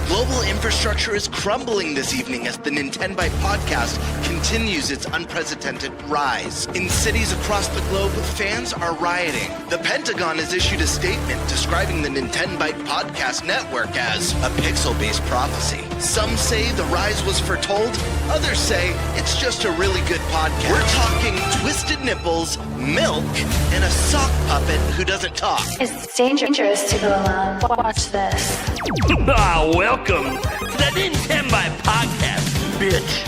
Global infrastructure is crumbling this evening as the NintenByte Podcast continues its unprecedented rise. In cities across the globe, fans are rioting. The Pentagon has issued a statement describing the NintenByte Podcast network as a pixel-based prophecy. Some say the rise was foretold, others say it's just a really good podcast. We're talking twisted nipples, milk, and a sock puppet who doesn't talk. It's dangerous to go alone. Watch this. Welcome to the NintenByte Podcast, bitch.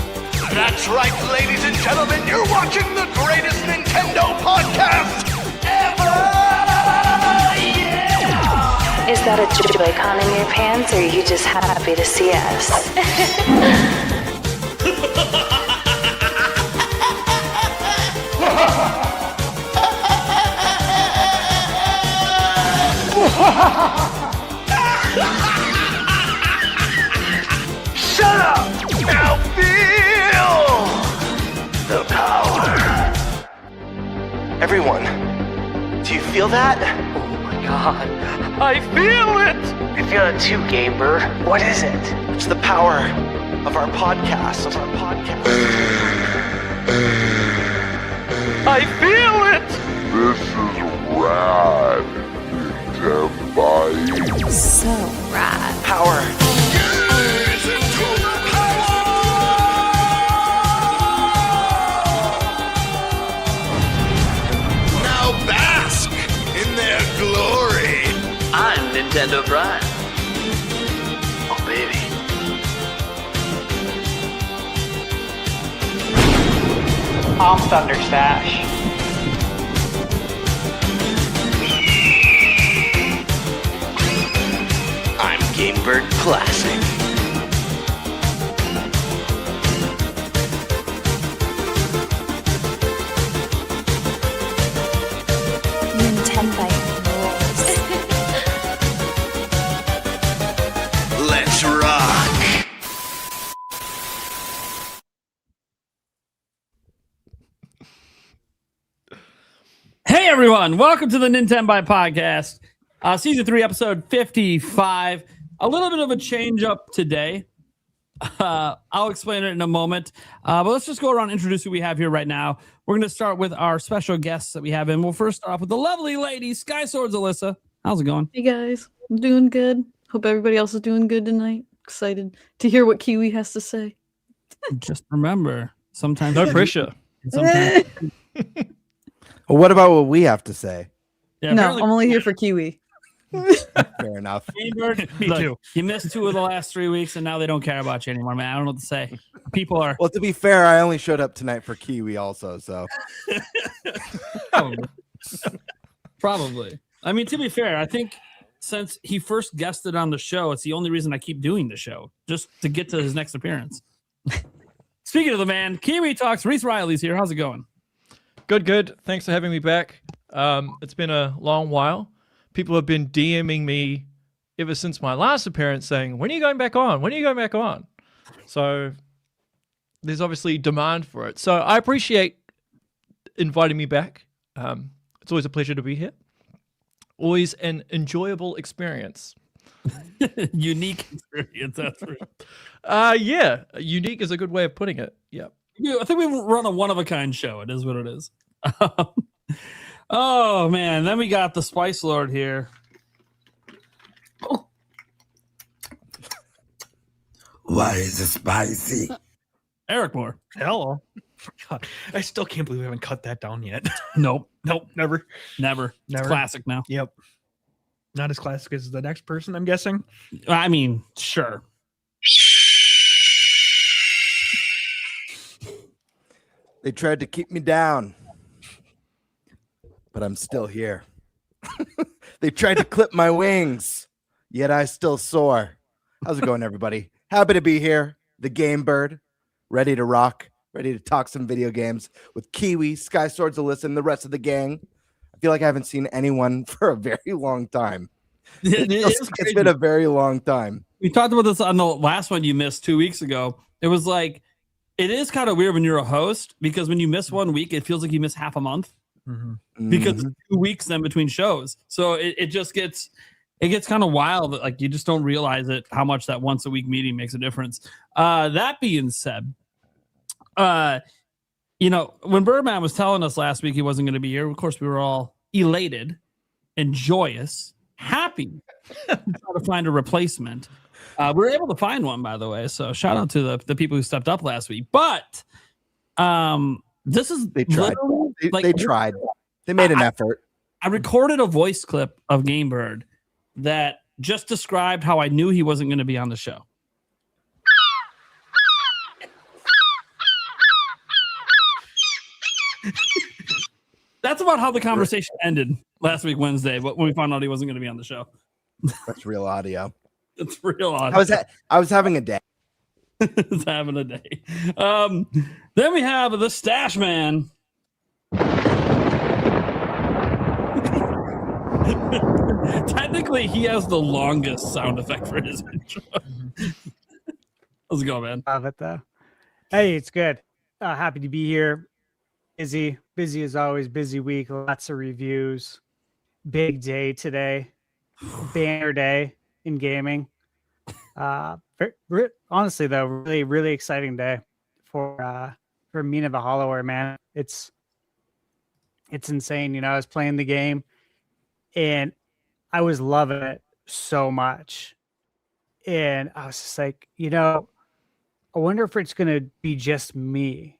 That's right, ladies and gentlemen, you're watching the greatest Nintendo podcast ever! Yeah! Is that a Joy-Con in your pants, or are you just happy to see us? Shut up! Now feel the power. Everyone, do you feel that? Oh my god, I feel it! I feel it too, Gamer. What is it? It's the power of our podcast. I feel it! This is rad, NintenByte. So rad. Power. Now bask in their glory. I'm Nintendo Prime. Oh, baby. I'm Thunderstash. I'm Gamebird Classic. NintenByte rules. Let's rock. Hey everyone, welcome to the NintenByte Podcast, Season 3, Episode 55. A little bit of a change up today. I'll explain it in a moment, but let's just go around and introduce who we have here right now. We're going to start with our special guests that we have, and we'll first start off with the lovely lady, Sky Swords Alyssa. How's it going? Hey guys, I'm doing good. Hope everybody else is doing good tonight. Excited to hear what Kiwi has to say. Just remember, sometimes No pressure. Sometimes, Well, what about what we have to say? yeah, No, apparently- I'm only here for Kiwi. Fair enough. Gamebird, Me look, too. You missed 2 of the last 3 weeks, and now they don't care about you anymore, man. I don't know what to say. People are Well, to be fair, I only showed up tonight for Kiwi also, so probably. I mean, to be fair, I think since he first guested on the show, it's the only reason I keep doing the show, just to get to his next appearance. Speaking of the man, Kiwi Talks, Reese Riley's here. How's it going? Good. Thanks for having me back. It's been a long while. People have been DMing me ever since my last appearance saying, when are you going back on? When are you going back on? So there's obviously demand for it. So I appreciate inviting me back. It's always a pleasure to be here. Always an enjoyable experience. Unique experience, that's for sure. Yeah, unique is a good way of putting it. Yeah. Yeah, I think we run a one-of-a-kind show. It is what it is. Oh, man. Then we got the Spice Lord here. Why is it spicy? Eric Moore. Hello. God, I still can't believe we haven't cut that down yet. Nope. Nope, never. Never. It's Never. classic now. Yep. Not as classic as the next person, I'm guessing. I mean, sure. they tried to keep me down, but I'm still here. They tried to clip my wings, yet I still soar. How's it going, everybody? Happy to be here. The Game Bird, ready to rock, ready to talk some video games with Kiwi, Sky Swords Alyssa, and the rest of the gang. I feel like I haven't seen anyone for a very long time. It's been a very long time. We talked about this on the last one you missed 2 weeks ago. It was like, it is kind of weird when you're a host because when you miss 1 week, it feels like you miss half a month. because it's 2 weeks then between shows. So it just gets kind of wild. Like you just don't realize it, how much that once a week meeting makes a difference. That being said, when Birdman was telling us last week he wasn't going to be here, of course we were all elated and joyous, happy to try to find a replacement. We were able to find one, by the way. So shout out to the people who stepped up last week. But this is they tried. They tried. They made an effort. I recorded a voice clip of Game Bird that just described how I knew he wasn't going to be on the show. That's about how the conversation ended last week, Wednesday, but when we found out he wasn't going to be on the show. That's real audio. It's real audio. I was having a day. It's having a day. Then we have the Stash Man. Technically, he has the longest sound effect for his intro. How's it going, man? Love it, though. Hey, it's good. Happy to be here. Busy as always. Busy week. Lots of reviews. Big day today. Banner day in gaming. Honestly, though, really exciting day for Mina the Hollower, man. It's insane. I was playing the game and I was loving it so much. And I was just like, I wonder if it's going to be just me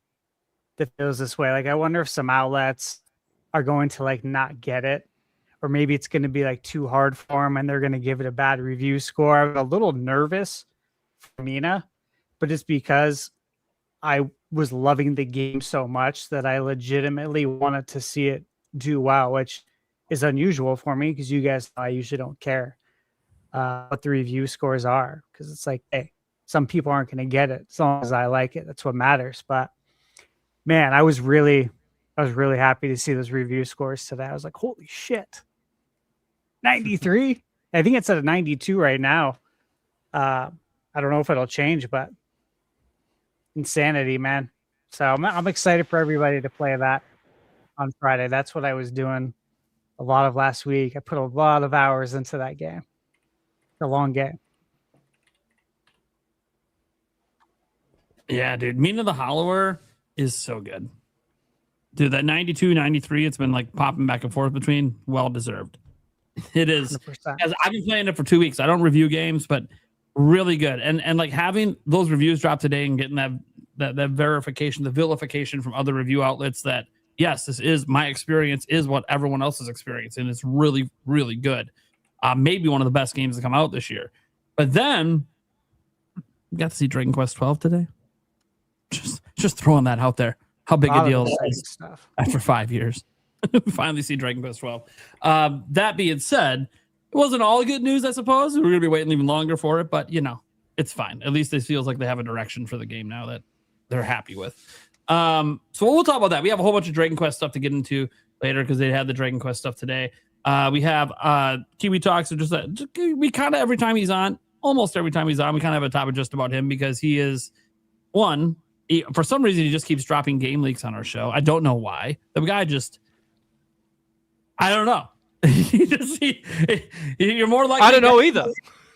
that feels this way. Like, I wonder if some outlets are going to like not get it, or maybe it's going to be like too hard for them and they're going to give it a bad review score. I'm a little nervous for Mina, but it's because I was loving the game so much that I legitimately wanted to see it do well, which is unusual for me because you guys know I usually don't care what the review scores are, because it's like, hey, some people aren't going to get it as long as I like it. That's what matters. But man, I was really happy to see those review scores today. I was like, holy shit. 93. I think it's at a 92 right now. I don't know if it'll change, but insanity, man. So I'm excited for everybody to play that on Friday. That's what I was doing a lot of last week. I put a lot of hours into that game. It's a long game. Yeah, dude. Mina the Hollower is so good. Dude, that 92, 93, it's been like popping back and forth between. Well deserved. It is. 100%. As I've been playing it for 2 weeks. I don't review games, but really good. And like having those reviews drop today and getting that verification, the vilification from other review outlets that, yes, this is my experience, is what everyone else is experiencing. It's really, really good. Maybe one of the best games to come out this year. But then we got to see Dragon Quest 12 today. Just throwing that out there. How big a deal it is after 5 years. We finally see Dragon Quest 12. That being said, it wasn't all good news, I suppose. We're going to be waiting even longer for it, but it's fine. At least it feels like they have a direction for the game now that they're happy with. So we'll talk about that. We have a whole bunch of Dragon Quest stuff to get into later because they had the Dragon Quest stuff today. We have Kiwi Talks. So we kind of, almost every time he's on, we kind of have a topic just about him because he is one. For some reason, he just keeps dropping game leaks on our show. I don't know why. The guy I don't know. You're more like, I don't know either.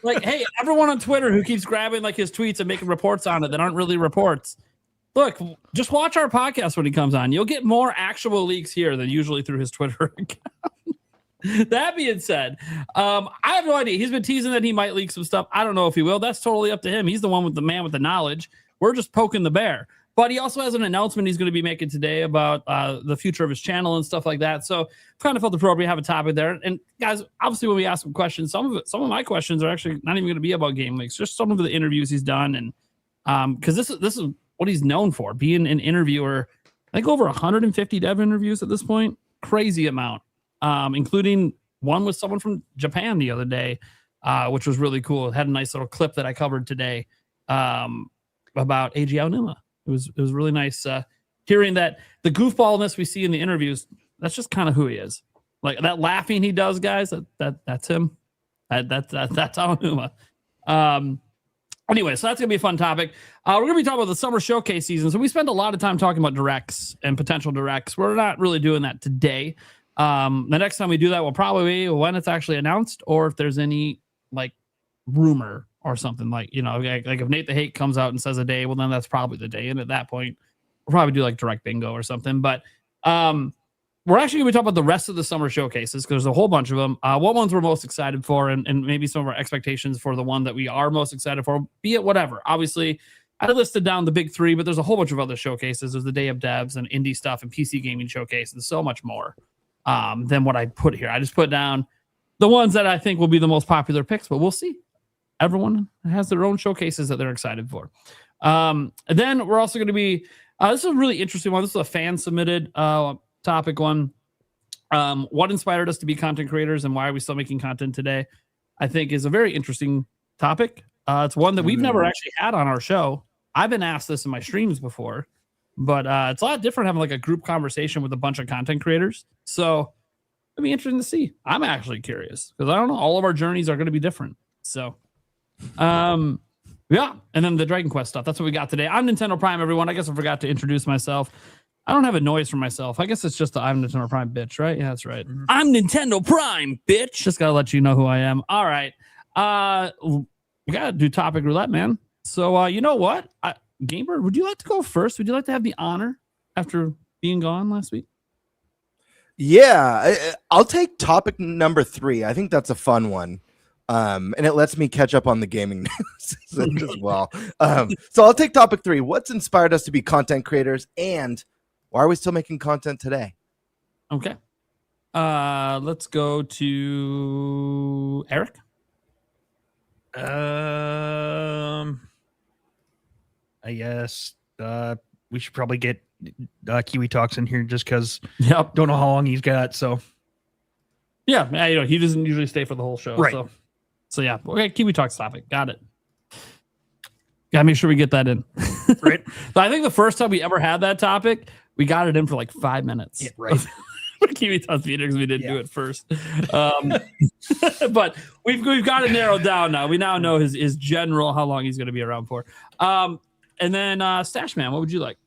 Like, hey, everyone on Twitter who keeps grabbing like his tweets and making reports on it that aren't really reports. Look, just watch our podcast when he comes on. You'll get more actual leaks here than usually through his Twitter account. That being said, I have no idea. He's been teasing that he might leak some stuff. I don't know if he will. That's totally up to him. He's the one with the man with the knowledge. We're just poking the bear. But he also has an announcement he's going to be making today about the future of his channel and stuff like that. So kind of felt appropriate to have a topic there. And guys, obviously when we ask him questions, some of my questions are actually not even going to be about game leaks, just some of the interviews he's done. And because this is what he's known for, being an interviewer. I think over 150 dev interviews at this point. Crazy amount, including one with someone from Japan the other day, which was really cool. It had a nice little clip that I covered today about Eiji Aonuma. It was really nice hearing that the goofballness we see in the interviews. That's just kind of who he is. Like that laughing he does, guys. That's him. That's Aonuma. Anyway, so that's going to be a fun topic. We're going to be talking about the summer showcase season. So we spend a lot of time talking about directs and potential directs. We're not really doing that today. The next time we do that will probably be when it's actually announced, or if there's any like rumor or something, like, you know, like if Nate the Hate comes out and says a day, well, then that's probably the day. And at that point, we'll probably do like direct bingo or something. But we're actually going to be talking about the rest of the summer showcases because there's a whole bunch of them. What ones we're most excited for, and maybe some of our expectations for the one that we are most excited for, be it whatever. Obviously, I listed down the big three, but there's a whole bunch of other showcases. There's the Day of Devs and indie stuff and PC gaming showcase and so much more than what I put here. I just put down the ones that I think will be the most popular picks, but we'll see. Everyone has their own showcases that they're excited for. And then we're also going to be, this is a really interesting one. This is a fan submitted topic one. What inspired us to be content creators and why are we still making content today? I think is a very interesting topic. It's one that we've never actually had on our show. I've been asked this in my streams before, but it's a lot different having like a group conversation with a bunch of content creators. So it'd be interesting to see. I'm actually curious because I don't know. All of our journeys are going to be different. So, yeah. And then the Dragon Quest stuff. That's what we got today. I'm Nintendo Prime, everyone. I guess I forgot to introduce myself. I don't have a noise for myself. I guess it's just the I'm Nintendo Prime bitch, right? Yeah, that's right. Mm-hmm. I'm Nintendo Prime, bitch. Just got to let you know who I am. All right. We got to do topic roulette, man. So, you know what? Gamer, would you like to go first? Would you like to have the honor after being gone last week? Yeah, I'll take topic number 3. I think that's a fun one. And it lets me catch up on the gaming news as well. So I'll take topic 3. What's inspired us to be content creators, and why are we still making content today? Okay. Let's go to Eric. I guess we should probably get Kiwi Talks in here just because don't know how long he's got. So yeah, you know, he doesn't usually stay for the whole show. Right. So yeah, okay, Kiwi Talks topic. Got it. Gotta make sure we get that in. Right. So I think the first time we ever had that topic, we got it in for like 5 minutes. Yeah, right. Kiwi Talks because we didn't do it first. But we've got it narrowed down now. We now know his general how long he's going to be around for. And then Stash Man, what would you like?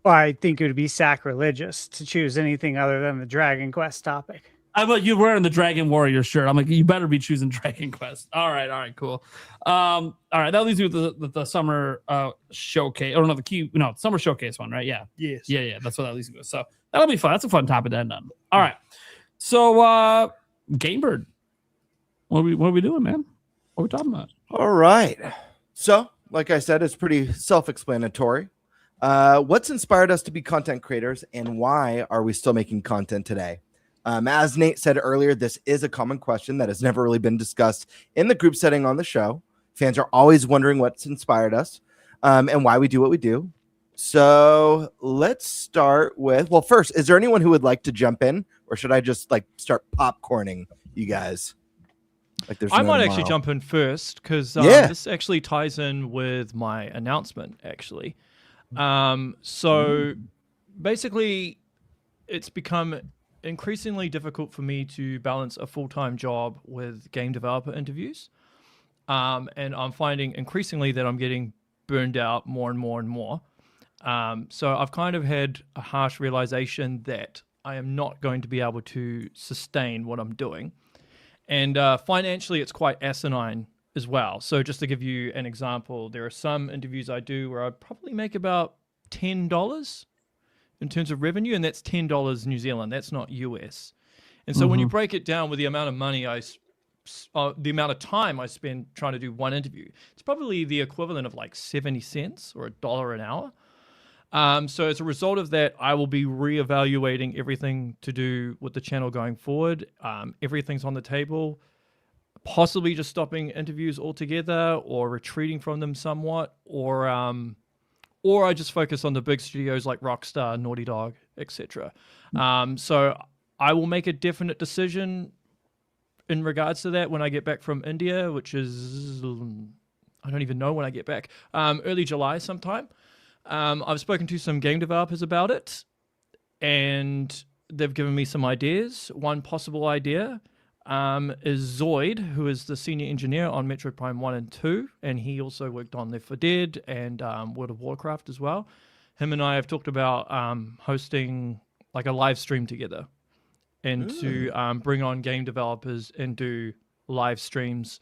Well, I think it would be sacrilegious to choose anything other than the Dragon Quest topic. I thought you wearing the Dragon Warrior shirt. I'm like, you better be choosing Dragon Quest. All right, cool. All right, that leaves you with the summer showcase. Or no, summer showcase one, right? Yeah. Yes. Yeah. That's what that leaves you with. So that'll be fun. That's a fun topic to end on. All right. So Gamebird, what are we doing, man? What are we talking about? All right. So, like I said, it's pretty self-explanatory. What's inspired us to be content creators, and why are we still making content today? As Nate said earlier, this is a common question that has never really been discussed in the group setting on the show. Fans are always wondering what's inspired us and why we do what we do. So let's start with, well, first, is there anyone who would like to jump in, or should I just like start popcorning you guys? Like there's I no might tomorrow. actually jump in first because this actually ties in with my announcement, actually. So basically, it's become increasingly difficult for me to balance a full-time job with game developer interviews. And I'm finding increasingly that I'm getting burned out more and more and more. So I've kind of had a harsh realization that I am not going to be able to sustain what I'm doing. And financially, it's quite asinine as well. So just to give you an example, there are some interviews I do where I probably make about $10 in terms of revenue, and that's $10 New Zealand. That's not US. And so when you break it down with the amount of money the amount of time I spend trying to do one interview, it's probably the equivalent of like 70 cents or $1 an hour. So as a result of that, I will be reevaluating everything to do with the channel going forward. Everything's on the table, possibly just stopping interviews altogether or retreating from them somewhat, or I just focus on the big studios like Rockstar, Naughty Dog, etc. So I will make a definite decision in regards to that when I get back from India, which is, I don't even know when I get back, early July sometime. I've spoken to some game developers about it, and they've given me some ideas. One possible idea is Zoid, who is the senior engineer on Metroid Prime 1 and 2, and he also worked on Left 4 Dead and World of Warcraft as well. Him and I have talked about hosting like a live stream together and to bring on game developers and do live streams.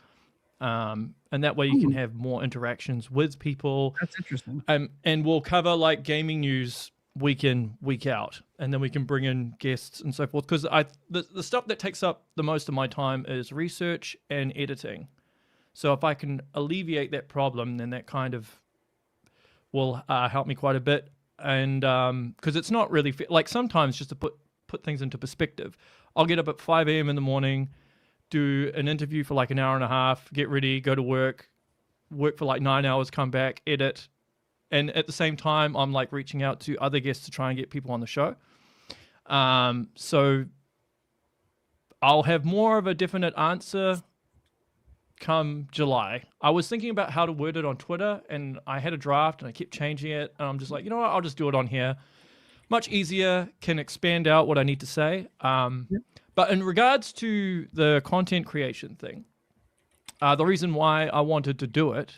And that way you can have more interactions with people. That's interesting. And we'll cover like gaming news week in, week out, and then we can bring in guests and so forth. Because the stuff that takes up the most of my time is research and editing. So if I can alleviate that problem, then that kind of will help me quite a bit. And because it's not really like sometimes just to put things into perspective, I'll get up at 5 a.m. in the morning, do an interview for like an hour and a half, get ready, go to work for like 9 hours, come back, edit. And at the same time, I'm like reaching out to other guests to try and get people on the show. So I'll have more of a definite answer come July. I was thinking about how to word it on Twitter, and I had a draft and I kept changing it. And I'm just like, you know what? I'll just do it on here. Much easier, can expand out what I need to say. But in regards to the content creation thing, the reason why I wanted to do it,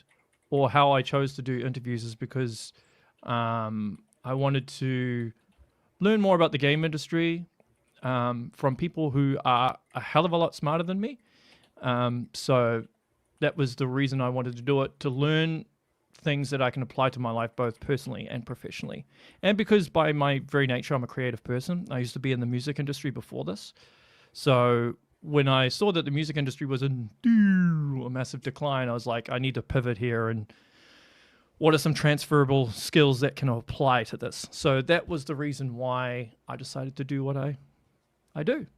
or how I chose to do interviews, is because I wanted to learn more about the game industry from people who are a hell of a lot smarter than me. So that was the reason I wanted to do it, to learn things that I can apply to my life, both personally and professionally. And because by my very nature, I'm a creative person. I used to be in the music industry before this. So when I saw that the music industry was in a massive decline, I was like, I need to pivot here. And what are some transferable skills that can apply to this? So that was the reason why I decided to do what I do.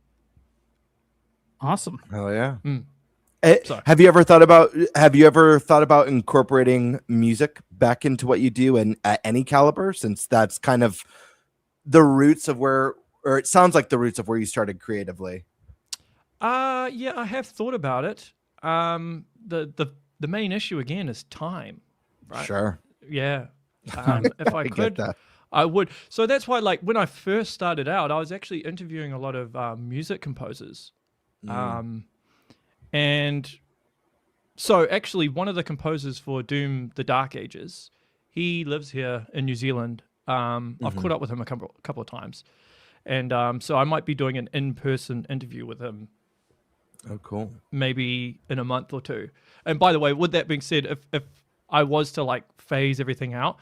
Awesome. Hell yeah. Sorry. Have you ever thought about incorporating music back into what you do and at any caliber, since that's kind of the roots of where, or it sounds like the roots of where you started creatively? Yeah, I have thought about it. The main issue again is time, right? Sure. Yeah. If I could, I would. So that's why, like, when I first started out, I was actually interviewing a lot of music composers. And so actually one of the composers for Doom, The Dark Ages, he lives here in New Zealand. I've caught up with him a couple of times. And so I might be doing an in-person interview with him. Oh, cool. Maybe in a month or two. And by the way, with that being said, if I was to like phase everything out,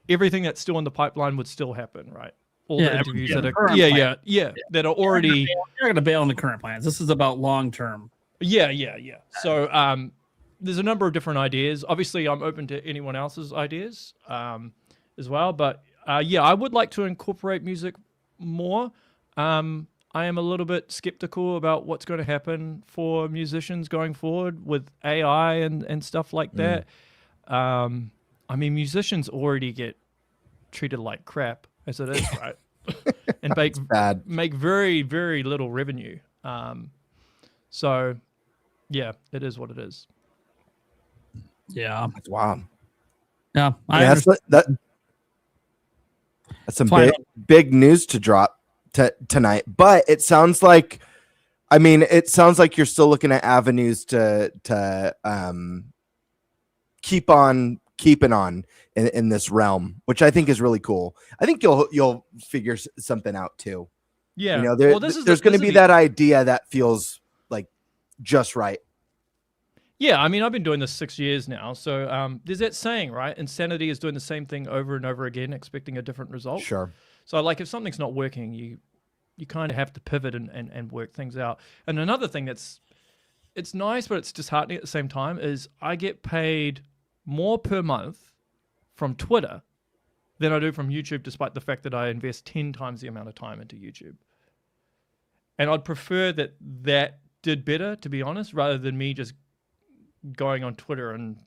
everything that's still in the pipeline would still happen, right? All the interviews that are that are already. You're going to bail on the current plans. This is about long term. Yeah. So there's a number of different ideas. Obviously, I'm open to anyone else's ideas as well. But I would like to incorporate music more. I am a little bit skeptical about what's going to happen for musicians going forward with AI and stuff like that. I mean, musicians already get treated like crap as it is, right? And make very, very little revenue. So, yeah, it is what it is. Yeah. That's wild. Yeah. That's some big news to drop tonight. But it sounds like, you're still looking at avenues to keep on keeping on in this realm, which I think is really cool. I think you'll figure something out too. Yeah. There's going to be that idea that feels like just right. Yeah, I mean, I've been doing this 6 years now. So there's that saying, right? Insanity is doing the same thing over and over again, expecting a different result. Sure. So like if something's not working, you kind of have to pivot and work things out. And another thing it's nice, but it's disheartening at the same time, is I get paid more per month from Twitter than I do from YouTube, despite the fact that I invest 10 times the amount of time into YouTube. And I'd prefer that did better, to be honest, rather than me just going on Twitter and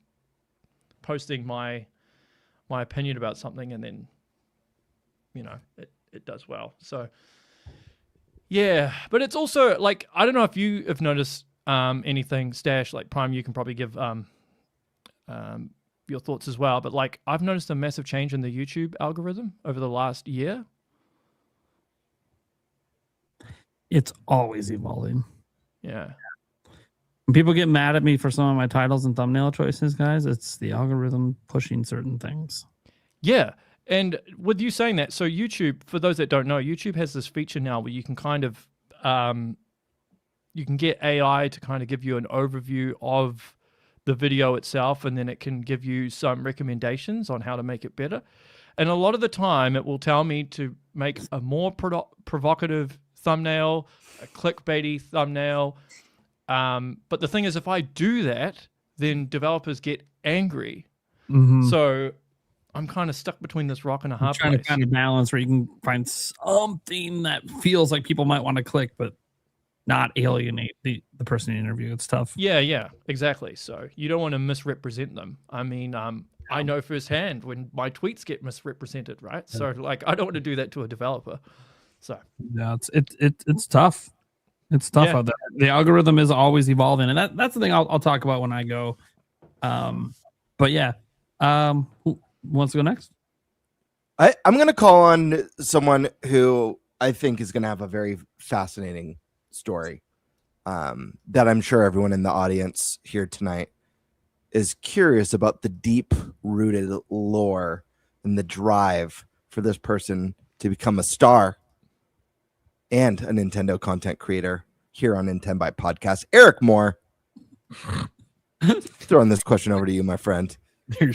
posting my opinion about something and then, it does well. So, yeah. But it's also, like, I don't know if you have noticed anything, Stash, like Prime, you can probably give your thoughts as well. But, like, I've noticed a massive change in the YouTube algorithm over the last year. It's always evolving. Yeah. When people get mad at me for some of my titles and thumbnail choices, guys, it's the algorithm pushing certain things. Yeah. And with you saying that, so YouTube, for those that don't know, YouTube has this feature now where you can kind of, you can get AI to kind of give you an overview of the video itself, and then it can give you some recommendations on how to make it better. And a lot of the time, it will tell me to make a more provocative thumbnail, a clickbaity thumbnail. But the thing is, if I do that, then developers get angry. Mm-hmm. So I'm kind of stuck between this rock and a hard trying place. to find a balance where you can find something that feels like people might want to click, but not alienate the person you interview. It's tough. Yeah, exactly. So you don't want to misrepresent them. I mean, I know firsthand when my tweets get misrepresented, right? So like, I don't want to do that to a developer. So yeah, it's tough. It's tough out there. The algorithm is always evolving, and that's the thing I'll talk about when I go. But yeah, who wants to go next? I'm going to call on someone who I think is going to have a very fascinating story that I'm sure everyone in the audience here tonight is curious about, the deep-rooted lore and the drive for this person to become a star and a Nintendo content creator here on NintenByte Podcast. Eric Moore, throwing this question over to you, my friend.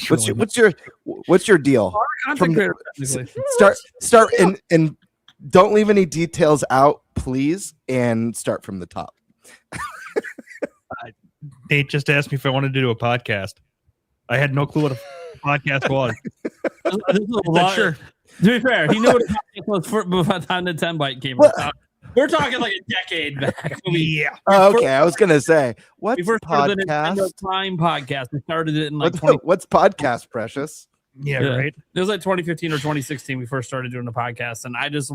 What's your deal? Start and don't leave any details out, please, and start from the top. Nate just asked me if I wanted to do a podcast. I had no clue what a podcast was. Sure. To be fair, he knew what a podcast was before the time NintenByte came out. We're talking like a decade back. Yeah. Okay, I was gonna say, what's podcast? The Nintendo Prime podcast. We started it in like what's podcast, Precious? Yeah, right. It was like 2015 or 2016. We first started doing the podcast, and I just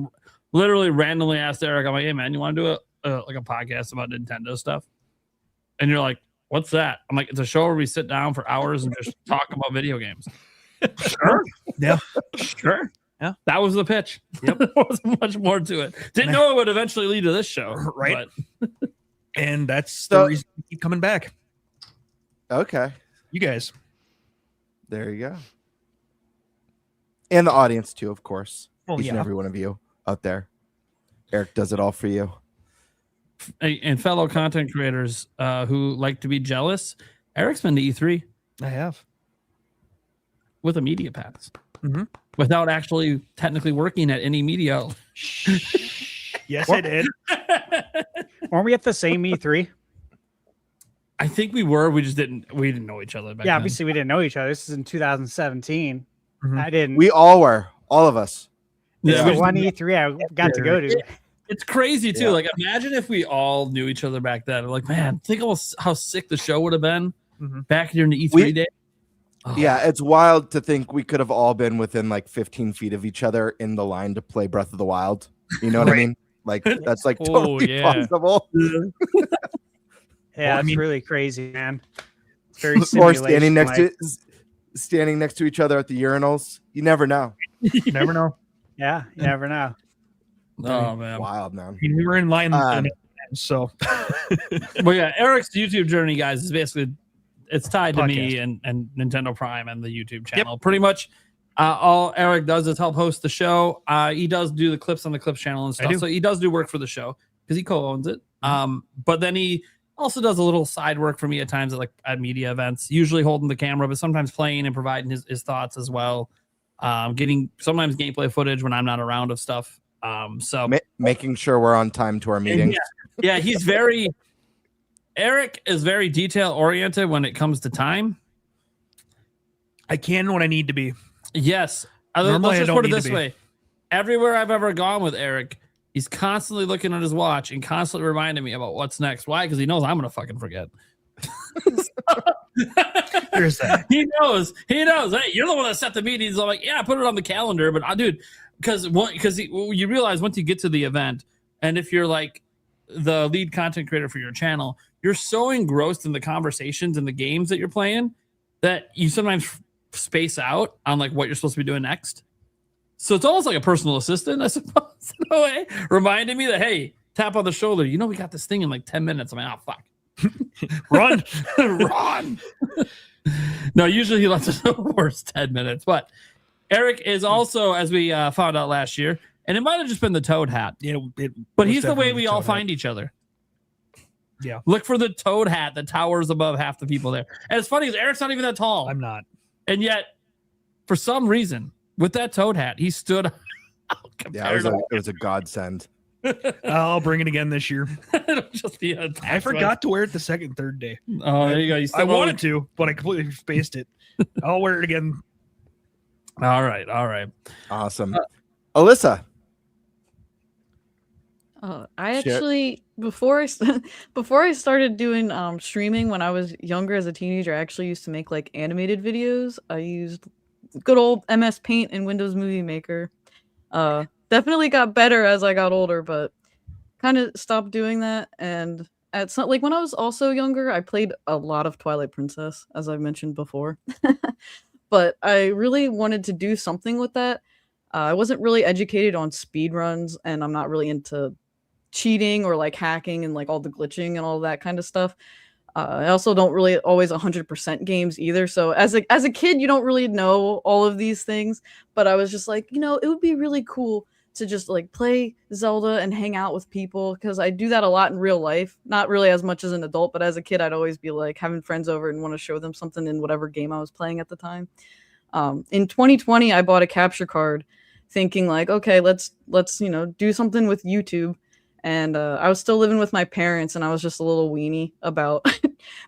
literally randomly asked Eric, I'm like, "Hey man, you want to do like a podcast about Nintendo stuff?" And you're like, "What's that?" I'm like, "It's a show where we sit down for hours and just talk about video games." Sure. Yeah. Sure. Yeah. That was the pitch. Yep. There wasn't much more to it. Didn't know it would eventually lead to this show. Right. But and that's the reason we keep coming back. Okay. You guys. There you go. And the audience too, of course. Well, Each and every one of you out there. Eric does it all for you. And fellow content creators who like to be jealous, Eric's been to E3. I have. With a media pass. Mm-hmm. Without actually technically working at any media. Yes, I did. Weren't we at the same E3? I think we were. We didn't know each other back then. Obviously we didn't know each other. This is in 2017. Mm-hmm. I didn't. We all were. All of us. This is the one E3 I got to go to. It's crazy too. Like, imagine if we all knew each other back then. Like, man, think how sick the show would have been back during the E3 day. Oh. Yeah, it's wild to think we could have all been within like 15 feet of each other in the line to play Breath of the Wild. You know what I mean? Like, that's like totally possible. Yeah, it's really crazy, man. It's very or standing next to each other at the urinals. You never know. You never know. Yeah, you never know. Oh man, wild, man. We were in line, so. Well, yeah, Eric's YouTube journey, guys, is basically it's tied to me and Nintendo Prime and the YouTube channel. Yep. Pretty much, all Eric does is help host the show. He does do the clips on the Clips channel and stuff, so he does do work for the show because he co-owns it. But then he also does a little side work for me at times at media events, usually holding the camera, but sometimes playing and providing his thoughts as well. Getting sometimes gameplay footage when I'm not around of stuff. So making sure we're on time to our meetings. Yeah, Eric is very detail oriented when it comes to time. I can when I need to be. Yes. Normally, let's just put it this way. Everywhere I've ever gone with Eric, he's constantly looking at his watch and constantly reminding me about what's next. Why? Because he knows I'm going to fucking forget. There's that. He knows. Hey, you're the one that set the meetings. I'm like, yeah, I put it on the calendar, but dude, because you realize once you get to the event, and if you're like the lead content creator for your channel, you're so engrossed in the conversations and the games that you're playing that you sometimes space out on like what you're supposed to be doing next. So it's almost like a personal assistant, I suppose, in a way, reminding me that, hey, tap on the shoulder. You know, we got this thing in like 10 minutes. I'm like, oh, fuck. Run. Run. No, usually he lets us know the first 10 minutes. But Eric is also, as we found out last year, and it might have just been the Toad hat. Yeah, but he's the way we all find each other. Yeah. Look for the Toad hat that towers above half the people there. And it's funny, Eric's not even that tall. I'm not. And yet, for some reason, with that Toad hat, he stood out. Yeah, it was a godsend. I'll bring it again this year. Just the I forgot to wear it the second, third day. Oh, there you go. I wanted to, but I completely spaced it. I'll wear it again. All right. All right. Awesome. Alyssa. I actually before I started doing streaming when I was younger as a teenager, I actually used to make like animated videos. I used good old MS Paint and Windows Movie Maker. Definitely got better as I got older, but kind of stopped doing that. And at some, like when I was also younger, I played a lot of Twilight Princess, as I've mentioned before. But I really wanted to do something with that. I wasn't really educated on speed runs, and I'm not really into cheating or like hacking and like all the glitching and all that kind of stuff. I also don't really always 100% games either. So as a kid, you don't really know all of these things. But I was just like, you know, it would be really cool to just like play Zelda and hang out with people, because I do that a lot in real life. Not really as much as an adult, but as a kid, I'd always be like having friends over and want to show them something in whatever game I was playing at the time. In 2020, I bought a capture card, thinking like, okay, let's do something with YouTube. And I was still living with my parents, and I was just a little weenie about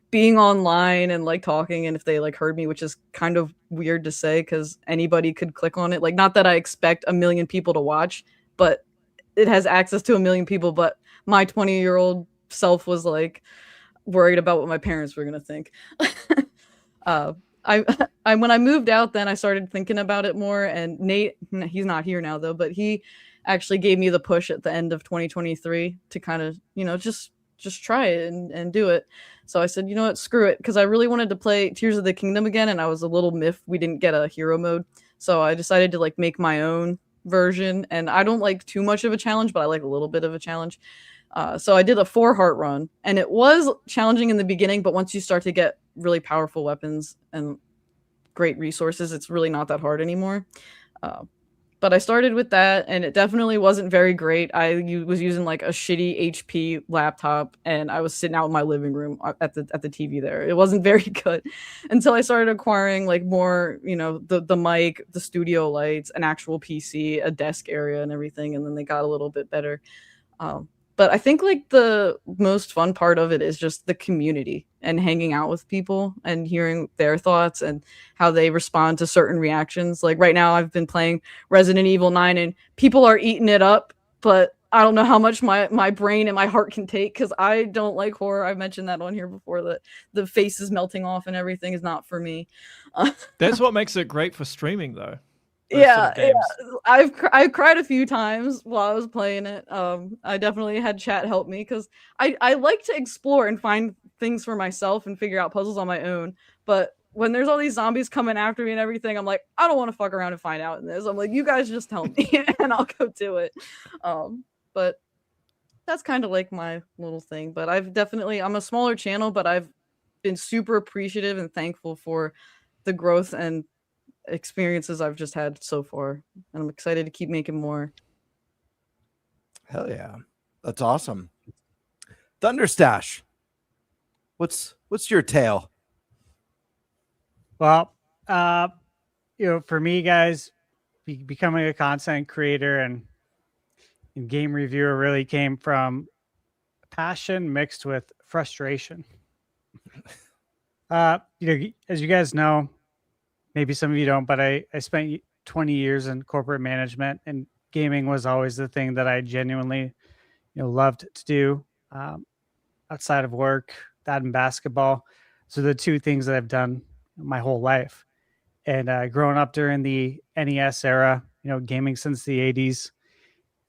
being online and like talking, and if they like heard me, which is kind of weird to say because anybody could click on it. Like, not that I expect 1 million people to watch, but it has access to 1 million people. But my 20-year-old self was like worried about what my parents were gonna think. I when I moved out, then I started thinking about it more. And Nate, he's not here now though, but he actually gave me the push at the end of 2023 to kind of, just try it and do it. So I said, you know what, screw it. Because I really wanted to play Tears of the Kingdom again. And I was a little miffed we didn't get a hero mode. So I decided to like make my own version. And I don't like too much of a challenge, but I like a little bit of a challenge. So I did a 4-heart run, and it was challenging in the beginning, but once you start to get really powerful weapons and great resources, it's really not that hard anymore. But I started with that, and it definitely wasn't very great. I was using like a shitty HP laptop, and I was sitting out in my living room at the TV there. It wasn't very good until I started acquiring like more, the mic, the studio lights, an actual PC, a desk area, and everything. And then they got a little bit better. But I think like the most fun part of it is just the community and hanging out with people and hearing their thoughts and how they respond to certain reactions. Like right now I've been playing Resident Evil 9 and people are eating it up, but I don't know how much my brain and my heart can take, because I don't like horror. I mentioned that on here before, that the faces melting off and everything is not for me. That's what makes it great for streaming though. Yeah, I've cried a few times while I was playing it. I definitely had chat help me, because I like to explore and find things for myself and figure out puzzles on my own. But when there's all these zombies coming after me and everything, I'm like, I don't want to fuck around and find out in this. I'm like, you guys just tell me and I'll go do it. But that's kind of like my little thing. But I'm a smaller channel, but I've been super appreciative and thankful for the growth and experiences I've just had so far, and I'm excited to keep making more. Hell yeah, that's awesome. Thunderstash, what's your tale? Well, for me, guys, becoming a content creator and game reviewer really came from passion mixed with frustration. As you guys know, maybe some of you don't, but I spent 20 years in corporate management, and gaming was always the thing that I genuinely, loved to do outside of work. That and basketball. So the two things that I've done my whole life. And growing up during the NES era, gaming since the 80s,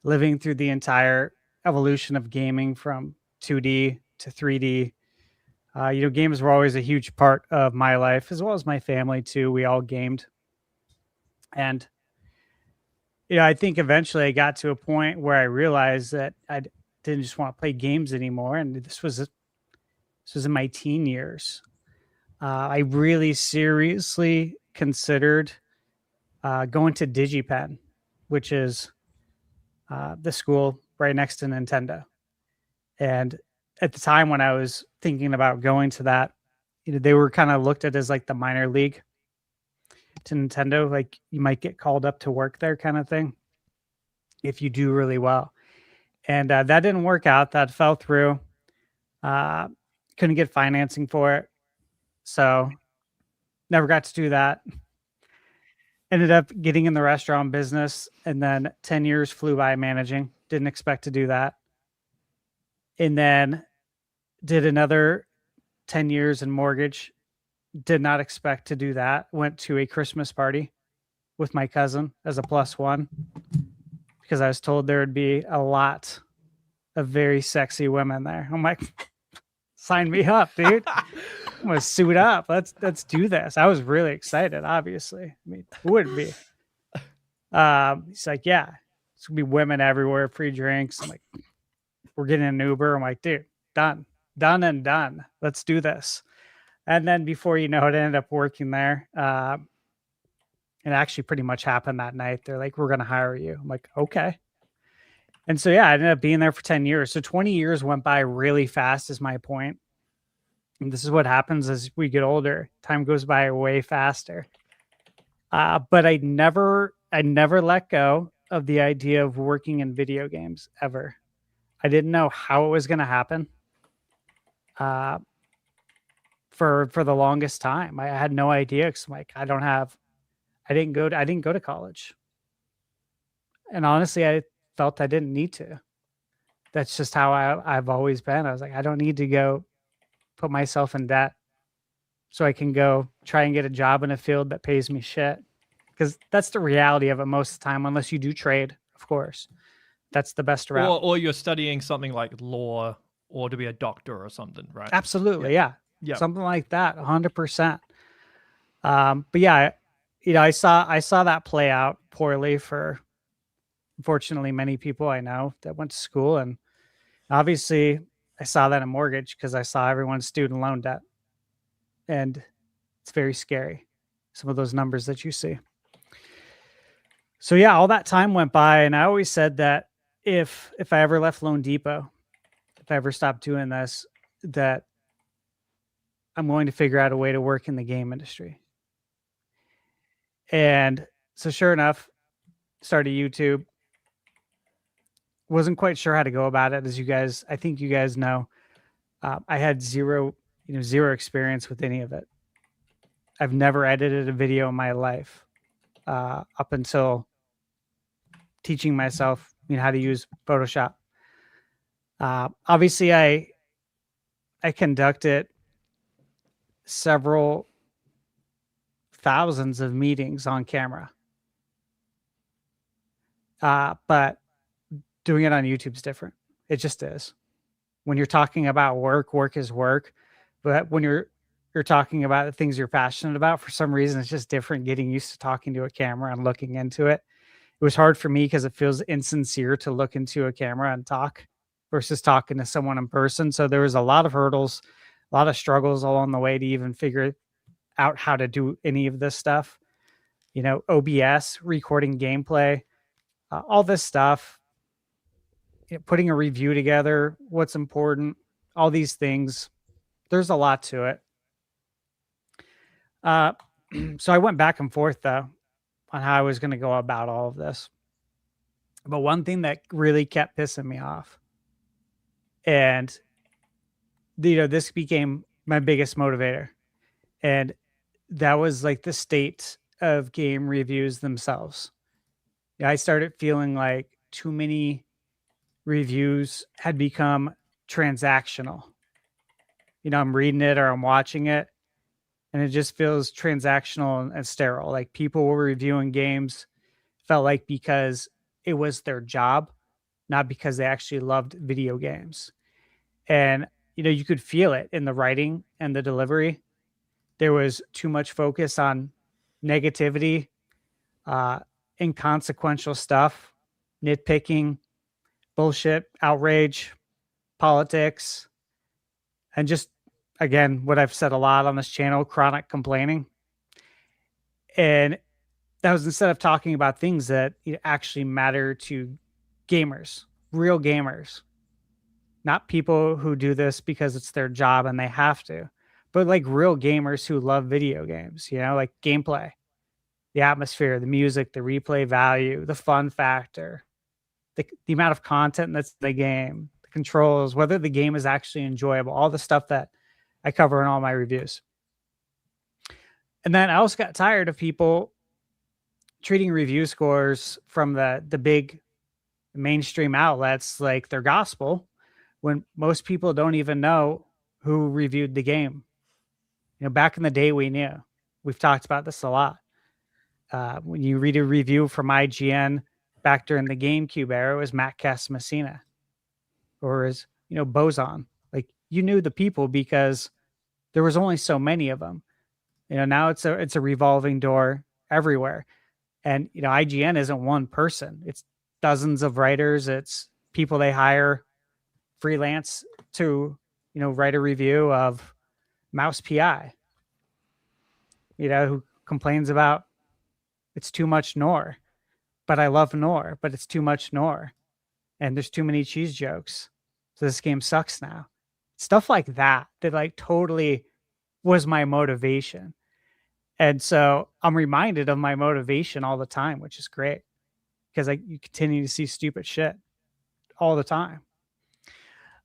living through the entire evolution of gaming from 2D to 3D. Games were always a huge part of my life, as well as my family too. We all gamed. And, I think eventually I got to a point where I realized that I didn't just want to play games anymore. And this was in my teen years. I really seriously considered going to DigiPen, which is the school right next to Nintendo. And at the time when I was thinking about going to that, they were kind of looked at as like the minor league to Nintendo. Like you might get called up to work there kind of thing if you do really well. And that didn't work out. That fell through. Couldn't get financing for it. So never got to do that. Ended up getting in the restaurant business, and then 10 years flew by managing. Didn't expect to do that. And then did another 10 years in mortgage. Did not expect to do that. Went to a Christmas party with my cousin as a +1 because I was told there would be a lot of very sexy women there. I'm like, sign me up, dude. I'm gonna suit up. Let's do this. I was really excited, obviously. I mean, who wouldn't be? He's like, yeah, it's gonna be women everywhere, free drinks. I'm like, we're getting an Uber. I'm like, dude, done and done. Let's do this. And then before you know it, I ended up working there. It actually pretty much happened that night. They're like, we're gonna hire you. I'm like, okay. And so yeah, I ended up being there for 10 years. So 20 years went by really fast, is my point. And this is what happens as we get older. Time goes by way faster. But I never let go of the idea of working in video games ever. I didn't know how it was going to happen. For the longest time, I had no idea. Cause I'm like, I didn't go to college. And honestly, I felt I didn't need to. That's just how I've always been. I was like, I don't need to go put myself in debt so I can go try and get a job in a field that pays me shit. Because that's the reality of it most of the time, unless you do trade, of course. That's the best route. Or you're studying something like law or to be a doctor or something, right? Absolutely, yeah. Something like that, 100%. But yeah, I saw that play out poorly for, unfortunately, many people I know that went to school. And obviously, I saw that in mortgage because I saw everyone's student loan debt. And it's very scary, some of those numbers that you see. So yeah, all that time went by, and I always said that if I ever left Loan Depot, if I ever stopped doing this, that I'm going to figure out a way to work in the game industry. And so sure enough, started YouTube. Wasn't quite sure how to go about it. I think you guys know, I had zero experience with any of it. I've never edited a video in my life, up until teaching myself, how to use Photoshop. Obviously I conducted several thousands of meetings on camera. But doing it on YouTube is different. It just is. When you're talking about work is work. But when you're talking about the things you're passionate about, for some reason, it's just different getting used to talking to a camera and looking into it. It was hard for me because it feels insincere to look into a camera and talk versus talking to someone in person. So there was a lot of hurdles, a lot of struggles along the way to even figure out how to do any of this stuff. OBS, recording gameplay, all this stuff. Putting a review together, what's important, all these things. There's a lot to it. So I went back and forth, though, on how I was going to go about all of this. But one thing that really kept pissing me off, and this became my biggest motivator, and that was like the state of game reviews themselves. I started feeling like too many reviews had become transactional. I'm reading it or I'm watching it, and it just feels transactional and sterile. Like people were reviewing games, felt like because it was their job, not because they actually loved video games. And, you could feel it in the writing and the delivery. There was too much focus on negativity, inconsequential stuff, nitpicking, bullshit, outrage, politics, and just, again, what I've said a lot on this channel, chronic complaining. And that was instead of talking about things that actually matter to gamers, real gamers, not people who do this because it's their job and they have to, but like real gamers who love video games, like gameplay, the atmosphere, the music, the replay value, the fun factor, the amount of content that's in the game, the controls, whether the game is actually enjoyable, all the stuff that I cover in all my reviews. And then I also got tired of people treating review scores from the big mainstream outlets like their gospel, when most people don't even know who reviewed the game. Back in the day, we knew. We've talked about this a lot. When you read a review from IGN back during the GameCube era, it was Matt Casamassina, or as Boson. Like, you knew the people because there was only so many of them. Now it's a revolving door everywhere. And IGN isn't one person. It's dozens of writers. It's people they hire freelance to, write a review of Mouse PI, who complains about it's too much Nor, but I love Nor, but it's too much Nor. And there's too many cheese jokes. So this game sucks now. Stuff like that like totally was my motivation. And so I'm reminded of my motivation all the time, which is great because you continue to see stupid shit all the time.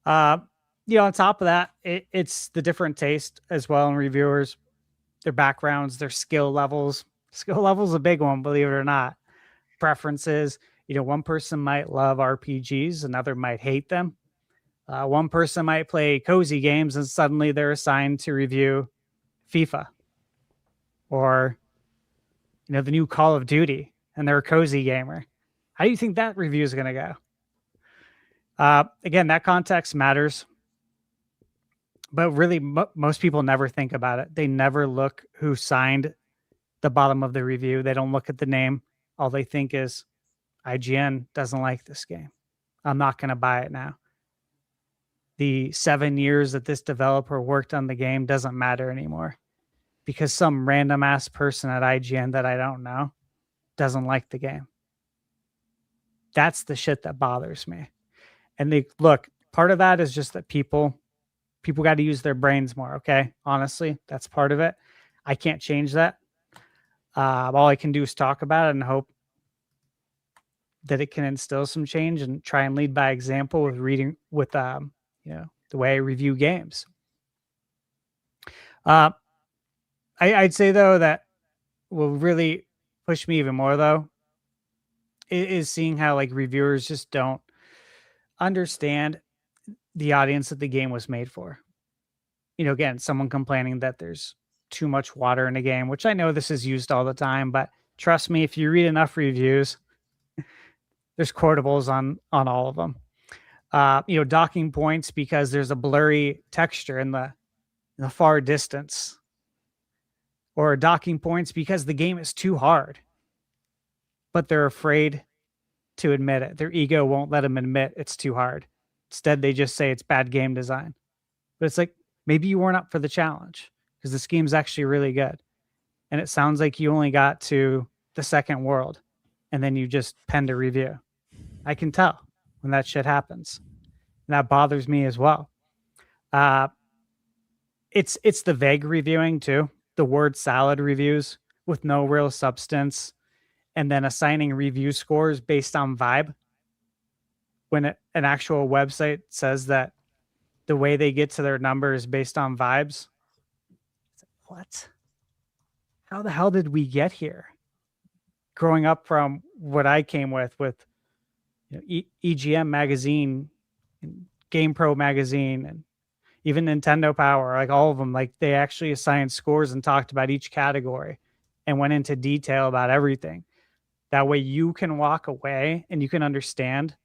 On top of that, it's the different taste as well in reviewers, their backgrounds, their skill levels. Skill level is a big one, believe it or not. Preferences. One person might love RPGs, another might hate them. One person might play cozy games and suddenly they're assigned to review FIFA or, the new Call of Duty, and they're a cozy gamer. How do you think that review is going to go? Again, that context matters, but really most people never think about it. They never look who signed the bottom of the review. They don't look at the name. All they think is IGN doesn't like this game. I'm not going to buy it now. The 7 years that this developer worked on the game doesn't matter anymore because some random ass person at IGN that I don't know doesn't like the game. That's the shit that bothers me. And part of that is just that people got to use their brains more. Okay. Honestly, that's part of it. I can't change that. All I can do is talk about it and hope that it can instill some change and try and lead by example with the way I review games. I'd say though that will really push me even more though is seeing how reviewers just don't understand the audience that the game was made for. Again, someone complaining that there's too much water in a game, which I know this is used all the time, but trust me, if you read enough reviews, there's quotables on all of them. Docking points because there's a blurry texture in the far distance, or docking points because the game is too hard, but they're afraid to admit it. Their ego won't let them admit it's too hard. Instead, they just say it's bad game design. But it's like, maybe you weren't up for the challenge because this game's actually really good. And it sounds like you only got to the second world and then you just penned a review. I can tell when that shit happens. And that bothers me as well. It's the vague reviewing too. The word salad reviews with no real substance, and then assigning review scores based on vibe. When an actual website says that the way they get to their number is based on vibes. What? How the hell did we get here? Growing up from what I came with EGM magazine, and Game Pro magazine, and even Nintendo Power, all of them, they actually assigned scores and talked about each category and went into detail about everything. That way you can walk away and you can understand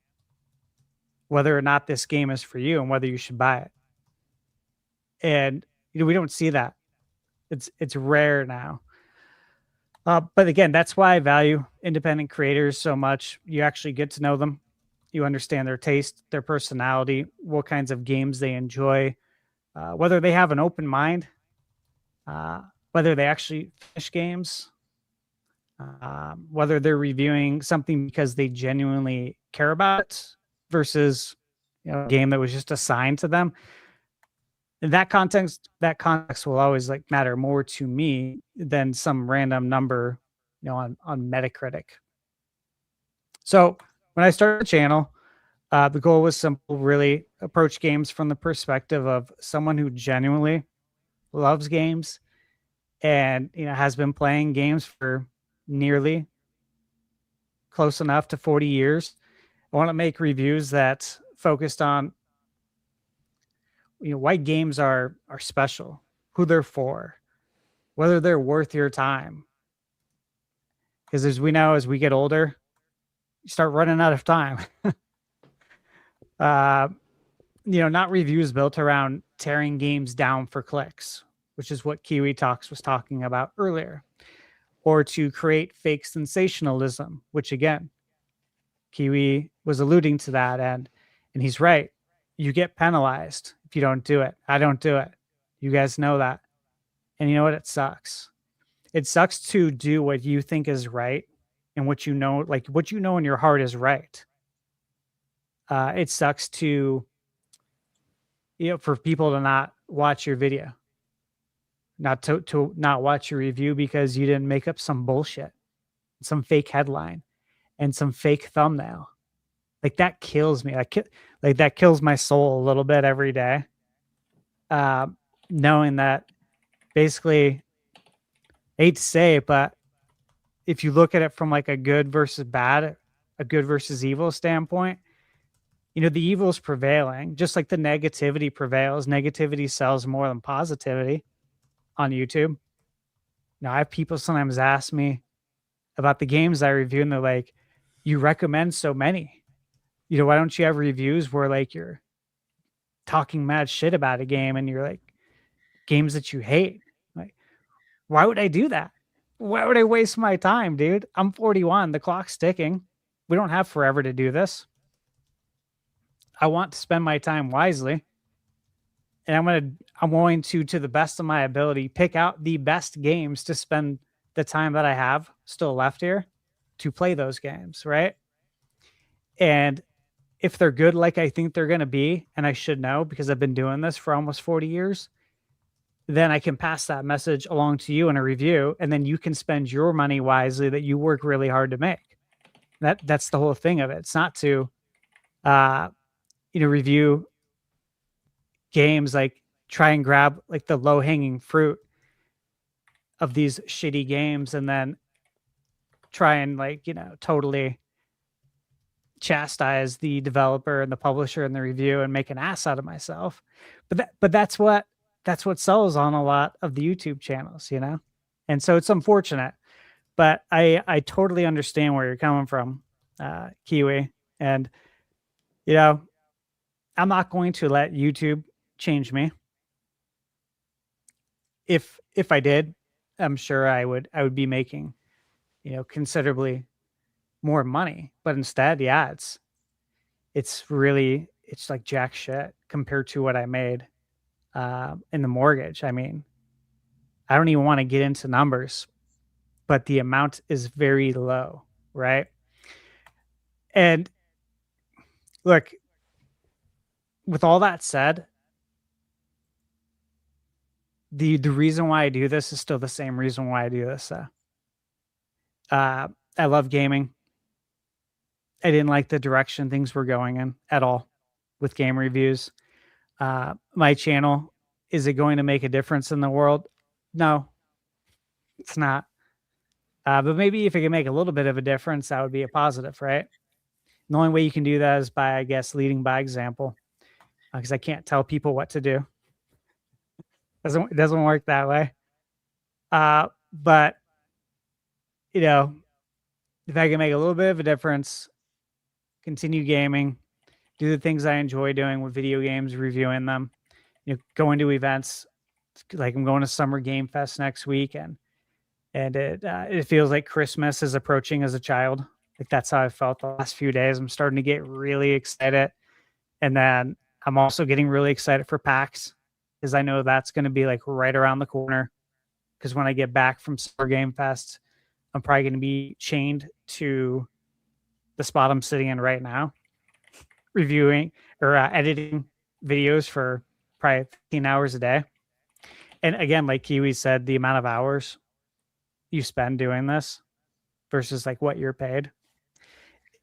whether or not this game is for you and whether you should buy it. And we don't see that. It's rare now. But again, that's why I value independent creators so much. You actually get to know them. You understand their taste, their personality, what kinds of games they enjoy, whether they have an open mind, whether they actually finish games, whether they're reviewing something because they genuinely care about it versus a game that was just assigned to them. In that context will always like matter more to me than some random number, on Metacritic. So when I started the channel, the goal was simple: really approach games from the perspective of someone who genuinely loves games and has been playing games for nearly close enough to 40 years. I want to make reviews that focused on why games are special, who they're for, whether they're worth your time. Because as we know, as we get older, you start running out of time. Not reviews built around tearing games down for clicks, which is what Kiwi Talks was talking about earlier, or to create fake sensationalism, which again, Kiwi was alluding to that, and he's right. You get penalized if you don't do it. I don't do it. You guys know that. And you know what? It sucks. It sucks to do what you think is right and what you know in your heart is right. It sucks to, for people to not watch your video, not to not watch your review because you didn't make up some bullshit, some fake headline and some fake thumbnail. Like that kills me. Like that kills my soul a little bit every day. Knowing that basically, I hate to say it, but if you look at it from like a good versus bad, a good versus evil standpoint, the evil is prevailing, just like the negativity prevails. Negativity sells more than positivity on YouTube. Now, I have people sometimes ask me about the games I review, and they're like, you recommend so many. Why don't you have reviews where like you're talking mad shit about a game and you're like games that you hate? Like, why would I do that? Why would I waste my time, dude? I'm 41. The clock's ticking. We don't have forever to do this. I want to spend my time wisely. And I'm going to the best of my ability, pick out the best games to spend the time that I have still left here to play those games, right? And if they're good like I think they're going to be, and I should know because I've been doing this for almost 40 years, then I can pass that message along to you in a review, and then you can spend your money wisely that you work really hard to make. That's the whole thing of it. It's not to review games, like try and grab like the low-hanging fruit of these shitty games and then try and totally chastise the developer and the publisher and the review and make an ass out of myself. But that's what sells on a lot of the YouTube channels, and so it's unfortunate, but I totally understand where you're coming from, Kiwi, and I'm not going to let YouTube change me. If I did, I'm sure I would be making, considerably more money. But instead, yeah, it's like jack shit compared to what I made in the mortgage. I mean, I don't even want to get into numbers, but the amount is very low, right? And look, with all that said, the reason why I do this is still the same reason why I do this. I love gaming. I didn't like the direction things were going in at all with game reviews. My channel, is it going to make a difference in the world? No, it's not. But maybe if it can make a little bit of a difference, that would be a positive, right? And the only way you can do that is by, I guess, leading by example, because I can't tell people what to do. It doesn't work that way. But if I can make a little bit of a difference, continue gaming, do the things I enjoy doing with video games, reviewing them, going to events. Like I'm going to Summer Game Fest next week, and it feels like Christmas is approaching as a child. Like that's how I felt the last few days. I'm starting to get really excited. And then I'm also getting really excited for PAX because I know that's going to be like right around the corner. Because when I get back from Summer Game Fest, I'm probably going to be chained to the spot I'm sitting in right now, reviewing or editing videos for probably 15 hours a day. And again, like Kiwi said, the amount of hours you spend doing this versus like what you're paid,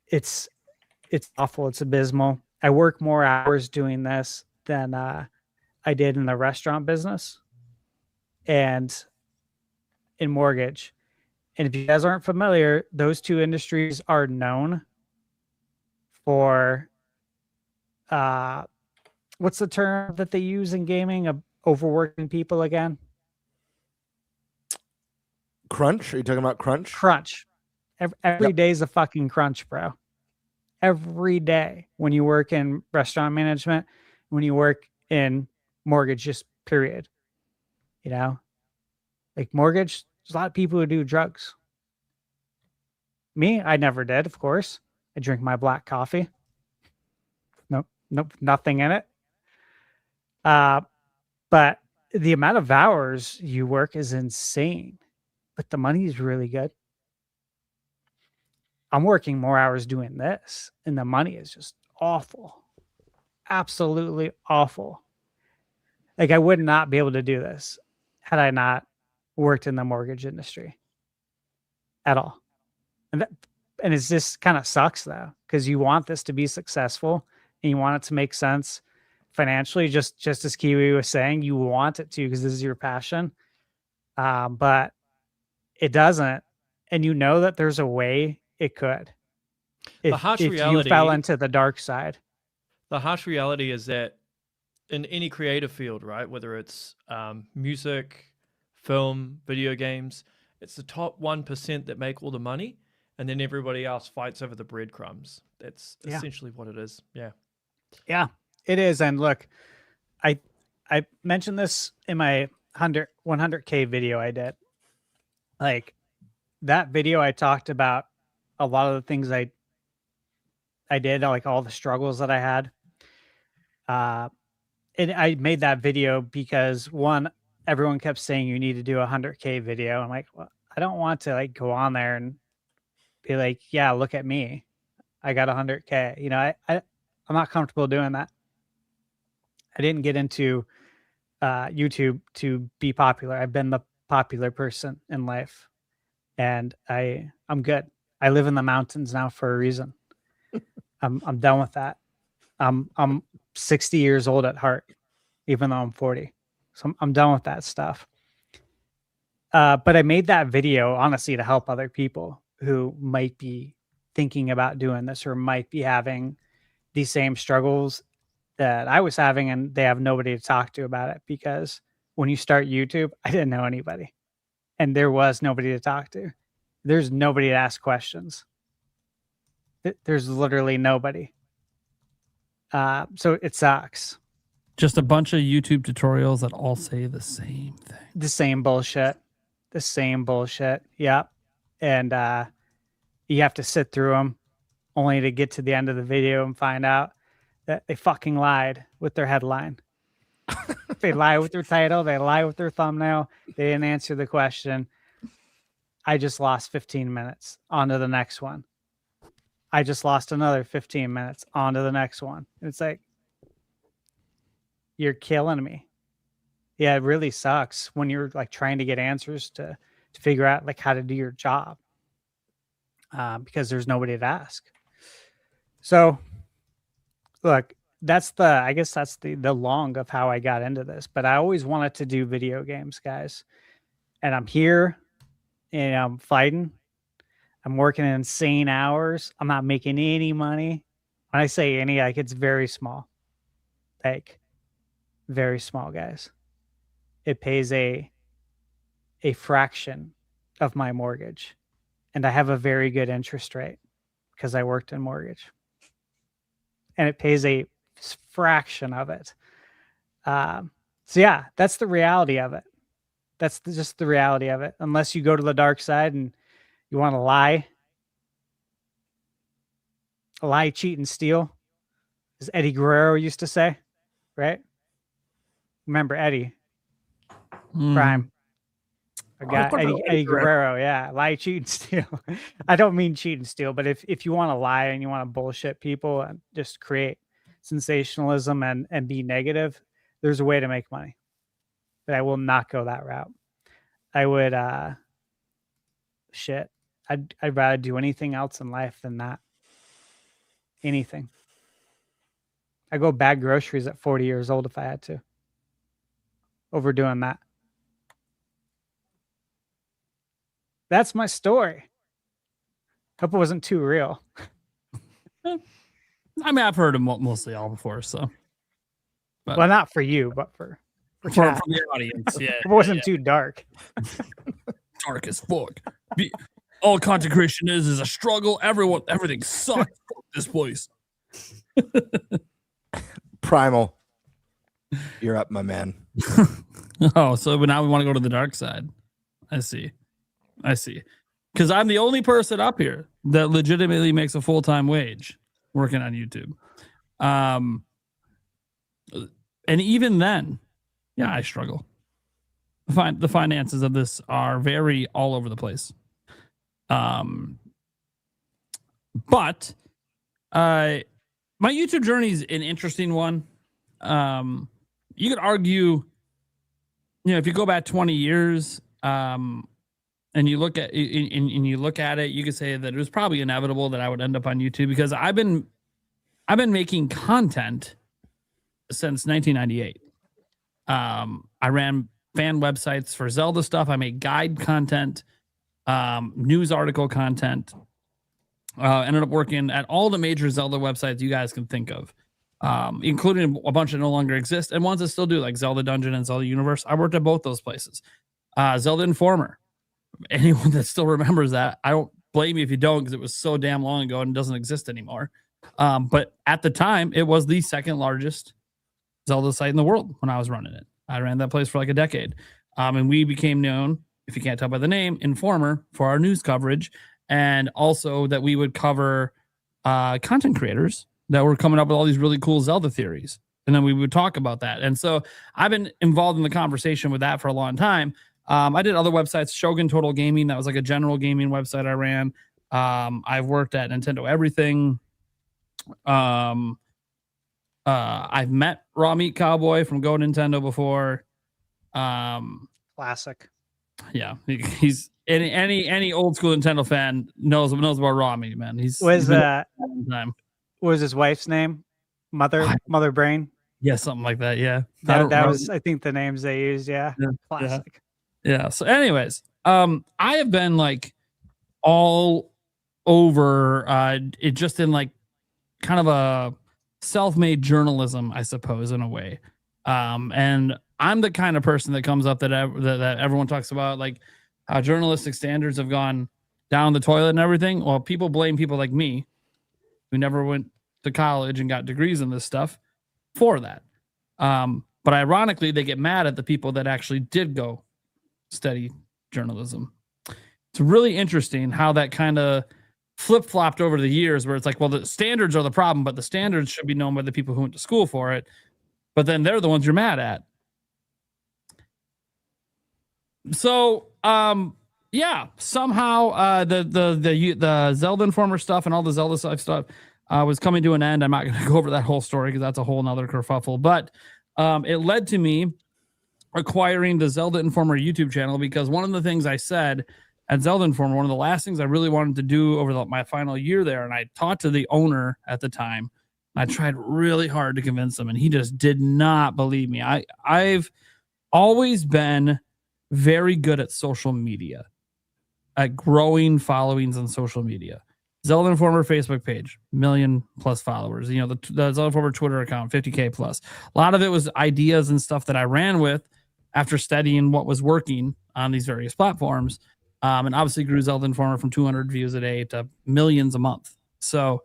it's awful. It's abysmal. I work more hours doing this than I did in the restaurant business and in mortgage. And if you guys aren't familiar, those two industries are known for what's the term that they use in gaming of overworking people again? Crunch? Are you talking about crunch? Crunch. Every day's a fucking crunch, bro. Every day when you work in restaurant management, when you work in mortgage, just period. You know, like mortgage, there's a lot of people who do drugs. Me, I never did, of course. I drink my black coffee. Nope, nothing in it. But the amount of hours you work is insane. But the money is really good. I'm working more hours doing this, and the money is just awful. Absolutely awful. Like I would not be able to do this had I not worked in the mortgage industry at all. And it just kind of sucks though, because you want this to be successful and you want it to make sense financially, just as Kiwi was saying, you want it to because this is your passion. But it doesn't. And you know that there's a way it could. The harsh reality, you fell into the dark side. The harsh reality is that in any creative field, right, whether it's music, film, video games, it's the top 1% that make all the money, and then everybody else fights over the breadcrumbs. That's essentially what it is. Yeah. Yeah, it is. And look, I mentioned this in my 100K video I did. Like that video, I talked about a lot of the things I did, like all the struggles that I had. And I made that video because one, everyone kept saying you need to do a 100K video. I'm like, well, I don't want to like go on there and be like, yeah, look at me. I got 100K. You know, I'm not comfortable doing that. I didn't get into YouTube to be popular. I've been the popular person in life, and I'm good. I live in the mountains now for a reason. I'm done with that. I'm 60 years old at heart, even though I'm 40. So I'm done with that stuff. But I made that video honestly to help other people who might be thinking about doing this or might be having these same struggles that I was having, and they have nobody to talk to about it. Because when you start YouTube, I didn't know anybody, and there was nobody to talk to. There's nobody to ask questions. There's literally nobody. So it sucks. Just a bunch of YouTube tutorials that all say the same thing. The same bullshit. The same bullshit. Yeah. And you have to sit through them only to get to the end of the video and find out that they fucking lied with their headline. They lie with their title. They lie with their thumbnail. They didn't answer the question. I just lost 15 minutes. On to the next one. I just lost another 15 minutes. On to the next one. It's like, you're killing me. Yeah, it really sucks when you're like trying to get answers to figure out like how to do your job because there's nobody to ask. So look, I guess that's the long of how I got into this, but I always wanted to do video games, guys. And I'm here and I'm fighting. I'm working insane hours. I'm not making any money. When I say any, like it's very small. Like very small, guys. It pays a fraction of my mortgage. And I have a very good interest rate because I worked in mortgage. And it pays a fraction of it. So yeah, that's the reality of it. That's just the reality of it. Unless you go to the dark side and you want to lie lie, cheat, and steal, as Eddie Guerrero used to say, right? Remember Eddie? Prime. I got Eddie Guerrero. Yeah, lie, cheat, and steal. I don't mean cheat and steal, but if you want to lie and you want to bullshit people and just create sensationalism and be negative, there's a way to make money. But I will not go that route. I would I'd rather do anything else in life than that. Anything. I go bag groceries at 40 years old if I had to. Over doing that. That's my story. Hope it wasn't too real. I mean, I've heard them mostly all before, so. But, well, not for you, but for the audience. Yeah, it wasn't too dark. Dark as fuck. All content creation is a struggle. Everything sucks. Fuck this place. Primal, you're up, my man. Oh, so now we want to go to the dark side. I see. Because I'm the only person up here that legitimately makes a full-time wage working on YouTube. And even then, yeah, I struggle. The finances of this are very all over the place. But my YouTube journey is an interesting one. You could argue, if you go back 20 years, and you look at it, you could say that it was probably inevitable that I would end up on YouTube because I've been making content since 1998. I ran fan websites for Zelda stuff. I made guide content, news article content. Ended up working at all the major Zelda websites you guys can think of, including a bunch that no longer exist and ones that still do, like Zelda Dungeon and Zelda Universe. I worked at both those places. Zelda Informer. Anyone that still remembers that, I don't blame you if you don't, because it was so damn long ago and doesn't exist anymore. But at the time, it was the second largest Zelda site in the world when I was running it. I ran that place for like a decade. And we became known, if you can't tell by the name, Informer, for our news coverage, and also that we would cover content creators that were coming up with all these really cool Zelda theories. And then we would talk about that. And so I've been involved in the conversation with that for a long time. I did other websites, Shogun Total Gaming. That was like a general gaming website I ran. I've worked at Nintendo Everything. I've met Raw Meat Cowboy from Go Nintendo before. Classic. Yeah, he's any old school Nintendo fan knows about Raw Meat, man. Was his wife's name Mother Brain? Yeah, something like that. Yeah, that was, I think, the names they used. Yeah, classic. Yeah. So, anyways, I have been like all over it, just in like kind of a self-made journalism, I suppose, in a way. And I'm the kind of person that comes up that everyone talks about, like how journalistic standards have gone down the toilet and everything. Well, people blame people like me, who never went to college and got degrees in this stuff, for that. But ironically, they get mad at the people that actually did go study journalism. It's really interesting how that kind of flip-flopped over the years, where it's like, well, the standards are the problem, but the standards should be known by the people who went to school for it. But then they're the ones you're mad at. So, yeah, somehow the Zelda Informer stuff and all the Zelda stuff was coming to an end. I'm not going to go over that whole story because that's a whole nother kerfuffle. But it led to me acquiring the Zelda Informer YouTube channel, because one of the things I said at Zelda Informer, one of the last things I really wanted to do over my final year there, and I talked to the owner at the time. I tried really hard to convince him, and he just did not believe me. I've always been very good at social media, at growing followings on social media. Zelda Informer Facebook page, 1 million+ followers. You know, the Zelda Informer Twitter account, 50K+. A lot of it was ideas and stuff that I ran with after studying what was working on these various platforms. And obviously grew Zelda Informer from 200 views a day to millions a month. So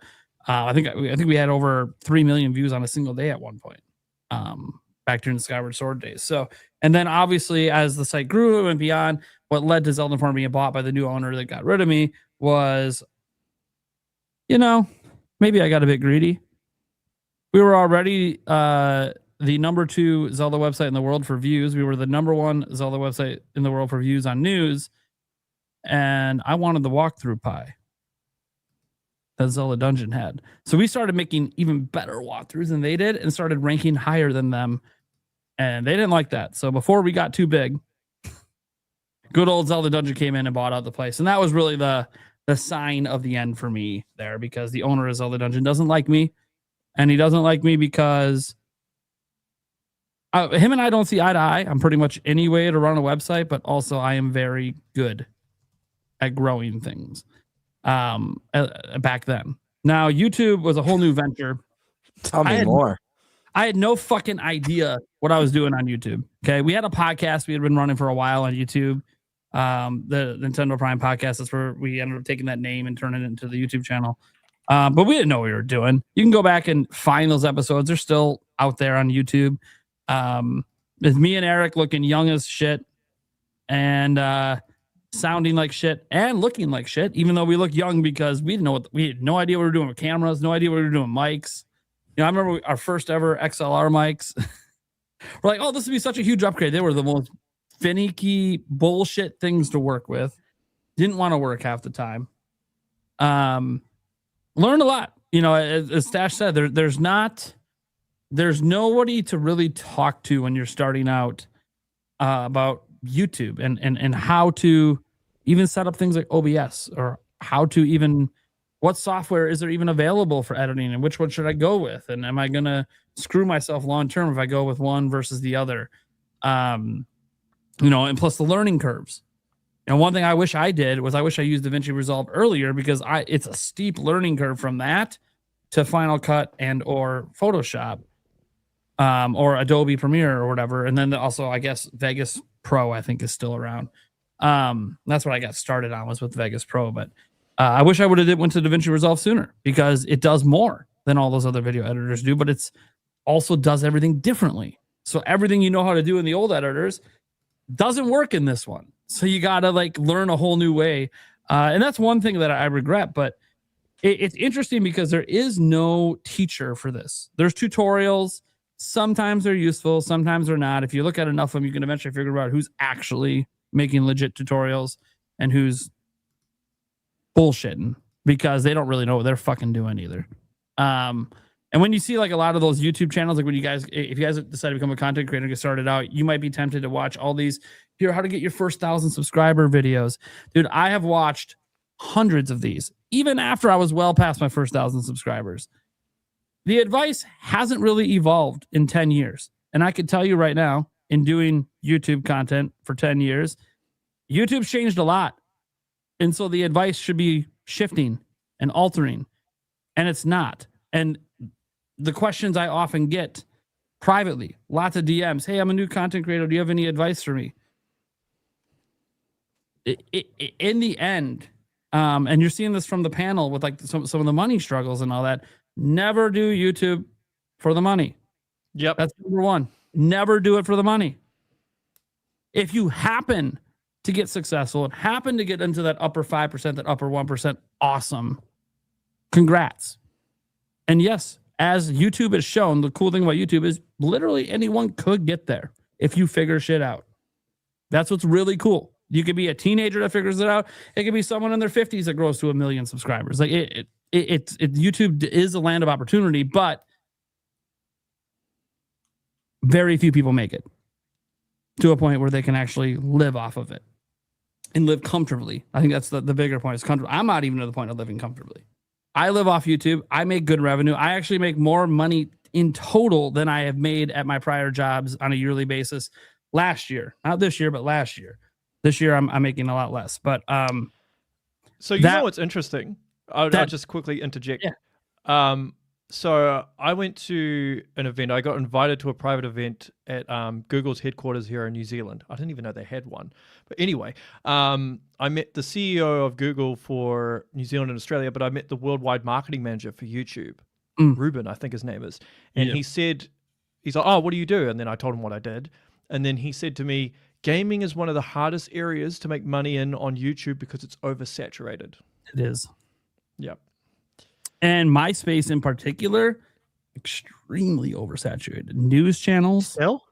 I think we had over 3 million views on a single day at one point, back during the Skyward Sword days. So, and then obviously as the site grew and beyond, what led to Zelda Informer being bought by the new owner that got rid of me was, maybe I got a bit greedy. We were already the number 2 Zelda website in the world for views. We were the number 1 Zelda website in the world for views on news. And I wanted the walkthrough pie that Zelda Dungeon had. So we started making even better walkthroughs than they did and started ranking higher than them. And they didn't like that. So before we got too big, good old Zelda Dungeon came in and bought out the place. And that was really the sign of the end for me there, because the owner of Zelda Dungeon doesn't like me. And he doesn't like me because him and I don't see eye to eye. I'm pretty much any way to run a website, but also I am very good at growing things back then. Now, YouTube was a whole new venture. Tell me more. I had no fucking idea what I was doing on YouTube. Okay. We had a podcast we had been running for a while on YouTube. The Nintendo Prime Podcast. That's where we ended up taking that name and turning it into the YouTube channel. But we didn't know what we were doing. You can go back and find those episodes. They're still out there on YouTube. With me and Eric looking young as shit and sounding like shit and looking like shit, even though we look young because we had no idea what we were doing with cameras, no idea what we were doing with mics. You know, I remember our first ever XLR mics. We're like, oh, this would be such a huge upgrade. They were the most finicky bullshit things to work with. Didn't want to work half the time. Learned a lot. You know, as Stash said, there's nobody to really talk to when you're starting out about YouTube and how to even set up things like OBS, or how to even, what software is there even available for editing, and which one should I go with, and am I gonna screw myself long term if I go with one versus the other? You know, and plus the learning curves. And one thing I wish I did was I wish I used DaVinci Resolve earlier, because it's a steep learning curve from that to Final Cut and or Photoshop, or Adobe Premiere or whatever. And then also, I guess, Vegas Pro, I think, is still around. That's what I got started on, was with Vegas Pro. But I wish I would have went to DaVinci Resolve sooner, because it does more than all those other video editors do, but it's also does everything differently. So everything you know how to do in the old editors doesn't work in this one. So you got to like learn a whole new way. And that's one thing that I regret, but it's interesting because there is no teacher for this. There's tutorials. Sometimes they're useful, sometimes they're not. If you look at enough of them, you can eventually figure out who's actually making legit tutorials and who's bullshitting, because they don't really know what they're fucking doing either. And when you see like a lot of those YouTube channels, like when if you guys decide to become a content creator and get started out, you might be tempted to watch all these, here, how to get your first 1,000 subscriber videos. Dude, I have watched hundreds of these, even after I was well past my first 1,000 subscribers. The advice hasn't really evolved in 10 years. And I could tell you right now, in doing YouTube content for 10 years, YouTube's changed a lot. And so the advice should be shifting and altering. And it's not. And the questions I often get privately, lots of DMs, hey, I'm a new content creator. Do you have any advice for me? In the end, and you're seeing this from the panel with like some of the money struggles and all that, never do YouTube for the money. Yep. That's number one. Never do it for the money. If you happen to get successful and happen to get into that upper 5%, that upper 1%, awesome. Congrats. And yes, as YouTube has shown, the cool thing about YouTube is literally anyone could get there if you figure shit out. That's what's really cool. You could be a teenager that figures it out. It could be someone in their 50s that grows to 1 million subscribers. Like YouTube is a land of opportunity, but very few people make it to a point where they can actually live off of it and live comfortably. I think that's the bigger point. Is comfortable. I'm not even to the point of living comfortably. I live off YouTube. I make good revenue. I actually make more money in total than I have made at my prior jobs on a yearly basis last year. Not this year, but last year. This year, I'm making a lot less. But so you know what's interesting? I'll just quickly interject. Yeah. So I went to an event. I got invited to a private event at Google's headquarters here in New Zealand. I didn't even know they had one. But anyway, I met the CEO of Google for New Zealand and Australia, but I met the worldwide marketing manager for YouTube, Ruben, I think his name is. And he said, he's like, oh, what do you do? And then I told him what I did. And then he said to me, gaming is one of the hardest areas to make money in on YouTube because it's oversaturated. It is. Yep. And MySpace in particular, extremely oversaturated. News channels Still?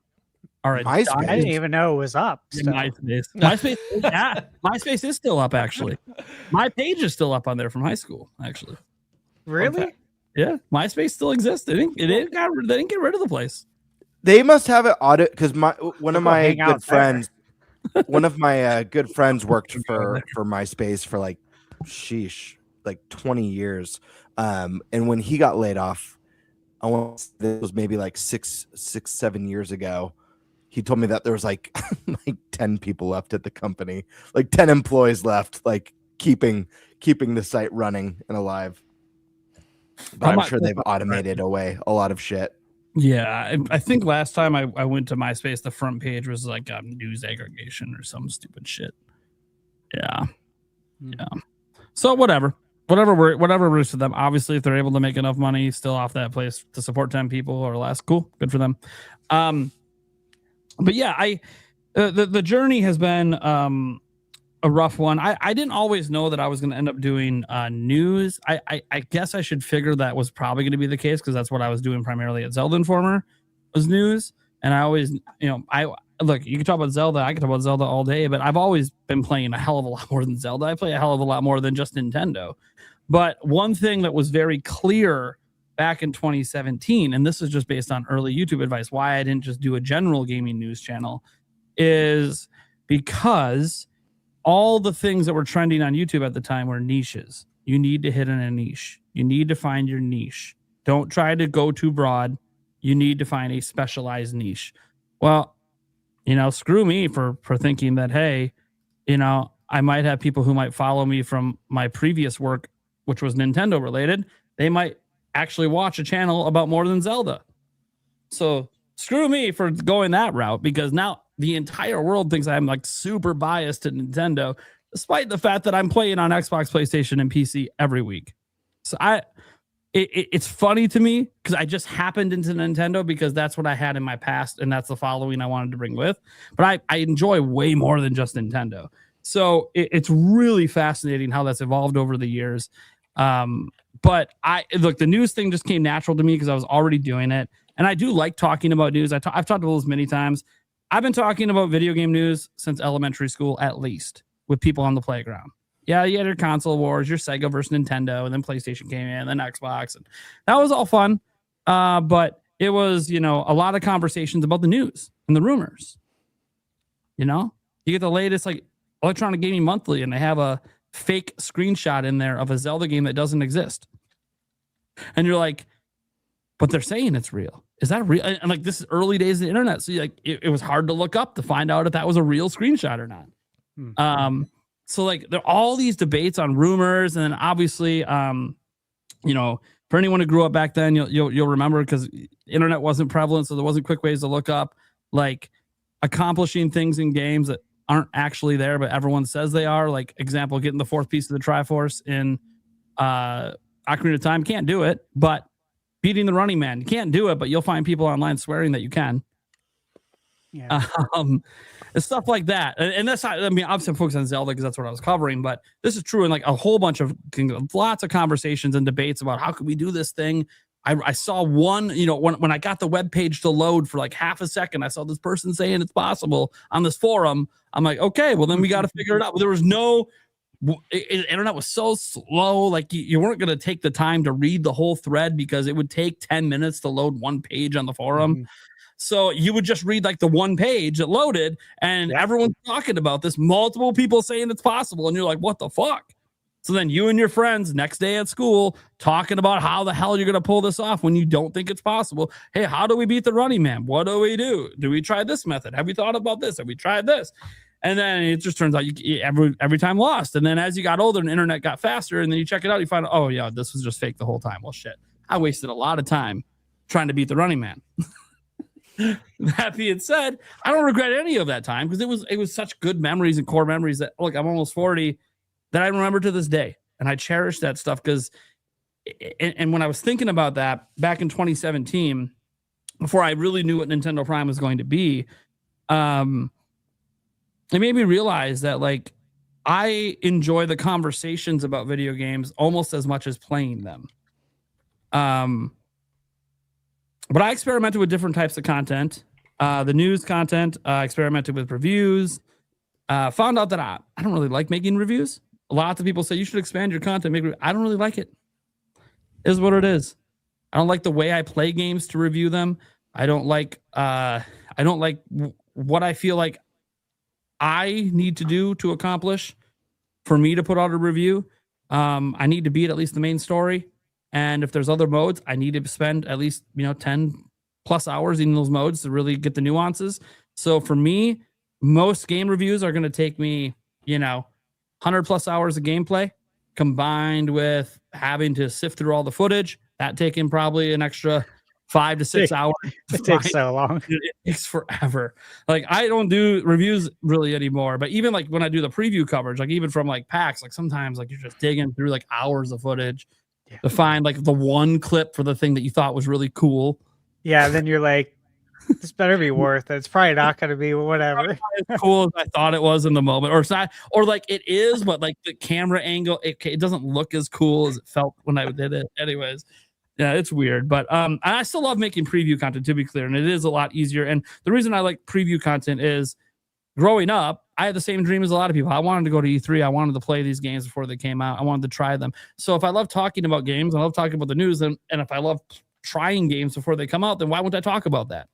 are a MySpace? I didn't even know it was up. Still. MySpace is still up, actually. My page is still up on there from high school, actually. Really? Yeah, MySpace still exists. They didn't get rid of the place. They must have it audit because one of my hang out good friends, one of my good friends worked for MySpace for like 20 years. And when he got laid off, I want to say this was maybe like 7 years ago. He told me that there was like 10 people left at the company, like 10 employees left, like keeping the site running and alive. But I'm sure they've automated away a lot of shit. Yeah, I think last time I went to MySpace, the front page was like news aggregation or some stupid shit. Yeah. So whatever works for them. Obviously, if they're able to make enough money still off that place to support 10 people or less, cool, good for them. But yeah, the journey has been a rough one. I didn't always know that I was going to end up doing news. I guess I should figure that was probably going to be the case because that's what I was doing primarily at Zelda Informer was news. And I always, look, you can talk about Zelda. I can talk about Zelda all day, but I've always been playing a hell of a lot more than Zelda. I play a hell of a lot more than just Nintendo. But one thing that was very clear back in 2017, and this is just based on early YouTube advice, why I didn't just do a general gaming news channel, is because all the things that were trending on YouTube at the time were niches. You need to hit in a niche. You need to find your niche. Don't try to go too broad. You need to find a specialized niche. Well, screw me for thinking that, hey, I might have people who might follow me from my previous work, which was Nintendo related. They might actually watch a channel about more than Zelda. So screw me for going that route, because now the entire world thinks I'm like super biased to Nintendo, despite the fact that I'm playing on Xbox, PlayStation, and PC every week. So it's funny to me because I just happened into Nintendo because that's what I had in my past and that's the following I wanted to bring with. But I enjoy way more than just Nintendo. So it's really fascinating how that's evolved over the years. But the news thing just came natural to me because I was already doing it. And I do like talking about news. I've talked about this many times. I've been talking about video game news since elementary school, at least, with people on the playground. Yeah, you had your console wars, your Sega versus Nintendo, and then PlayStation came in, then Xbox, and that was all fun. But it was, a lot of conversations about the news and the rumors. You get the latest like Electronic Gaming Monthly, and they have a fake screenshot in there of a Zelda game that doesn't exist, and you're like, but they're saying it's real. Is that real? And like, this is early days of the internet, so it was hard to look up to find out if that was a real screenshot or not. So like there are all these debates on rumors, and then obviously, for anyone who grew up back then, you'll remember because internet wasn't prevalent, so there wasn't quick ways to look up like accomplishing things in games that aren't actually there, but everyone says they are. Like example, getting the fourth piece of the Triforce in Ocarina of Time, can't do it, but beating the Running Man, you can't do it, but you'll find people online swearing that you can. Yeah. Stuff like that. And that's not, obviously I'm focused on Zelda because that's what I was covering, but this is true in like a whole bunch of lots of conversations and debates about how could we do this thing. I saw one, when I got the web page to load for like half a second, I saw this person saying it's possible on this forum. I'm like, okay, well then we got to figure it out. There was internet was so slow. Like you weren't going to take the time to read the whole thread because it would take 10 minutes to load one page on the forum. Mm-hmm. So you would just read like the one page that loaded and everyone's talking about this, multiple people saying it's possible. And you're like, what the fuck? So then you and your friends next day at school talking about how the hell you're going to pull this off when you don't think it's possible. Hey, how do we beat the Running Man? What do we do? Do we try this method? Have we thought about this? Have we tried this? And then it just turns out you every time lost. And then as you got older and the internet got faster and then you check it out, you find out, oh yeah, this was just fake the whole time. Well, shit, I wasted a lot of time trying to beat the Running Man. That being said, I don't regret any of that time because it was such good memories and core memories that, look, I'm almost 40 that I remember to this day. And I cherish that stuff because, and when I was thinking about that back in 2017, before I really knew what Nintendo Prime was going to be, it made me realize that like I enjoy the conversations about video games almost as much as playing them. But I experimented with different types of content. The news content, experimented with reviews. Found out that I don't really like making reviews. A lot of people say you should expand your content. I don't really like it. It is what it is. I don't like the way I play games to review them. I don't like what I feel like I need to do to accomplish for me to put out a review. I need to beat at least the main story. And if there's other modes, I need to spend at least, 10 plus hours in those modes to really get the nuances. So for me, most game reviews are going to take me, 100 plus hours of gameplay combined with having to sift through all the footage. That taking probably an extra 5 to 6 hours. It takes so long. It takes forever. Like I don't do reviews really anymore, but even like when I do the preview coverage, like even from like PAX, like sometimes like you're just digging through like hours of footage to find like the one clip for the thing that you thought was really cool. Yeah, and then you're like, this better be worth it. It's probably not going to be whatever. As cool as I thought it was in the moment, or it's not, or like it is, but like the camera angle, it doesn't look as cool as it felt when I did it. Anyways, yeah, it's weird, but I still love making preview content, to be clear, and it is a lot easier. And the reason I like preview content is, growing up, I had the same dream as a lot of people. I wanted to go to E3. I wanted to play these games before they came out. I wanted to try them. So if I love talking about games, I love talking about the news, and if I love trying games before they come out, then why wouldn't I talk about that?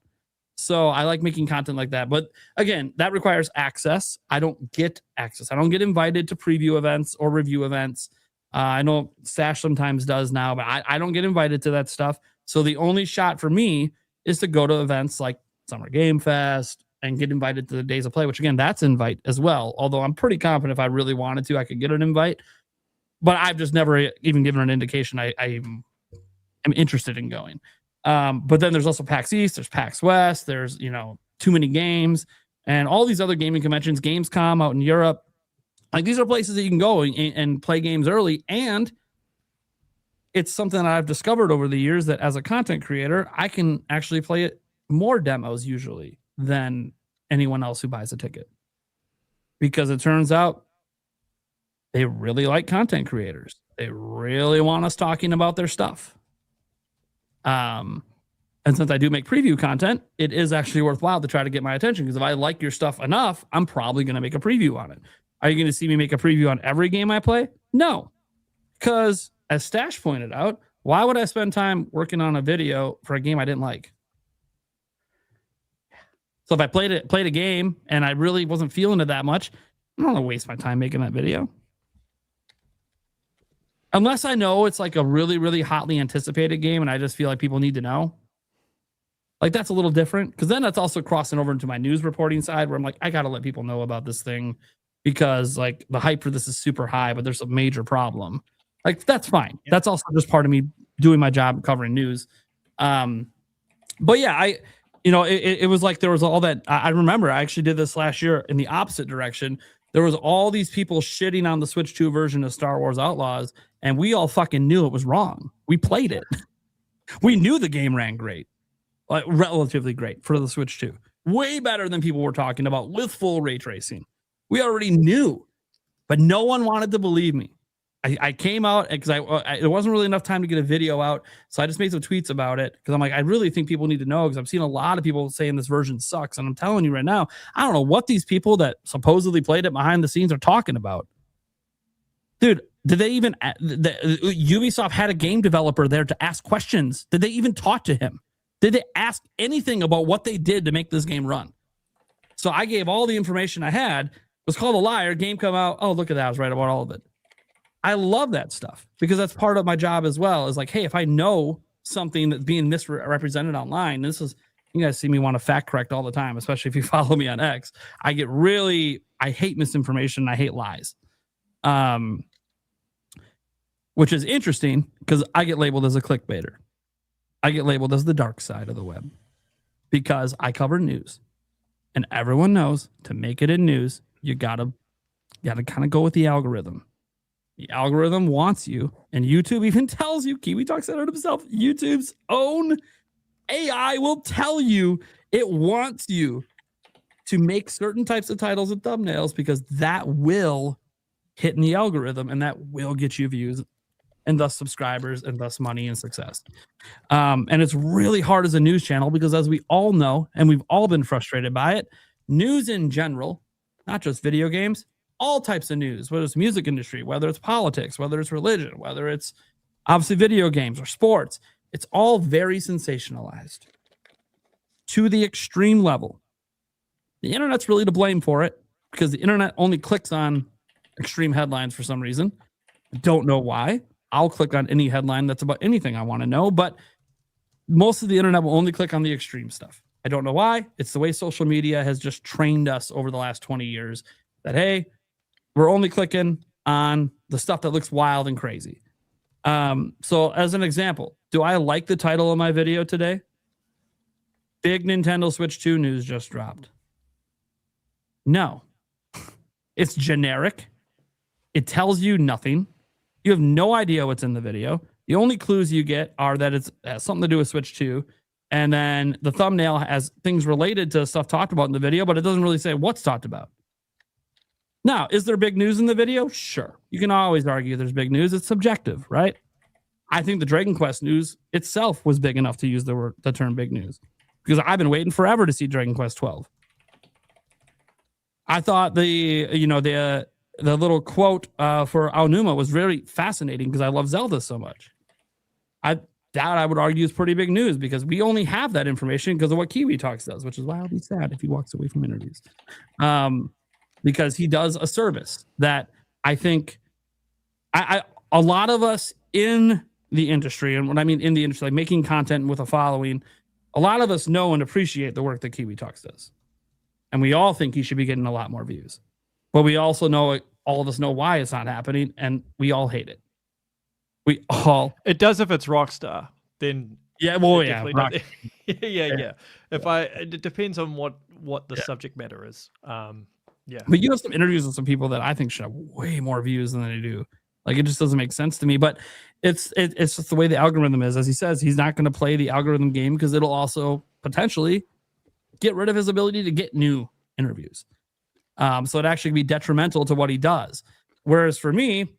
So I like making content like that. But again, that requires access. I don't get access. I don't get invited to preview events or review events. I know Stash sometimes does now, but I don't get invited to that stuff. So the only shot for me is to go to events like Summer Game Fest and get invited to the Days of Play, which again, that's invite as well. Although I'm pretty confident if I really wanted to, I could get an invite. But I've just never even given an indication I am interested in going. But then there's also PAX East, there's PAX West, there's, too many games, and all these other gaming conventions, Gamescom out in Europe. Like these are places that you can go and play games early. And it's something that I've discovered over the years that as a content creator, I can actually play it more demos usually than anyone else who buys a ticket. Because it turns out they really like content creators. They really want us talking about their stuff. And since I do make preview content, it is actually worthwhile to try to get my attention, because if I like your stuff enough, I'm probably going to make a preview on it. Are you going to see me make a preview on every game I play? No, because as Stash pointed out, why would I spend time working on a video for a game I didn't like? So if I played a game and I really wasn't feeling it that much, I don't want to waste my time making that video. Unless I know it's like a really, really hotly anticipated game and I just feel like people need to know. Like that's a little different, because then that's also crossing over into my news reporting side where I'm like, I got to let people know about this thing because like the hype for this is super high, but there's a major problem. Like that's fine. Yeah. That's also just part of me doing my job covering news. But yeah, it was like there was all that. I remember I actually did this last year in the opposite direction. There was all these people shitting on the Switch 2 version of Star Wars Outlaws, and we all fucking knew it was wrong. We played it. We knew the game ran great, like relatively great for the Switch 2. Way better than people were talking about with full ray tracing. We already knew, but no one wanted to believe me. I came out because there wasn't really enough time to get a video out, so I just made some tweets about it because I'm like, I really think people need to know, because I've seen a lot of people saying this version sucks, and I'm telling you right now, I don't know what these people that supposedly played it behind the scenes are talking about. Dude, did they even... Ubisoft had a game developer there to ask questions. Did they even talk to him? Did they ask anything about what they did to make this game run? So I gave all the information I had. It was called a liar. Game come out. Oh, look at that. I was right about all of it. I love that stuff because that's part of my job as well. Is like, hey, if I know something that's being misrepresented online, you guys see me want to fact correct all the time, especially if you follow me on X. I hate misinformation. I hate lies. Which is interesting because I get labeled as a clickbaiter. I get labeled as the dark side of the web because I cover news, and everyone knows to make it in news, you gotta kind of go with the algorithm. The algorithm wants you, and YouTube even tells you, Kiwi Talk said it himself, YouTube's own AI will tell you it wants you to make certain types of titles and thumbnails because that will hit in the algorithm and that will get you views and thus subscribers and thus money and success. And it's really hard as a news channel because, as we all know, and we've all been frustrated by it, news in general, not just video games, all types of news, whether it's music industry, whether it's politics, whether it's religion, whether it's obviously video games or sports, it's all very sensationalized to the extreme level. The internet's really to blame for it because the internet only clicks on extreme headlines for some reason. Don't know why. I'll click on any headline that's about anything I want to know, but most of the internet will only click on the extreme stuff. I don't know why. It's the way social media has just trained us over the last 20 years that, hey, we're only clicking on the stuff that looks wild and crazy. So as an example, do I like the title of my video today? Big Nintendo Switch 2 news just dropped. No. It's generic. It tells you nothing. You have no idea what's in the video. The only clues you get are that it has something to do with Switch 2. And then the thumbnail has things related to stuff talked about in the video, but it doesn't really say what's talked about. Now, is there big news in the video? Sure. You can always argue there's big news. It's subjective, right? I think the Dragon Quest news itself was big enough to use the term big news because I've been waiting forever to see Dragon Quest 12. I thought the little quote for Aonuma was very fascinating because I love Zelda so much. I would argue is pretty big news because we only have that information because of what Kiwi Talks does, which is why I'll be sad if he walks away from interviews. Because he does a service that I think a lot of us in the industry, and when I mean in the industry, like making content with a following, a lot of us know and appreciate the work that Kiwi Talks does. And we all think he should be getting a lot more views. But we also know, all of us know why it's not happening, and we all hate it. It does if it's Rockstar, then yeah, well, yeah, yeah. It depends on what the subject matter is. Yeah. But you have some interviews with some people that I think should have way more views than they do. Like, it just doesn't make sense to me. But it's just the way the algorithm is. As he says, he's not going to play the algorithm game because it'll also potentially get rid of his ability to get new interviews. So it actually be detrimental to what he does. Whereas for me,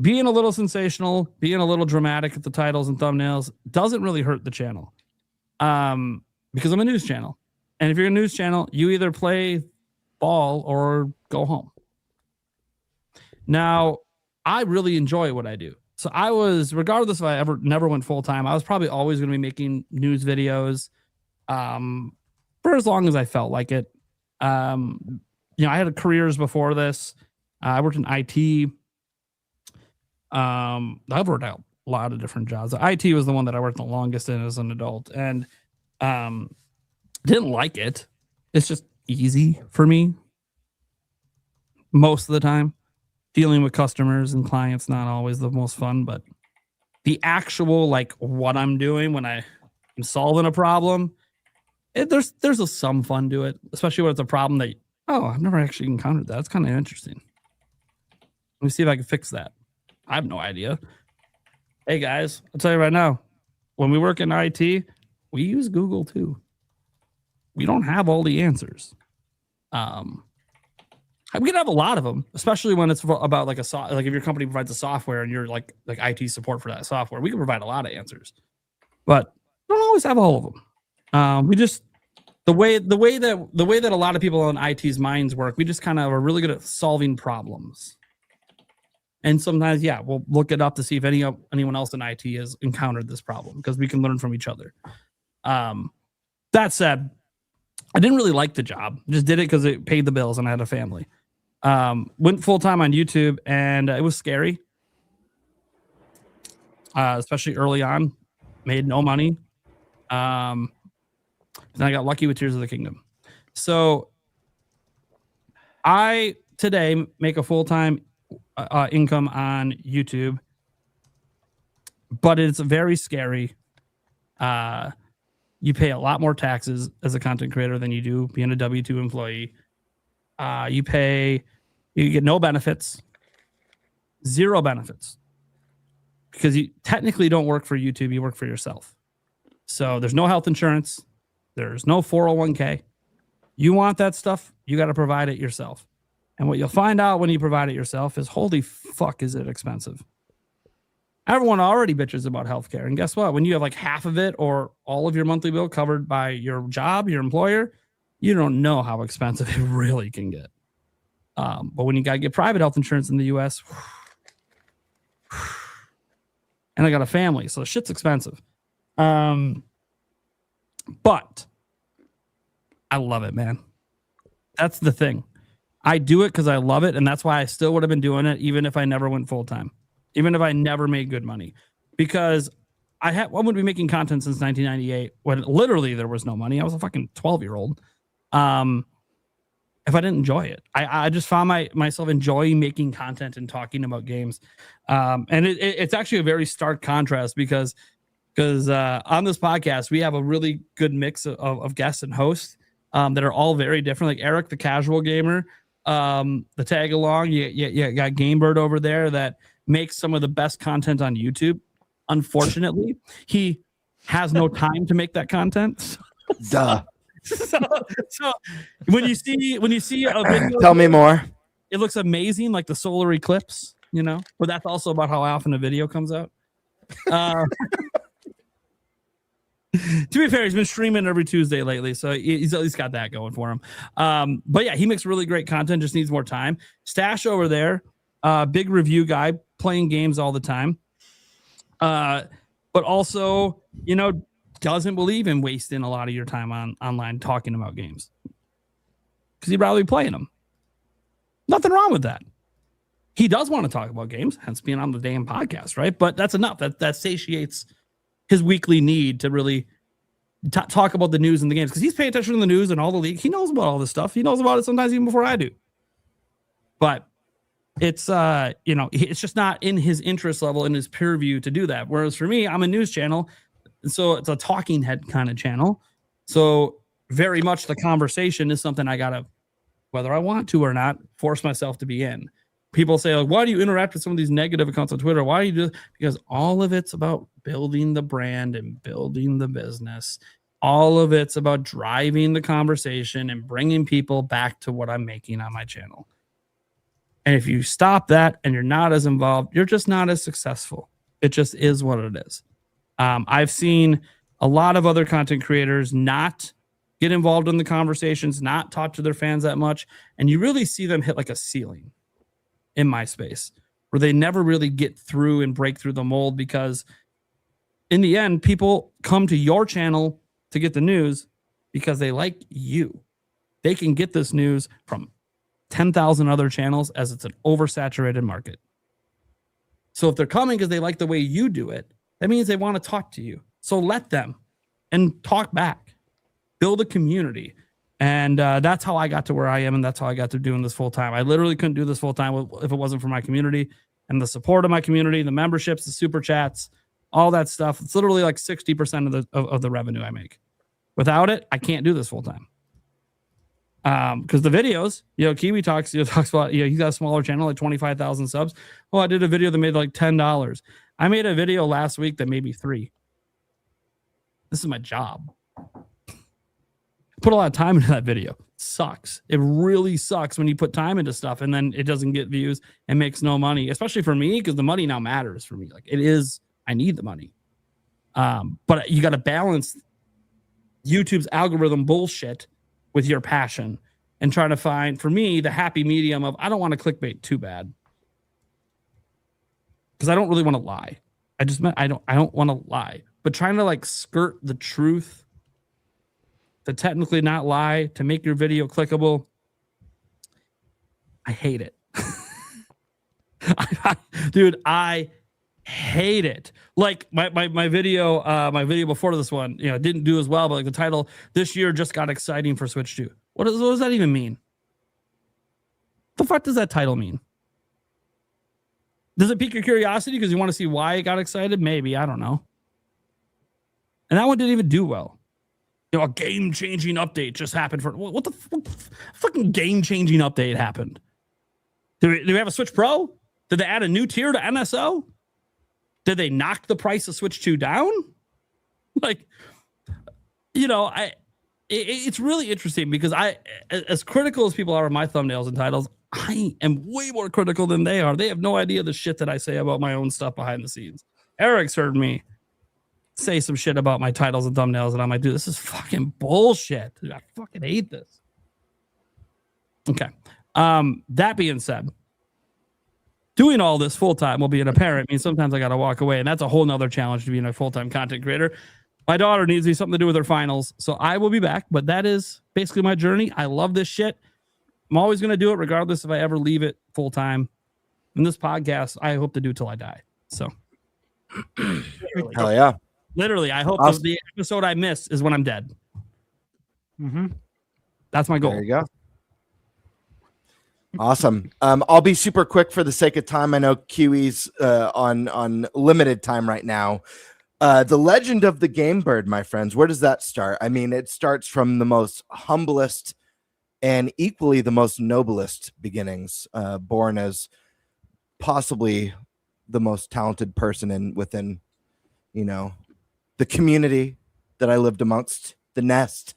being a little sensational, being a little dramatic at the titles and thumbnails doesn't really hurt the channel. Because I'm a news channel. And if you're a news channel, you either play ball or go home. Now, I really enjoy what I do. So I was, regardless if I never went full time, I was probably always going to be making news videos for as long as I felt like it. I had careers before this. I worked in IT. I've worked out a lot of different jobs. IT was the one that I worked the longest in as an adult, and didn't like it. It's just easy for me most of the time. Dealing with customers and clients, not always the most fun, but the actual, like, what I'm doing when I'm solving a problem, there's some fun to it, especially when it's a problem that, I've never actually encountered that. It's kind of interesting. Let me see if I can fix that. I have no idea. Hey guys, I'll tell you right now, when we work in IT, we use Google too. We don't have all the answers. We can have a lot of them, especially when it's about like like if your company provides a software and you're like IT support for that software, we can provide a lot of answers, but we don't always have all of them. We just the way that a lot of people in IT's minds work, we just kind of are really good at solving problems. And sometimes, we'll look it up to see if anyone else in IT has encountered this problem because we can learn from each other. That said, I didn't really like the job. Just did it because it paid the bills and I had a family. Went full time on YouTube and it was scary, especially early on. Made no money. And I got lucky with Tears of the Kingdom. So I today make a full time income on YouTube, but it's very scary. You pay a lot more taxes as a content creator than you do being a W-2 employee. You get no benefits, zero benefits, because you technically don't work for YouTube. You work for yourself. So there's no health insurance. There's no 401k. You want that stuff, you got to provide it yourself. And what you'll find out when you provide it yourself is, holy fuck, is it expensive. Everyone already bitches about healthcare. And guess what? When you have like half of it or all of your monthly bill covered by your job, your employer, you don't know how expensive it really can get. But when you got to get private health insurance in the U.S., and I got a family, so shit's expensive. But I love it, man. That's the thing. I do it because I love it, and that's why I still would have been doing it even if I never went full-time, even if I never made good money. Because I would be making content since 1998 when literally there was no money. I was a fucking 12-year-old. If I didn't enjoy it, I just found myself enjoying making content and talking about games. And it's actually a very stark contrast because on this podcast, we have a really good mix of guests and hosts that are all very different. Like Eric, the casual gamer, the tag along, you got Gamebird over there that makes some of the best content on YouTube. Unfortunately, he has no time to make that content. Duh. So when you see a video, Tell me more. It looks amazing, like the solar eclipse, but that's also about how often a video comes out. To be fair, he's been streaming every Tuesday lately, so he's at least got that going for him. But yeah, he makes really great content, just needs more time. Stash over there, big review guy, playing games all the time. But also, doesn't believe in wasting a lot of your time online talking about games because he'd rather be playing them. Nothing wrong with that. He does want to talk about games, hence being on the damn podcast, right? But that's enough. That satiates his weekly need to really talk about the news and the games because he's paying attention to the news and all the league. He knows about all this stuff. He knows about it sometimes even before I do. But it's it's just not in his interest level, in his peer view to do that. Whereas for me, I'm a news channel. And so it's a talking head kind of channel. So very much the conversation is something I got to, whether I want to or not, force myself to be in. People say, like, why do you interact with some of these negative accounts on Twitter? Why do you do this? Because all of it's about building the brand and building the business. All of it's about driving the conversation and bringing people back to what I'm making on my channel. And if you stop that and you're not as involved, you're just not as successful. It just is what it is. I've seen a lot of other content creators not get involved in the conversations, not talk to their fans that much. And you really see them hit like a ceiling in my space where they never really get through and break through the mold because in the end, people come to your channel to get the news because they like you. They can get this news from 10,000 other channels as it's an oversaturated market. So if they're coming because they like the way you do it, that means they want to talk to you. So let them and talk back. Build a community. And that's how I got to where I am, and that's how I got to doing this full time. I literally couldn't do this full time if it wasn't for my community and the support of my community, the memberships, the super chats, all that stuff. It's literally like 60% of the revenue I make. Without it, I can't do this full time. Because the videos, Kiwi talks about, he's got a smaller channel, like 25,000 subs. Oh, I did a video that made like $10. I made a video last week that made me $3. This is my job. Put a lot of time into that video. Sucks. It really sucks when you put time into stuff and then it doesn't get views and makes no money, especially for me, because the money now matters for me. Like it is, I need the money. But you got to balance YouTube's algorithm bullshit with your passion and trying to find, for me, the happy medium of I don't want to clickbait too bad. Because I don't really want to lie. I don't want to lie. But trying to like skirt the truth, to technically not lie, to make your video clickable, I hate it. Dude, I hate it. Like my video before this one, didn't do as well, but like the title, this year just got exciting for Switch 2. What does that even mean? The fuck does that title mean? Does it pique your curiosity because you want to see why it got excited? Maybe. I don't know. And that one didn't even do well. A game-changing update just happened for... What the fucking game-changing update happened? Do we have a Switch Pro? Did they add a new tier to NSO? Did they knock the price of Switch 2 down? Like, it's really interesting because as critical as people are of my thumbnails and titles, I am way more critical than they are. They have no idea the shit that I say about my own stuff behind the scenes. Eric's heard me say some shit about my titles and thumbnails, and I'm like, dude, this is fucking bullshit. Dude, I fucking hate this. Okay. That being said, doing all this full time while being a parent means sometimes I got to walk away, and that's a whole nother challenge to being a full time content creator. My daughter needs me something to do with her finals, so I will be back. But that is basically my journey. I love this shit. I'm always going to do it, regardless if I ever leave it full time. And this podcast, I hope to do till I die. So, hell yeah! Literally, I hope Awesome. the episode I miss is when I'm dead. Mm-hmm. That's my goal. There you go. Awesome. I'll be super quick for the sake of time. I know Kiwi's on limited time right now. The legend of the game bird, my friends. Where does that start? I mean, it starts from the most humblest and equally the most noblest beginnings. Born as possibly the most talented person within, the community that I lived amongst, the nest.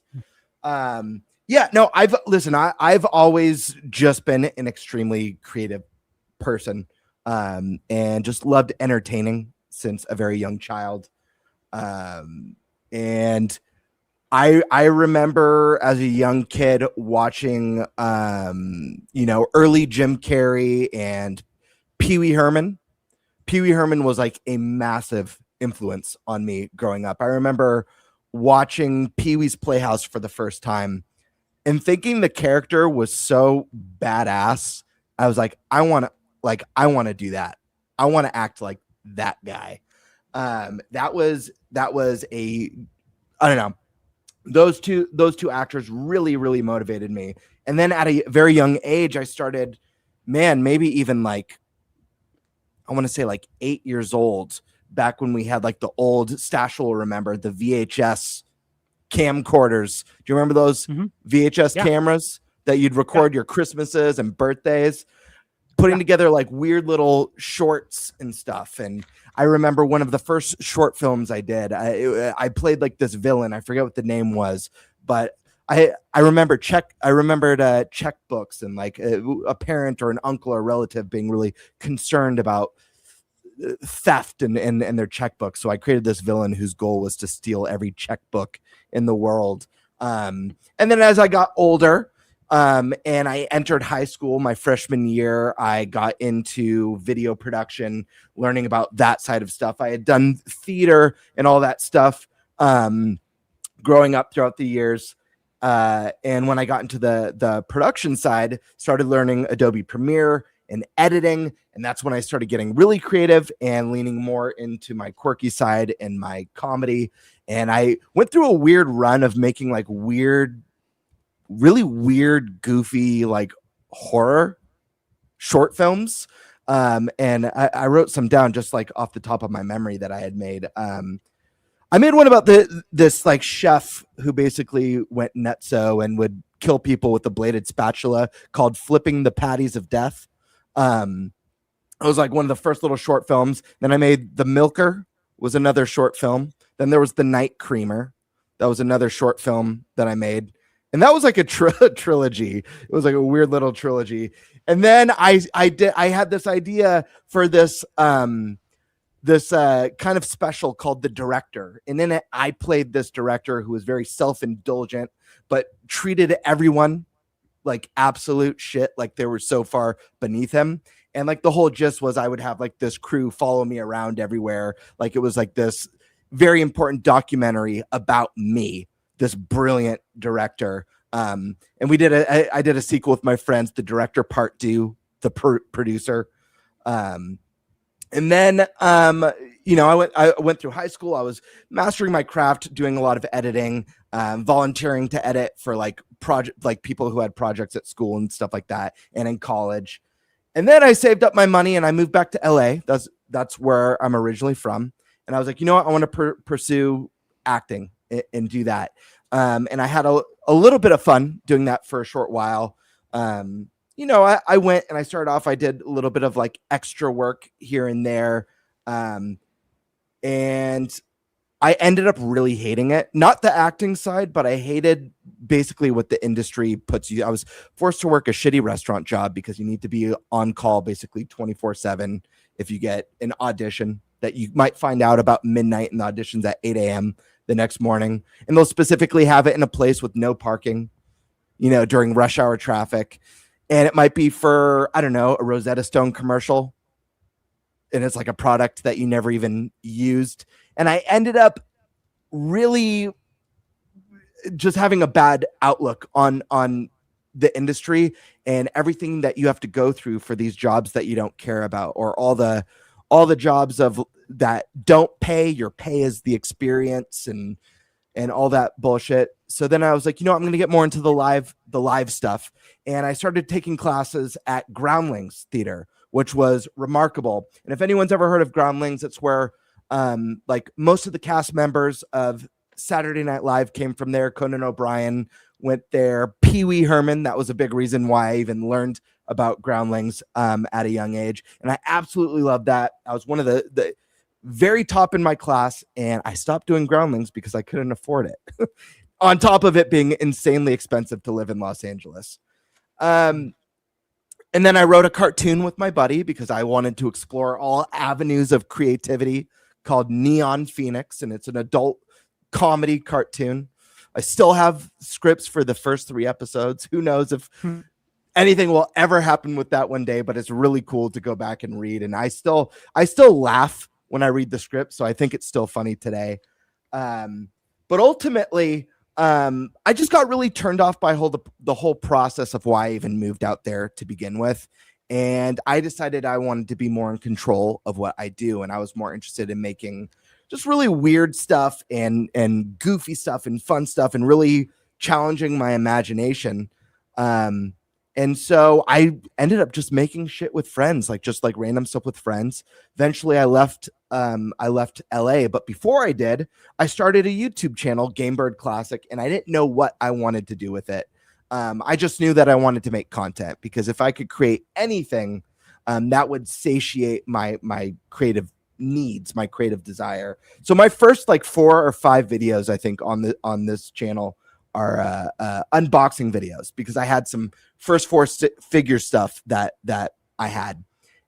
Yeah, no, I've always just been an extremely creative person, and just loved entertaining since a very young child. And I remember as a young kid watching, early Jim Carrey and Pee Wee Herman. Pee Wee Herman was like a massive influence on me growing up. I remember watching Pee Wee's Playhouse for the first time and thinking the character was so badass. I was like, I want to do that. I want to act like that guy. That was I don't know. Those two actors really, really motivated me. And then at a very young age, I started, maybe even like, I want to say like 8 years old, back when we had like the old, Stash will remember, the VHS camcorders. Do you remember those VHS cameras that you'd record your Christmases and birthdays, putting together like weird little shorts and stuff? And I remember one of the first short films I did, I played like this villain. I forget what the name was, but I remembered checkbooks and like a parent or an uncle or relative being really concerned about theft and their checkbook. So I created this villain whose goal was to steal every checkbook in the world. And then as I got older, and I entered high school my freshman year, I got into video production, learning about that side of stuff. I had done theater and all that stuff growing up throughout the years. And when I got into the production side, started learning Adobe Premiere and editing. And that's when I started getting really creative and leaning more into my quirky side and my comedy. And I went through a weird run of making like really weird, goofy, like horror short films. And I wrote some down just like off the top of my memory that I had made. I made one about this like chef who basically went nutso and would kill people with a bladed spatula, called Flipping the Patties of Death. It was like one of the first little short films. Then I made The Milker, was another short film. Then there was The Night Creamer. That was another short film that I made. And that was like a trilogy. It was like a weird little trilogy. And then I had this idea for this kind of special called The Director. And in it, I played this director who was very self-indulgent, but treated everyone like absolute shit, like they were so far beneath him. And like the whole gist was I would have like this crew follow me around everywhere. Like it was like this very important documentary about me, this brilliant director. And I did a sequel with my friends, The Director Part 2, The Producer. And then, I went through high school. I was mastering my craft, doing a lot of editing, volunteering to edit for like people who had projects at school and stuff like that, and in college. And then I saved up my money and I moved back to LA. That's where I'm originally from. And I was like, you know what? I want to pursue acting and do that. And I had a little bit of fun doing that for a short while. I went and I started off, I did a little bit of like extra work here and there. And I ended up really hating it. Not the acting side, but I hated basically what the industry puts you. I was forced to work a shitty restaurant job because you need to be on call basically 24/7 if you get an audition that you might find out about midnight and the auditions at 8 a.m. the next morning. And they'll specifically have it in a place with no parking, during rush hour traffic. And it might be for, I don't know, a Rosetta Stone commercial. And it's like a product that you never even used. And I ended up really just having a bad outlook on the industry and everything that you have to go through for these jobs that you don't care about, or all the jobs that don't pay. Your pay is the experience and all that bullshit. So then I was like, I'm going to get more into the live stuff. And I started taking classes at Groundlings Theater, which was remarkable. And if anyone's ever heard of Groundlings, it's where like most of the cast members of Saturday Night Live came from there. Conan O'Brien went there. Pee Wee Herman. That was a big reason why I even learned about Groundlings at a young age. And I absolutely loved that. I was one of the very top in my class, and I stopped doing Groundlings because I couldn't afford it. On top of it being insanely expensive to live in Los Angeles. And then I wrote a cartoon with my buddy because I wanted to explore all avenues of creativity, called Neon Phoenix, and it's an adult comedy cartoon. I still have scripts for the first 3 episodes. Who knows if anything will ever happen with that one day, but it's really cool to go back and read. And I still laugh when I read the script, so I think it's still funny today. But ultimately, I just got really turned off by the whole process of why I even moved out there to begin with. And I decided I wanted to be more in control of what I do. And I was more interested in making just really weird stuff and goofy stuff and fun stuff and really challenging my imagination. And so I ended up just making shit with friends, like random stuff with friends. Eventually I left LA, but before I did, I started a YouTube channel, Gamebird Classic, and I didn't know what I wanted to do with it. I just knew that I wanted to make content, because if I could create anything, that would satiate my creative needs, my creative desire. So my first 4 or 5 videos, I think, on this channel are unboxing videos, because I had some first 4 figure stuff that I had.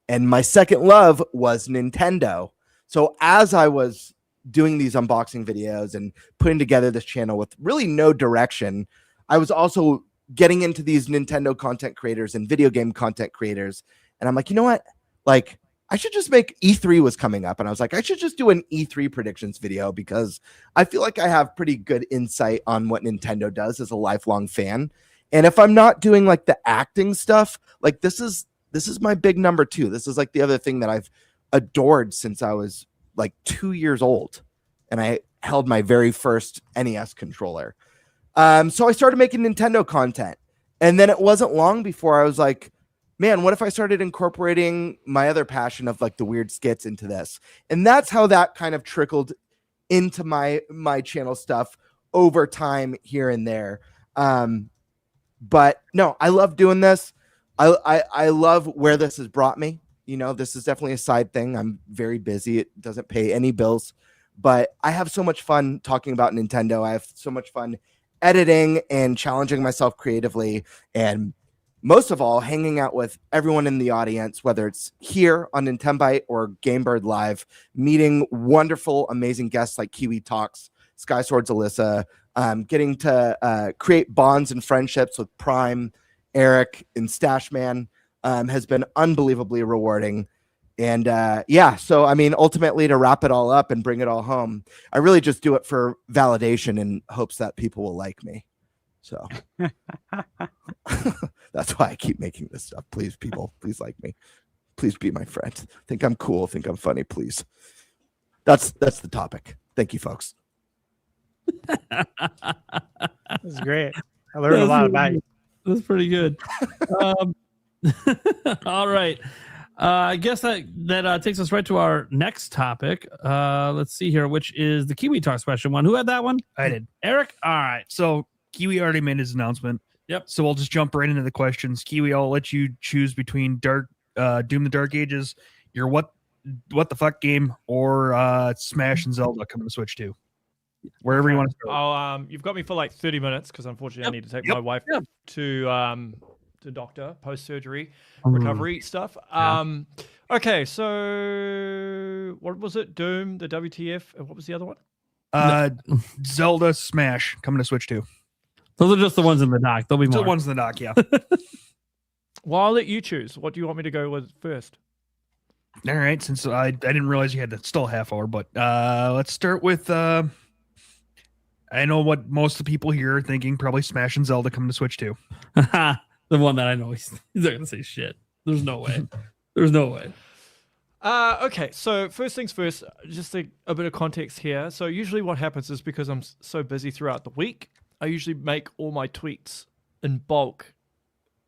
And my second love was Nintendo. So as I was doing these unboxing videos and putting together this channel with really no direction, I was also getting into these Nintendo content creators and video game content creators. And I'm like, you know what? I should just make E3 was coming up. And I was like, I should just do an E3 predictions video, because I feel like I have pretty good insight on what Nintendo does as a lifelong fan. And if I'm not doing the acting stuff, this is my big number 2. This is the other thing that I've adored since I was 2 years old. And I held my very first NES controller. So I started making Nintendo content. And then it wasn't long before I was like, man, what if I started incorporating my other passion of the weird skits into this? And that's how that kind of trickled into my channel stuff over time here and there. But no, I love doing this. I love where this has brought me. This is definitely a side thing. I'm very busy. It doesn't pay any bills, but I have so much fun talking about Nintendo. I have so much fun editing and challenging myself creatively, and most of all, hanging out with everyone in the audience, whether it's here on NintenByte or Gamebird Live, meeting wonderful, amazing guests like Kiwi Talks, Sky Swords Alyssa, getting to create bonds and friendships with Prime, Eric, and Stashman has been unbelievably rewarding. And so I mean, ultimately, to wrap it all up and bring it all home, I really just do it for validation in hopes that people will like me. So that's why I keep making this stuff. Please, people, please like me. Please be my friend. Think I'm cool. Think I'm funny. Please. That's the topic. Thank you, folks. This is great. I learned a lot about you. That's pretty good. All right. I guess that takes us right to our next topic. Let's see here, which is the Kiwi Talks question one. Who had that one? I did. Eric? All right. So Kiwi already made his announcement. Yep. So we'll just jump right into the questions. Kiwi, I'll let you choose between Doom the Dark Ages, your what the fuck game, or Smash and Zelda coming to Switch 2. Wherever you want to go. You've got me for 30 minutes, because unfortunately I need to take my wife to doctor post-surgery recovery stuff. Okay, so what was it? Doom, the WTF, and what was the other one? Zelda Smash coming to Switch 2. Those are just the ones in the dock. There'll be The more. ones in the dock, yeah. Well, I'll let you choose. What do you want me to go with first? All right, since I didn't realize you had to still a half hour, but let's start with I know what most of the people here are thinking, probably Smash and Zelda coming to Switch 2. The one that I know he's not gonna say shit. There's no way. There's no way. Okay, so first things first, just a bit of context here. So usually what happens is because I'm so busy throughout the week, I usually make all my tweets in bulk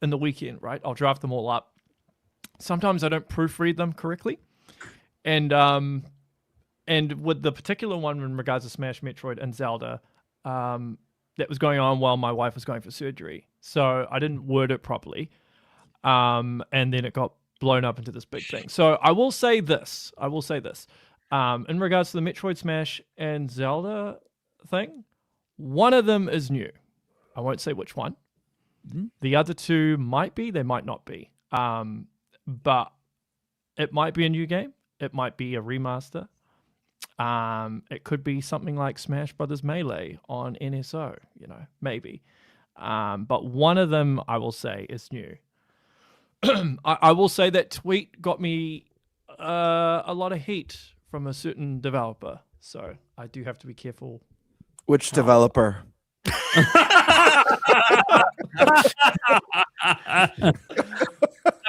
in the weekend, right? I'll draft them all up. Sometimes I don't proofread them correctly. And with the particular one in regards to Smash, Metroid, and Zelda, that was going on while my wife was going for surgery. So I didn't word it properly. And then it got blown up into this big thing. So I will say this. In regards to the Metroid, Smash, and Zelda thing, one of them is new. I won't say which one. Mm-hmm. The other two might be, they might not be. But it might be a new game. It might be a remaster. It could be something like Smash Brothers Melee on NSO, maybe. But one of them, I will say, is new. I will say that tweet got me a lot of heat from a certain developer. So I do have to be careful. Which developer? If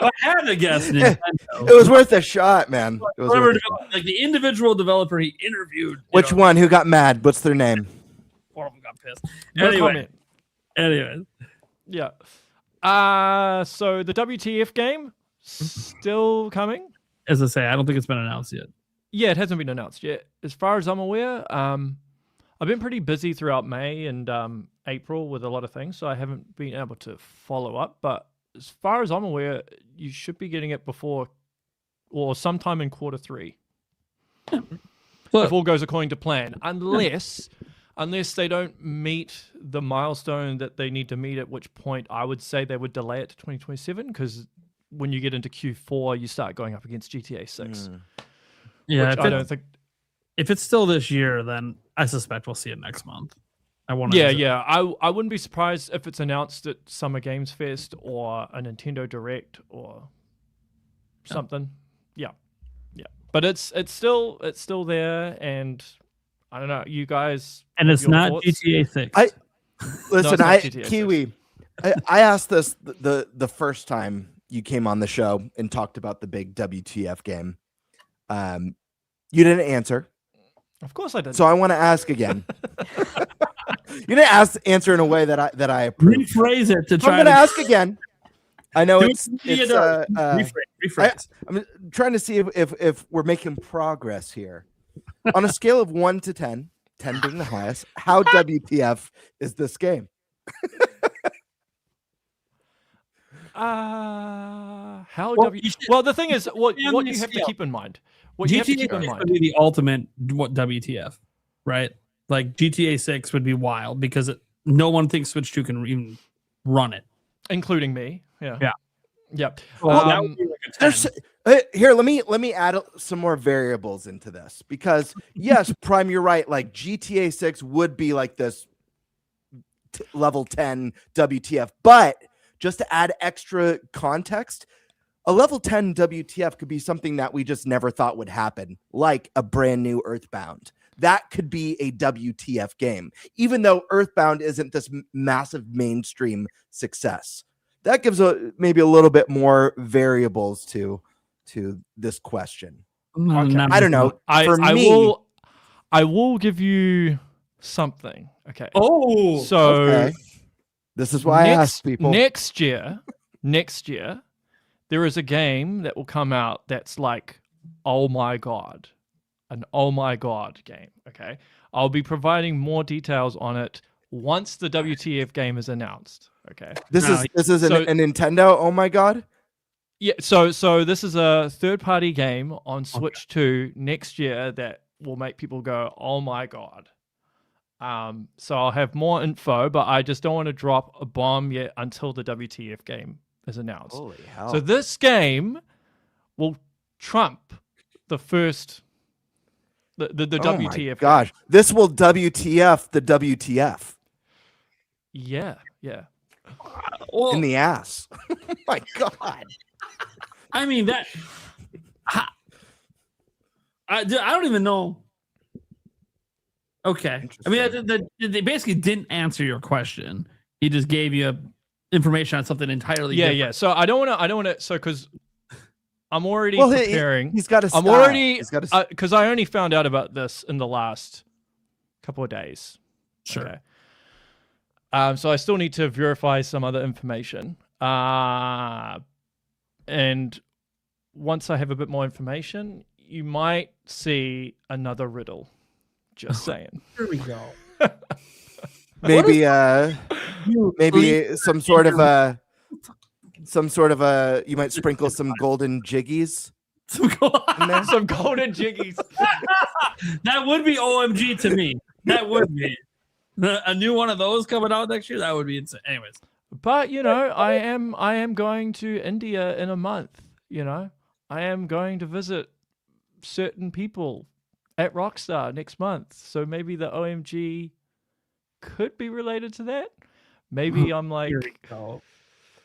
I had to guess, Nintendo. It was worth a shot, man. It was worth a shot. Like the individual developer he interviewed. Which one? Who got mad? What's their name? One of them got pissed. No comment. Anyway. Yeah. So the WTF game still coming? As I say, I don't think it's been announced yet. Yeah, it hasn't been announced yet. As far as I'm aware, I've been pretty busy throughout May and April with a lot of things, so I haven't been able to follow up. But as far as I'm aware, you should be getting it before or sometime in Q3. If all goes according to plan, unless they don't meet the milestone that they need to meet, at which point I would say they would delay it to 2027, because when you get into Q4, you start going up against GTA 6. Yeah, which I don't think. If it's still this year, then I suspect we'll see it next month. I wouldn't be surprised if it's announced at Summer Games Fest or a Nintendo Direct or something. Yeah. But it's still there, and I don't know, you guys. And it's not thoughts? GTA 6. Listen, No, GTA 6. Kiwi, I asked this the first time you came on the show and talked about the big WTF game. You didn't answer. Of course I did. So I want to ask again. You didn't answer in a way that I approve. Rephrase it to try. I'm going to ask again. I know it's rephrase. I'm trying to see if we're making progress here. On a scale of 1 to 10, 10 being the highest, how WTF is this game? Well, the thing is, what you have to keep in mind. What you have to keep in mind would be the ultimate WTF, right? Like GTA 6 would be wild because no one thinks Switch 2 can even run it, including me. Yeah. Well, that would be like a 10. Here, let me add some more variables into this, because yes, Prime, you're right. Like GTA 6 would be like this level 10 WTF, but just to add extra context, a level 10 WTF could be something that we just never thought would happen, like a brand new Earthbound. That could be a WTF game, even though Earthbound isn't this massive mainstream success. That gives maybe a little bit more variables to this question. Okay. I don't know. I will give you something. Okay. Oh, so okay. This is why I ask people. Next year, there is a game that will come out that's like, oh my God, an oh my God game. Okay. I'll be providing more details on it once the WTF game is announced. Okay. This is a Nintendo. Oh my God. Yeah. So this is a third-party game on Switch 2 next year that will make people go, oh my God. So I'll have more info, but I just don't want to drop a bomb yet until the WTF game is announced. Holy hell. So this game will trump the first the WTF. My gosh, this will WTF the WTF. Yeah. Well, In the ass. Oh my God. I mean that. I don't even know. Okay, I mean they basically didn't answer your question. He just gave you information on something entirely different. Yeah. So I don't want to. So because I'm already Well, preparing. he's got a I'm style. already He's got a because I only found out about this in the last couple of days. Sure. Okay. So I still need to verify some other information. And once I have a bit more information, you might see another riddle. Just saying. Here we go. maybe some sort of a you might sprinkle some golden jiggies in there. Some golden jiggies. That would be OMG to me. That would be a new one of those coming out next year. That would be insane. Anyways, but I am going to India in a month. I am going to visit certain people at Rockstar next month. So maybe the OMG could be related to that. Maybe I'm like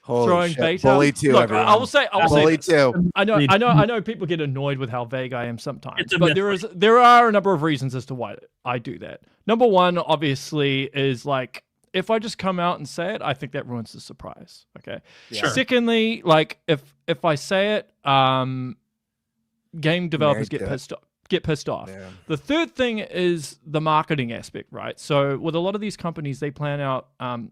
throwing bait out. Bully two, Look, everyone. I will say Bully this. two. I know people get annoyed with how vague I am sometimes, but there are a number of reasons as to why I do that. Number one, obviously, is like if I just come out and say it, I think that ruins the surprise. Okay. Sure. Secondly, like if I say it, game developers get pissed off. Yeah. The third thing is the marketing aspect, right? So with a lot of these companies, they plan out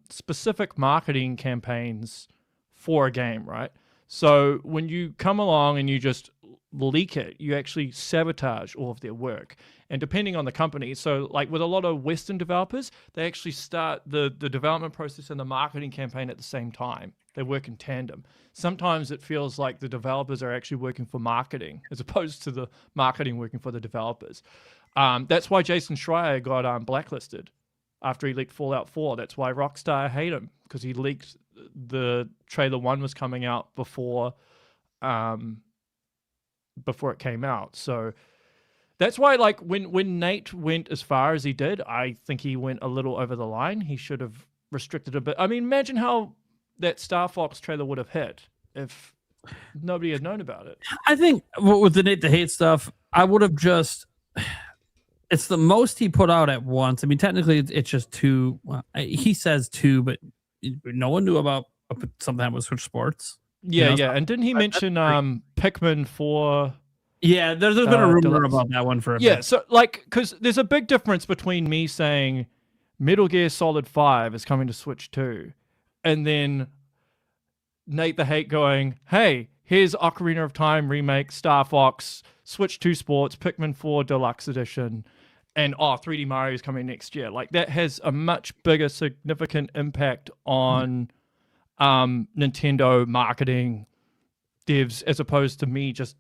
specific marketing campaigns for a game, right? So when you come along and you just leak it, you actually sabotage all of their work. And depending on the company, so like with a lot of Western developers, they actually start the development process and the marketing campaign at the same time. They work in tandem. Sometimes it feels like the developers are actually working for marketing as opposed to the marketing working for the developers. That's why Jason Schreier got blacklisted after he leaked Fallout 4. That's why Rockstar hate him, because he leaked the trailer 1 was coming out before it came out. So that's why, like, when Nate went as far as he did, I think he went a little over the line. He should have restricted a bit. I mean, imagine how that Star Fox trailer would have hit if nobody had known about it. I think with the Nate the Hate stuff, I would have just. It's the most he put out at once. I mean, technically, it's just 2. Well, he says 2, but no one knew about something that was Switch Sports. Yeah. And didn't he mention Pikmin 4? Yeah, there's been a rumor about that one for a bit. So like, because there's a big difference between me saying Metal Gear Solid 5 is coming to Switch 2, and then Nate the Hate going, hey, here's Ocarina of Time remake, Star Fox, Switch 2 Sports, Pikmin 4 Deluxe Edition, and 3D Mario is coming next year. Like, that has a much bigger, significant impact on Nintendo marketing devs as opposed to me just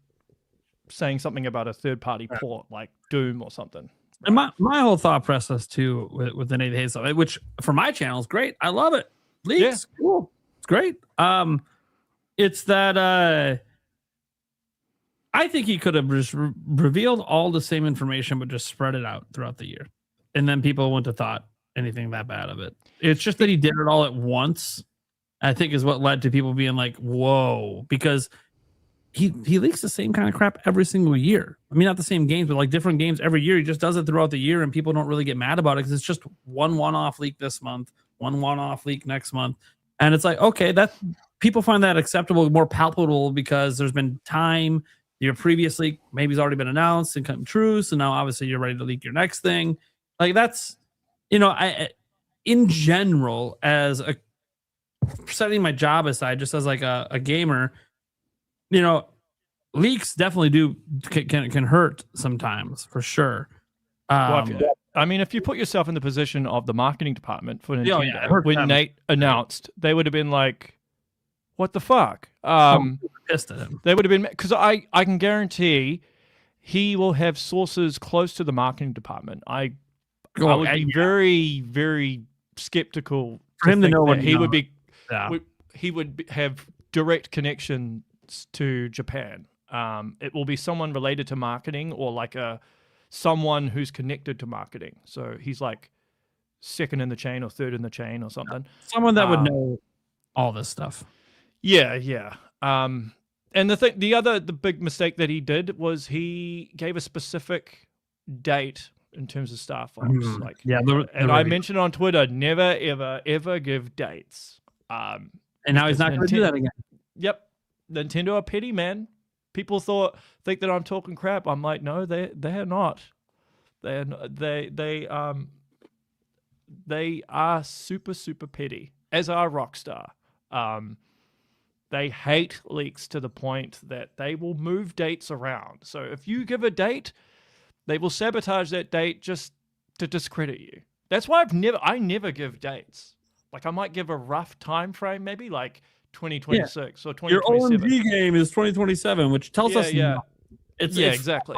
saying something about a third-party port like Doom or something. And my whole thought process too with the Nate the Hate stuff, which for my channel is great. I love it. Leaks, cool. It's great. It's that I think he could have just revealed all the same information, but just spread it out throughout the year, and then people wouldn't have thought anything that bad of it. It's just that he did it all at once, I think, is what led to people being like, "Whoa!" Because he leaks the same kind of crap every single year. I mean, not the same games, but like different games every year. He just does it throughout the year, and people don't really get mad about it because it's just one-off leak this month, one-off leak next month, and it's like, okay, that people find that acceptable, more palpable because there's been time. Your previous leak maybe has already been announced and come true, so now obviously you're ready to leak your next thing. Like that's, I in general, as a setting my job aside, just as like a gamer. Leaks definitely can hurt sometimes, for sure. If you put yourself in the position of the marketing department for Nintendo, when Nate announced, they would have been like, "What the fuck?" Pissed at him. They would have been, because I can guarantee he will have sources close to the marketing department. I would be very, very skeptical for him to know what he would be. He would have direct connection to Japan. it will be someone related to marketing or like someone who's connected to marketing. So he's like second in the chain or third in the chain or something. Someone that would know all this stuff. Yeah. And the big mistake that he did was he gave a specific date in terms of Star Fox. I mentioned on Twitter, never, ever, ever give dates. And now he's not going to do that again. Yep. Nintendo are petty, man. People think that I'm talking crap. I'm like, no, they're not. They are super, super petty, as are Rockstar. They hate leaks to the point that they will move dates around. So if you give a date, they will sabotage that date just to discredit you. That's why I never give dates. Like I might give a rough time frame, maybe like 2026 or 2027. Your OMG game is 2027, which tells us it's exactly.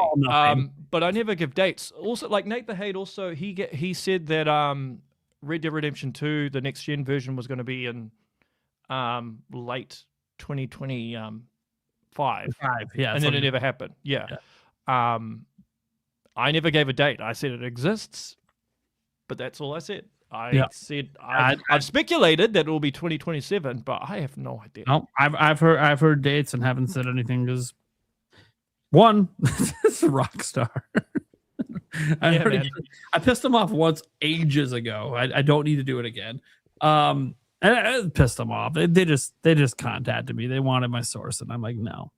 But I never give dates. Also, like Nate the Hate, also he said that Red Dead Redemption 2, the next gen version, was going to be in late 2025. And then it never happened. Yeah. I never gave a date. I said it exists, but that's all I said. Said I've speculated that it will be 2027, but I have no idea. No, I've heard dates and haven't said anything because one, it's a Rockstar. I pissed them off once ages ago. I don't need to do it again. And I pissed them off. They just contacted me. They wanted my source, and I'm like, no.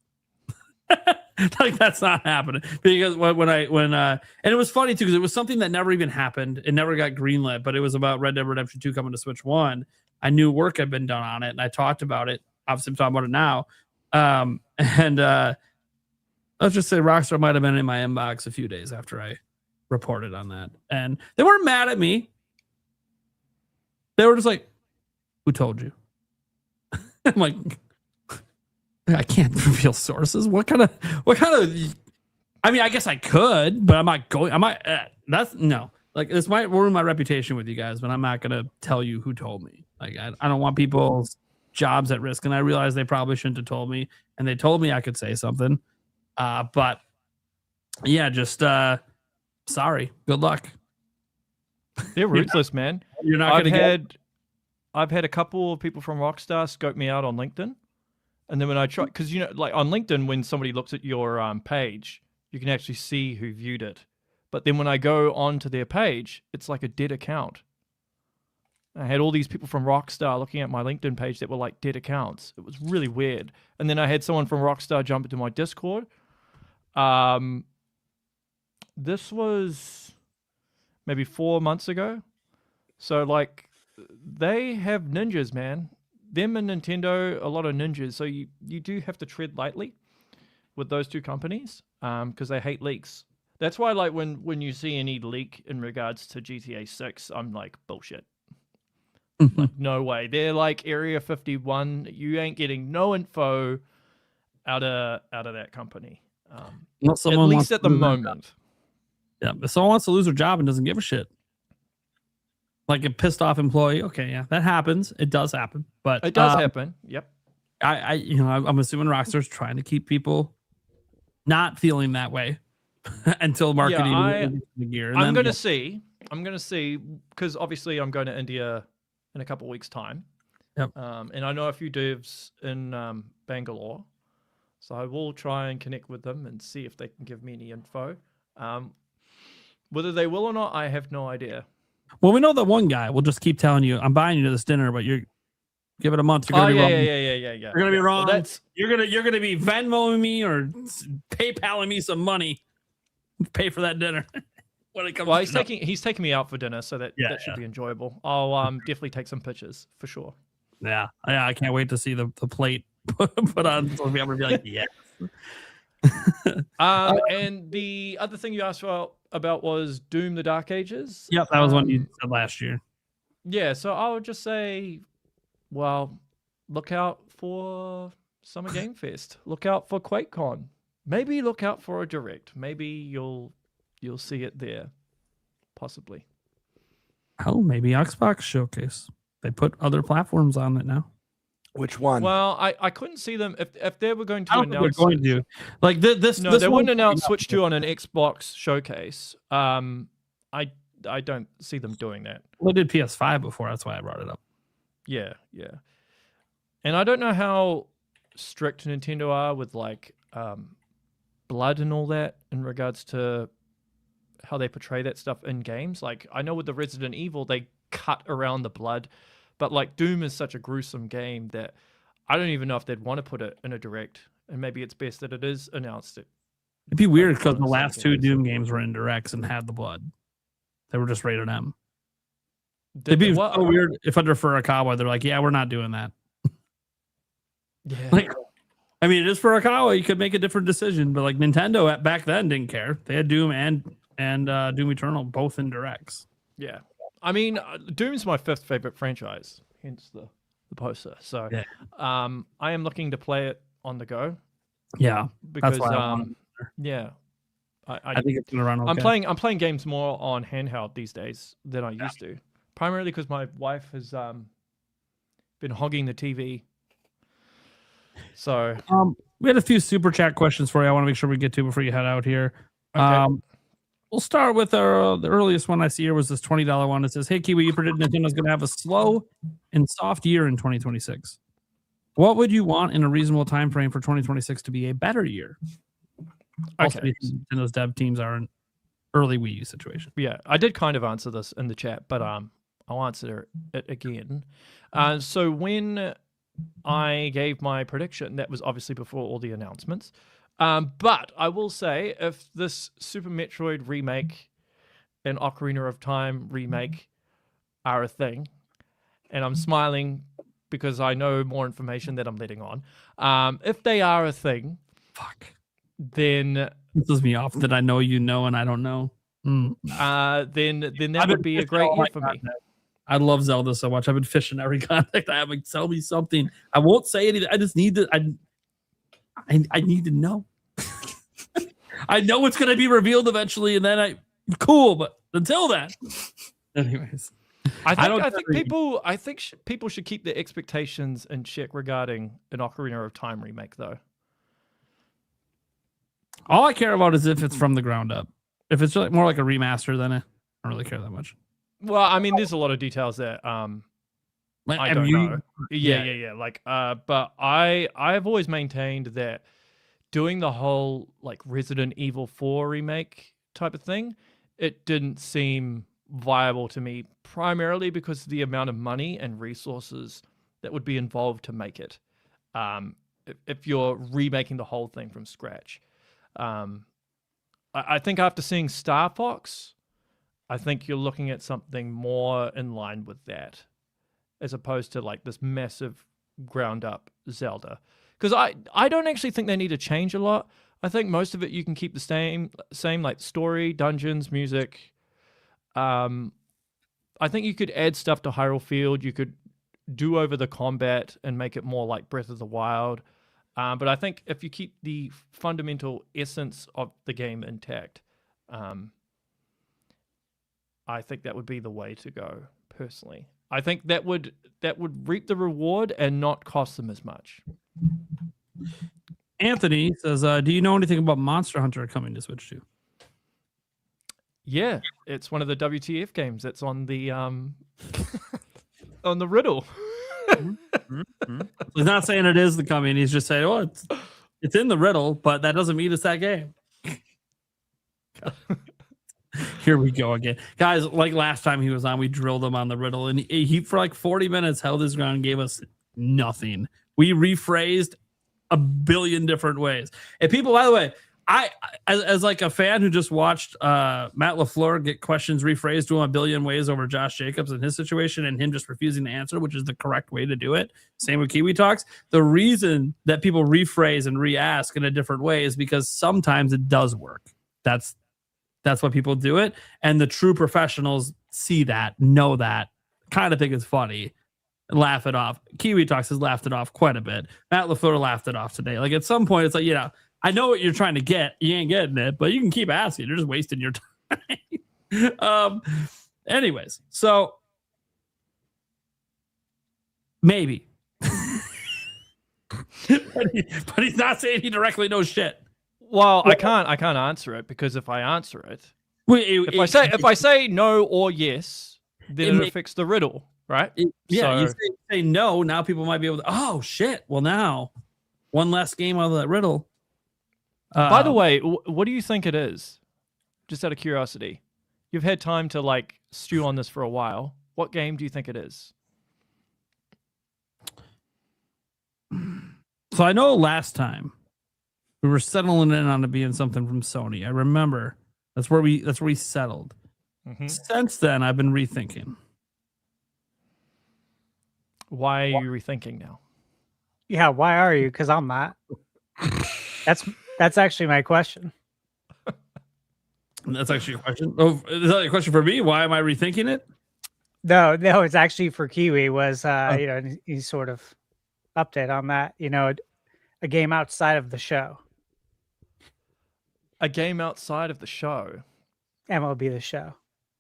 Like that's not happening, because when and it was funny too because it was something that never even happened. It never got greenlit, but it was about Red Dead Redemption 2 coming to Switch 1. I knew work had been done on it, and I talked about it. Obviously, I'm talking about it now. Let's just say Rockstar might have been in my inbox a few days after I reported on that, and they weren't mad at me. They were just like, "Who told you?" I'm like, I can't reveal sources. What kind of? I mean, I guess I could, but I'm not going. That's no. Like this might ruin my reputation with you guys, but I'm not gonna tell you who told me. Like I don't want people's jobs at risk, and I realize they probably shouldn't have told me, and they told me I could say something. But yeah, just sorry. Good luck. They're ruthless, man. You're not gonna I've had a couple of people from Rockstar scope me out on LinkedIn. And then when I try, because like on LinkedIn, when somebody looks at your page, you can actually see who viewed it. But then when I go onto their page, it's like a dead account. I had all these people from Rockstar looking at my LinkedIn page that were like dead accounts. It was really weird. And then I had someone from Rockstar jump into my Discord. This was maybe 4 months ago. So like they have ninjas, man. Them and Nintendo, a lot of ninjas. So you do have to tread lightly with those two companies because they hate leaks. That's why like when you see any leak in regards to GTA 6, I'm like, bullshit. Like, no way. They're like Area 51. You ain't getting no info out of that company. At least at the moment. Yeah, if someone wants to lose their job and doesn't give a shit. Like a pissed off employee. Okay, yeah, that happens. It does happen. But it does happen. Yep. I'm assuming Rockstar's trying to keep people not feeling that way until marketing the gear. I'm gonna see because obviously I'm going to India in a couple of weeks' time. Yep. And I know a few devs in Bangalore, so I will try and connect with them and see if they can give me any info. Whether they will or not, I have no idea. Well, we know that one guy will just keep telling you, "I'm buying you to this dinner," but you're give it a month. You're gonna be wrong. Yeah. You're gonna be wrong. Well, you're gonna be Venmoing me or PayPaling me some money. Pay for that dinner. When it comes. Well, he's taking me out for dinner, so that should be enjoyable. I'll definitely take some pictures for sure. Yeah. I can't wait to see the plate put on. So I'm gonna be like, yes. And the other thing you asked about was Doom: The Dark Ages. Yep, that was one you said last year. Yeah, so I would just say, well, look out for Summer Game Fest. Look out for QuakeCon. Maybe look out for a Direct. Maybe you'll see it there, possibly. Oh, maybe Xbox Showcase. They put other platforms on it now. Which one? Well, I couldn't see them if they were going to I don't think announce. they're going to. Like this. No, this they one- wouldn't announce Switch 2 on an Xbox showcase. I don't see them doing that. Well, they did PS5 before. That's why I brought it up. Yeah. And I don't know how strict Nintendo are with like blood and all that in regards to how they portray that stuff in games. Like I know with the Resident Evil they cut around the blood, but like Doom is such a gruesome game that I don't even know if they'd want to put it in a direct. And maybe it's best that it is announced. It'd be weird because the bonus last two games. Doom games were in directs and had the blood. They were just rated M. Did It'd be they- what? so weird if under Furukawa they're like, yeah, we're not doing that. Yeah. Like, I mean, it is Furukawa. You could make a different decision, but like Nintendo back then didn't care. They had Doom and Doom Eternal both in directs. Yeah. I mean, Doom's my fifth favorite franchise, hence the poster. So, Yeah. I am looking to play it on the go Yeah, because, that's why I want it. yeah, I think it's gonna run okay. I'm playing games more on handheld these days than I used to, primarily because my wife has been hogging the TV. So, we had a few super chat questions for you. I want to make sure we get to before you head out here. Okay. We'll start with the earliest one I see here was this $20 one. It says, "Hey Kiwi, you predict Nintendo's going to have a slow and soft year in 2026. What would you want in a reasonable time frame for 2026 to be a better year?" Also, Okay. Nintendo's dev teams are in early Wii U situation. yeah, I did kind of answer this in the chat, but I'll answer it again. So when I gave my prediction, that was obviously before all the announcements. But I will say, if this Super Metroid remake and Ocarina of Time remake are a thing, and I'm smiling because I know more information that I'm letting on, if they are a thing, then This is me off that I know you know and I don't know. then that would be a great year for me. I love Zelda so much. I've been fishing every contact I have. Like, tell me something. I won't say anything. I just need to. I need to know. I know it's going to be revealed eventually, and then cool. But until then, anyways, I think people should keep their expectations in check regarding an Ocarina of Time remake, though. all I care about is if it's from the ground up. If it's more like a remaster, then I don't really care that much. Well, I mean, there's a lot of details that I don't know. Yeah. Like, but I've always maintained that doing the whole like Resident Evil 4 remake type of thing, it didn't seem viable to me, primarily because of the amount of money and resources that would be involved to make it. If you're remaking the whole thing from scratch, I think after seeing Star Fox, I think you're looking at something more in line with that, as opposed to like this massive ground up Zelda. Because I don't actually think they need to change a lot. I think most of it you can keep the same like story, dungeons, music. I think you could add stuff to Hyrule Field. You could do over the combat and make it more like Breath of the Wild. But I think if you keep the fundamental essence of the game intact, I think that would be the way to go, personally. I think that would reap the reward and not cost them as much. Anthony says, "Do you know anything about Monster Hunter coming to Switch 2?" Yeah, it's one of the WTF games that's on the on the riddle. He's not saying it is the coming. He's just saying, "Oh, it's in the riddle," but that doesn't mean it's that game. Here we go again, guys. Like last time he was on, we drilled him on the riddle, and he for like 40 minutes held his ground and gave us nothing. We rephrased a billion different ways. And people, by the way, I as like a fan who just watched Matt LaFleur get questions rephrased to him a billion ways over Josh Jacobs in his situation, and him just refusing to answer, which is the correct way to do it. Same with Kiwi Talks. The reason that people rephrase and re-ask in a different way is because sometimes it does work. That's why people do it. And the true professionals see that, know that, kind of think it's funny, and laugh it off. Kiwi Talks has laughed it off quite a bit. Matt LaFleur laughed it off today. Like at some point, it's like, I know what you're trying to get. You ain't getting it, but you can keep asking. You're just wasting your time. Anyways, so maybe. but he's not saying he directly knows shit. Well, I can't answer it because if I answer it, if I say no or yes, then it affects the riddle, right? You say no, now people might be able to. Oh shit! Well, now one less game out of that riddle. By the way, what do you think it is? Just out of curiosity, you've had time to like stew on this for a while. What game do you think it is? So I know last time we were settling in on it being something from Sony. I remember that's where we settled. Mm-hmm. Since then, I've been rethinking. Why are you rethinking now? Yeah, why are you? Because I'm not. That's actually my question. That's actually a question. Oh, is that a question for me? Why am I rethinking it? No, it's actually for Kiwi. Was he sort of update on that? A game outside of the show. A game outside of the show. MLB The Show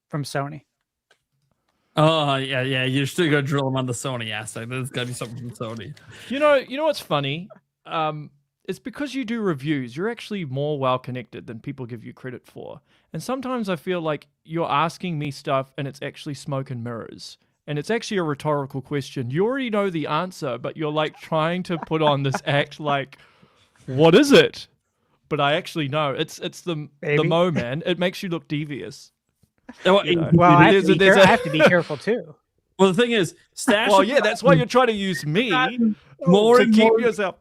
from Sony. Oh yeah. You're still gonna drill him on the Sony aspect. There's gotta be something from Sony. You know what's funny? It's because you do reviews. You're actually more well connected than people give you credit for. And sometimes I feel like you're asking me stuff and it's actually smoke and mirrors. And it's actually a rhetorical question. You already know the answer, but you're like trying to put on this act like, what is it? But I actually know. It's the mo, man. It makes you look devious. Well, I have to be careful too. Well, the thing is, Stash. Well, yeah, that's why you're trying to use me to keep yourself.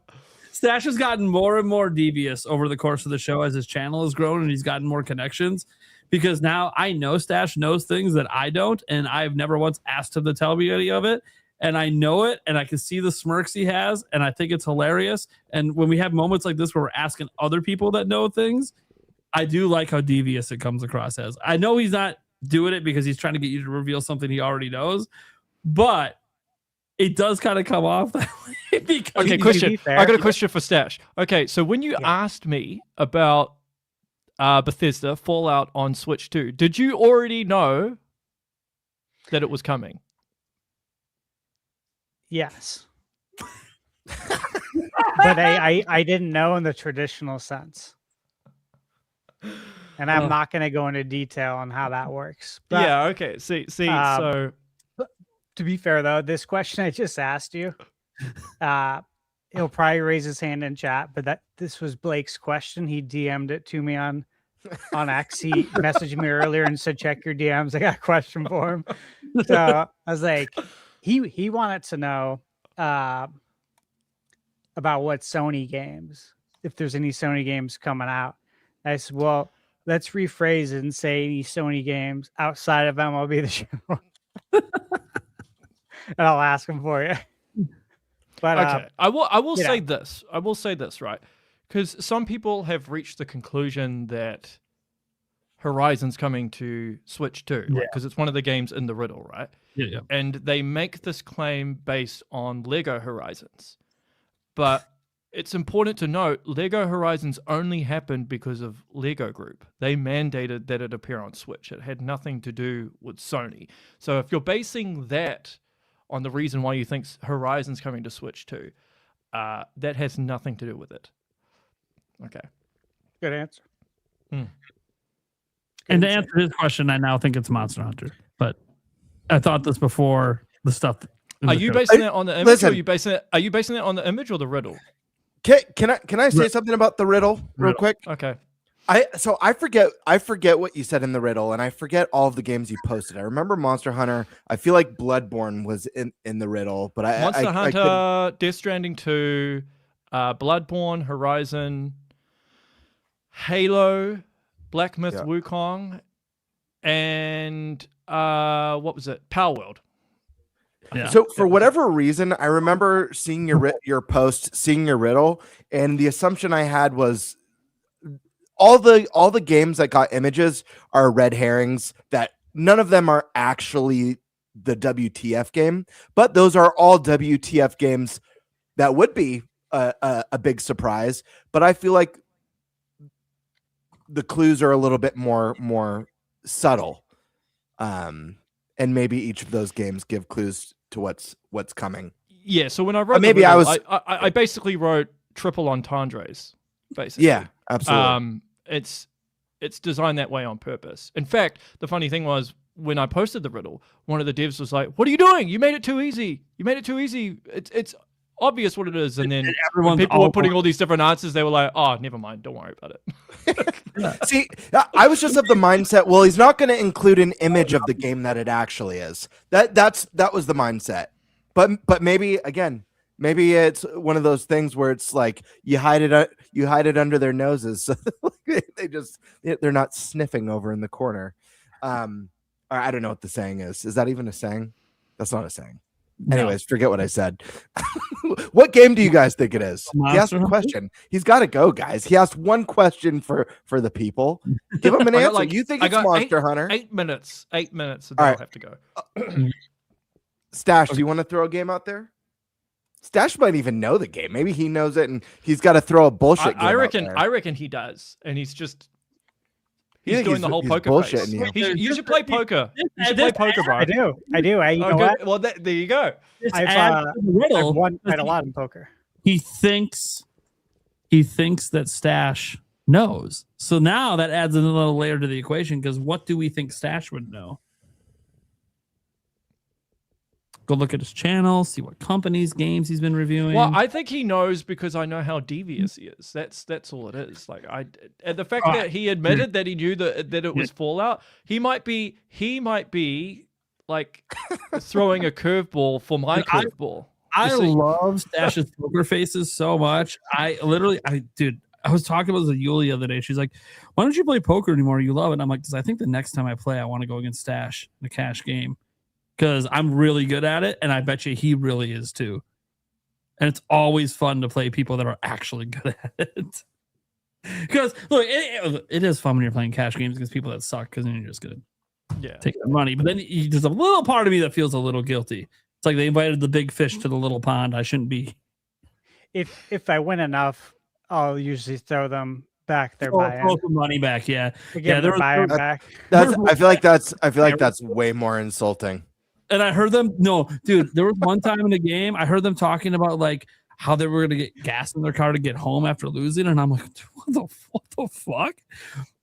Stash has gotten more and more devious over the course of the show as his channel has grown and he's gotten more connections. Because now I know Stash knows things that I don't, and I've never once asked him to tell me any of it. And I know it, and I can see the smirks he has, and I think it's hilarious. And when we have moments like this where we're asking other people that know things, I do like how devious it comes across as. I know he's not doing it because he's trying to get you to reveal something he already knows, but it does kind of come off that way. Because okay, question. I got a question for Stash. Okay, so when you asked me about Bethesda Fallout on Switch 2, did you already know that it was coming? Yes. But I didn't know in the traditional sense. And I'm not going to go into detail on how that works. But, yeah, okay. See, so... To be fair, though, this question I just asked you, he'll probably raise his hand in chat, but this was Blake's question. He DM'd it to me on X. He messaged me earlier and said, check your DMs. I got a question for him. So I was like, he wanted to know about what Sony games, if there's any Sony games coming out. I said, well, let's rephrase it and say any Sony games outside of MLB The Show. And I'll ask him for you. But okay, I will say this. I will say this, right? Because some people have reached the conclusion that Horizon's coming to Switch 2, because it's one of the games in the riddle, right? Yeah. And they make this claim based on Lego Horizons. But it's important to note, Lego Horizons only happened because of Lego Group. They mandated that it appear on Switch. It had nothing to do with Sony. So if you're basing that on the reason why you think Horizon's coming to Switch 2, that has nothing to do with it. Okay. Good answer. And to answer his question, I now think it's Monster Hunter. But I thought this before the stuff. Are you basing that on the image, or are you basing it on the image or the riddle? Can I say something about the riddle real quick? Okay. I forget what you said in the riddle, and I forget all of the games you posted. I remember Monster Hunter. I feel like Bloodborne was in the riddle, but Monster Hunter, Death Stranding 2, Bloodborne, Horizon, Halo, Black Myth Wukong, and what was it? Power World. Yeah. So for whatever reason, I remember seeing your post, seeing your riddle, and the assumption I had was all the games that got images are red herrings, that none of them are actually the WTF game, but those are all WTF games that would be a big surprise. But I feel like the clues are a little bit more subtle, and maybe each of those games give clues to what's coming. Yeah, so when I wrote maybe the riddle, I I basically wrote triple entendres, basically. Yeah, absolutely. It's designed that way on purpose. In fact, the funny thing was when I posted the riddle, one of the devs was like, "What are you doing? You made it too easy. You made it too easy. It's obvious what it is." And then when people were putting all these different answers, they were like, "Oh, never mind. Don't worry about it." See, I was just of the mindset, well, he's not going to include an image of the game that it actually is. That was the mindset. But maybe again, maybe it's one of those things where it's like you hide it under their noses, so they're not sniffing over in the corner. I don't know what the saying is. Is that even a saying? That's not a saying. No. Anyways, forget what I said. What game do you guys think it is? He asked a question. He's got to go, guys. He asked one question for the people. Give him an answer. You think it's Monster Hunter? 8 minutes. 8 minutes. And then I'll have to go. Stash, do you want to throw a game out there? Stash might even know the game. Maybe he knows it, and he's got to throw a bullshit game out there. I reckon he does, and he's doing the whole poker face. You should play poker. You should play poker, bro. I do. You know what? Well, there you go. I've won quite a lot in poker. He thinks that Stash knows. So now that adds another layer to the equation, because what do we think Stash would know? Go look at his channel, see what companies, games he's been reviewing. Well, I think he knows because I know how devious he is. That's all it is. Like and the fact that he admitted that he knew that it was Fallout, he might be like throwing a curveball for my curveball. I love Stash's poker faces so much. I was talking about this with Yuli the other day. She's like, "Why don't you play poker anymore? You love it." And I'm like, "Because I think the next time I play, I want to go against Stash in a cash game." Because I'm really good at it, and I bet you he really is too. And it's always fun to play people that are actually good at it. Because look, it is fun when you're playing cash games against people that suck, because then you're just good. Yeah, take the money. But then there's a little part of me that feels a little guilty. It's like they invited the big fish to the little pond. I shouldn't be. If I win enough, I'll usually throw them back their buy-in. Throw some money back, yeah. They're buy-in back. I feel like that's way more insulting. And I heard them. No, dude, there was one time in the game I heard them talking about like how they were going to get gas in their car to get home after losing, and I'm like, what the fuck,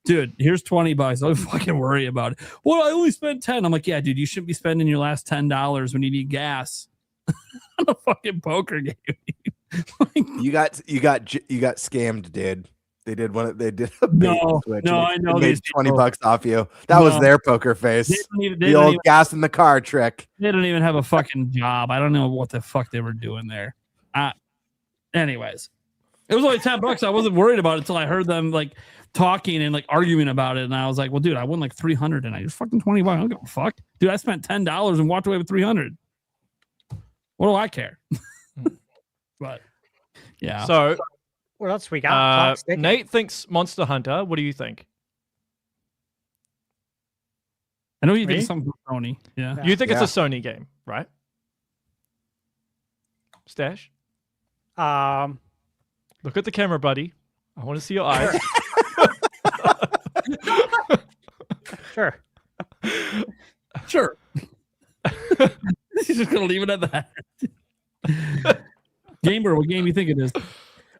dude? Here's $20. Don't fucking worry about it. Well, I only spent 10. I'm like, yeah, dude, you shouldn't be spending your last $10 when you need gas on a fucking poker game. You got scammed, dude. They did a bait no, I know they made $20 off you. That was their poker face. The old gas in the car trick. They don't even have a fucking job. I don't know what the fuck they were doing there. Anyways, it was only $10. I wasn't worried about it until I heard them like talking and like arguing about it, and I was like, "Well, dude, I won like 300, and I just fucking $20. I don't give a fuck, dude. I spent $10 and walked away with 300. What do I care?" But yeah. So. What else we got? Nate thinks Monster Hunter. What do you think? I know you think something from Sony. Yeah. You think it's a Sony game, right? Stash? Look at the camera, buddy. I want to see your eyes. Sure. Sure. He's just going to leave it at that. Gamer, what game you think it is?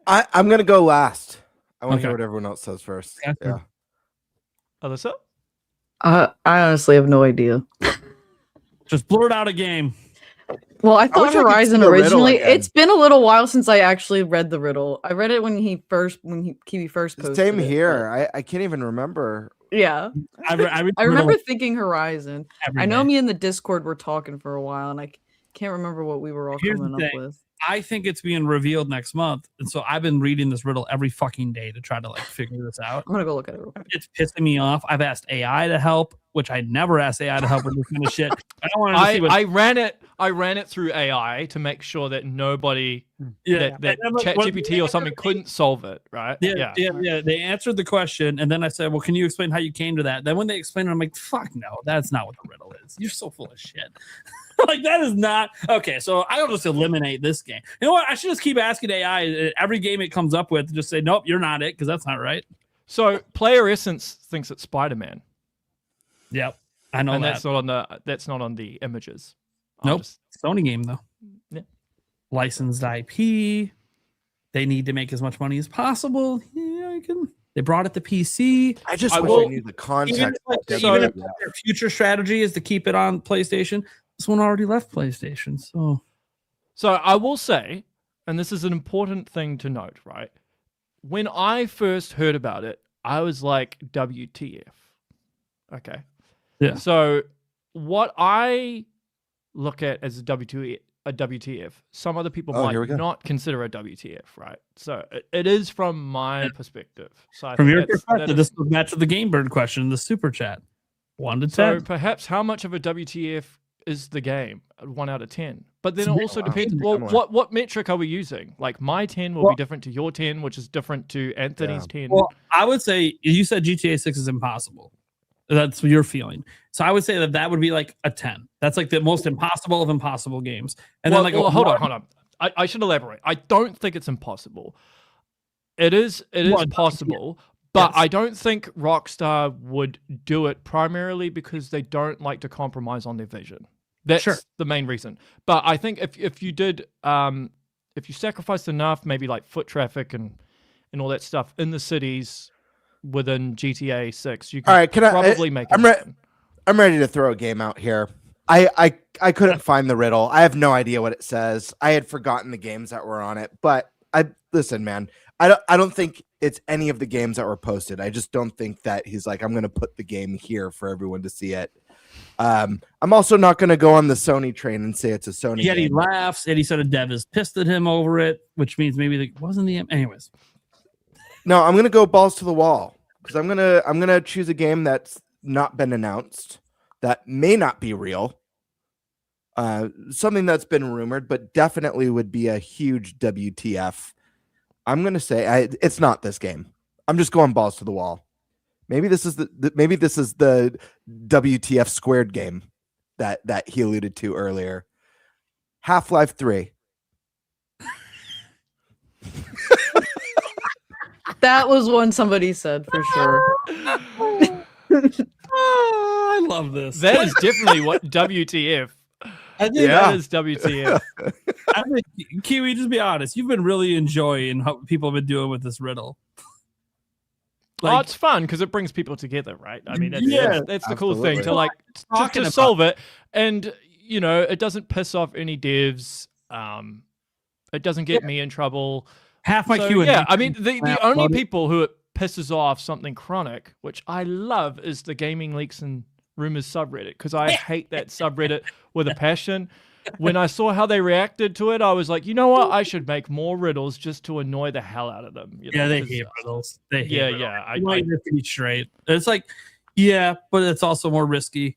I'm going to go last. I want to hear what everyone else says first. Yeah. Alyssa? I honestly have no idea. Just blurt out a game. Well, I thought Horizon originally. It's been a little while since I actually read the riddle. I read it when Kiwi first posted Same here. It, I can't even remember. Yeah. I remember thinking Horizon. I know me and the Discord were talking for a while, and I can't remember what we were all coming up with. I think it's being revealed next month, and so I've been reading this riddle every fucking day to try to like figure this out. I'm gonna go look at it real quick. It's pissing me off. I've asked AI to help, which I never asked AI to help with this kind of shit. I don't want to see what I ran it through AI to make sure that nobody that ChatGPT or something couldn't solve it, right? Yeah. They answered the question, and then I said, "Well, can you explain how you came to that?" Then when they explained it, I'm like, "Fuck no, that's not what the riddle is. You're so full of shit." Like that is not okay. So I'll just eliminate this game. You know what? I should just keep asking AI every game it comes up with. Just say, "Nope, you're not it," because that's not right. So Player Essence thinks it's Spider-Man. Yep, I know, and that. that's not on the images. Nope, Sony game though. Yeah. licensed IP. They need to make as much money as possible. Yeah, they brought it to PC. I just wish I knew the context. Even if their future strategy is to keep it on PlayStation, this one already left PlayStation. So I will say, and this is an important thing to note, right? When I first heard about it, I was like, WTF. Okay. Yeah. So what I look at as a WTF, some other people might not consider a WTF, right? So it is from my perspective. So from your perspective, this goes back to the Game Bird question in the super chat. 1 to 10. So perhaps how much of a WTF is the game? 1 out of 10. But then it also depends. Well, what metric are we using? Like my 10 will be different to your 10, which is different to Anthony's 10. Well, I would say you said GTA 6 is impossible. That's what you're feeling. So I would say that would be like a 10. That's like the most impossible of impossible games. And then hold on. I should elaborate. I don't think it's impossible. It is possible, but I don't think Rockstar would do it primarily because they don't like to compromise on their vision. That's the main reason. But I think if you did, if you sacrificed enough, maybe like foot traffic and all that stuff in the cities within GTA 6, you can probably make it. I'm ready to throw a game out here. I couldn't find the riddle. I have no idea what it says. I had forgotten the games that were on it. But listen, man. I don't think it's any of the games that were posted. I just don't think that he's like, I'm going to put the game here for everyone to see it. I'm also not going to go on the Sony train and say it's a Sony game. He laughs and he said a dev is pissed at him over it, which means maybe it wasn't the anyways. No, I'm going to go balls to the wall because I'm going to choose a game that's not been announced, that may not be real. Something that's been rumored, but definitely would be a huge WTF. I'm going to say it's not this game. I'm just going balls to the wall. Maybe this is the WTF squared game that he alluded to earlier. Half-Life 3. That was one somebody said for sure. I love this. That is definitely what WTF. I think that is WTF. I think, Kiwi, just be honest. You've been really enjoying how people have been doing with this riddle. It's fun because it brings people together, right? I mean, that's the cool thing to solve it, and it doesn't piss off any devs. It doesn't get me in trouble. Half my Q&A. Yeah, I mean, the only people who it pisses off something chronic, which I love, is the Gaming Leaks and Rumors subreddit, because I hate that subreddit with a passion. When I saw how they reacted to it, I was like, you know what? I should make more riddles just to annoy the hell out of them. They hate riddles. They hate riddles. Yeah. I just be straight. It's like, but it's also more risky.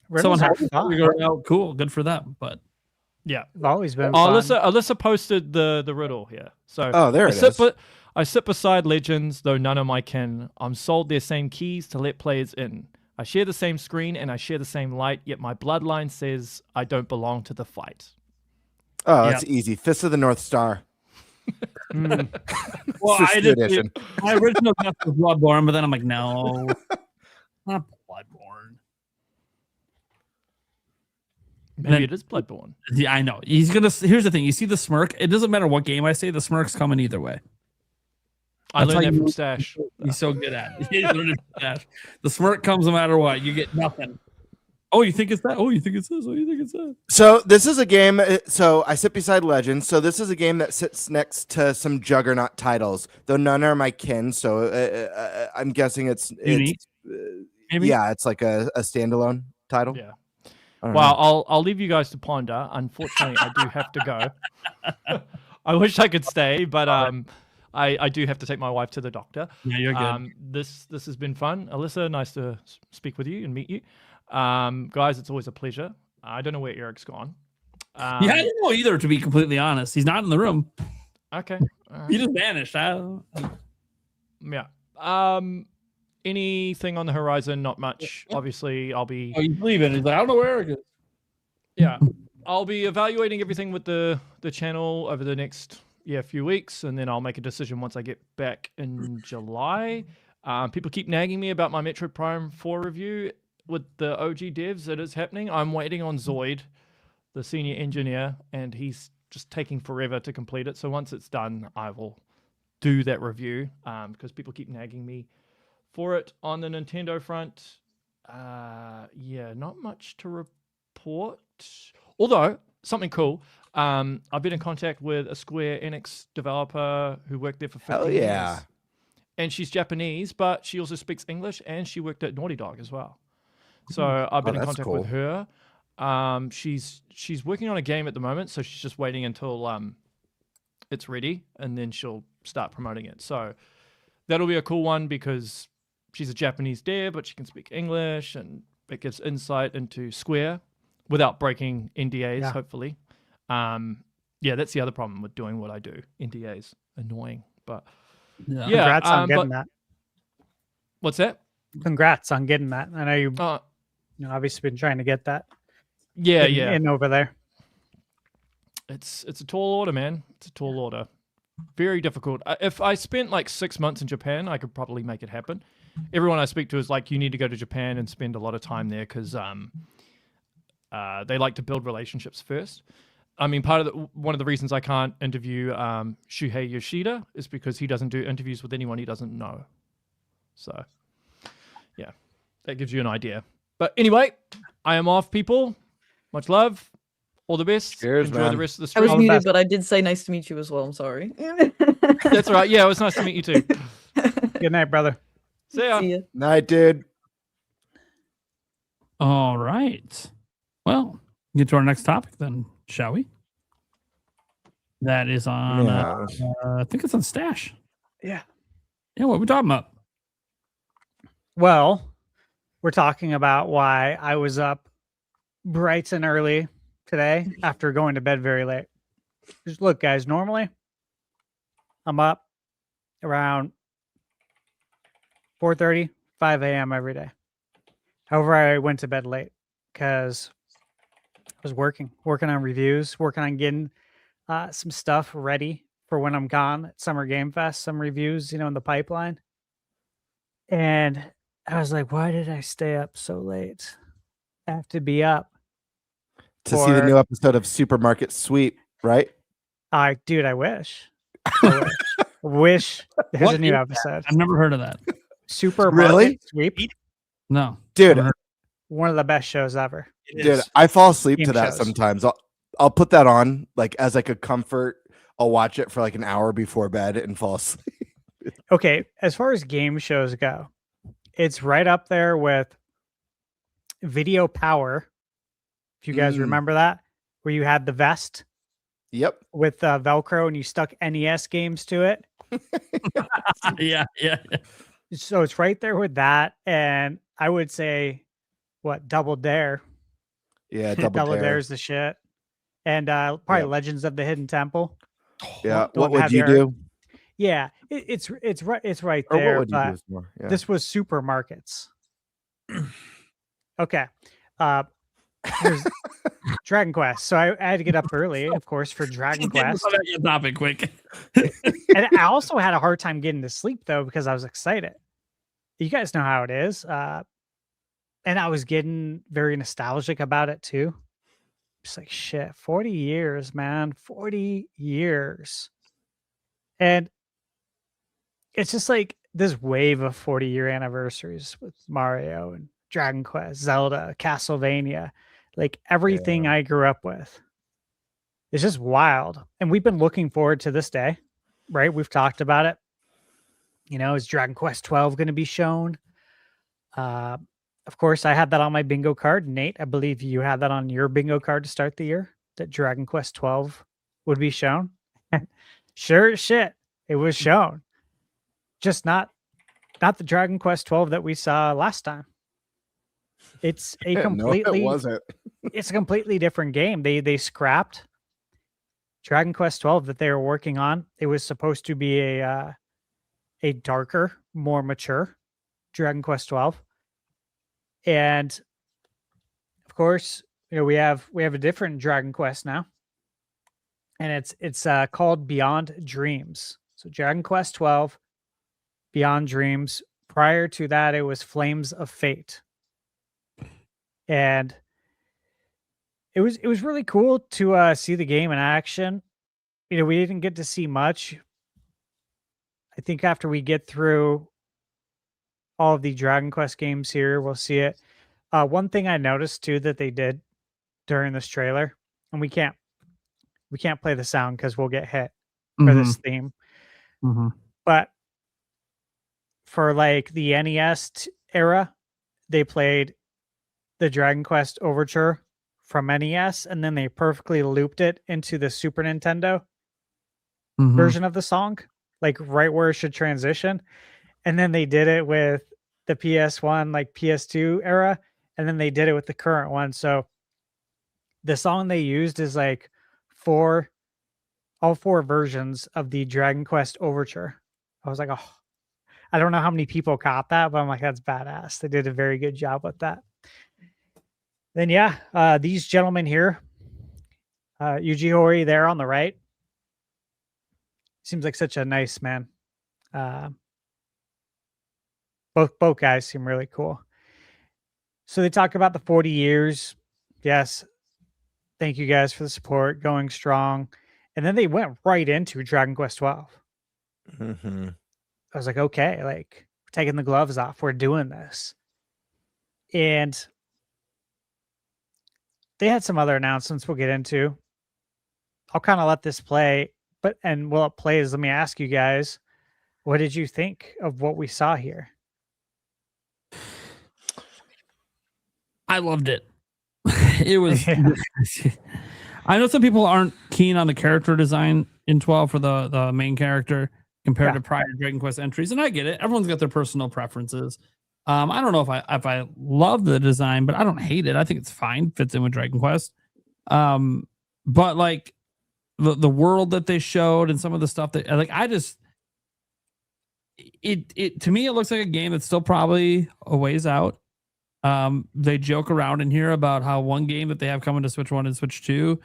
Riddles Someone has to figure it out. Cool, good for them. But yeah, it's always been fun. Alyssa posted the riddle here. So there it is. I sit beside legends, though none of my kin. I'm sold their same keys to let players in. I share the same screen and I share the same light, yet my bloodline says I don't belong to the fight. Oh, that's easy. Fist of the North Star. Well, I did. My original guess was Bloodborne, but then I'm like, no, not Bloodborne. Maybe it is Bloodborne. Yeah, I know. He's gonna. Here's the thing. You see the smirk. It doesn't matter what game I say. The smirk's coming either way. I learned that from Stash. He's so good at it. He learned it from Stash. The smirk comes no matter what. You get nothing. Oh, you think it's that? Oh, you think it's this? Oh, you think it's that? So this is a game. So I sit beside Legends. So this is a game that sits next to some juggernaut titles, though none are my kin. So I'm guessing it's unique. It's like a standalone title. Yeah. Well, I'll leave you guys to ponder. Unfortunately, I do have to go. I wish I could stay, but I do have to take my wife to the doctor. Yeah, you're good. This has been fun. Alyssa, nice to speak with you and meet you. Guys, it's always a pleasure. I don't know where Eric's gone. I don't know either, to be completely honest. He's not in the room. Okay. He just vanished. Yeah. Anything on the horizon? Not much. Obviously, I'll be... Oh, he's leaving. He's like, I don't know where Eric is. Yeah. I'll be evaluating everything with the channel over the next few weeks, and then I'll make a decision once I get back in July. People keep nagging me about my Metroid Prime 4 review with the OG devs. It is happening. I'm waiting on Zoid, the senior engineer, and he's just taking forever to complete it. So once it's done, I will do that review because people keep nagging me for it. On the Nintendo front, not much to report. Although, something cool. I've been in contact with a Square Enix developer who worked there for 15 years. And she's Japanese, but she also speaks English, and she worked at Naughty Dog as well. So I've been in contact with her. She's working on a game at the moment, so she's just waiting until it's ready, and then she'll start promoting it. So that'll be a cool one because she's a Japanese dev, but she can speak English, and it gives insight into Square without breaking NDAs, hopefully. That's the other problem with doing what I do. NDAs, annoying, but Congrats on getting that. What's that? Congrats on getting that. I know you obviously been trying to get that. In over there. It's a tall order, man. It's a tall order. Very difficult. If I spent like 6 months in Japan, I could probably make it happen. Everyone I speak to is like, you need to go to Japan and spend a lot of time there because they like to build relationships first. I mean, one of the reasons I can't interview Shuhei Yoshida is because he doesn't do interviews with anyone he doesn't know. So, yeah, that gives you an idea. But anyway, I am off, people. Much love. All the best. Cheers, Enjoy man. the rest of the I stream. was muted, but I did say nice to meet you as well. I'm sorry. That's all right. Yeah, it was nice to meet you too. Good night, brother. See ya. See ya. Night, dude. All right. Well, get to our next topic then, shall we? That is on, I think it's on Stash. Yeah. Yeah, what are we talking about? Well, we're talking about why I was up bright and early today after going to bed very late. Just look, guys, normally I'm up around 4:30, 5 a.m. every day. However, I went to bed late because I was working on reviews, working on getting some stuff ready for when I'm gone at Summer Game Fest, some reviews, in the pipeline. And I was like, why did I stay up so late? I have to be up to see the new episode of Supermarket Sweep, right? Dude, I wish. I wish there's a new episode. I've never heard of that. Supermarket Sweep? No. Dude, one of the best shows ever. Dude, I fall asleep Game to that shows. sometimes. I'll put that on like as like a comfort. I'll watch it for like an hour before bed and fall asleep. Okay, as far as game shows go, it's right up there with Video Power. If you guys remember that, where you had the vest. Yep. With Velcro and you stuck NES games to it. Yeah. So it's right there with that. And I would say, Double Dare. Yeah, Double Dare is the shit. And probably Legends of the Hidden Temple. Yeah. What would you do? Yeah, it's right Or there. what would you But do more? Yeah. this was Supermarkets. Okay. Here's Dragon Quest. So I had to get up early, of course, for Dragon Quest. Topic quick. And I also had a hard time getting to sleep though because I was excited. You guys know how it is. And I was getting very nostalgic about it too. It's like shit, 40 years, man. 40 years. And it's just like this wave of 40-year anniversaries with Mario and Dragon Quest, Zelda, Castlevania, like everything I grew up with. It's just wild. And we've been looking forward to this day, right? We've talked about it. Is Dragon Quest 12 going to be shown? Of course, I had that on my bingo card. Nate, I believe you had that on your bingo card to start the year, that Dragon Quest 12 would be shown. Sure as shit, it was shown. Just not the Dragon Quest 12 that we saw last time. It's a completely it wasn't. It's a completely different game. They scrapped Dragon Quest 12 that they were working on. It was supposed to be a darker, more mature Dragon Quest 12. And of course, we have a different Dragon Quest now. And it's called Beyond Dreams. So Dragon Quest 12, Beyond Dreams. Prior to that, it was Flames of Fate. And it was really cool to see the game in action. You know, we didn't get to see much. I think after we get through all of the Dragon Quest games here, we'll see it. One thing I noticed too that they did during this trailer, and we can't play the sound because we'll get hit for this theme. But for like the NES era, they played the Dragon Quest Overture from NES, and then they perfectly looped it into the Super Nintendo version of the song, like right where it should transition. And then they did it with the PS1, like PS2 era, and then they did it with the current one. So the song they used is like all four versions of the Dragon Quest Overture. I was like, oh, I don't know how many people caught that, but I'm like, that's badass. They did a very good job with that. Then yeah, these gentlemen here, Yuji Horii there on the right, seems like such a nice man. Both guys seem really cool. So they talk about the 40 years. Yes. Thank you guys for the support, going strong. And then they went right into Dragon Quest 12. I was like, okay, like we're taking the gloves off. We're doing this. And they had some other announcements we'll get into. I'll kind of let this play, and while it plays, let me ask you guys, what did you think of what we saw here? I loved it. It was. I know some people aren't keen on the character design in 12 for the main character compared to prior Dragon Quest entries, and I get it. Everyone's got their personal preferences. I don't know if I love the design, but I don't hate it. I think it's fine. Fits in with Dragon Quest. But like the world that they showed and some of the stuff that like it to me it looks like a game that's still probably a ways out. They joke around in here about how one game that they have coming to Switch 1 and Switch 2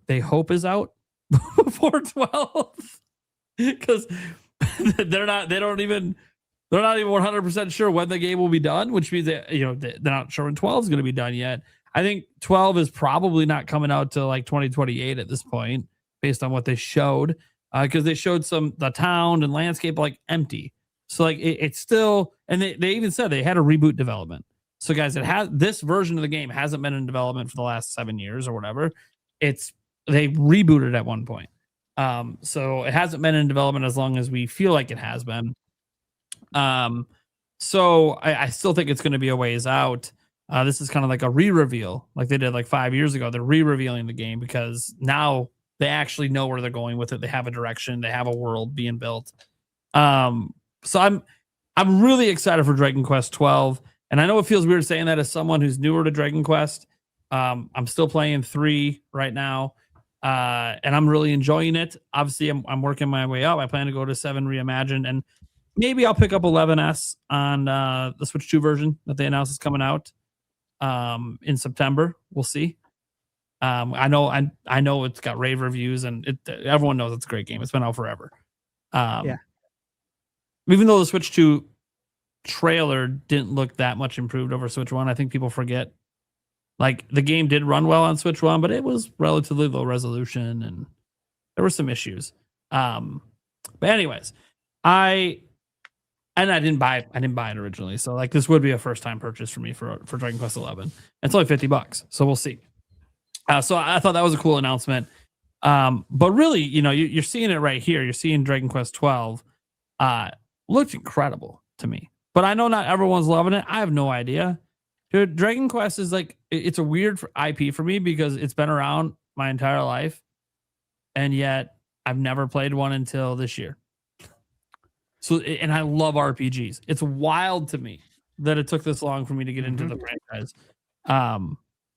they hope is out before 12 because they're not even 100% sure when the game will be done, which means that they're not sure when 12 is going to be done yet. I think 12 is probably not coming out till like 2028 at this point based on what they showed, because they showed the town and landscape like empty. So like it's still, and they even said they had a reboot development. So guys, this version of the game hasn't been in development for the last 7 years or whatever. They rebooted at one point. So it hasn't been in development as long as we feel like it has been. So I still think it's going to be a ways out. This is kind of like a re-reveal, like they did like 5 years ago. They're re-revealing the game because now they actually know where they're going with it. They have a direction. They have a world being built. So I'm really excited for Dragon Quest 12. And I know it feels weird saying that as someone who's newer to Dragon Quest. I'm still playing 3 right now. And I'm really enjoying it. Obviously, I'm working my way up. I plan to go to 7 Reimagined, and maybe I'll pick up 11S on the Switch 2 version that they announced is coming out in September. We'll see. I know it's got rave reviews, and everyone knows it's a great game. It's been out forever. Even though the Switch 2 trailer didn't look that much improved over Switch 1, I think people forget. Like the game did run well on Switch 1, but it was relatively low resolution and there were some issues. But anyways, I didn't buy it originally. So like this would be a first time purchase for me for Dragon Quest 11. It's only $50. So we'll see. So I thought that was a cool announcement. But really, you're seeing it right here. You're seeing Dragon Quest 12. Looked incredible to me, but I know not everyone's loving it. I have no idea. Dude, Dragon Quest is like, it's a weird IP for me because it's been around my entire life. And yet I've never played one until this year. So, and I love RPGs. It's wild to me that it took this long for me to get into the franchise.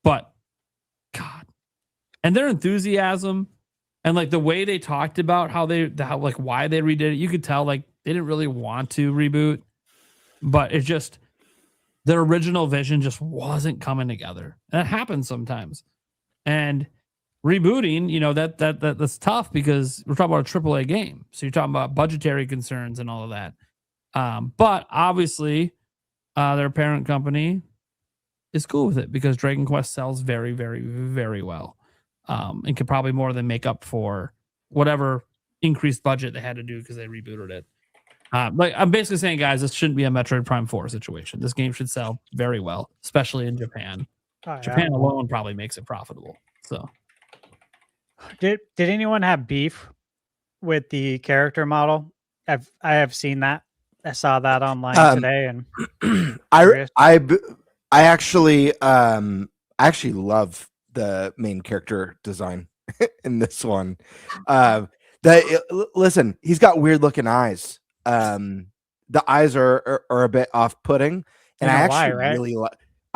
But God, and their enthusiasm and like the way they talked about why they redid it, you could tell like they didn't really want to reboot, but it just, their original vision just wasn't coming together. That happens sometimes. And rebooting, that's tough because we're talking about a AAA game. So you're talking about budgetary concerns and all of that. But obviously, their parent company is cool with it because Dragon Quest sells very, very, very well, and could probably more than make up for whatever increased budget they had to do because they rebooted it. Like I'm basically saying, guys, this shouldn't be a Metroid Prime 4 situation. This game should sell very well, especially in Japan. Japan alone probably makes it profitable. So, did anyone have beef with the character model? I have seen that. I saw that online today, and I actually love the main character design in this one. Listen, he's got weird looking eyes. The eyes are a bit off putting, and I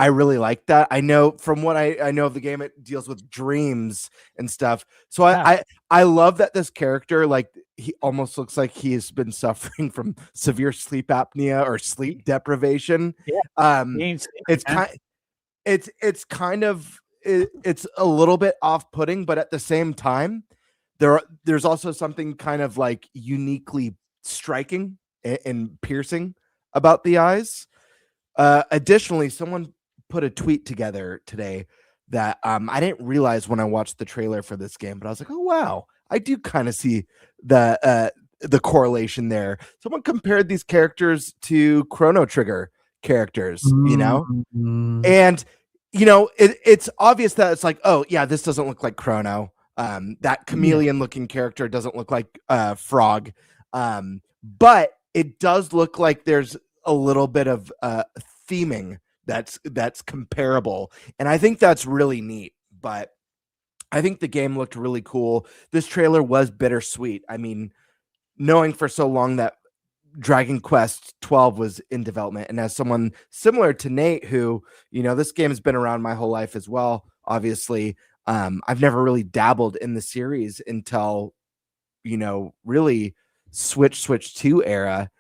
really like that. I know from what I know of the game, it deals with dreams and stuff. So I love that this character, like, he almost looks like he has been suffering from severe sleep apnea or sleep deprivation. It's a little bit off-putting, but at the same time, there's also something kind of like uniquely striking and piercing about the eyes. Additionally, someone put a tweet together today that I didn't realize when I watched the trailer for this game, but I was like, oh wow, I do kind of see the correlation there. Someone compared these characters to Chrono Trigger characters, you know, and you know it's obvious that it's like, oh yeah, this doesn't look like Chrono. That chameleon looking character doesn't look like Frog, but it does look like there's a little bit of theming that's comparable, and I think that's really neat. But I think the game looked really cool. This trailer was bittersweet. I mean, knowing for so long that Dragon Quest 12 was in development, and as someone similar to Nate, who, you know, this game has been around my whole life as well, obviously, I've never really dabbled in the series until, you know, really Switch 2 era.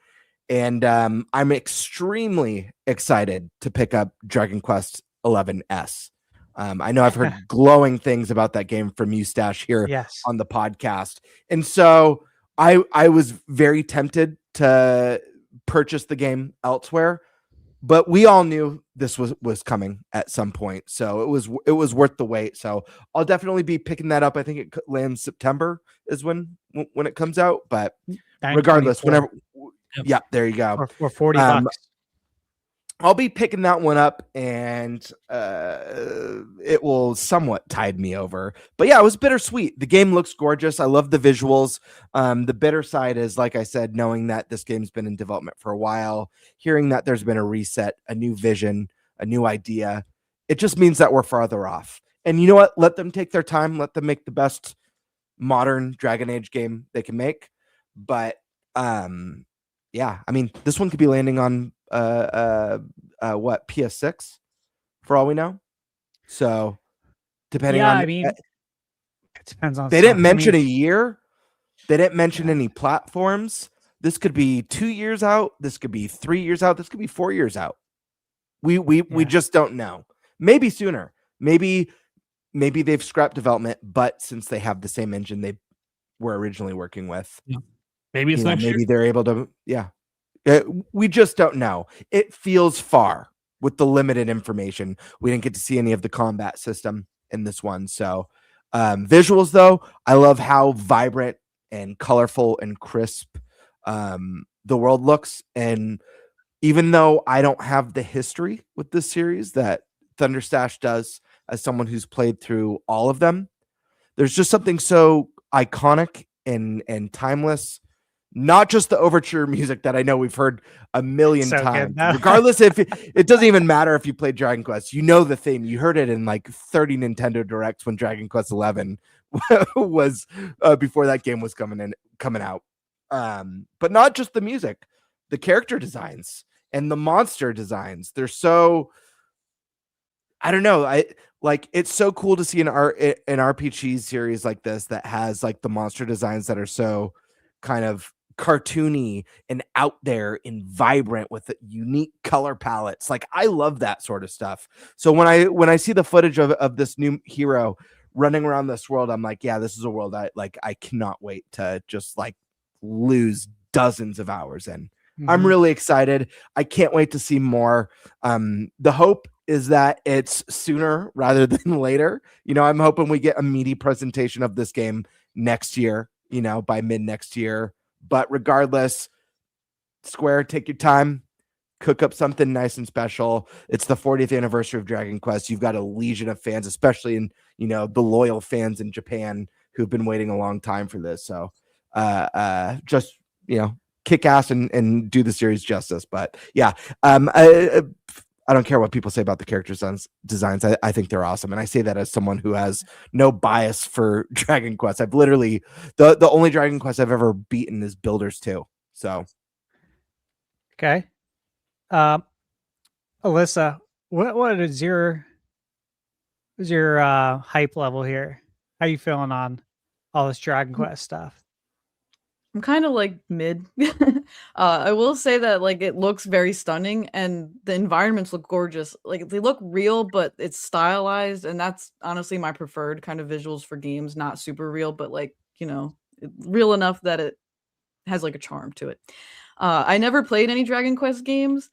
And I'm extremely excited to pick up Dragon Quest 11S. I know I've heard glowing things about that game from Eustache here on the podcast. And so I was very tempted to purchase the game elsewhere, but we all knew this was coming at some point. So it was worth the wait. So I'll definitely be picking that up. I think it lands September is when it comes out, but regardless, whenever. Yeah, there you go. Or $40. I'll be picking that one up, and it will somewhat tide me over. But yeah, it was bittersweet. The game looks gorgeous. I love the visuals. The bitter side is, like I said, knowing that this game's been in development for a while, hearing that there's been a reset, a new vision, a new idea. It just means that we're farther off. And you know what? Let them take their time. Let them make the best modern Dragon Age game they can make. But yeah, I mean, this one could be landing on what, PS6 for all we know. So depending on, I mean, it depends on. They didn't mention a year. They didn't mention any platforms. This could be 2 years out. This could be 3 years out. This could be 4 years out. We just don't know. Maybe sooner. Maybe they've scrapped development, but since they have the same engine they were originally working with. Maybe it's next year. Maybe they're able to, we just don't know. It feels far with the limited information. We didn't get to see any of the combat system in this one. So visuals, though, I love how vibrant and colorful and crisp the world looks. And even though I don't have the history with this series that Thunderstash does as someone who's played through all of them, there's just something so iconic and timeless. Not just the overture music that I know we've heard a million times. Regardless, if it doesn't even matter if you played Dragon Quest, you know the theme. You heard it in like 30 Nintendo Directs when Dragon Quest 11 was before that game was coming out. But not just the music, the character designs and the monster designs. They're so, I don't know. It's so cool to see an RPG series like this that has like the monster designs that are so kind of cartoony and out there and vibrant with unique color palettes. Like, I love that sort of stuff. So when I see the footage of this new hero running around this world, I'm like, yeah, this is a world I cannot wait to just like lose dozens of hours in. I'm really excited. I can't wait to see more. The hope is that it's sooner rather than later. I'm hoping we get a meaty presentation of this game next year, by mid next year. But regardless, Square, take your time, cook up something nice and special. It's the 40th anniversary of Dragon Quest. You've got a legion of fans, especially in, the loyal fans in Japan who've been waiting a long time for this. So just, kick ass and do the series justice. But yeah, I don't care what people say about the character designs. I think they're awesome. And I say that as someone who has no bias for Dragon Quest. I've literally, the only Dragon Quest I've ever beaten is Builders 2. So. Okay. Alyssa, what is your hype level here? How you feeling on all this Dragon Quest stuff? I'm kind of like mid. I will say that like it looks very stunning and the environments look gorgeous. Like they look real, but it's stylized, and that's honestly my preferred kind of visuals for games. Not super real, but like real enough that it has like a charm to it. I never played any Dragon Quest games,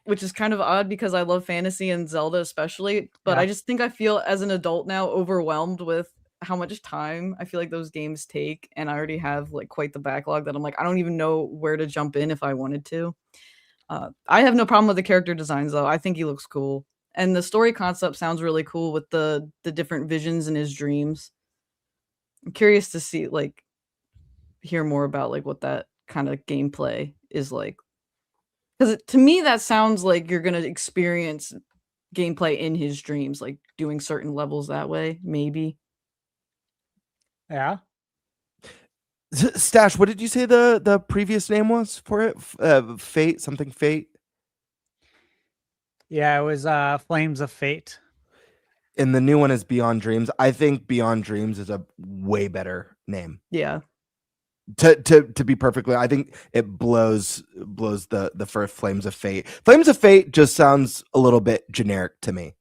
which is kind of odd because I love fantasy and Zelda especially. But I just think I feel as an adult now overwhelmed with how much time I feel like those games take, and I already have like quite the backlog that I'm like, I don't even know where to jump in if I wanted to. I have no problem with the character designs though. I think he looks cool, and the story concept sounds really cool with the different visions in his dreams. I'm curious to see hear more about like what that kind of gameplay is like, because to me that sounds like you're gonna experience gameplay in his dreams, like doing certain levels that way, maybe. Yeah. Stash, what did you say the previous name was for it? Fate. Yeah, it was Flames of Fate. And the new one is Beyond Dreams. I think Beyond Dreams is a way better name. Yeah. To be perfectly, I think it blows the first Flames of Fate. Flames of Fate just sounds a little bit generic to me.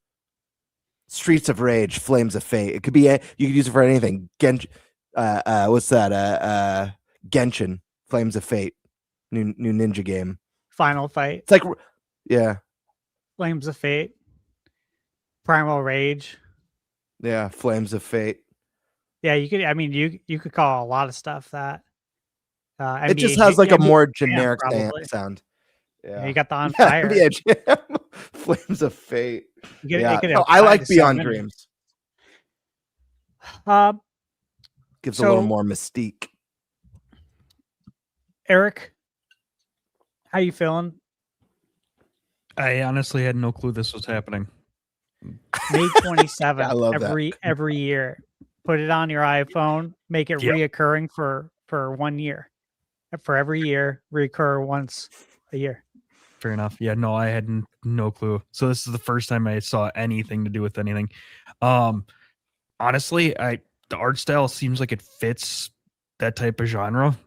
Streets of Rage, Flames of Fate. It could be you could use it for anything. What's that? Genshin, Flames of Fate, new ninja game. Final Fight. It's like, yeah. Flames of Fate. Primal Rage. Yeah, Flames of Fate. Yeah, you could. I mean, you could call a lot of stuff that. It just has like a more generic sound. Yeah, you got the On Fire. Yeah, Flames of Fate. I like Beyond Dreams. Gives a little more mystique. Eric, how you feeling? I honestly had no clue this was happening. May 27th. I love every year. Put it on your iPhone. Make it reoccurring for 1 year. For every year, recur once a year. Fair enough. Yeah, no, I had no clue. So this is the first time I saw anything to do with anything. Honestly, the art style seems like it fits that type of genre.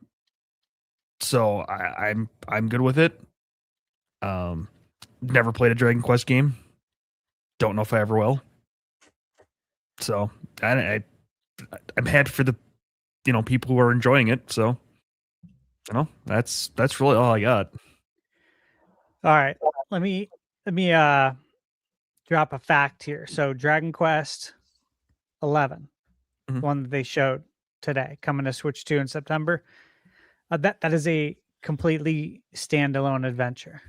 So I'm good with it. Never played a Dragon Quest game. Don't know if I ever will. So I'm happy for the people who are enjoying it. So that's really all I got. All right, let me drop a fact here. So Dragon Quest 11, one that they showed today, coming to Switch 2 in September. That is a completely standalone adventure.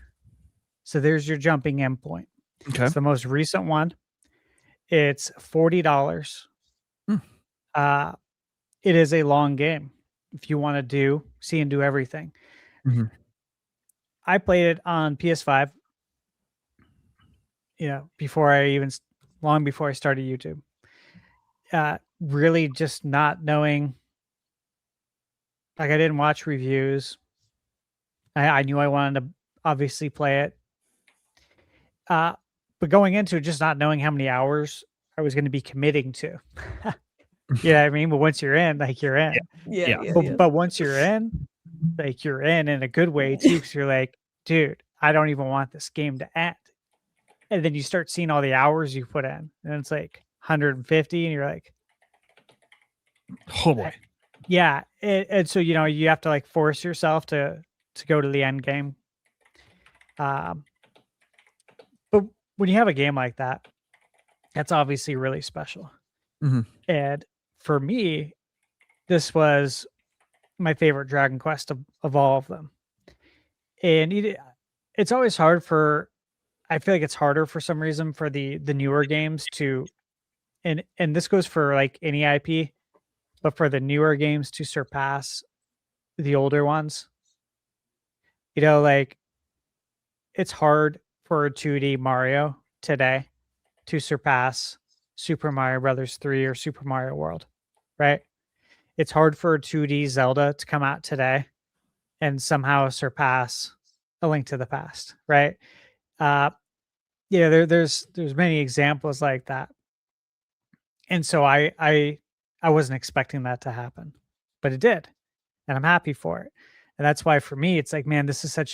So there's your jumping in point. Okay. It's the most recent one. It's $40. It is a long game if you want to see and do everything. Mm-hmm. I played it on PS5. Long before I started YouTube. Really just not knowing. Like I didn't watch reviews. I knew I wanted to obviously play it. But going into it, just not knowing how many hours I was going to be committing to. You know what I mean? But once you're in, you're in. Yeah. But once you're in, you're in a good way too, because you're like, dude, I don't even want this game to end. And then you start seeing all the hours you put in, and it's like 150, and you're like, oh boy. Yeah. And so, you have to force yourself to go to the end game. But when you have a game like that, that's obviously really special. Mhm. And for me, this was my favorite Dragon Quest of all of them. And it's always hard for, I feel like it's harder for some reason for the newer games to, and this goes for like any IP, but for the newer games to surpass the older ones. You know, like it's hard for a 2D Mario today to surpass Super Mario Brothers 3 or Super Mario World, right? It's hard for a 2D Zelda to come out today and somehow surpass A Link to the Past, right? There's many examples like that. And so I wasn't expecting that to happen, but it did. And I'm happy for it. And that's why for me, it's like, man, this is it's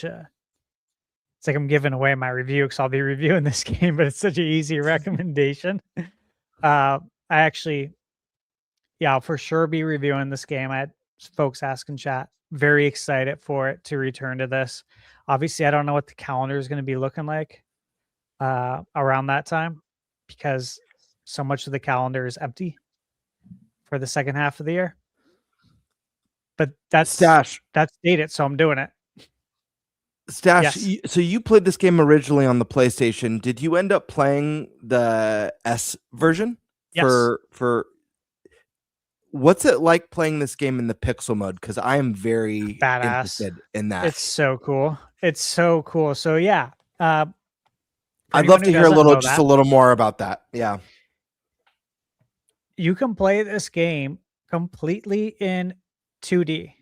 like I'm giving away my review because I'll be reviewing this game, but it's such an easy recommendation. I actually, I'll for sure be reviewing this game. I had folks ask in chat. Very excited for it to return to this. Obviously, I don't know what the calendar is going to be looking like around that time because so much of the calendar is empty for the second half of the year. But that's dated, so I'm doing it. Stash, Yes. so you played this game originally on the PlayStation. Did you end up playing the S version? Yes. For what's it like playing this game in the pixel mode? Because I am very Badass. interested in that. It's so cool. It's so cool. So yeah, I'd love to hear a little more about that. Yeah. You can play this game completely in 2D.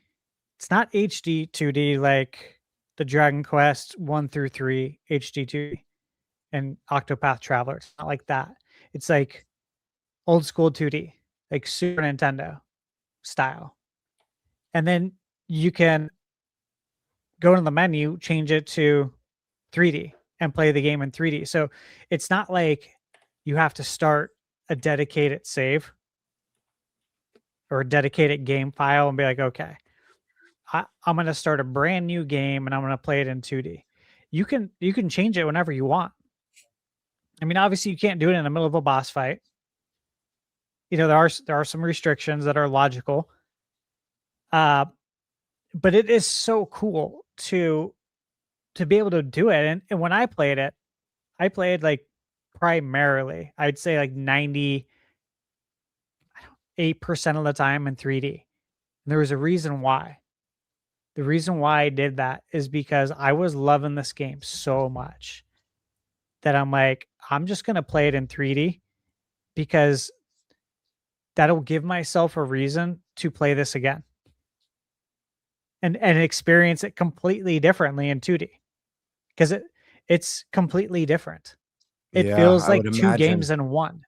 It's not HD 2D like the Dragon Quest 1 through 3 HD 2D and Octopath Traveler. It's not like that. It's like old school 2D, like Super Nintendo style. And then you can go to the menu, change it to 3D and play the game in 3D. So it's not like you have to start a dedicated save or a dedicated game file and be like, okay, I'm going to start a brand new game and I'm going to play it in 2D. You can change it whenever you want. I mean, obviously you can't do it in the middle of a boss fight. You know, there are some restrictions that are logical. But it is so cool to be able to do it. And when I played it, I played like primarily, I'd say like 98% of the time in 3D. And there was a reason why. The reason why I did that is because I was loving this game so much that I'm like, I'm just going to play it in 3D because that'll give myself a reason to play this again and experience it completely differently in 2D because it's completely different. It feels like two games in one.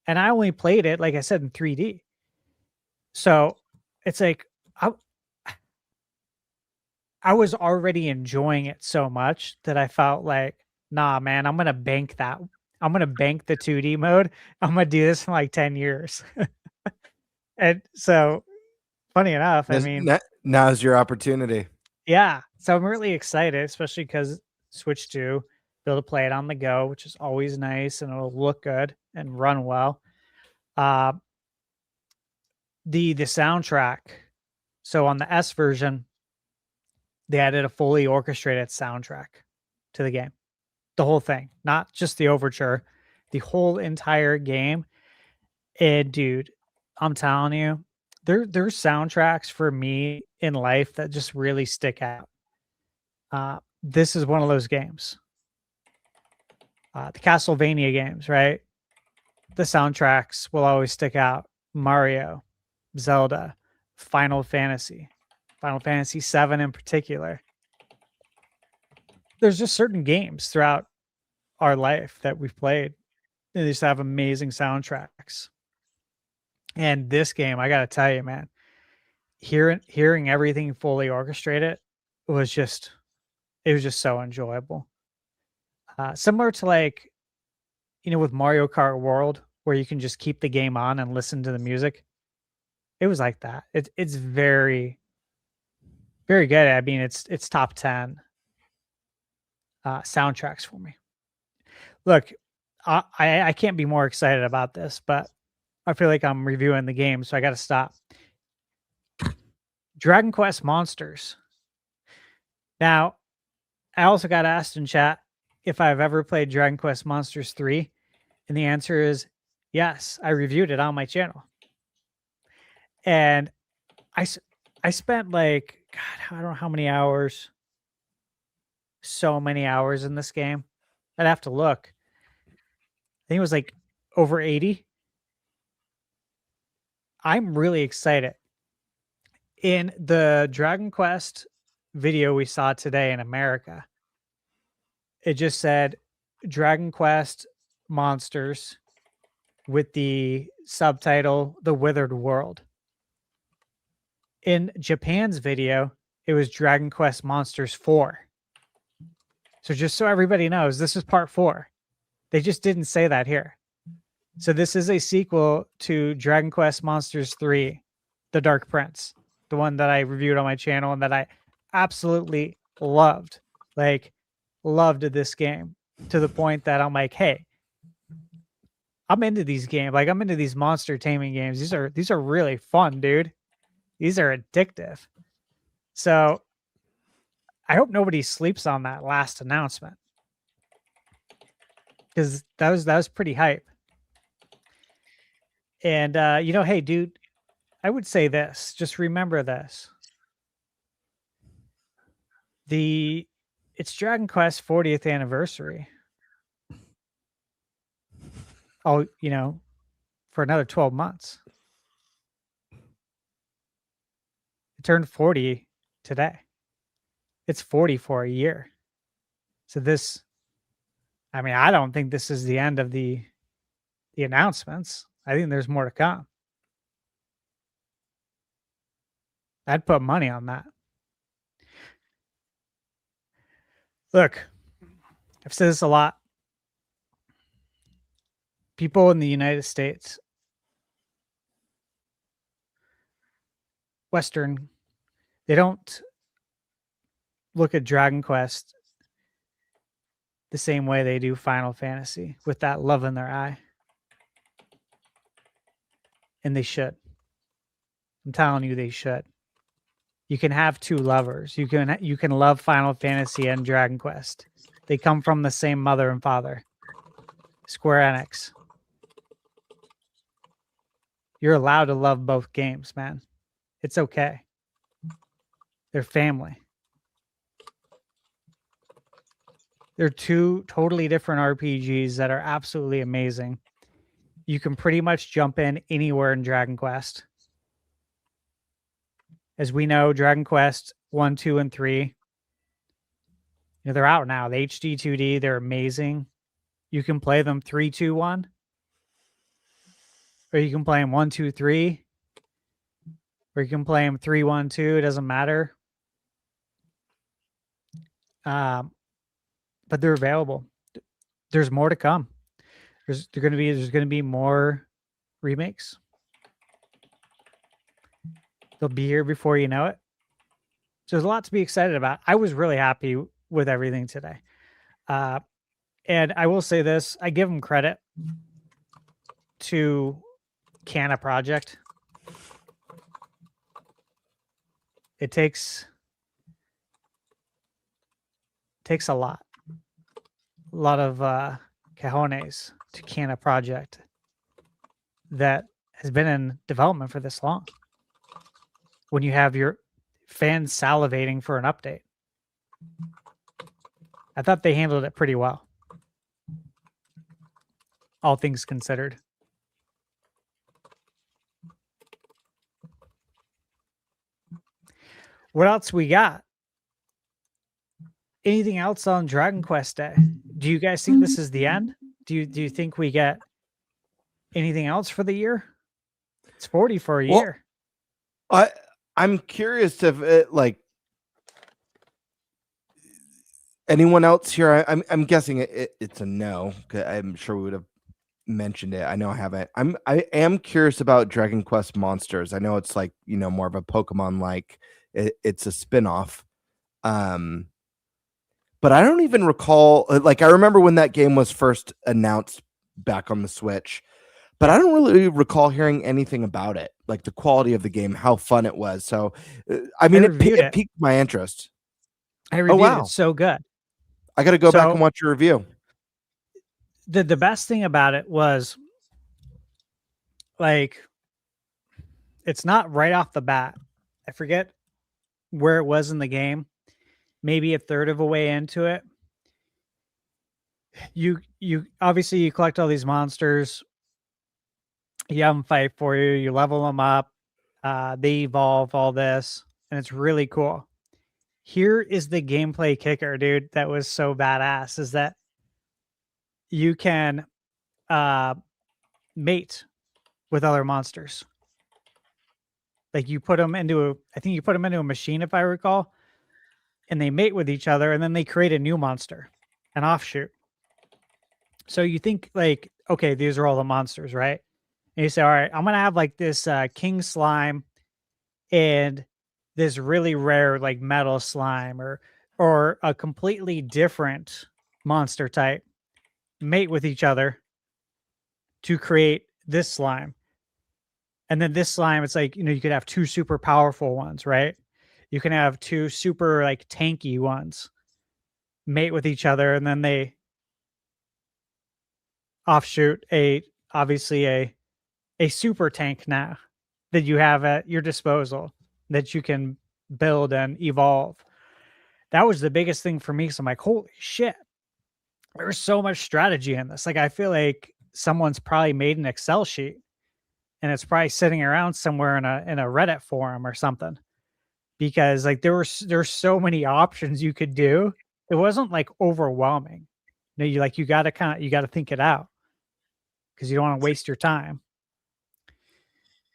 And I only played it, like I said, in 3D. So it's like, I was already enjoying it so much that I felt like, nah, man, I'm going to bank that. I'm going to bank the 2D mode. I'm going to do this in like 10 years. And so funny enough, I mean, now's your opportunity. Yeah. So I'm really excited, especially because Switch 2, be able to play it on the go, which is always nice and it'll look good and run well. The soundtrack. So on the S version, they added a fully orchestrated soundtrack to the game. The whole thing, not just the overture, the whole entire game. And dude, I'm telling you, there's soundtracks for me in life that just really stick out. This is one of those games. The Castlevania games, right? The soundtracks will always stick out. Mario, Zelda, Final Fantasy 7 in particular. There's just certain games throughout our life that we've played. They just have amazing soundtracks. And this game, I gotta tell you, man, hearing everything fully orchestrated was just so enjoyable. Similar to like, with Mario Kart World, where you can just keep the game on and listen to the music. It was like that. It's very, very good. I mean, it's top 10 soundtracks for me. Look, I can't be more excited about this, but I feel like I'm reviewing the game, so I got to stop. Dragon Quest Monsters. Now, I also got asked in chat if I've ever played Dragon Quest Monsters 3, and the answer is yes. I reviewed it on my channel. And I spent like, God, I don't know how many hours. So many hours in this game. I'd have to look. I think it was like over 80. I'm really excited. In the Dragon Quest video we saw today in America, it just said Dragon Quest Monsters with the subtitle The Withered World. In Japan's video, it was Dragon Quest Monsters 4. So just so everybody knows, this is part 4. They just didn't say that here. So this is a sequel to Dragon Quest Monsters 3, The Dark Prince, the one that I reviewed on my channel and that I absolutely loved. Like, loved this game to the point that I'm like, hey, I'm into these games. Like, I'm into these monster taming games. These are really fun, dude. These are addictive. So I hope nobody sleeps on that last announcement, because that was pretty hype. And hey, dude, I would say this. Just remember this. It's Dragon Quest 40th anniversary. Oh, for another 12 months. It turned 40 today. It's 40 for a year. So I don't think this is the end of the announcements. I think there's more to come. I'd put money on that. Look, I've said this a lot. People in the United States, Western, they don't look at Dragon Quest the same way they do Final Fantasy, with that love in their eye. And they should. I'm telling you, they should. You can have two lovers. You can love Final Fantasy and Dragon Quest. They come from the same mother and father. Square Enix. You're allowed to love both games, man. It's okay. They're family. They're two totally different RPGs that are absolutely amazing. You can pretty much jump in anywhere in Dragon Quest. As we know, Dragon Quest 1, 2, and 3, they're out now. The HD 2D, they're amazing. You can play them 3, 2, 1. Or you can play them 1, 2, 3. Or you can play them 3, 1, 2. It doesn't matter. But they're available. There's more to come. There's going to be more remakes. They'll be here before you know it. So there's a lot to be excited about. I was really happy with everything today. And I will say this, I give them credit to Canna Project. It takes a lot of cojones to Canna Project that has been in development for this long. When you have your fans salivating for an update. I thought they handled it pretty well. All things considered. What else we got? Anything else on Dragon Quest Day? Do you guys think this is the end? Do you think we get anything else for the year? It's 40 for a year. I'm curious if anyone else here. I'm guessing it's a no. I'm sure we would have mentioned it. I know I haven't. I am curious about Dragon Quest Monsters. I know it's more of a Pokemon like. It's a spinoff. but I don't even recall. Like, I remember when that game was first announced back on the Switch, but I don't really recall hearing anything about it, like the quality of the game, how fun it was. So, I mean, it piqued my interest. I reviewed wow. it. So good. I got to go back and watch your review. The best thing about it was, like, it's not right off the bat. I forget where it was in the game. Maybe a third of a way into it. You obviously you collect all these monsters. You have them fight for you. You level them up. They evolve, all this, and it's really cool. Here is the gameplay kicker, dude. That was so badass. Is that you can mate with other monsters. Like, you put them into I think you put them into a machine, if I recall, and they mate with each other, and then they create a new monster, an offshoot. So you think, like, okay, these are all the monsters, right? And you say, all right, I'm gonna have like this king slime and this really rare like metal slime, or a completely different monster type mate with each other to create this slime. And then this slime, it's like, you could have two super powerful ones, right? You can have two super like tanky ones mate with each other, and then they offshoot obviously a super tank now that you have at your disposal that you can build and evolve. That was the biggest thing for me. So I'm like, holy shit, there's so much strategy in this. Like, I feel like someone's probably made an Excel sheet and it's probably sitting around somewhere in a Reddit forum or something, because like there's so many options you could do. It wasn't like overwhelming. You got to think it out, because you don't want to waste your time.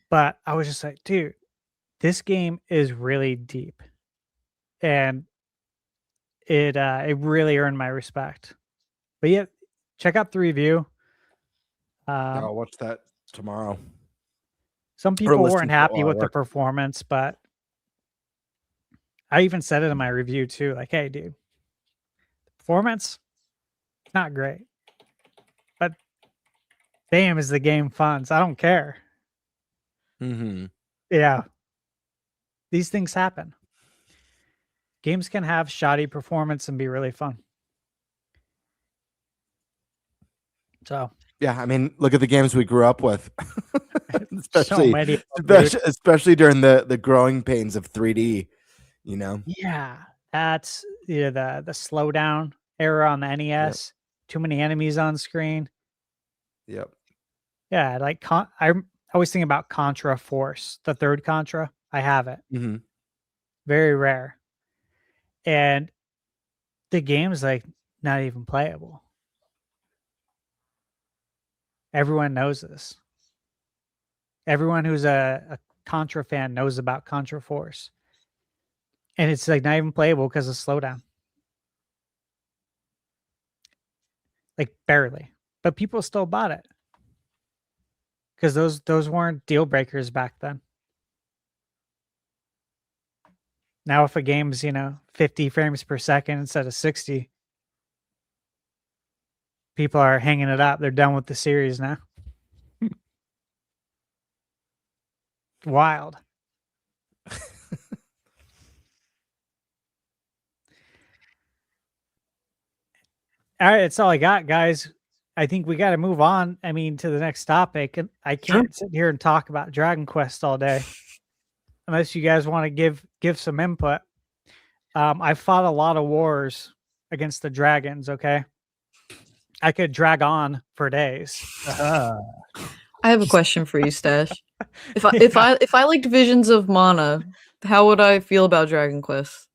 But I was just like, dude, this game is really deep, and it really earned my respect. But yeah, check out the review. I'll watch that tomorrow. Some people weren't happy with the performance, but I even said it in my review too. Like, hey, dude, performance, not great, but damn, is the game fun? So I don't care. Mm-hmm. Yeah, these things happen. Games can have shoddy performance and be really fun. So yeah, I mean, look at the games we grew up with, so many, especially during the growing pains of 3D. Yeah, that's the slowdown era on the NES. Yep. Too many enemies on screen. Yep. Yeah, like I always think about Contra Force, the third Contra. I have it. Mm-hmm. Very rare. And the game's like not even playable. Everyone knows this. Everyone who's a Contra fan knows about Contra Force. And it's like not even playable because of slowdown. Like barely. But people still bought it. Because those weren't deal breakers back then. Now if a game's, 50 frames per second instead of 60, people are hanging it up. They're done with the series now. Wild. All right, that's all I got, guys. I think we got to move on. I mean, to the next topic. And I can't sit here and talk about Dragon Quest all day, unless you guys want to give some input. I fought a lot of wars against the dragons. Okay, I could drag on for days. I have a question for you, Stash. If I liked Visions of Mana, how would I feel about Dragon Quest?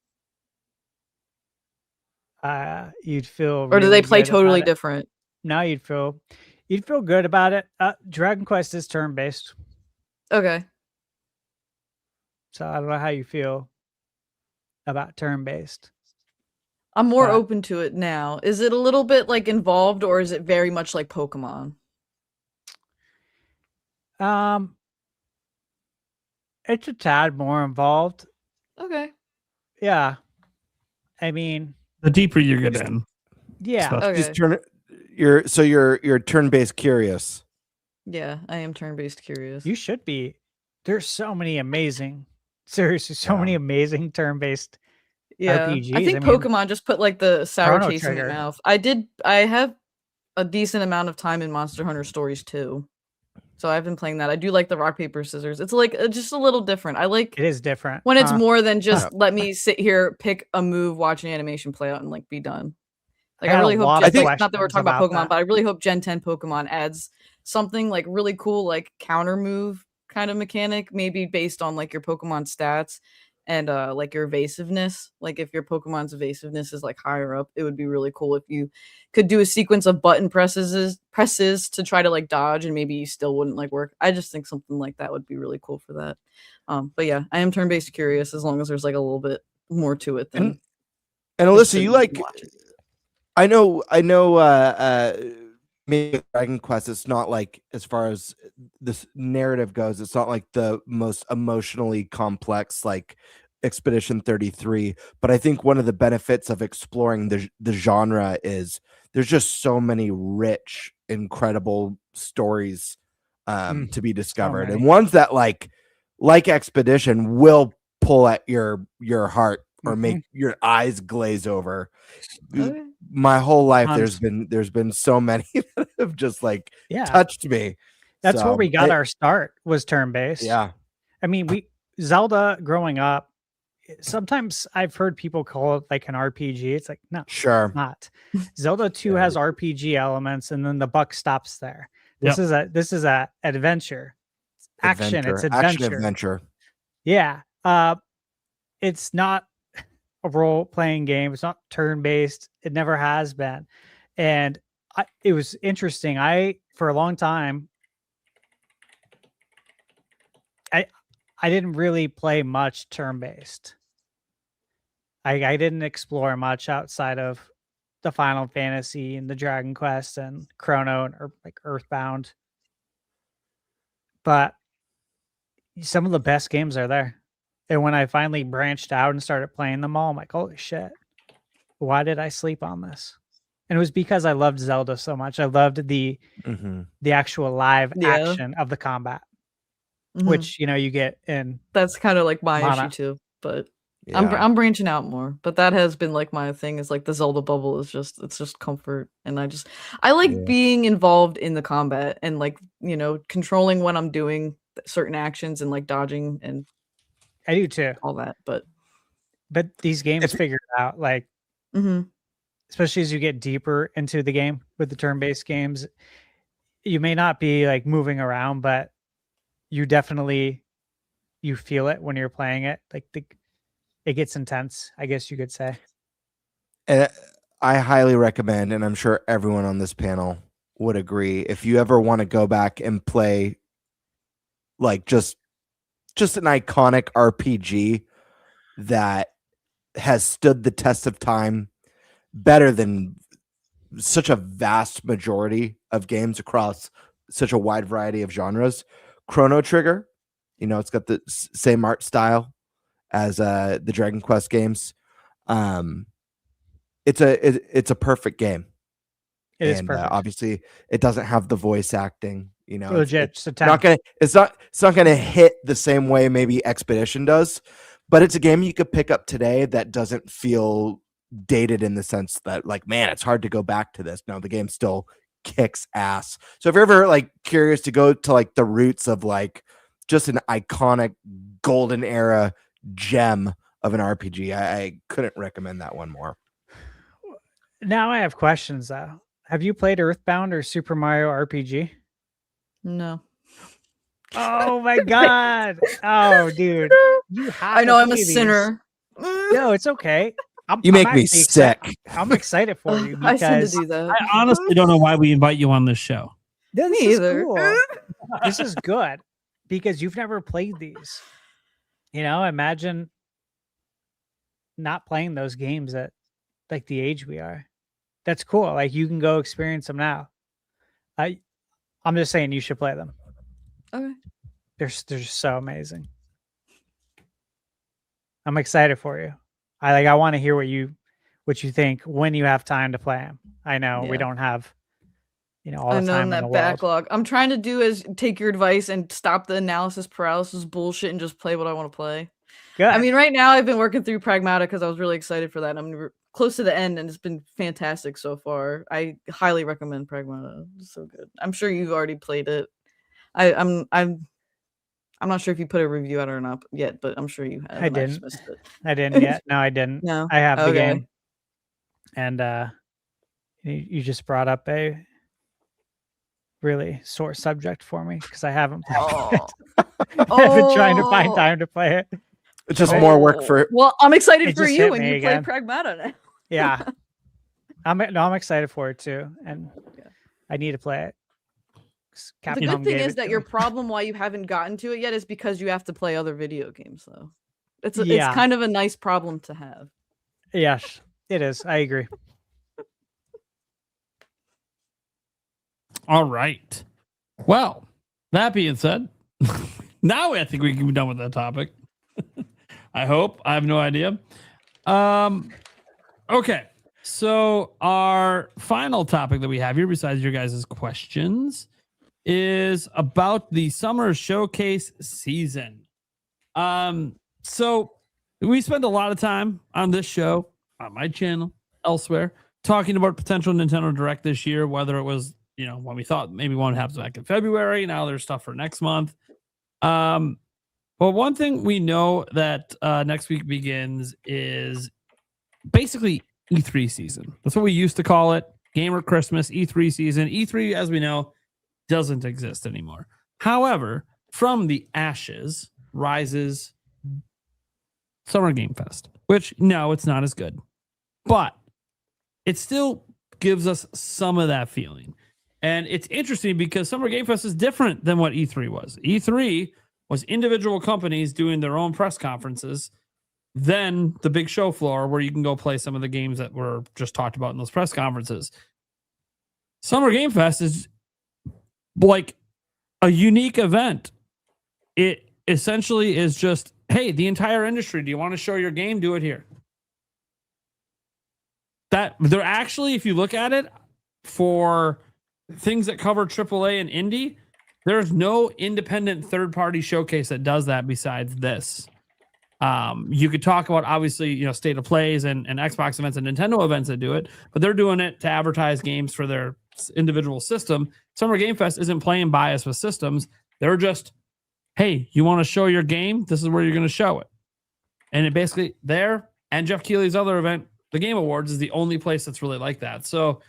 You'd feel, or do they play totally different? No, you'd feel good about it. Dragon Quest is turn-based. Okay. So I don't know how you feel about turn-based. I'm more open to it now. Is it a little bit like involved, or is it very much like Pokemon? It's a tad more involved. Okay. Yeah. I mean, The deeper you get in. Yeah. stuff. Okay. Just you're turn-based curious. Yeah, I am turn-based curious. You should be. There's so many amazing, seriously, so Yeah. many amazing turn-based Yeah, RPGs. I think I mean, Pokemon just put like the sour Chrono taste in your Trigger. mouth. I have a decent amount of time in Monster Hunter Stories too, so I've been playing that. I do like the rock paper scissors. It's like just a little different. I like It is different. when it's huh? more than just Yeah. let me sit here, pick a move, watch an animation play out, and like be done. Like I I had a really hope, lot just, of like, not that we're questions talking about about Pokemon, that. but I really hope Gen 10 Pokemon adds something like really cool, like counter move kind of mechanic, maybe based on like your Pokemon stats and like your evasiveness. Like if your Pokemon's evasiveness is like higher up, it would be really cool if you could do a sequence of button presses to try to like dodge, and maybe you still wouldn't like work. I just think something like that would be really cool for that. But yeah, I am turn-based curious as long as there's like a little bit more to it than And just Alyssa, you to like watch it. I know maybe Dragon Quest, it's not like, as far as this narrative goes, it's not like the most emotionally complex like Expedition 33, but I think one of the benefits of exploring the genre is there's just so many rich, incredible stories to be discovered, and many. ones that like Expedition will pull at your heart or make your eyes glaze over. Okay. My whole life Tons. there's been so many that have just like Yeah. touched me. That's where So, we got our start, was turn-based. Yeah. I mean, Zelda growing up, sometimes I've heard people call it like an RPG. It's like, no, Sure. it's not. Zelda 2 has RPG elements, and then the buck stops there. Yep. This is a adventure. It's action. It's Action adventure. adventure. Yeah. It's not a role-playing game. It's not turn-based. It never has been. And it was interesting. For a long time, I didn't really play much turn-based. I didn't explore much outside of the Final Fantasy and the Dragon Quest and Chrono or like Earthbound. But some of the best games are there. And when I finally branched out and started playing them all, I'm like, holy shit, why did I sleep on this? And it was because I loved Zelda so much. I loved the actual live action of the combat, which, you get in. That's kind of like my Mana. issue too, but Yeah. I'm branching out more. But that has been like my thing, is like the Zelda bubble is it's just comfort, and I like being involved in the combat and like, controlling when I'm doing certain actions and like dodging and I do too. all that. But these games figure it out, like, especially as you get deeper into the game with the turn-based games, you may not be like moving around, but you definitely, you feel it when you're playing it. Like it gets intense, I guess you could say. And I highly recommend, and I'm sure everyone on this panel would agree, if you ever want to go back and play like just an iconic RPG that has stood the test of time better than such a vast majority of games across such a wide variety of genres. Chrono Trigger, it's got the same art style as the Dragon Quest games. It's a perfect game. It is perfect. Obviously, it doesn't have the voice acting. Legit, it's not gonna hit the same way maybe Expedition does, but it's a game you could pick up today that doesn't feel dated in the sense that, like, man, it's hard to go back to this. No, the game still kicks ass. So if you're ever like curious to go to like the roots of like just an iconic golden era gem of an RPG, I couldn't recommend that one more. Now I have questions though. Have you played Earthbound or Super Mario RPG? no. Oh my god! Oh, dude, you have. I know to I'm a play these. sinner. No, it's okay. You make me actually sick. I'm excited for you I tend to because do that. I honestly don't know why we invite you on this show. this Me is either. cool. This is good because you've never played these. Imagine not playing those games at like the age we are. That's cool. Like you can go experience them now. I'm just saying you should play them. Okay. They're so amazing. I'm excited for you. I want to hear what what you think when you have time to play them. I know we Yeah. don't have, all I the know time in in the that world. backlog. I'm trying to do is take your advice and stop the analysis paralysis bullshit and just play what I want to play. Good. I mean, right now I've been working through Pragmata because I was really excited for that. I'm close to the end and it's been fantastic so far. I highly recommend Pragmata. It's so good. I'm sure you've already played it. I'm not sure if you put a review out or not yet, but I'm sure you have. I and just didn't. missed it. I didn't yet. No, I didn't. No. I have the Okay. game. And you just brought up a really sore subject for me because I haven't played Oh. it. I've been trying to find Oh. time to play it. It's just more work for Well, I'm excited It for just you hit when me you again. play Pragmata now. Yeah. I'm excited for it too. And I need to play it. The Capcom good thing gave is it that to your me. problem why you haven't gotten to it yet is because you have to play other video games though. It's Yeah. kind of a nice problem to have. Yes, it is. I agree. All right. Well, that being said, now I think we can be done with that topic. I hope. I have no idea. Okay. So our final topic that we have here, besides your guys' questions, is about the summer showcase season. So we spent a lot of time on this show, on my channel, elsewhere, talking about potential Nintendo Direct this year, whether it was, when we thought maybe one happens back in February. Now there's stuff for next month. But one thing we know that next week begins is basically E3 season. That's what we used to call it. Gamer Christmas, E3 season. E3, as we know, doesn't exist anymore. However, from the ashes rises Summer Game Fest, which, no, it's not as good. But it still gives us some of that feeling. And it's interesting because Summer Game Fest is different than what E3 was. E3 was individual companies doing their own press conferences, then the big show floor where you can go play some of the games that were just talked about in those press conferences. Summer Game Fest is like a unique event. It essentially is just, hey, the entire industry, do you want to show your game? Do it here. That they're actually, if you look at it, for things that cover AAA and indie, there's no independent third-party showcase that does that besides this. You could talk about, obviously, state of plays and Xbox events and Nintendo events that do it, but they're doing it to advertise games for their individual system. Summer Game Fest isn't playing bias with systems. They're just, hey, you want to show your game? This is where you're going to show it. And it basically there, and Jeff Keighley's other event, the Game Awards, is the only place that's really like that. So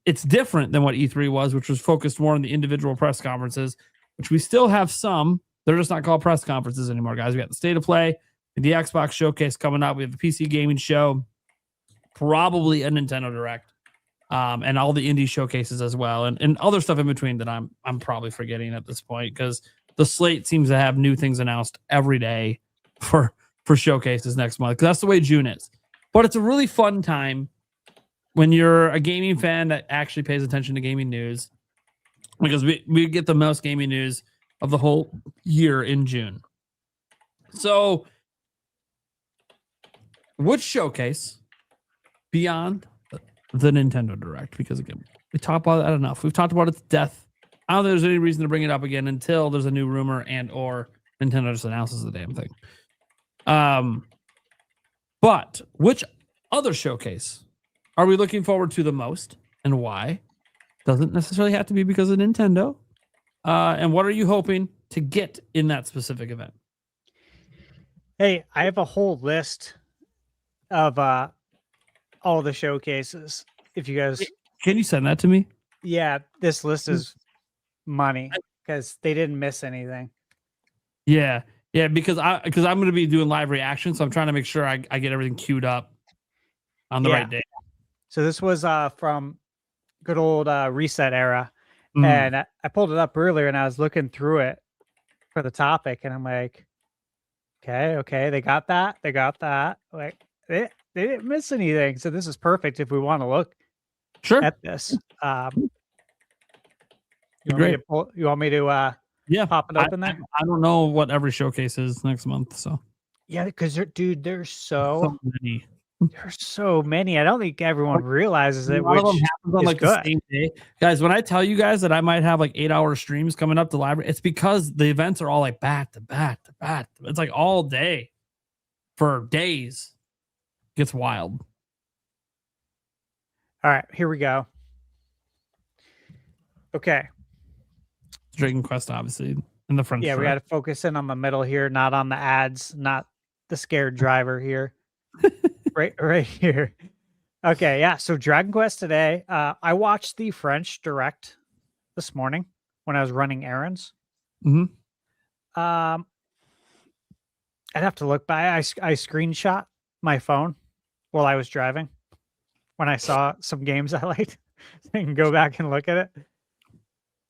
it's different than what E3 was, which was focused more on the individual press conferences, which we still have some. They're just not called press conferences anymore, guys. We got the State of Play, the Xbox Showcase coming up. We have the PC Gaming Show, probably a Nintendo Direct, and all the indie showcases as well, and other stuff in between that I'm probably forgetting at this point because the slate seems to have new things announced every day for showcases next month, because that's the way June is. But it's a really fun time when you're a gaming fan that actually pays attention to gaming news, because we get the most gaming news of the whole year in June. So, which showcase beyond the Nintendo Direct? Because again, we talked about that enough. We've talked about its death. I don't think there's any reason to bring it up again until there's a new rumor and or Nintendo just announces the damn thing. But which other showcase are we looking forward to the most, and why? Doesn't necessarily have to be because of Nintendo. And what are you hoping to get in that specific event? Hey, I have a whole list of all the showcases. If you guys, can you send that to me? Yeah, this list is money because they didn't miss anything. Yeah, because I'm going to be doing live reactions, so I'm trying to make sure I get everything queued up on the right day. So this was from good old Reset Era. And I pulled it up earlier and I was looking through it for the topic and I'm like, okay, they got that. Like they didn't miss anything. So this is perfect if we want to look at this. You want me to pop it open there? I don't know what every showcase is next month. So yeah, because dude, there's so many. There's so many. I don't think everyone realizes it, A lot of which them happens on is like good. the same day. Guys, when I tell you guys that I might have like 8-hour streams coming up to library, it's because the events are all like back to back to back. It's like all day for days. It gets wild. All right, here we go. Okay. Dragon Quest, obviously, in the front. Yeah, we got to focus in on the middle here, not on the ads, not the scared driver here. right here. Okay, yeah. So Dragon Quest today. I watched the French Direct this morning when I was running errands. Mm-hmm. I'd have to look by. I screenshot my phone while I was driving when I saw some games I liked. So I can go back and look at it.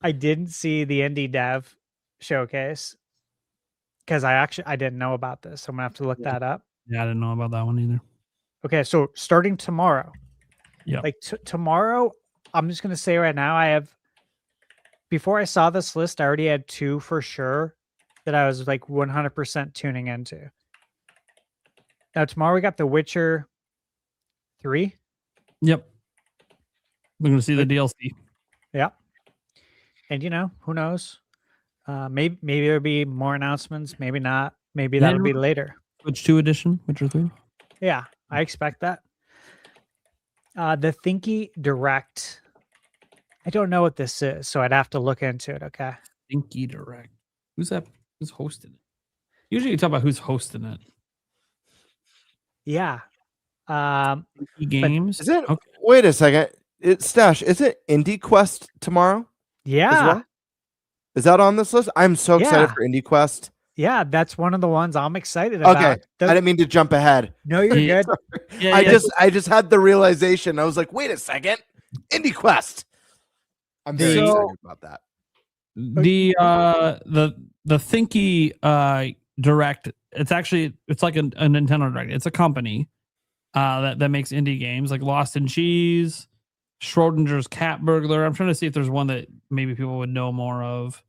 I didn't see the indie dev showcase because I didn't know about this. So I'm gonna have to look that up. Yeah, I didn't know about that one either. Okay, so starting tomorrow. Yeah. Like tomorrow, I'm just gonna say right now, before I saw this list, I already had 2 for sure that I was like 100% tuning into. Now tomorrow we got The Witcher 3. Yep. We're gonna see the DLC. Yep. And who knows? Maybe there'll be more announcements. Maybe not. Maybe that'll be later. Witcher 2 edition, Witcher 3. Yeah, I expect that. The Thinky Direct. I don't know what this is, so I'd have to look into it. Okay. Thinky Direct. Who's that? Who's hosting it? Usually you talk about who's hosting it. Yeah. Thinky Games. Is it? Okay. Wait a second. It's Stash. Is it Indie Quest tomorrow? Yeah. As well? Is that on this list? I'm so excited Yeah. for Indie Quest. Yeah, that's one of the ones I'm excited about. Okay, I didn't mean to jump ahead. No, you're good. Yeah, I just had the realization. I was like, wait a second, Indie Quest. I'm very excited about that. The Thinky Direct. It's like a Nintendo Direct. It's a company that makes indie games like Lost in Cheese, Schrodinger's Cat Burglar. I'm trying to see if there's one that maybe people would know more of.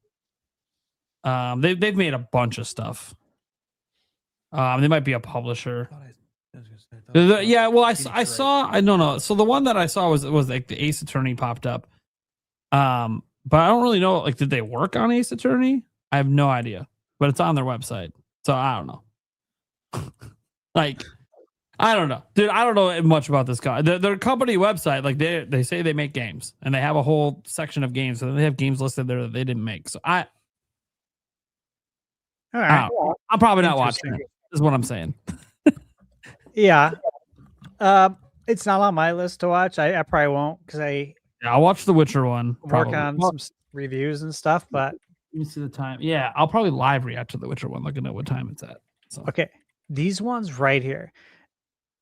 They've made a bunch of stuff. They might be a publisher. Yeah, well, I saw. I don't know. So the one that I saw was like the Ace Attorney popped up. But I don't really know. Like, did they work on Ace Attorney? I have no idea. But it's on their website, so I don't know. Like, I don't know, dude. I don't know much about this guy. Their company website, like they say they make games, and they have a whole section of games, and they have games listed there that they didn't make. So All right. I'm probably not watching it. Is what I'm saying. Yeah. It's not on my list to watch. I probably won't because I'll watch the Witcher one. Work on some reviews and stuff. But let me see the time. Yeah, I'll probably live react to the Witcher one, looking at what time it's at. So. Okay, these ones right here.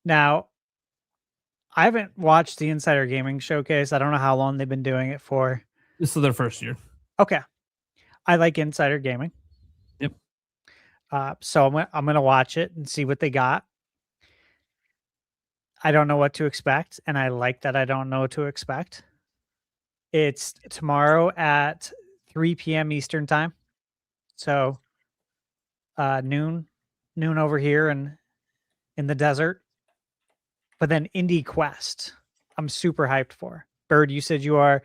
Now, I haven't watched the Insider Gaming Showcase. I don't know how long they've been doing it for. This is their first year. Okay, I like Insider Gaming. Yep. So I'm gonna watch it and see what they got. I don't know what to expect, and I like that I don't know what to expect. It's tomorrow at 3 p.m. Eastern time, so noon over here and in the desert. But then Indie Quest, I'm super hyped for. Bird, you said you are.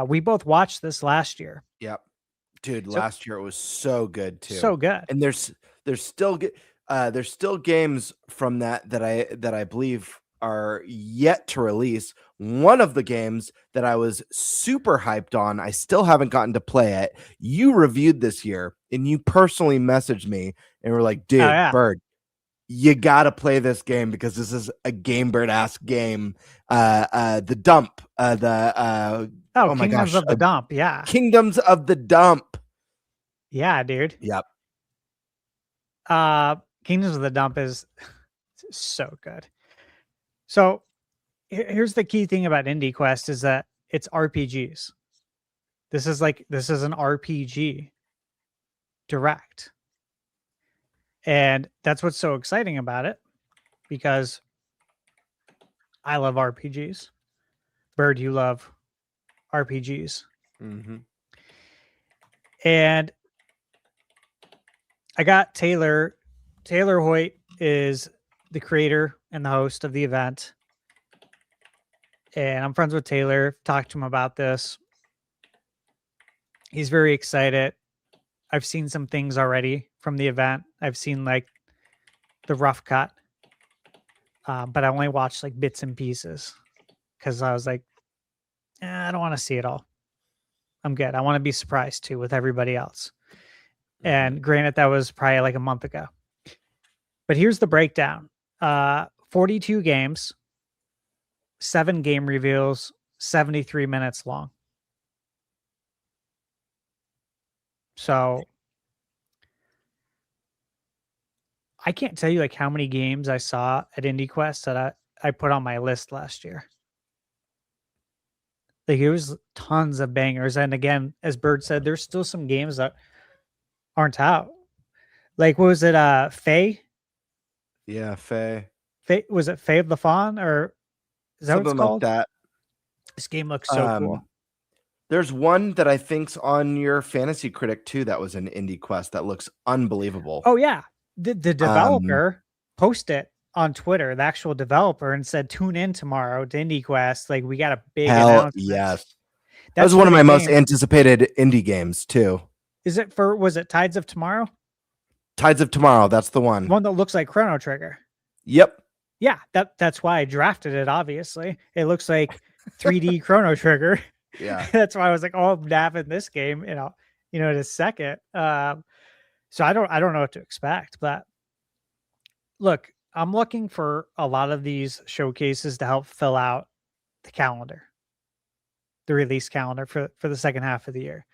We both watched this last year. Yep, dude. Last year it was so good too. So good. And there's still games from that I believe are yet to release. One of the games that I was super hyped on, I still haven't gotten to play it. You reviewed this year, and you personally messaged me and were like, "Dude, Bird, you gotta play this game because this is a Game Bird-ass game." The Dump. Oh my gosh, Kingdoms of the Dump. Yeah, Kingdoms of the Dump. Yeah, dude. Yep. Kingdoms of the Dump is so good. So here's the key thing about Indie Quest is that it's RPGs. This is an RPG direct. And that's what's so exciting about it because I love RPGs. Bird, you love RPGs. Mm-hmm. And I got Taylor. Taylor Hoyt is the creator and the host of the event. And I'm friends with Taylor. Talked to him about this. He's very excited. I've seen some things already from the event. I've seen like the rough cut, but I only watched like bits and pieces because I was like, I don't want to see it all. I'm good. I want to be surprised too with everybody else. And granted, that was probably like a month ago. But here's the breakdown. 42 games, 7 game reveals, 73 minutes long. So I can't tell you like how many games I saw at IndieQuest that I put on my list last year. Like it was tons of bangers. And again, as Bird said, there's still some games that aren't out. Like, what was it? Faye? Yeah, Faye. Faye, was it Faye of the Fawn, or is that Something what it's like called? that. This game looks so cool. There's one that I think's on your Fantasy Critic too. That was an Indie Quest that looks unbelievable. Oh yeah, the developer posted on Twitter, the actual developer, and said, "Tune in tomorrow to Indie Quest. Like we got a big announcement." Yes, that was one of my most anticipated indie games too. Is it for? Was it Tides of Tomorrow? Tides of Tomorrow. That's the one. One that looks like Chrono Trigger. Yep. Yeah, that's why I drafted it. Obviously, it looks like 3D Chrono Trigger. Yeah, that's why I was like, "Oh, I'm nabbing this game." In a second. So I don't know what to expect, but look, I'm looking for a lot of these showcases to help fill out the calendar, the release calendar for the second half of the year.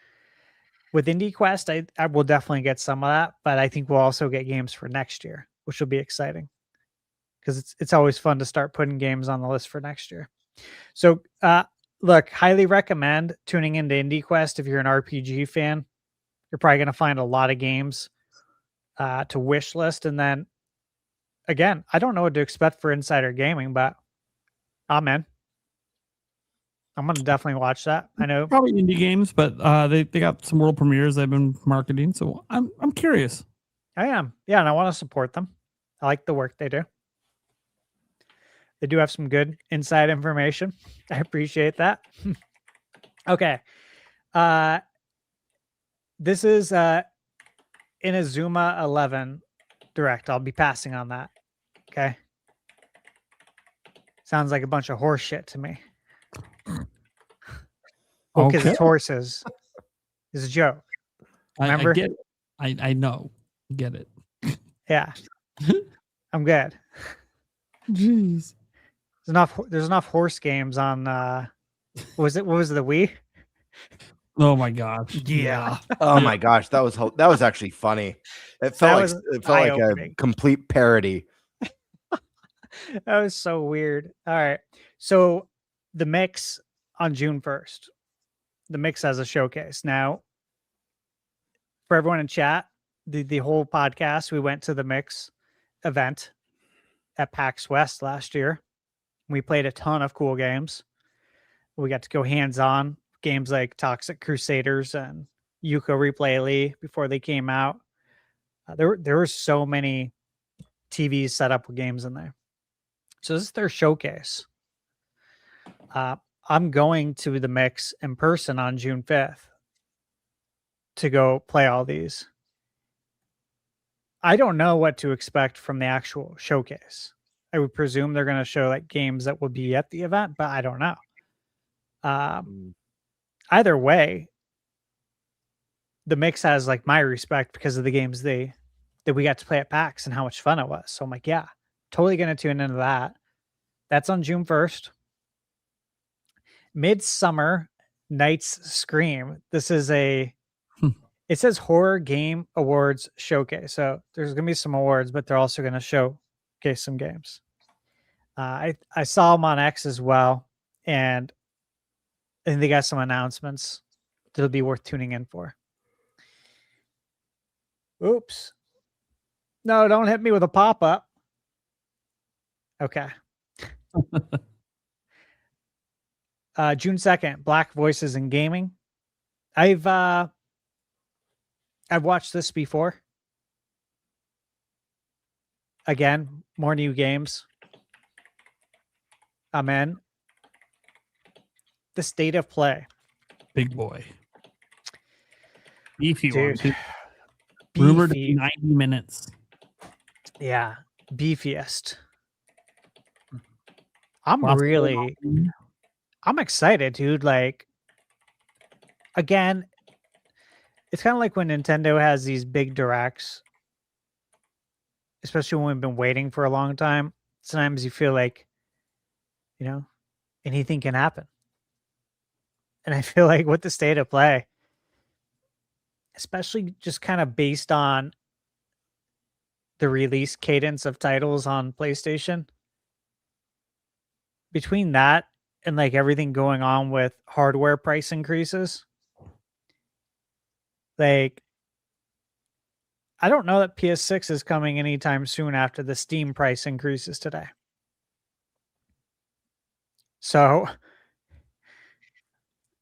With IndieQuest, I will definitely get some of that, but I think we'll also get games for next year, which will be exciting because it's always fun to start putting games on the list for next year. So, look, highly recommend tuning into IndieQuest if you're an RPG fan. You're probably going to find a lot of games to wish list. And then, again, I don't know what to expect for Insider Gaming, but I'm in. I'm going to definitely watch that. I know probably indie games, but they got some world premieres they've been marketing, so I'm curious. I am, yeah, and I want to support them. I like the work they do. They do have some good inside information. I appreciate that. Okay, this is Inazuma 11 Direct. I'll be passing on that. Okay, sounds like a bunch of horse shit to me. Well, because it's horses. It's a joke. Remember? I get it. I know. Get it. Yeah. I'm good. Jeez. There's enough horse games on what was the Wii? Oh my gosh. Yeah. Oh my gosh, that was actually funny. It felt like a complete parody. That was so weird. All right. So the Mix on June 1st. The Mix has a showcase. Now, for everyone in chat, the whole podcast, we went to the Mix event at PAX West last year. We played a ton of cool games. We got to go hands-on games like Toxic Crusaders and Yuko Replay before they came out. There were so many TVs set up with games in there. So this is their showcase. I'm going to the Mix in person on June 5th to go play all these. I don't know what to expect from the actual showcase. I would presume they're going to show like games that will be at the event, but I don't know. Either way, the Mix has like my respect because of the games that we got to play at PAX and how much fun it was. So I'm like, yeah, totally going to tune into that. That's on June 1st. Midsummer Night's Scream. This is it says Horror Game Awards Showcase. So there's going to be some awards, but they're also going to showcase some games. I saw them on X as well. And they got some announcements that'll be worth tuning in for. Oops. No, don't hit me with a pop-up. Okay. June 2nd, Black Voices in Gaming. I've watched this before. Again, more new games. I'm in. The state of play. Big boy. Beefy one. Dude. Too. Rumored to be Beefy. 90 minutes. Yeah. Beefiest. I'm Lots really, I'm excited, dude. Like, again, it's kind of like when Nintendo has these big directs, especially when we've been waiting for a long time. Sometimes you feel like, you know, anything can happen. And I feel like with the state of play, especially just kind of based on the release cadence of titles on PlayStation, between that and like everything going on with hardware price increases, like, I don't know that PS6 is coming anytime soon after the Steam price increases today. So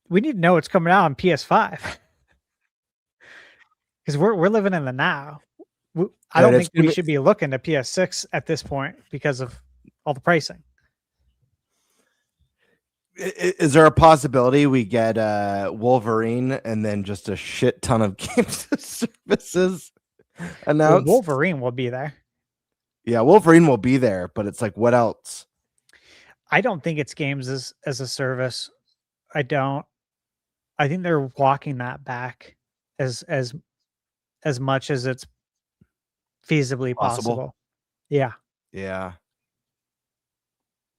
we need to know what's coming out on PS5 because we're living in the now. I don't think we should be looking to PS6 at this point because of all the pricing. Is there a possibility we get Wolverine and then just a shit ton of games services announced? Well, Wolverine will be there. Yeah, Wolverine will be there, but it's like, what else? I don't think it's games as a service. I don't. I think they're walking that back as much as it's feasibly possible. Yeah. Yeah.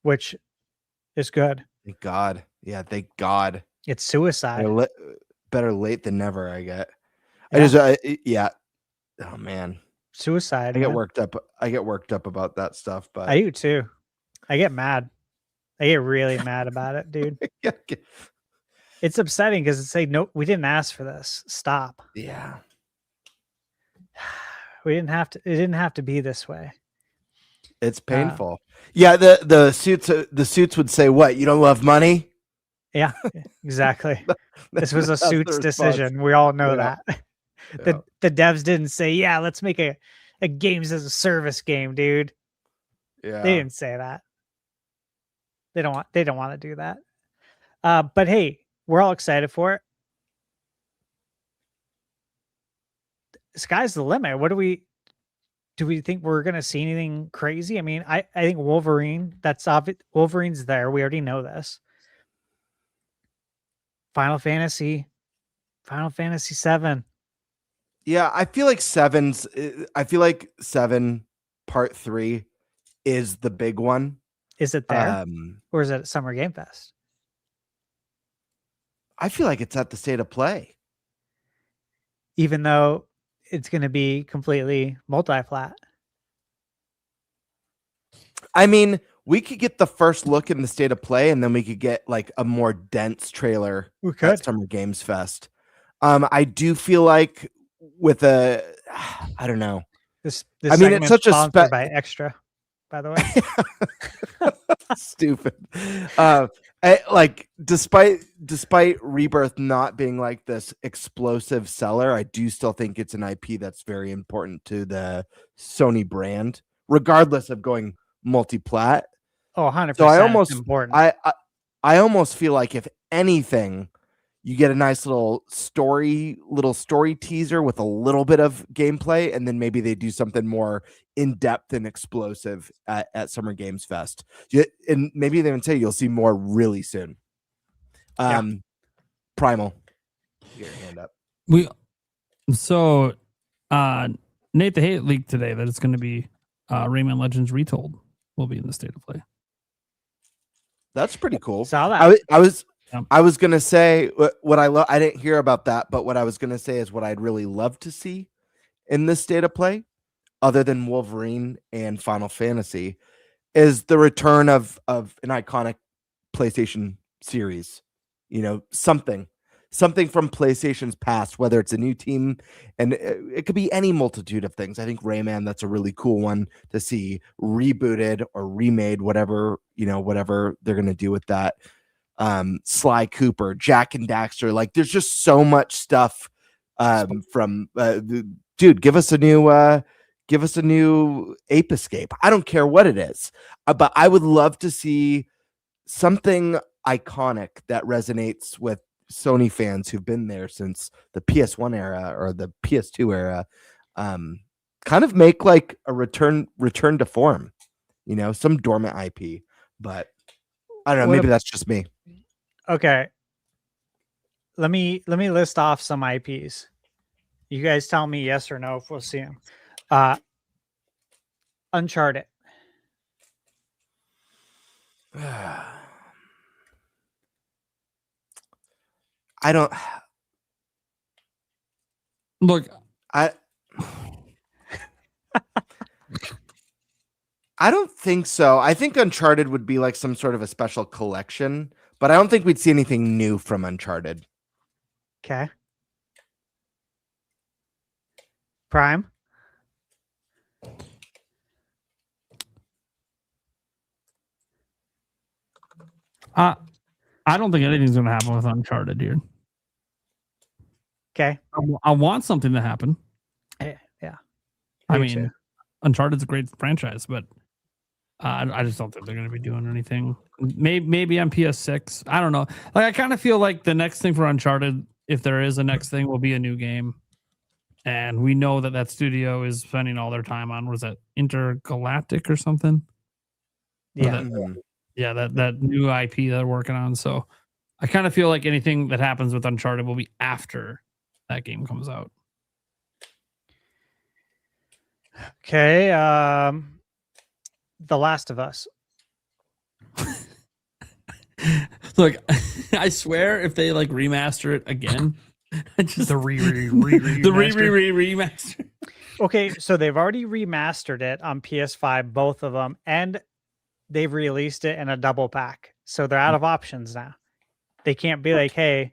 Which is good. Thank God. Yeah, thank God. It's suicide. Better late than never, I get. Yeah. Yeah. Oh man. Suicide. I get worked up. I get worked up about that stuff, but I do too. I get mad. I get really mad about it, dude. Yeah. It's upsetting because it's like, no, we didn't ask for this. Stop. Yeah. We didn't have to. It didn't have to be this way. It's painful. Yeah, the suits would say, "What? You don't love money?" Yeah, exactly. This was a suits decision. We all know that. The devs didn't say, "Yeah, let's make a games as a service game, dude." Yeah, they didn't say that. They don't want to do that. But hey, we're all excited for it. Sky's the limit. Do we think we're going to see anything crazy? I mean, I think Wolverine, that's obvious. Wolverine's there. We already know this. Final Fantasy 7. Yeah, I feel like 7 Part 3 is the big one. Is it there? Or is it at Summer Game Fest? I feel like it's at the State of Play. Even though it's going to be completely multi-flat. I mean, we could get the first look in the State of Play, and then we could get like a more dense trailer at Summer Games Fest. I do feel like with I don't know. This I mean, it's such a sponsored by Extra, by the way. Stupid. Like despite Rebirth not being like this explosive seller, I do still think it's an IP that's very important to the Sony brand, regardless of going multi-plat. Oh, 100%. So I almost important. I almost feel like if anything, you get a nice little story teaser with a little bit of gameplay, and then maybe they do something more in-depth and explosive at Summer Games Fest. And maybe they even say you'll see more really soon. Primal, get your hand up. Nate the Hate leaked today that it's going to be Rayman Legends Retold will be in the State of Play. That's pretty cool. Saw that. I was gonna say what I love. I didn't hear about that, but what I was gonna say is what I'd really love to see in this State of Play, other than Wolverine and Final Fantasy, is the return of an iconic PlayStation series. You know, something from PlayStation's past, whether it's a new team, and it could be any multitude of things. I think Rayman, that's a really cool one to see rebooted or remade, whatever they're gonna do with that. Sly Cooper, Jack and Daxter, like there's just so much stuff from dude, give us a new Ape Escape. I don't care what it is, but I would love to see something iconic that resonates with Sony fans who've been there since the PS1 era or the PS2 era. Kind of make like a return to form, some dormant IP. But I don't know, maybe that's just me. Okay. Let me list off some IPs. You guys tell me yes or no if we'll see them. Uncharted. I don't look. I don't think so. I think Uncharted would be like some sort of a special collection, but I don't think we'd see anything new from Uncharted. Okay. Prime. I don't think anything's going to happen with Uncharted, dude. Okay. I want something to happen. Yeah. I mean, Uncharted's a great franchise, but I just don't think they're going to be doing anything. Maybe on PS6. I don't know. Like, I kind of feel like the next thing for Uncharted, if there is a next thing, will be a new game. And we know that studio is spending all their time on, what is that, Intergalactic or something? Yeah. That new IP they're working on. So I kind of feel like anything that happens with Uncharted will be after that game comes out. Okay. The Last of Us. Look, I swear if they like remaster it again, just the remaster. Okay, so they've already remastered it on PS5, both of them, and they've released it in a double pack. So they're out of options now. They can't be like, hey,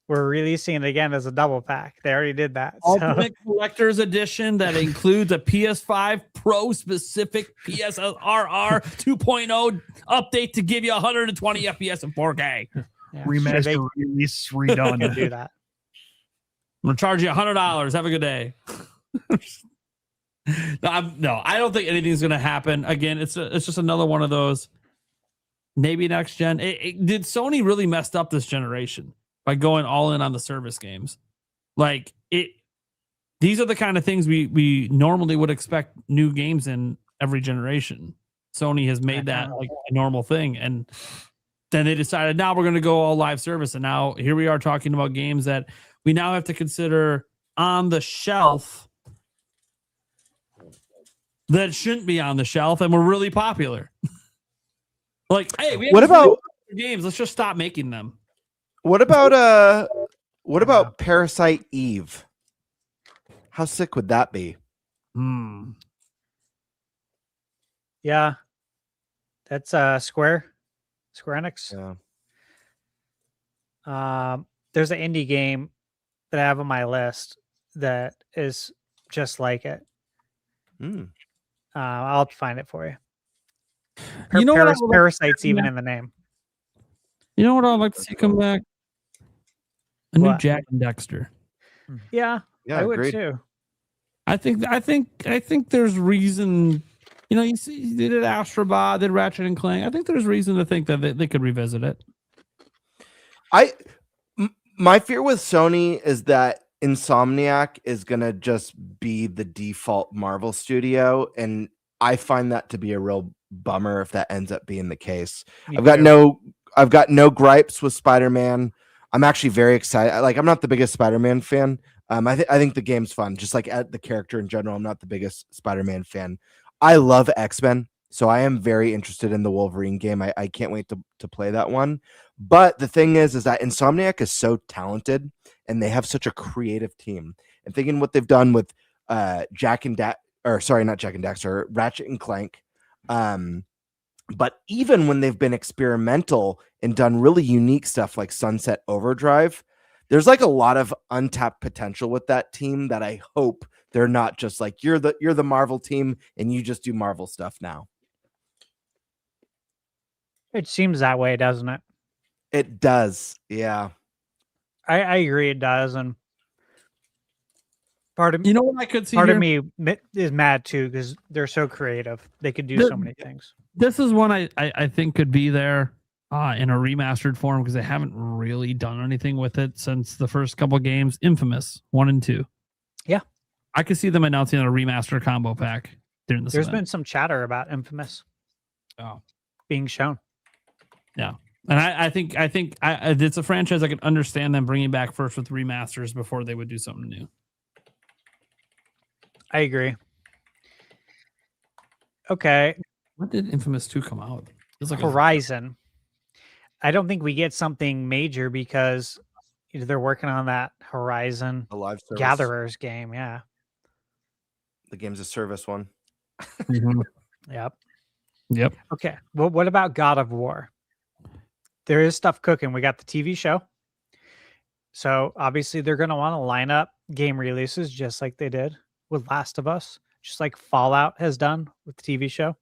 we're releasing it again as a double pack. They already did that. Ultimate Collector's Edition that includes a PS5 Pro specific PSRR 2.0 update to give you 120 FPS and 4K. Yeah, Remaster, release, redone. Can do that. I'm gonna charge you $100. Have a good day. No, I don't think anything's gonna happen. Again, it's just another one of those. Maybe next gen. Did Sony really messed up this generation by going all in on the service games? Like these are the kind of things we normally would expect new games in every generation. Sony has made that like a normal thing, and then they decided now we're going to go all live service, and now here we are talking about games that we now have to consider on the shelf that shouldn't be on the shelf and were really popular. Like, hey, we have What about games? Let's just stop making them. What about Parasite Eve? How sick would that be? Yeah. That's Square Enix. Yeah. There's an indie game that I have on my list that is just like it. I'll have to find it for you. You know what? Parasite's even in the name. You know what I'd like to see come back? A new What? Jack and Dexter. Yeah, Yeah, I would agreed. too. I think there's reason. You know, you see, they did Astrobot, did Ratchet and Clank. I think there's reason to think that they could revisit it. My fear with Sony is that Insomniac is gonna just be the default Marvel studio, and I find that to be a real bummer if that ends up being the case. I've got no gripes with Spider-Man. I'm actually very excited. Like, I'm not the biggest Spider-Man fan. I think the game's fun. Just like the character in general, I'm not the biggest Spider-Man fan. I love X-Men, so I am very interested in the Wolverine game. I can't wait to play that one. But the thing is that Insomniac is so talented, and they have such a creative team. And thinking what they've done with Ratchet and Clank. But even when they've been experimental and done really unique stuff like Sunset Overdrive, there's like a lot of untapped potential with that team that I hope they're not just like, you're the Marvel team and you just do Marvel stuff now. It seems that way, doesn't it? It does. Yeah. I agree it does. And part of You know what I could see part here? of me is mad too, because they're so creative. They could do so many things. This is one I think could be there. in a remastered form because they haven't really done anything with it since the first couple games. Infamous 1 and 2. Yeah. I could see them announcing a remaster combo pack during this. There's event. been some chatter about Infamous being shown. Yeah. And I think it's a franchise I could understand them bringing back first with remasters before they would do something new. I agree. Okay. When did Infamous 2 come out? It's like Horizon. I don't think we get something major because they're working on that Horizon The live service. Gatherers game. Yeah. The game's a service one. Yep. Okay. Well, what about God of War? There is stuff cooking. We got the TV show. So obviously they're going to want to line up game releases just like they did with Last of Us, just like Fallout has done with the TV show.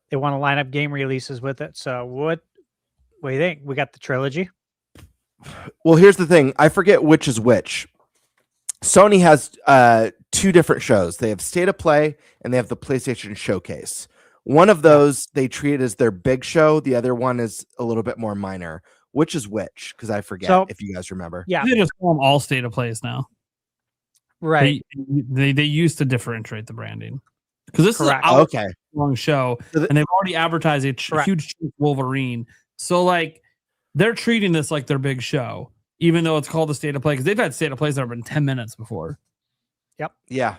They want to line up game releases with it. So what do you think? We got the trilogy. Well, here's the thing. I forget which is which. Sony has 2 different shows. They have State of Play and they have the PlayStation Showcase. One of those they treat as their big show. The other one is a little bit more minor. Which is which? Because I forget if you guys remember. Yeah. They just call them all State of Plays now. Right. They used to differentiate the branding. Because this Correct. is a long show, and they've already advertised a huge Wolverine. So, like, they're treating this like their big show, even though it's called the State of Play, because they've had State of Plays that have been 10 minutes before. Yep. Yeah.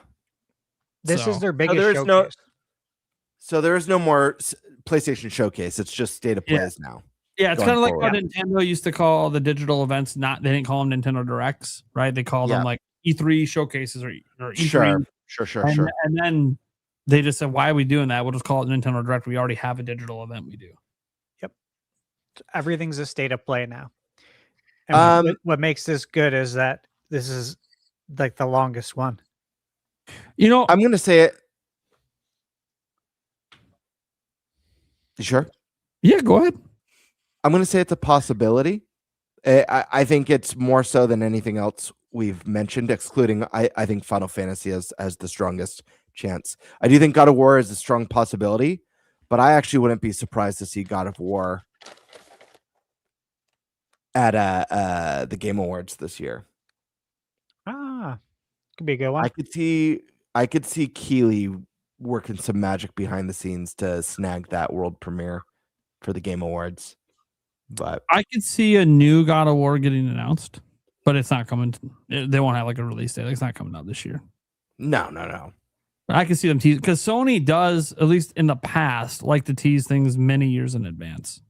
This is their biggest there is showcase. So there is no more PlayStation Showcase. It's just State of Plays now. Yeah, it's going kind of like forward. how Nintendo used to call the digital events. They didn't call them Nintendo Directs, right? They called them like E3 showcases or E3. Sure. And then they just said, "Why are we doing that? We'll just call it Nintendo Direct. We already have a digital event. We do." Yep. Everything's a State of Play now. And what makes this good is that this is like the longest one. You know, I'm gonna say it. You sure? Yeah, go ahead. I'm going to say it's a possibility. I think it's more so than anything else we've mentioned, excluding I think Final Fantasy as the strongest chance. I do think God of War is a strong possibility, but I actually wouldn't be surprised to see God of War at the Game Awards this year. Could be a good one. I could see Keeley working some magic behind the scenes to snag that world premiere for the Game Awards. But I could see a new God of War getting announced, but it's not coming. They won't have like a release date. It's not coming out this year. No. But I can see them tease because Sony does, at least in the past, like to tease things many years in advance.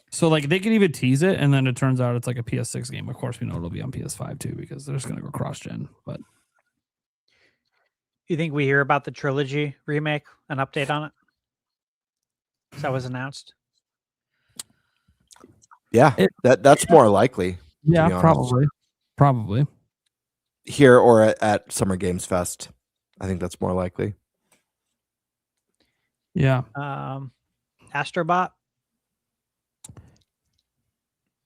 So like they can even tease it, and then it turns out it's like a PS6 game. Of course, we know it'll be on PS5 too because they're just going to go cross-gen. But You think we hear about the trilogy remake, an update on it? That was announced. Yeah, that's more likely. Yeah, probably. Here or at Summer Games Fest. I think that's more likely. Yeah. Astrobot?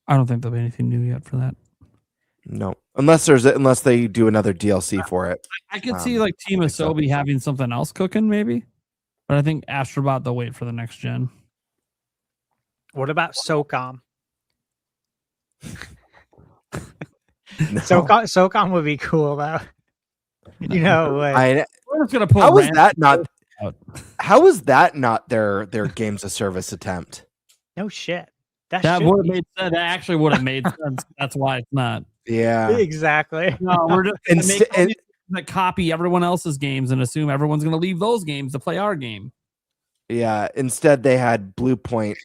I don't think there'll be anything new yet for that. No, unless they do another DLC for it. I could see like Team Asobi having something else cooking, maybe. But I think Astrobot, they'll wait for the next gen. What about SOCOM? No. SOCOM would be cool though. You know, like, we're just gonna put how is that not their games of service attempt? No shit. That would have made sense. That actually would have made sense. That's why it's not. Yeah, exactly. No, we're just gonna make all these that copy everyone else's games and assume everyone's gonna leave those games to play our game. Yeah. Instead, they had Blue Point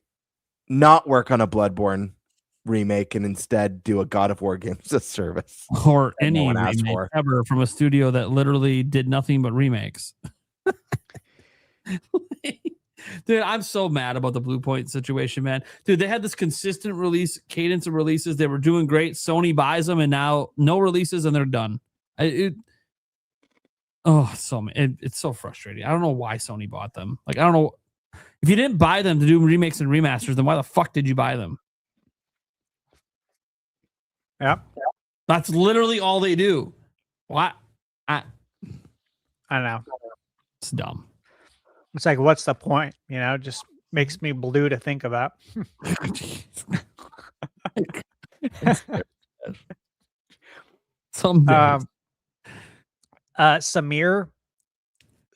not work on a Bloodborne remake and instead do a God of War games of service or any no remake ever from a studio that literally did nothing but remakes. Dude, I'm so mad about the Blue Point situation, man. Dude, they had this consistent release cadence of releases. They were doing great. Sony buys them, and now no releases, and they're done. It's so frustrating. I don't know why Sony bought them. Like, I don't know. If you didn't buy them to do remakes and remasters, then why the fuck did you buy them? Yeah, that's literally all they do. What? I know. It's dumb. It's like, what's the point? You know, just makes me blue to think about. Some days. Samir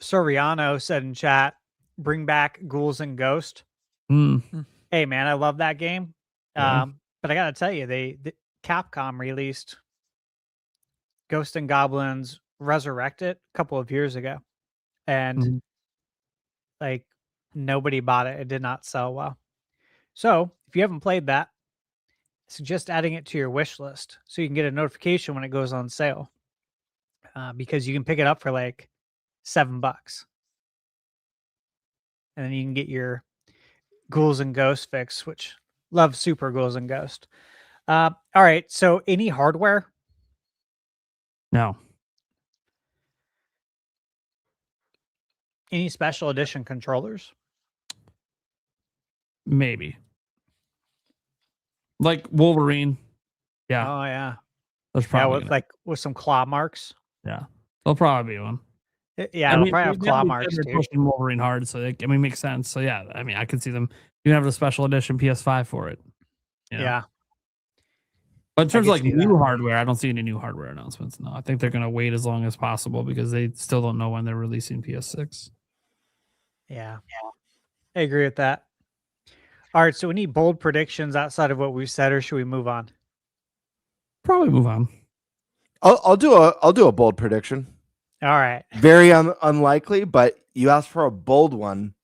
Soriano said in chat, bring back Ghouls and Ghost. Hey man, I love that game. Yeah. But I gotta tell you, the Capcom released Ghost and Goblins Resurrected a couple of years ago. And like nobody bought it. It did not sell well. So if you haven't played that, I suggest adding it to your wish list so you can get a notification when it goes on sale. Because you can pick it up for like $7. And then you can get your Ghouls and Ghosts fix, which love Super Ghouls and Ghost. All right. So any hardware? No. Any special edition controllers? Maybe. Like Wolverine. Yeah. Oh yeah. There's probably with some claw marks. Yeah. There'll probably be one. Yeah, it'll probably have claw marks they're too. pushing Wolverine hard, so it makes sense. So yeah, I mean, I could see them. You can have the special edition PS5 for it. You know? Yeah. But in terms of like new hardware, I don't see any new hardware announcements. No, I think they're going to wait as long as possible because they still don't know when they're releasing PS6. Yeah. I agree with that. All right, so we need bold predictions outside of what we've said, or should we move on? Probably move on. I'll do a bold prediction. All right. Very unlikely, but you asked for a bold one.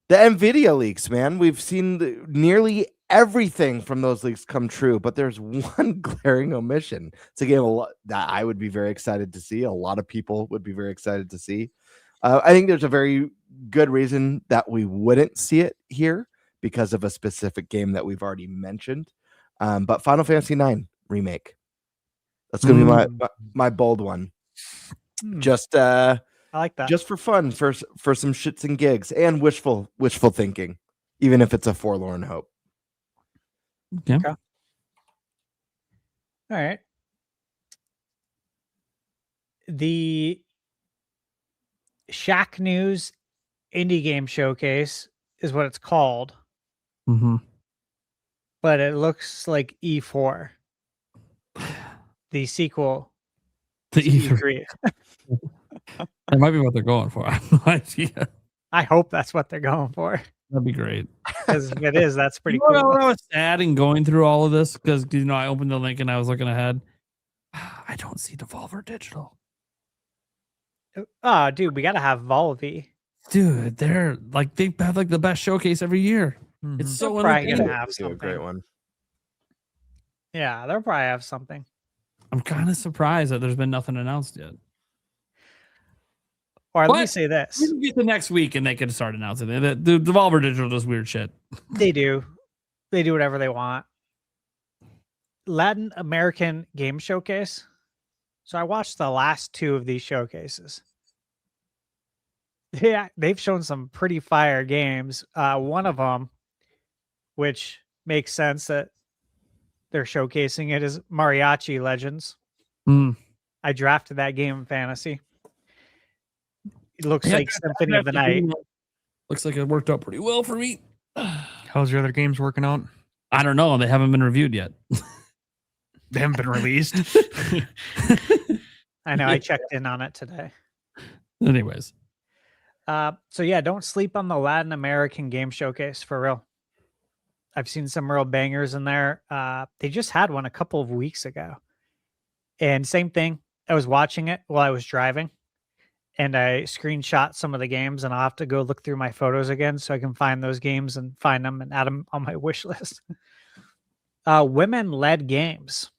The NVIDIA leaks, man. We've seen nearly everything from those leaks come true, but there's one glaring omission. It's a game that I would be very excited to see. A lot of people would be very excited to see. I think there's a very good reason that we wouldn't see it here because of a specific game that we've already mentioned. But Final Fantasy IX remake. That's going to be my bold one. Just I like that. Just for fun, for some shits and gigs, and wishful thinking, even if it's a forlorn hope. Yeah. Okay. All right. The Shack News Indie Game Showcase is what it's called. But it looks like E4. The sequel to E3. That might be what they're going for. I have no idea. I hope that's what they're going for. That'd be great. Because if it is, that's pretty cool. cool. I was sad in going through all of this because I opened the link and I was looking ahead. I don't see Devolver Digital. Oh, dude, we gotta have Volvi. Dude, they have like the best showcase every year. It's so They're probably entertaining. gonna have something. A great one. Yeah, they'll probably have something. I'm kind of surprised that there's been nothing announced yet. Or let me say this: we can get to next week and they can start announcing it. The Devolver Digital does weird shit. They do whatever they want. Latin American Game Showcase. So I watched the last two of these showcases. Yeah, they've shown some pretty fire games. One of them, which makes sense that they're showcasing it, is Mariachi Legends. I drafted that game in fantasy. It looks like Symphony of the Night. Looks like it worked out pretty well for me. How's your other games working out? I don't know. They haven't been reviewed yet. They haven't been released. I know. I checked in on it today. Anyways. So yeah, don't sleep on the Latin American Game Showcase, for real. I've seen some real bangers in there. They just had one a couple of weeks ago. And same thing. I was watching it while I was driving. And I screenshot some of the games, and I'll have to go look through my photos again so I can find those games and find them and add them on my wish list. Women-led games.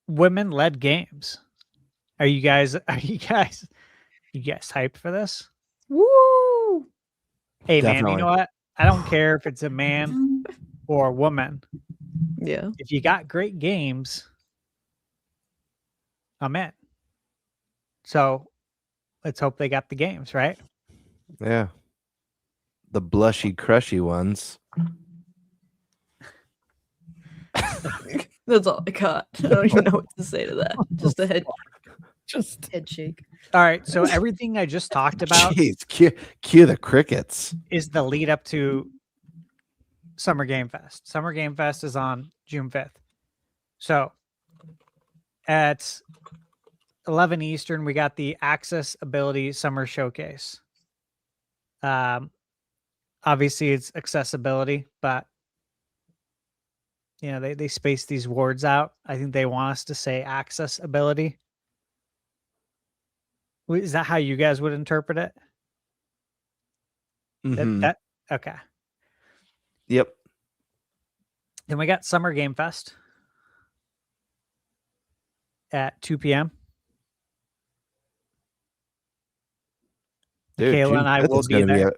Women-led games. Are you guys hyped for this? Woo! Hey, Definitely. man, you know what? I don't care if it's a man or a woman. Yeah. If you got great games, I'm in. So let's hope they got the games, right? Yeah. The blushy, crushy ones. That's all I got. I don't even know what to say to that. Just a head shake. All right. So everything I just talked about Jeez, cue the crickets. is the lead up to Summer Game Fest. Summer Game Fest is on June 5th. So at 11 Eastern, we got the Access Ability Summer Showcase. Obviously, it's accessibility, but they space these words out. I think they want us to say accessibility. Is that how you guys would interpret it? Mhm. Okay. Yep. Then we got Summer Game Fest at 2 p.m. Dude, Kayla June and I 5th will is be gonna there.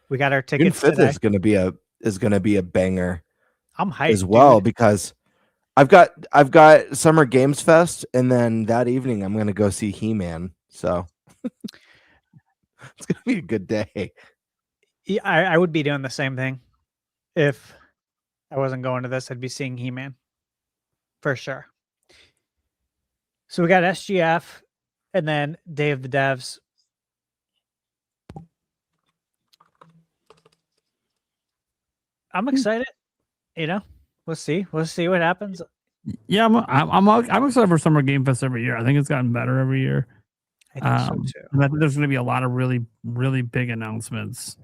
We got our June tickets 5th today. is gonna be a banger I'm hyped as well dude. because I've got Summer Games Fest, and then that evening I'm gonna go see He-Man. So it's gonna be a good day. Yeah, I would be doing the same thing if I wasn't going to this. I'd be seeing He-Man for sure. So we got SGF and then Day of the Devs. I'm excited. We'll see. We'll see what happens. Yeah, I'm excited for Summer Game Fest every year. I think it's gotten better every year. I think so too. And I think there's going to be a lot of really, really big announcements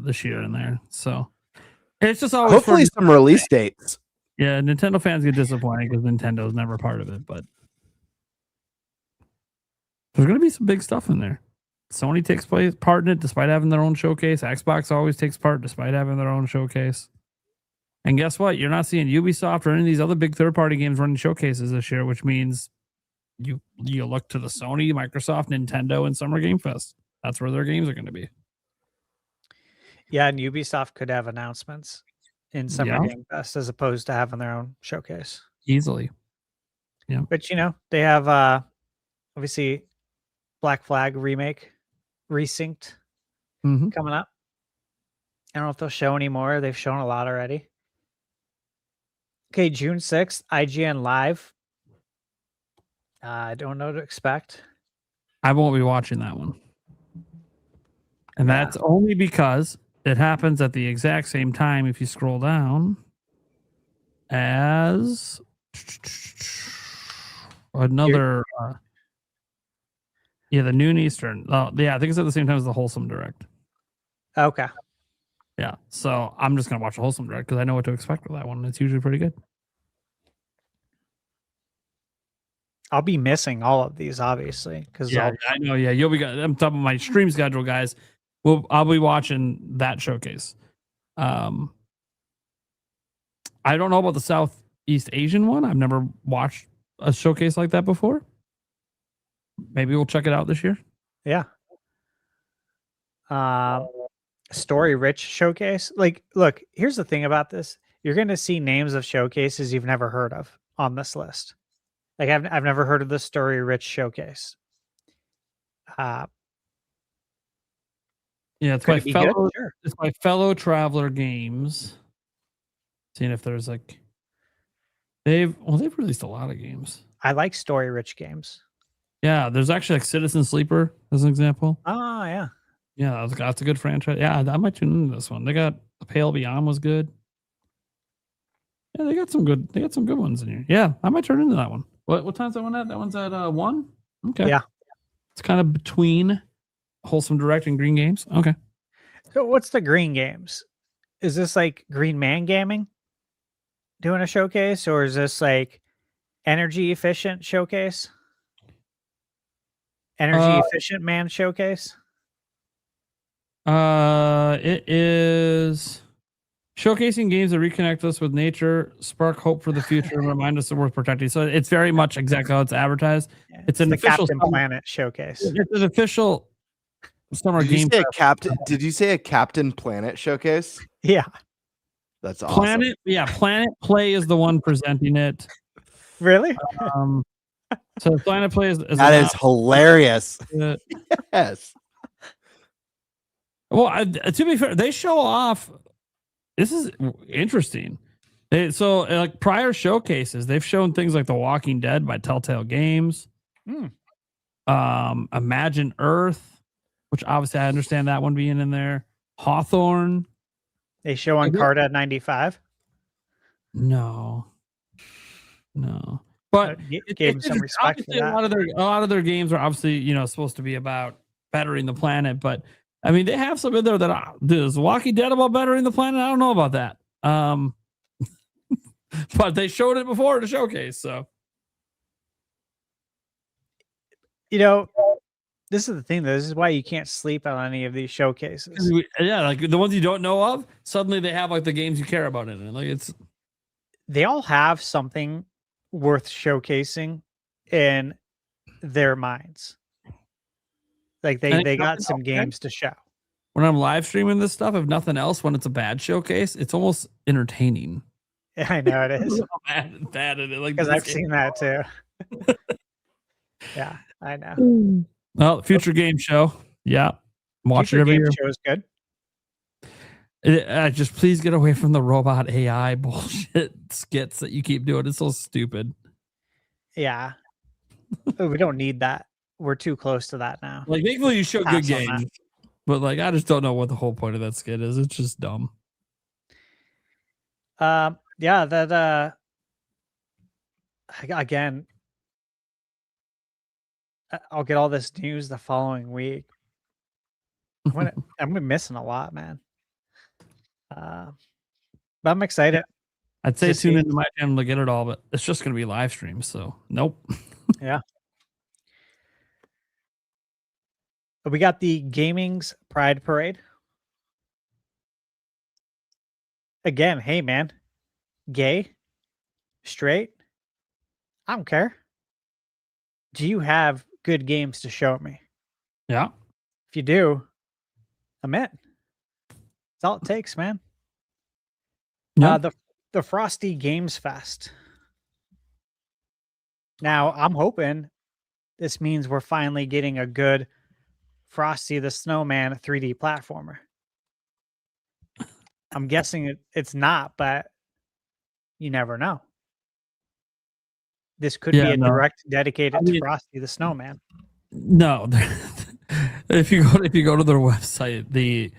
this year in there. So it's just always Hopefully some release dates. Yeah, Nintendo fans get disappointed because Nintendo's never part of it, but there's going to be some big stuff in there. Sony takes part in it despite having their own showcase. Xbox always takes part despite having their own showcase. And guess what? You're not seeing Ubisoft or any of these other big third-party games running showcases this year, which means you look to the Sony, Microsoft, Nintendo, and Summer Game Fest. That's where their games are going to be. Yeah, and Ubisoft could have announcements in Summer Game Fest as opposed to having their own showcase. Easily. Yeah. But they have obviously Black Flag remake, Resynced coming up. I don't know if they'll show any more. They've shown a lot already. Okay, June 6th, IGN Live. I don't know what to expect. I won't be watching that one. And that's only because it happens at the exact same time if you scroll down as another the noon Eastern. Oh, yeah, I think it's at the same time as the Wholesome Direct. Okay. Yeah, so I'm just going to watch the Wholesome Direct because I know what to expect with that one. It's usually pretty good. I'll be missing all of these, obviously. I know. Yeah, you'll be. I'm talking about my stream schedule, guys. I'll be watching that showcase. I don't know about the Southeast Asian one. I've never watched a showcase like that before. Maybe we'll check it out this year. Yeah. Story rich showcase. Like, look, here's the thing about this. You're going to see names of showcases you've never heard of on this list. Like I've never heard of the Story Rich showcase. Yeah, it's my fellow. It's my fellow Traveler Games. Seeing if there's like they've released a lot of games. I like Story Rich games. Yeah, there's actually like Citizen Sleeper as an example. Oh yeah. Yeah, that's a good franchise. Yeah, I might tune into this one. They got The Pale Beyond was good. Yeah, they got some good ones in here. Yeah, I might turn into that one. What time's that one at? That one's at 1? Okay. Yeah. It's kind of between Wholesome Direct and Green Games. Okay. So what's the Green Games? Is this like Green Man Gaming doing a showcase, or is this like Energy Efficient Showcase? Energy Efficient Man Showcase? It is showcasing games that reconnect us with nature, spark hope for the future, and remind us of worth protecting. So it's very much exactly how it's advertised. Yeah, it's an official Captain Planet showcase. It's an official summer game. Did you say a Captain Planet showcase? Yeah. That's awesome. Planet Play is the one presenting it. Really? So Planet Play is that is hilarious. Yes. Well, to be fair, they show off. This is interesting. So like prior showcases, they've shown things like The Walking Dead by Telltale Games. Imagine Earth, which obviously I understand that one being in there. Hawthorne. They show Encarta 95. No. But Gave them some respect for obviously that. a lot of their games are obviously, supposed to be about bettering the planet, but I mean they have some in there that is Walking Dead about bettering the planet. I don't know about that. But they showed it before to showcase, so this is the thing, though. This is why you can't sleep on any of these showcases. Yeah, like the ones you don't know of, suddenly they have like the games you care about in it. Like They all have something worth showcasing in their minds. Like they got some games to show. When I'm live streaming this stuff, if nothing else, when it's a bad showcase, it's almost entertaining. I know it is. Bad at it, like because I've seen that too. Yeah, I know. Well, future game show. Yeah. Watch Future it every game year. show is good. Just please get away from the robot AI bullshit skits that you keep doing. It's so stupid. Yeah. We don't need that. We're too close to that now. Like, thankfully you show good Pass on games. that. But like I just don't know what the whole point of that skit is. It's just dumb. Yeah, that again, I'll get all this news the following week. I'm missing a lot, man. But I'm excited. I'd say to tune see. into my channel to get it all, but it's just gonna be live stream, so nope. Yeah. We got the Gaming's Pride Parade. Again, hey man, gay, straight, I don't care. Do you have good games to show me? Yeah. If you do, I'm in. That's all it takes, man. Yeah. The Frosty Games Fest. Now, I'm hoping this means we're finally getting a good Frosty the Snowman 3D platformer. I'm guessing it's not, but you never know. This could be a direct dedicated to Frosty the Snowman. No. if you go to their website, the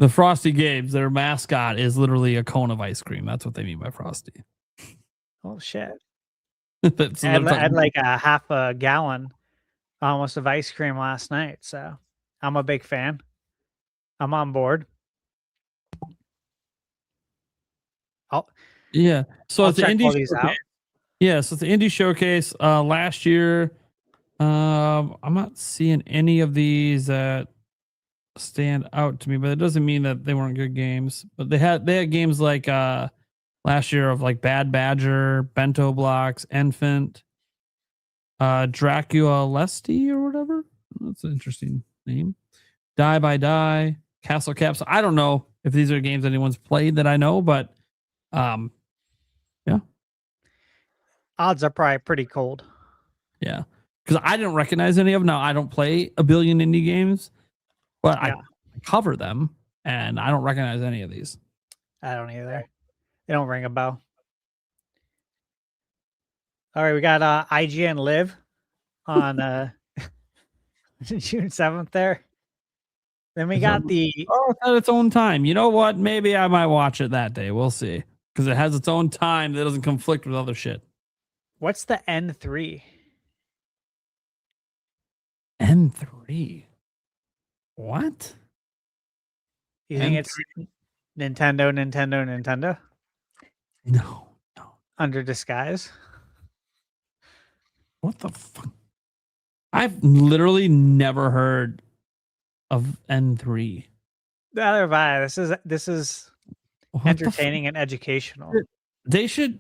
Frosty Games, their mascot is literally a cone of ice cream. That's what they mean by Frosty. Oh shit. So I had like a half a gallon almost of ice cream last night, so I'm a big fan. I'm on board. Yeah. So I'll it's the check all indie these showcase. out. Yeah, so it's the indie showcase. Last year, I'm not seeing any of these that stand out to me, but it doesn't mean that they weren't good games. But they had games like last year of like Bad Badger, Bento Blocks, Infant, Dracula Lesty or whatever. That's an interesting name. Die by Die, Castle Caps. I don't know if these are games anyone's played that I know, but yeah. Odds are probably pretty cold. Yeah. Because I didn't recognize any of them. Now, I don't play a billion indie games, but I cover them, and I don't recognize any of these. I don't either. They don't ring a bell. All right, we got IGN Live on June 7th there. Then we got it's at its own time. You know what? Maybe I might watch it that day. We'll see. Because it has its own time that doesn't conflict with other shit. What's the N3? N3? What? You think it's Nintendo? No. Under disguise? What the fuck? I've literally never heard of N3. Neither have I. This is entertaining and educational. They should,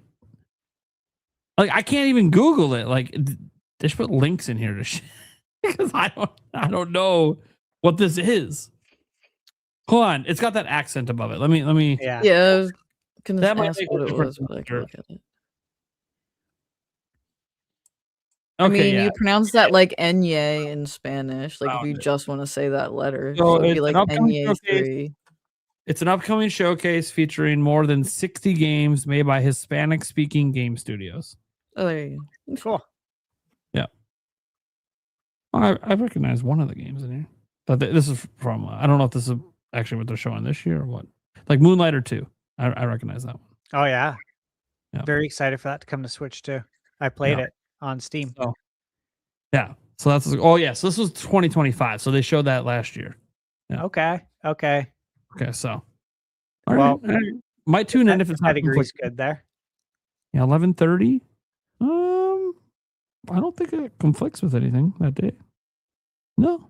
like, I can't even Google it. Like, they should put links in here to shit because I don't know what this is. Hold on, it's got that accent above it. Let me. Yeah. I was gonna That might ask make what a it difference. was, but I can look at it. Okay, I mean, yeah. you pronounce that like Enye in Spanish. Like if you just want to say that letter, So so it'd be it's like an upcoming Enye showcase. 3. It's an upcoming showcase featuring more than 60 games made by Hispanic-speaking game studios. Oh, there you go. Cool. Yeah. I recognize one of the games in here. But this is from, I don't know if this is actually what they're showing this year or what. Like Moonlighter 2. I recognize that one. Oh yeah. Yeah. Very excited for that to come to Switch too. I played it on Steam. So, yeah. So that's, oh yeah. So this was 2025. So they showed that last year. Yeah. Okay. Okay. So. All Well, right. Might tune in if it's not category's conflicting. good there. Yeah, 11:30. I don't think it conflicts with anything that day. No.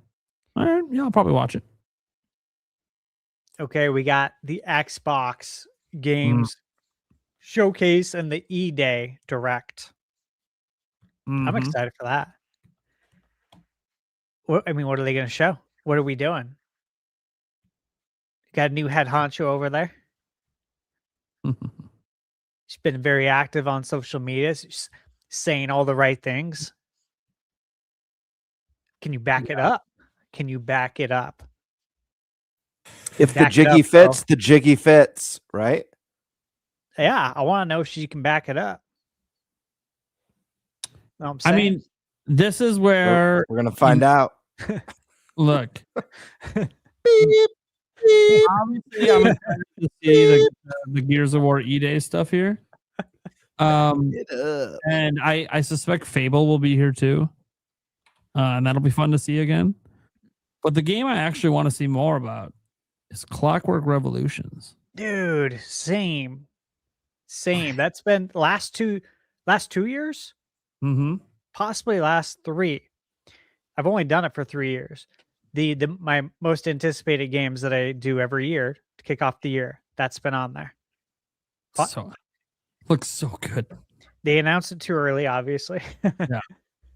All right. Yeah, I'll probably watch it. Okay, we got the Xbox games showcase and the E-Day Direct. I'm Mhm. excited for that. What are they going to show? What are we doing? Got a new head honcho over there. She's been very active on social media, she's saying all the right things. Can you back it up? Can you back it up? If the Back it jiggy up, fits, bro. the jiggy fits, right? Yeah, I want to know if she can back it up. Know what I'm I saying? mean, this is where We're gonna find out. look. Obviously, I'm excited to see the Gears of War E-Day stuff here. And I suspect Fable will be here too. And that'll be fun to see again. But the game I actually want to see more about is Clockwork Revolutions. Dude, same. That's been last two years, Mm-hmm. possibly last 3. I've only done it for 3 years. My most anticipated games that I do every year to kick off the year, that's been on there. So looks so good. They announced it too early, obviously.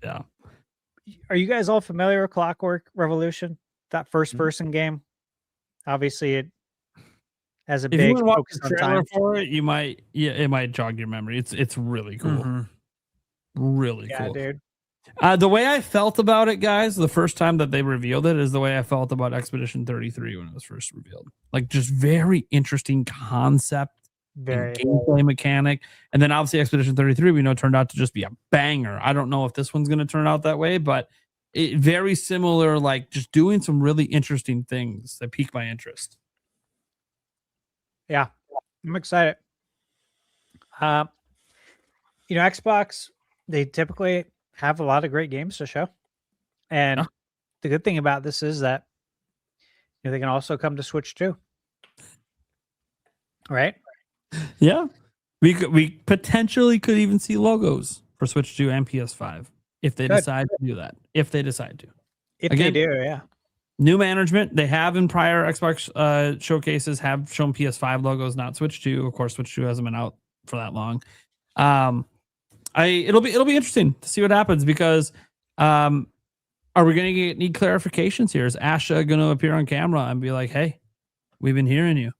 Yeah. Are you guys all familiar with Clockwork Revolution? That first-person game? Obviously, it has a If you big want to watch focus the on trailer time. for it, it might jog your memory. It's really cool. Really Yeah, cool. dude. The way I felt about it, guys, the first time that they revealed it is the way I felt about Expedition 33 when it was first revealed. Like, just very interesting concept Very. and gameplay mechanic. And then obviously Expedition 33, we know, turned out to just be a banger. I don't know if this one's going to turn out that way, but it very similar, like just doing some really interesting things that pique my interest. Yeah, I'm excited. Xbox, they typically have a lot of great games to show. And the good thing about this is that they can also come to Switch too. Right? Yeah. We potentially could even see logos for Switch 2 and PS5 if they decide to do that. If they decide to. If Again, they do, yeah. New management, they have in prior Xbox showcases have shown PS5 logos, not Switch 2. Of course, Switch 2 hasn't been out for that long. It'll be interesting to see what happens because are we going to need clarifications here? Is Asha going to appear on camera and be like, "Hey, we've been hearing you.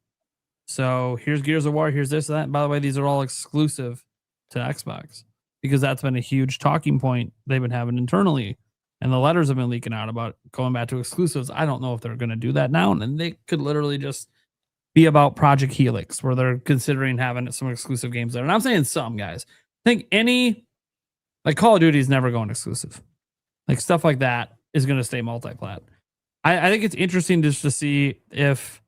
So here's Gears of War, here's this and that." And by the way, these are all exclusive to Xbox because that's been a huge talking point they've been having internally. And the letters have been leaking out about going back to exclusives. I don't know if they're going to do that now. And they could literally just be about Project Helix, where they're considering having some exclusive games there. And I'm saying some, guys. I think Call of Duty is never going exclusive. Like stuff like that is going to stay multi-plat. I think it's interesting just to see if,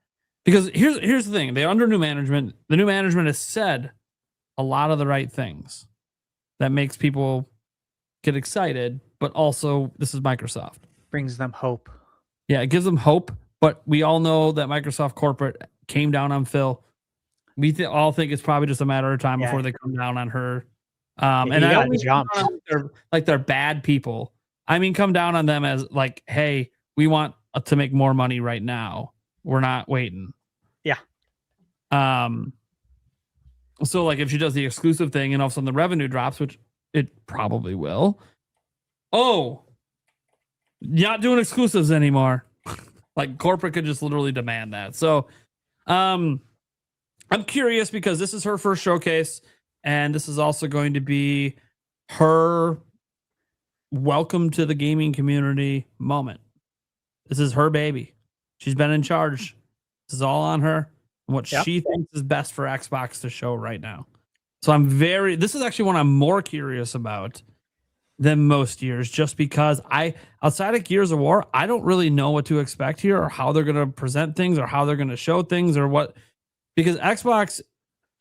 because here's the thing. They're under new management. The new management has said a lot of the right things that makes people get excited, but also this is Microsoft. Brings them hope. Yeah, it gives them hope, but we all know that Microsoft corporate came down on Phil. We all think it's probably just a matter of time before they come down on her. And I don't mean they're bad people. I mean, come down on them as like, hey, we want to make more money right now. We're not waiting. Yeah. So like if she does the exclusive thing and all of a sudden the revenue drops, which it probably will. Oh, not doing exclusives anymore. Like corporate could just literally demand that. So I'm curious because this is her first showcase and this is also going to be her welcome to the gaming community moment. This is her baby. She's been in charge. This is all on her. and what she thinks is best for Xbox to show right now. So this is actually one I'm more curious about than most years, just because outside of Gears of War, I don't really know what to expect here, or how they're going to present things, or how they're going to show things, or what, because Xbox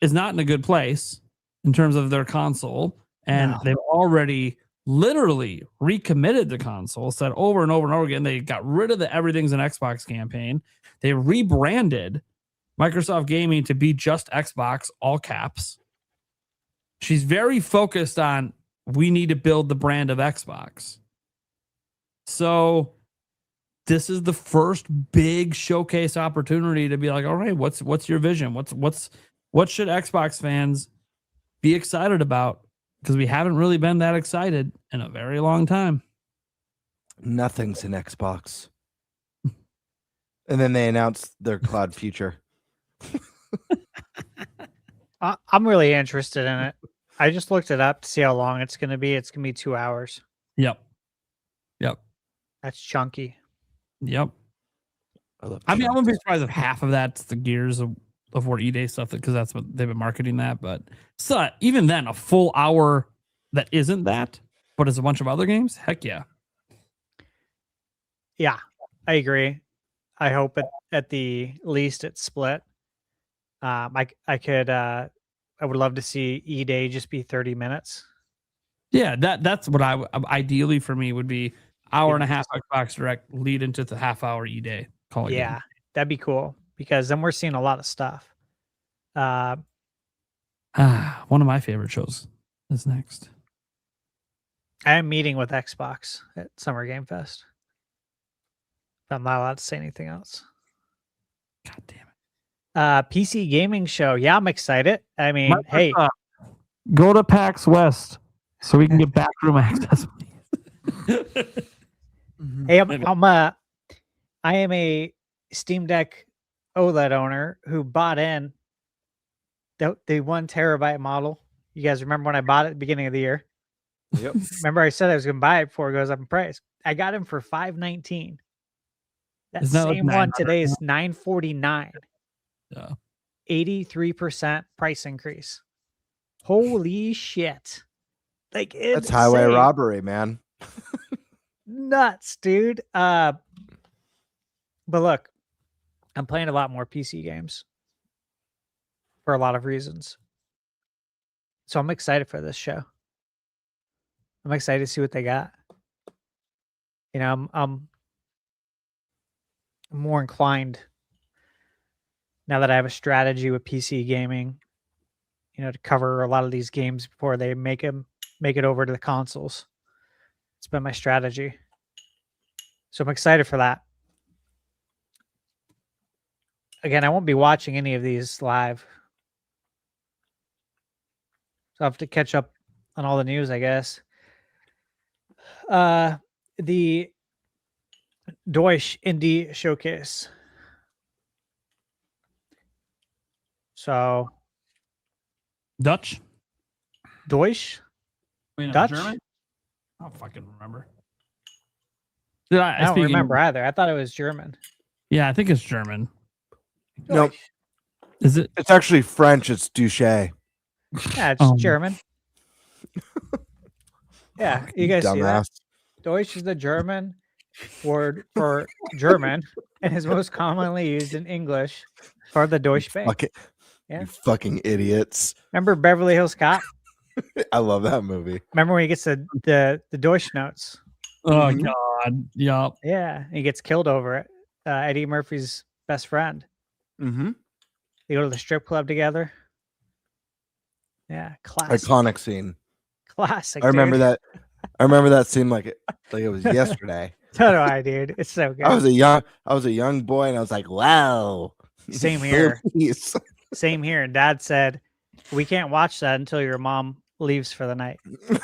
is not in a good place in terms of their console, and they've already literally recommitted the console, said over and over and over again, they got rid of the Everything's an Xbox campaign. They rebranded Microsoft Gaming to be just Xbox, all caps. She's very focused on, we need to build the brand of Xbox. So this is the first big showcase opportunity to be like, all right, what's your vision? What should Xbox fans be excited about? Because we haven't really been that excited in a very long time. Nothing's in Xbox. And then they announced their cloud future. I'm really interested in it. I just looked it up to see how long it's going to be. It's going to be 2 hours. Yep. That's chunky. Yep. I mean, I wouldn't be surprised if half of that's the Gears of War E-Day stuff, because that's what they've been marketing that. But so even then, a full hour that isn't that, but it's a bunch of other games. Heck yeah. Yeah, I agree. I hope at the least it's split. I would love to see E-Day just be 30 minutes. Yeah, that's what I ideally for me would be hour and a half Xbox Direct lead into the half hour E-Day. Yeah, that'd be cool, because then we're seeing a lot of stuff. One of my favorite shows is next. I am meeting with Xbox at Summer Game Fest. I'm not allowed to say anything else. God damn it. PC gaming show. Yeah, I'm excited. I mean, hey, go to PAX West so we can get backroom access. Hey, I am a Steam Deck OLED owner who bought in the 1 terabyte model. You guys remember when I bought it at the beginning of the year? Yep. Remember I said I was going to buy it before it goes up in price. I got him for $519. That same one today is $949. Yeah. 83% price increase. Holy shit. Like, that's highway robbery, man. Nuts, dude. But look, I'm playing a lot more PC games for a lot of reasons. So I'm excited for this show. I'm excited to see what they got. You know, I'm more inclined now that I have a strategy with PC gaming, you know, to cover a lot of these games before they make it over to the consoles. It's been my strategy. So I'm excited for that. Again, I won't be watching any of these live. So I have to catch up on all the news, I guess. The Deutsch Indie Showcase. So Deutsch? Deutsch? Dutch? German? I don't fucking remember. I don't remember either. I thought it was German. Yeah, I think it's German. Nope. Is it? It's actually French. It's douche. Yeah, it's German. Yeah, you guys see that? Deutsch is the German word for German and is most commonly used in English for the Deutsche Bank. You fucking idiots. Remember Beverly Hills Cop? I love that movie. Remember when he gets the Deutsch notes? Oh, God. Yup. Yeah, he gets killed over it. Eddie Murphy's best friend. Mm-hmm. They go to the strip club together. Yeah, classic. Iconic scene. Classic. I remember that. I remember that scene like it was yesterday. So do I, dude. It's so good. I was a young boy, and I was like, wow. Same here. Same here. And Dad said, we can't watch that until your mom leaves for the night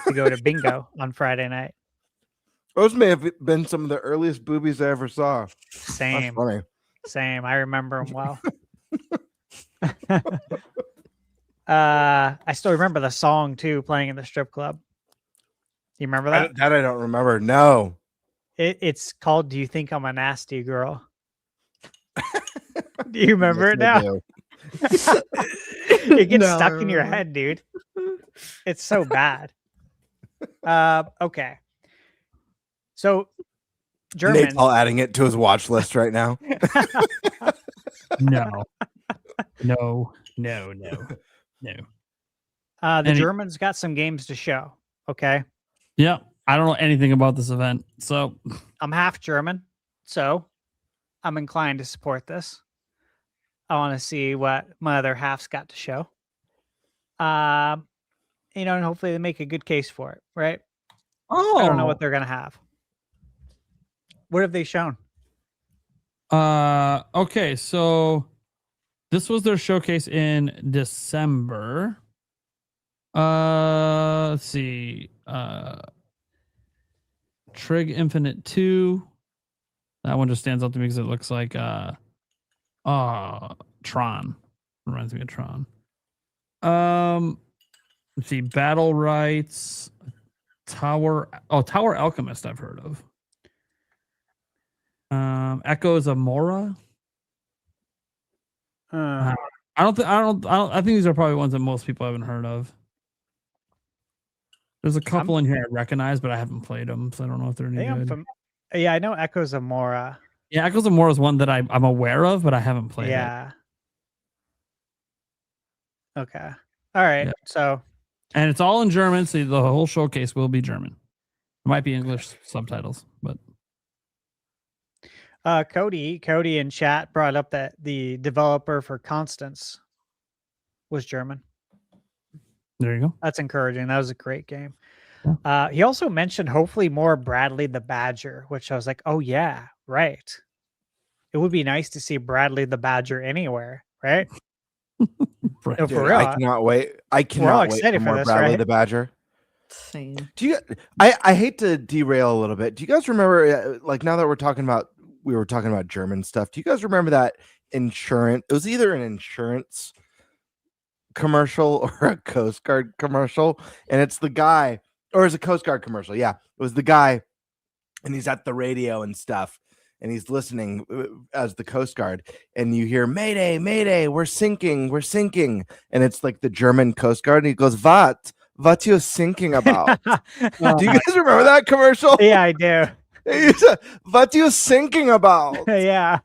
to go to bingo on Friday night. Those may have been some of the earliest boobies I ever saw. Same. That's funny. Same. I remember them well. I still remember the song too, playing in the strip club. You remember that? That I don't remember. No. It's called "Do You Think I'm a Nasty Girl"? Do you remember it Yes, now? It gets stuck in your head, dude. It's so bad. Okay. So German. Nate's all adding it to his watch list right now. No. No. No. No. No. The Germans got some games to show. Okay. Yeah. I don't know anything about this event. So I'm half German, so I'm inclined to support this. I want to see what my other half's got to show. And hopefully they make a good case for it, right? Oh, I don't know what they're gonna have. What have they shown? Okay, so this was their showcase in December. Let's see. Trig Infinite 2. That one just stands out to me because it looks like Tron. Reminds me of Tron. Let's see, Battle Rights, Tower Alchemist I've heard of. Echoes of Mora. I think these are probably ones that most people haven't heard of. There's a couple in here I recognize, but I haven't played them, so I don't know if they're any good. Yeah, I know Echoes of Mora. Yeah, Echoes of Mora is one that I'm aware of, but I haven't played it. Yeah. Okay. All right. Yeah. So. And it's all in German, so the whole showcase will be German. It might be English subtitles, but. Cody in chat brought up that the developer for Constance was German. There you go. That's encouraging. That was a great game. Yeah. He also mentioned hopefully more Bradley the Badger, which I was like, oh yeah, right. It would be nice to see Bradley the Badger anywhere, right? Right. No, Dude, for real. I cannot wait. I We're all cannot wait excited for for more this, Bradley right? the Badger. Same. Do you? I hate to derail a little bit. Do you guys remember? Like now that we were talking about German stuff. Do you guys remember that insurance? It was either an insurance commercial or a Coast Guard commercial, and it's the guy, or it's a Coast Guard commercial. Yeah, it was the guy, and he's at the radio and stuff, and he's listening as the Coast Guard, and you hear "Mayday, Mayday, we're sinking," and it's like the German Coast Guard, and he goes, What you sinking about? Do you guys remember that commercial? Yeah, I do. What you thinking about? Yeah.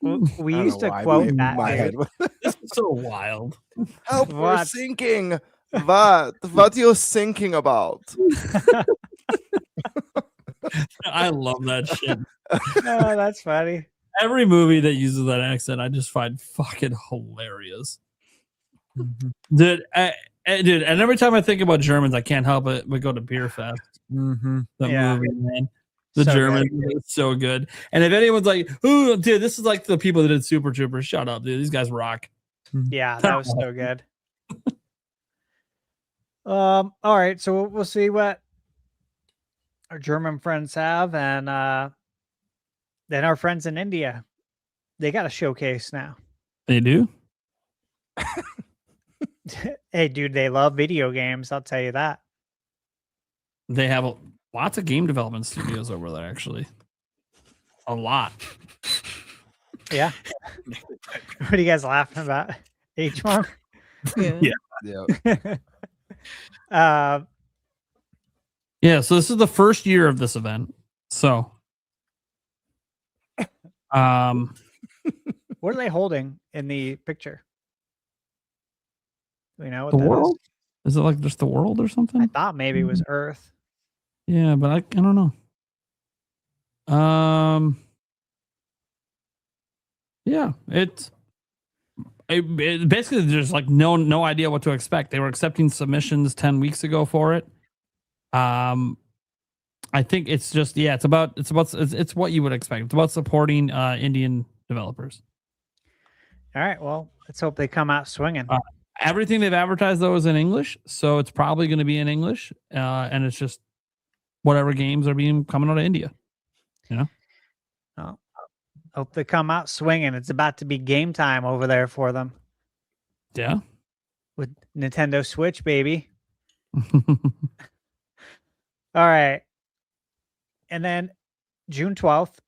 We used to quote that. My head. This is so wild. Help, we're sinking. What you thinking about? I love that shit. Oh, that's funny. Every movie that uses that accent, I just find fucking hilarious. Dude, and every time I think about Germans, I can't help it but go to Beer Fest. Mm-hmm. That Yeah. movie, man. The So Germans is so good. And if anyone's like, "Ooh, dude, this is like the people that did Super Troopers," shut up, dude. These guys rock. Yeah, that was so good. All right, so we'll see what our German friends have, and then our friends in India, they got a showcase now. They do. Hey, dude, they love video games. I'll tell you that. They have lots of game development studios over there, actually. A lot. Yeah. What are you guys laughing about? H1? Yeah. Yeah, so this is the first year of this event. So, What are they holding in the picture? Do we know what the that is? world? Is it like just the world or I something? thought maybe it was Earth. Yeah, but I don't know. Yeah, it basically there's like no idea what to expect. They were accepting submissions 10 weeks ago for it. I think it's just it's what you would expect. It's about supporting Indian developers. All right, well, let's hope they come out swinging. Everything they've advertised though is in English, so it's probably going to be in English, and it's just whatever games are coming out of India. You know. Oh, hope they come out swinging. It's about to be game time over there for them. Yeah. With Nintendo Switch, baby. All right. And then June 12th,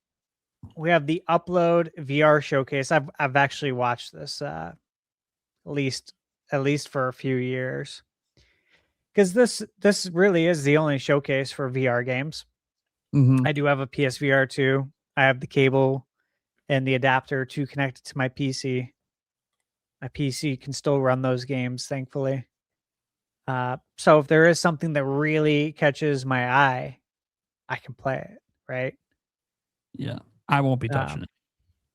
we have the Upload VR showcase. I've actually watched this at least for a few years, because this really is the only showcase for VR games. Mhm. I do have a PSVR 2. I have the cable and the adapter to connect it to my PC. My PC can still run those games, thankfully. So if there is something that really catches my eye, I can play it, right? Yeah, I won't be touching it.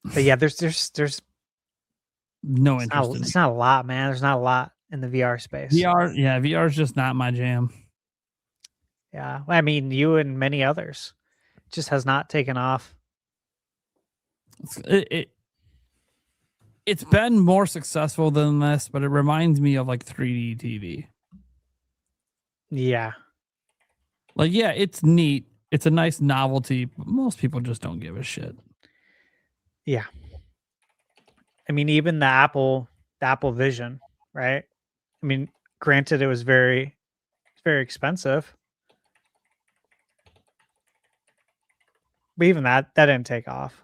But yeah, there's No interest in it. it's not a lot, man. There's not a lot in the VR space. VR is just not my jam. Yeah, I mean, you and many others. It just has not taken off. It's been more successful than this, but it reminds me of like 3D TV. Yeah. Like, yeah, it's neat. It's a nice novelty, but most people just don't give a shit. Yeah. I mean, even the Apple Vision, right? I mean, granted, it was very expensive, but even that didn't take off.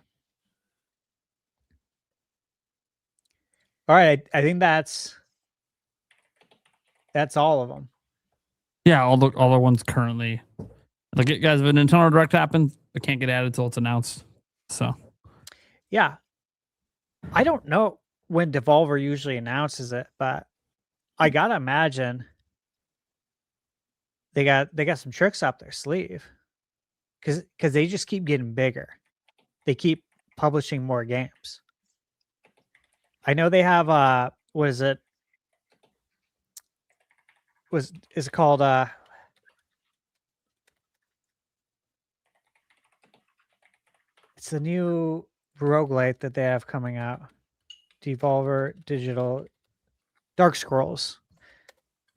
All right, I think that's all of them. Yeah, all the ones currently. Like, guys, if a Nintendo Direct happens, it can't get added until it's announced. So, yeah, I don't know when Devolver usually announces it, but I gotta imagine they got some tricks up their sleeve, because they just keep getting bigger. They keep publishing more games. I know they have what is it? Is it called it's the new roguelite that they have coming out. Devolver Digital Dark Scrolls.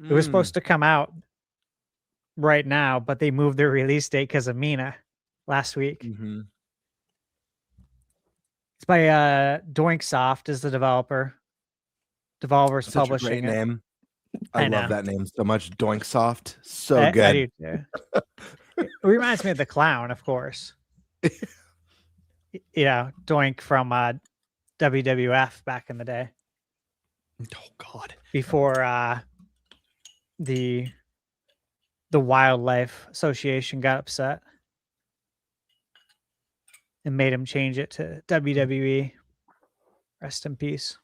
It was supposed to come out right now, but they moved their release date because of Mina last week. Mm-hmm. It's by Doinksoft is the developer. Devolver's Such a publishing great it. name. I I know. love that name so much. Doinksoft. So I good. do too. It reminds me of the clown, of course. Yeah, Doink from WWF back in the day. Oh God! Before the Wildlife Association got upset and made him change it to WWE. Rest in peace.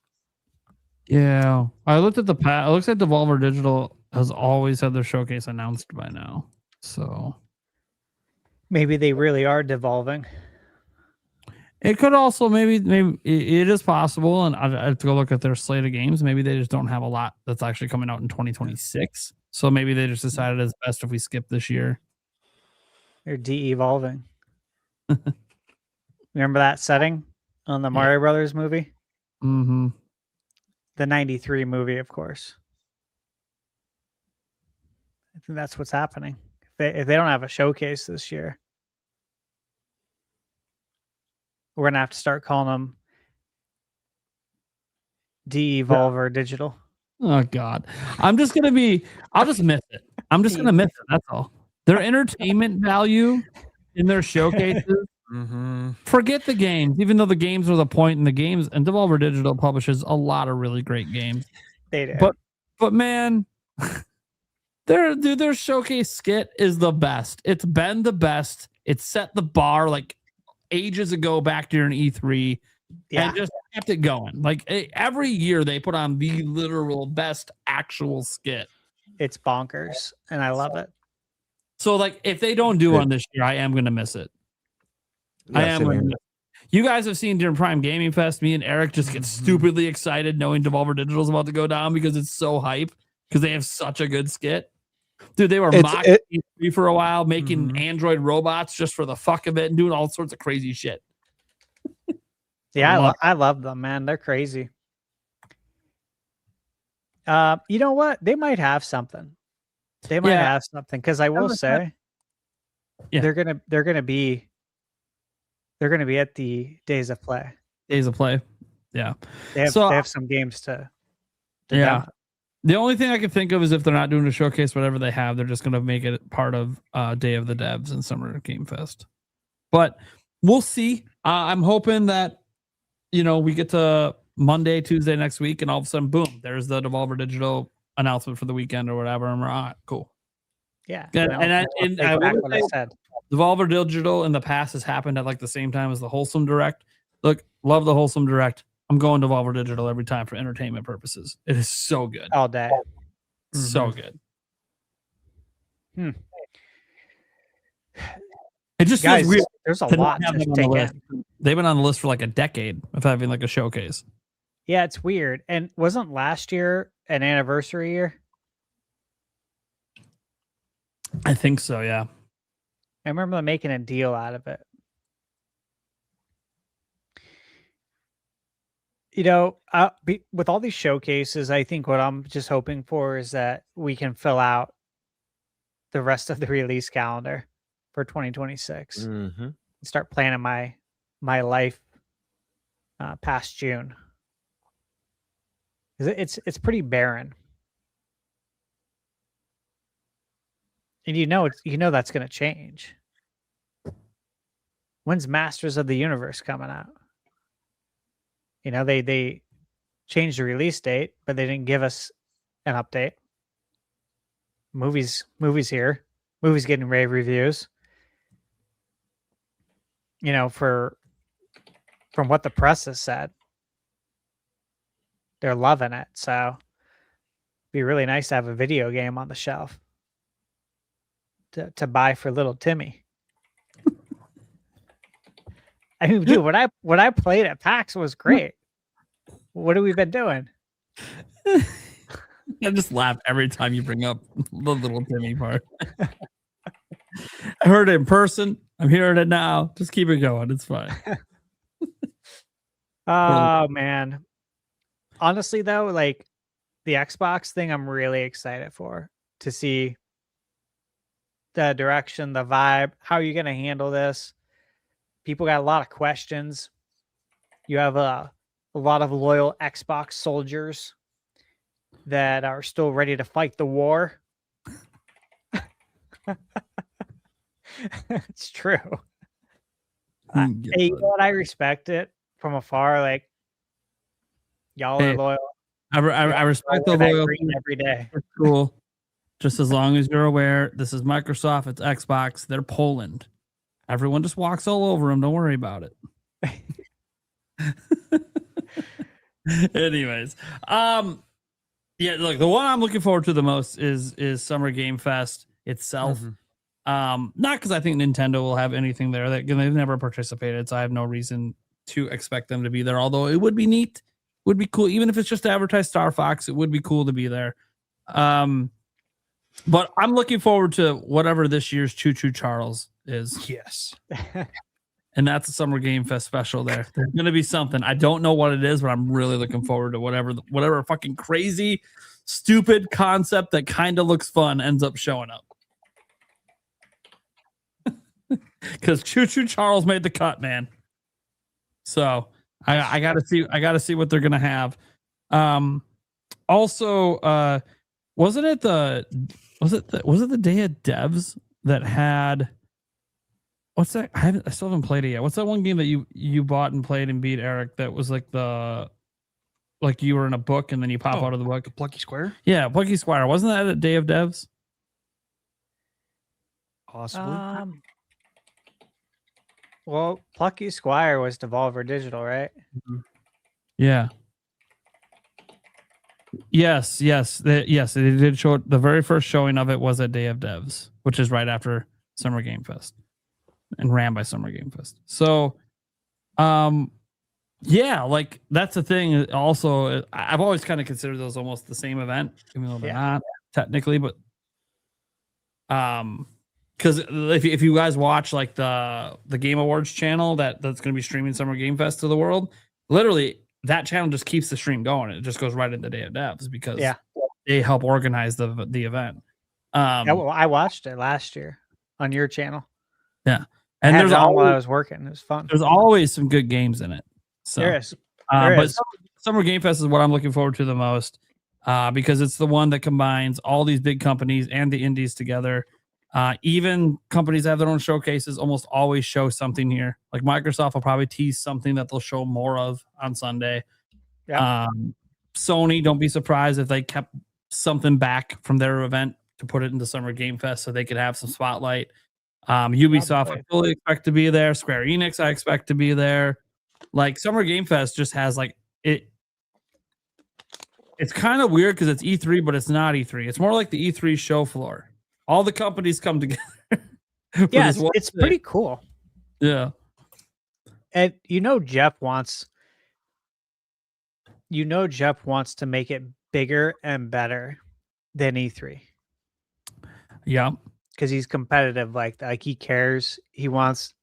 yeah, I looked at the past. It looks like Devolver Digital has always had their showcase announced by now. So Maybe they really are devolving. it could also maybe it is possible, and I have to go look at their slate of games. Maybe they just don't have a lot that's actually coming out in 2026. So maybe they just decided it's best if we skip this year. They're de-evolving. Remember that setting on the Mario Brothers movie? Mm-hmm. The 93 movie, of course. I think that's what's happening. If they don't have a showcase this year, we're going to have to start calling them De-Evolver Digital. Oh God, I'll just miss it. I'm just gonna miss it. That's all. Their entertainment value in their showcases. Forget the games, even though the games are the point in the games, and Devolver Digital publishes a lot of really great games. They do. But man, their showcase skit is the best. It's been the best. It set the bar like ages ago back during E3. And just kept it going. Like every year they put on the literal best actual skit. It's bonkers, and I love it. So like if they don't do one this year, I am gonna miss it. I am gonna miss it. You guys have seen during Prime Gaming Fest, me and Eric just get stupidly excited knowing Devolver Digital is about to go down because it's so hype because they have such a good skit. Dude, they were mocking E3 for a while, making Android robots just for the fuck of it and doing all sorts of crazy shit. Yeah, I love them, man. They're crazy. You know what? They might have something. They might have something, because I will say, they're gonna be at the Days of Play. Days of Play, yeah. They have some games to yeah. The only thing I can think of is if they're not doing a showcase, whatever they have, they're just gonna make it part of Day of the Devs and Summer Game Fest. But we'll see. I'm hoping that we get to Monday, Tuesday next week, and all of a sudden, boom, there's the Devolver Digital announcement for the weekend or whatever, and we're all right, cool. Yeah. And I take back what I said. Devolver Digital in the past has happened at like the same time as the Wholesome Direct. Look, love the Wholesome Direct. I'm going Devolver Digital every time for entertainment purposes. It is so good. All day. So good. Hmm. It just Guys, feels weird. there's a to not lot have to them on take the list. in. They've been on the list for like a decade of having like a showcase. Yeah, it's weird. And wasn't last year an anniversary year? I think so, yeah. I remember them making a deal out of it. With all these showcases, I think what I'm just hoping for is that we can fill out the rest of the release calendar for 2026. Mm-hmm. Start planning my life past June. It's pretty barren. And that's going to change. When's Masters of the Universe coming out? They changed the release date, but they didn't give us an update. Movies here. Movies getting rave reviews. From what the press has said, they're loving it. So it'd be really nice to have a video game on the shelf to buy for little Timmy. I mean, dude, what I played at PAX was great. What have we been doing? I just laugh every time you bring up the little Timmy part. I heard it in person. I'm hearing it now. Just keep it going. It's fine. Oh, man. Honestly, though, like the Xbox thing, I'm really excited for to see the direction, the vibe. How are you going to handle this? People got a lot of questions. You have a lot of loyal Xbox soldiers that are still ready to fight the war. It's true. Hey, you know what? I respect it from afar. Like, y'all are loyal. I respect the loyalty every day. It's cool. Just as long as you're aware, this is Microsoft, it's Xbox, they're Poland. Everyone just walks all over them. Don't worry about it. Anyways, yeah, look, the one I'm looking forward to the most is Summer Game Fest itself. Not because I think Nintendo will have anything there. They've never participated, so I have no reason to expect them to be there. Although it would be neat, would be cool, even if it's just to advertise Star Fox. It would be cool to be there. But I'm looking forward to whatever this year's Choo Choo Charles is. Yes. And that's a Summer Game Fest special there. There's going to be something. I don't know what it is, but I'm really looking forward to whatever fucking crazy, stupid concept that kind of looks fun ends up showing up. Because Choo Choo Charles made the cut, man. So I gotta see what they're gonna have. Also, was it the Day of Devs that had what's that? I still haven't played it yet. What's that one game that you bought and played and beat, Eric? That was like you were in a book and then you pop out of the book. Plucky Square? Yeah, Plucky Squire. Wasn't that at Day of Devs? Possibly. Well, Plucky Squire was Devolver Digital, right? Yeah. Yes. They did show it. The very first showing of it was at Day of Devs, which is right after Summer Game Fest and ran by Summer Game Fest. So, yeah, like that's the thing. Also, I've always kind of considered those almost the same event, even though they're not technically, but because if you guys watch like the Game Awards channel that's going to be streaming Summer Game Fest to the world, literally that channel just keeps the stream going. It just goes right into Day of Devs because they help organize the event. Well, I watched it last year on your channel. Yeah, and there's while I was working. It was fun. There's always some good games in it. So, there is. But Summer Game Fest is what I'm looking forward to the most because it's the one that combines all these big companies and the indies together. Even companies that have their own showcases almost always show something here. Like Microsoft will probably tease something that they'll show more of on Sunday. Yeah. Sony, don't be surprised if they kept something back from their event to put it into Summer Game Fest so they could have some spotlight. Ubisoft, I fully expect to be there. Square Enix, I expect to be there. Like Summer Game Fest just has like it. It's kind of weird because it's E3, but it's not E3. It's more like the E3 show floor. All the companies come together. Yeah, it's pretty cool. Yeah. And Jeff wants to make it bigger and better than E3. Yeah. Because he's competitive like that. Like he cares. He wants.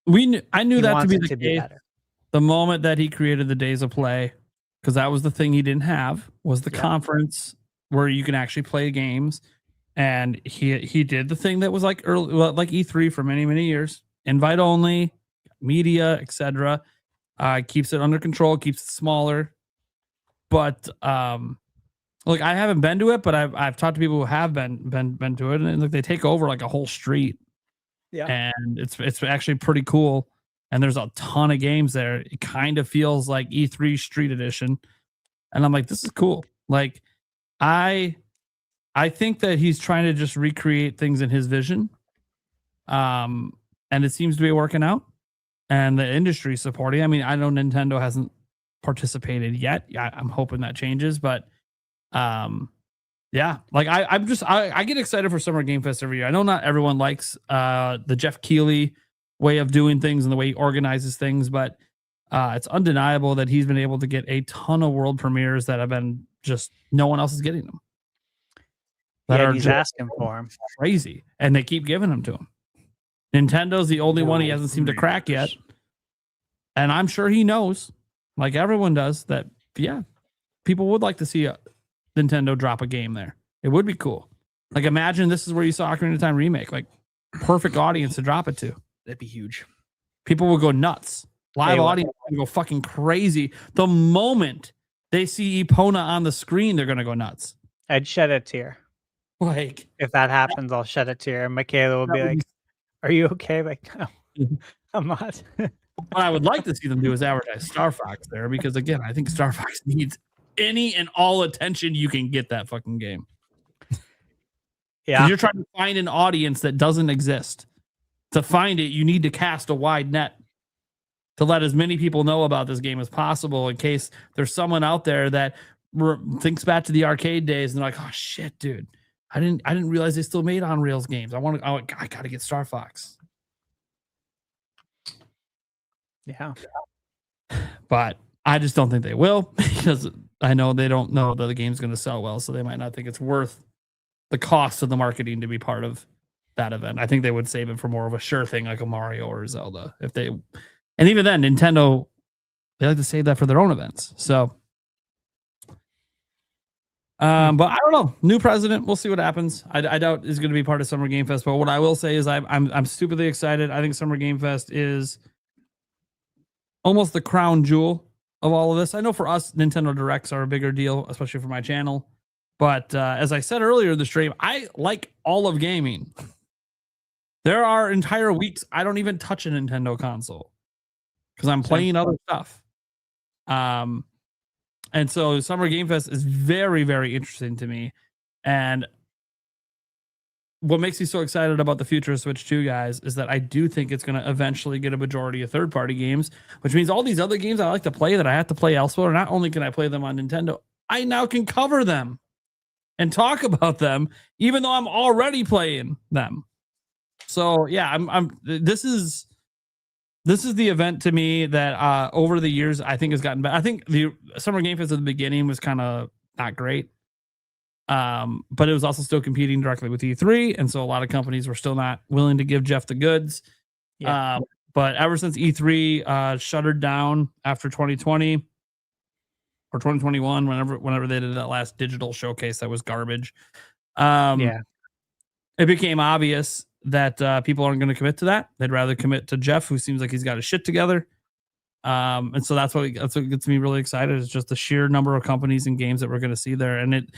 I knew that to be the case. Better. The moment that he created the Days of Play, because that was the thing he didn't have, was the conference where you can actually play games. And he did the thing that was like early, like E3 for many, many years. Invite only, media, etc. Keeps it under control, keeps it smaller. But look, I haven't been to it, but I've talked to people who have been to it, and like they take over like a whole street. Yeah. And it's actually pretty cool. And there's a ton of games there. It kind of feels like E3 Street Edition. And I'm like, this is cool. Like I think that he's trying to just recreate things in his vision. And it seems to be working out. And the industry supporting. I mean, I know Nintendo hasn't participated yet. I'm hoping that changes, but yeah, like I get excited for Summer Game Fest every year. I know not everyone likes the Jeff Keighley way of doing things and the way he organizes things, but it's undeniable that he's been able to get a ton of world premieres that have been just no one else is getting them. He's asking for him. Crazy, and they keep giving them to him. Nintendo's the only one he hasn't seemed to crack yet, and I'm sure he knows, like everyone does, that people would like to see Nintendo drop a game there. It would be cool. Like imagine this is where you saw Ocarina of Time remake, like perfect audience to drop it to. That'd be huge. People will go nuts. Live audience will go fucking crazy. The moment they see Epona on the screen, they're gonna go nuts. I'd shed a tear. Like if that happens, I'll shed a tear. And Michaela will be like, "Are you okay?" Like, no, I'm not. What I would like to see them do is advertise Star Fox there, because again, I think Star Fox needs any and all attention you can get that fucking game. Yeah, you're trying to find an audience that doesn't exist. To find it, you need to cast a wide net to let as many people know about this game as possible, in case there's someone out there that thinks back to the arcade days and they're like, "Oh shit, dude, I didn't realize they still made on rails games. I got to get Star Fox." Yeah, but I just don't think they will, because I know they don't know that the game's going to sell well, so they might not think it's worth the cost of the marketing to be part of that event. I think they would save it for more of a sure thing, like a Mario or a Zelda. And even then, Nintendo, they like to save that for their own events. So, but I don't know. New president, we'll see what happens. I doubt is going to be part of Summer Game Fest. But what I will say is I'm stupidly excited. I think Summer Game Fest is almost the crown jewel of all of this. I know for us, Nintendo Directs are a bigger deal, especially for my channel. But as I said earlier in the stream, I like all of gaming. There are entire weeks I don't even touch a Nintendo console because I'm playing other stuff. And so Summer Game Fest is very, very interesting to me. And what makes me so excited about the future of Switch 2, guys, is that I do think it's going to eventually get a majority of third-party games, which means all these other games I like to play that I have to play elsewhere, not only can I play them on Nintendo, I now can cover them and talk about them, even though I'm already playing them. So yeah, this is the event to me that over the years I think has gotten better. I think the Summer Game Fest at the beginning was kind of not great, but it was also still competing directly with E3, and so a lot of companies were still not willing to give Jeff the goods. Yeah. But ever since E3 shuttered down after 2020 or 2021, whenever they did that last digital showcase that was garbage, it became obvious that people aren't going to commit to that. They'd rather commit to Jeff, who seems like he's got his shit together. And so that's what gets me really excited, is just the sheer number of companies and games that we're going to see there. And an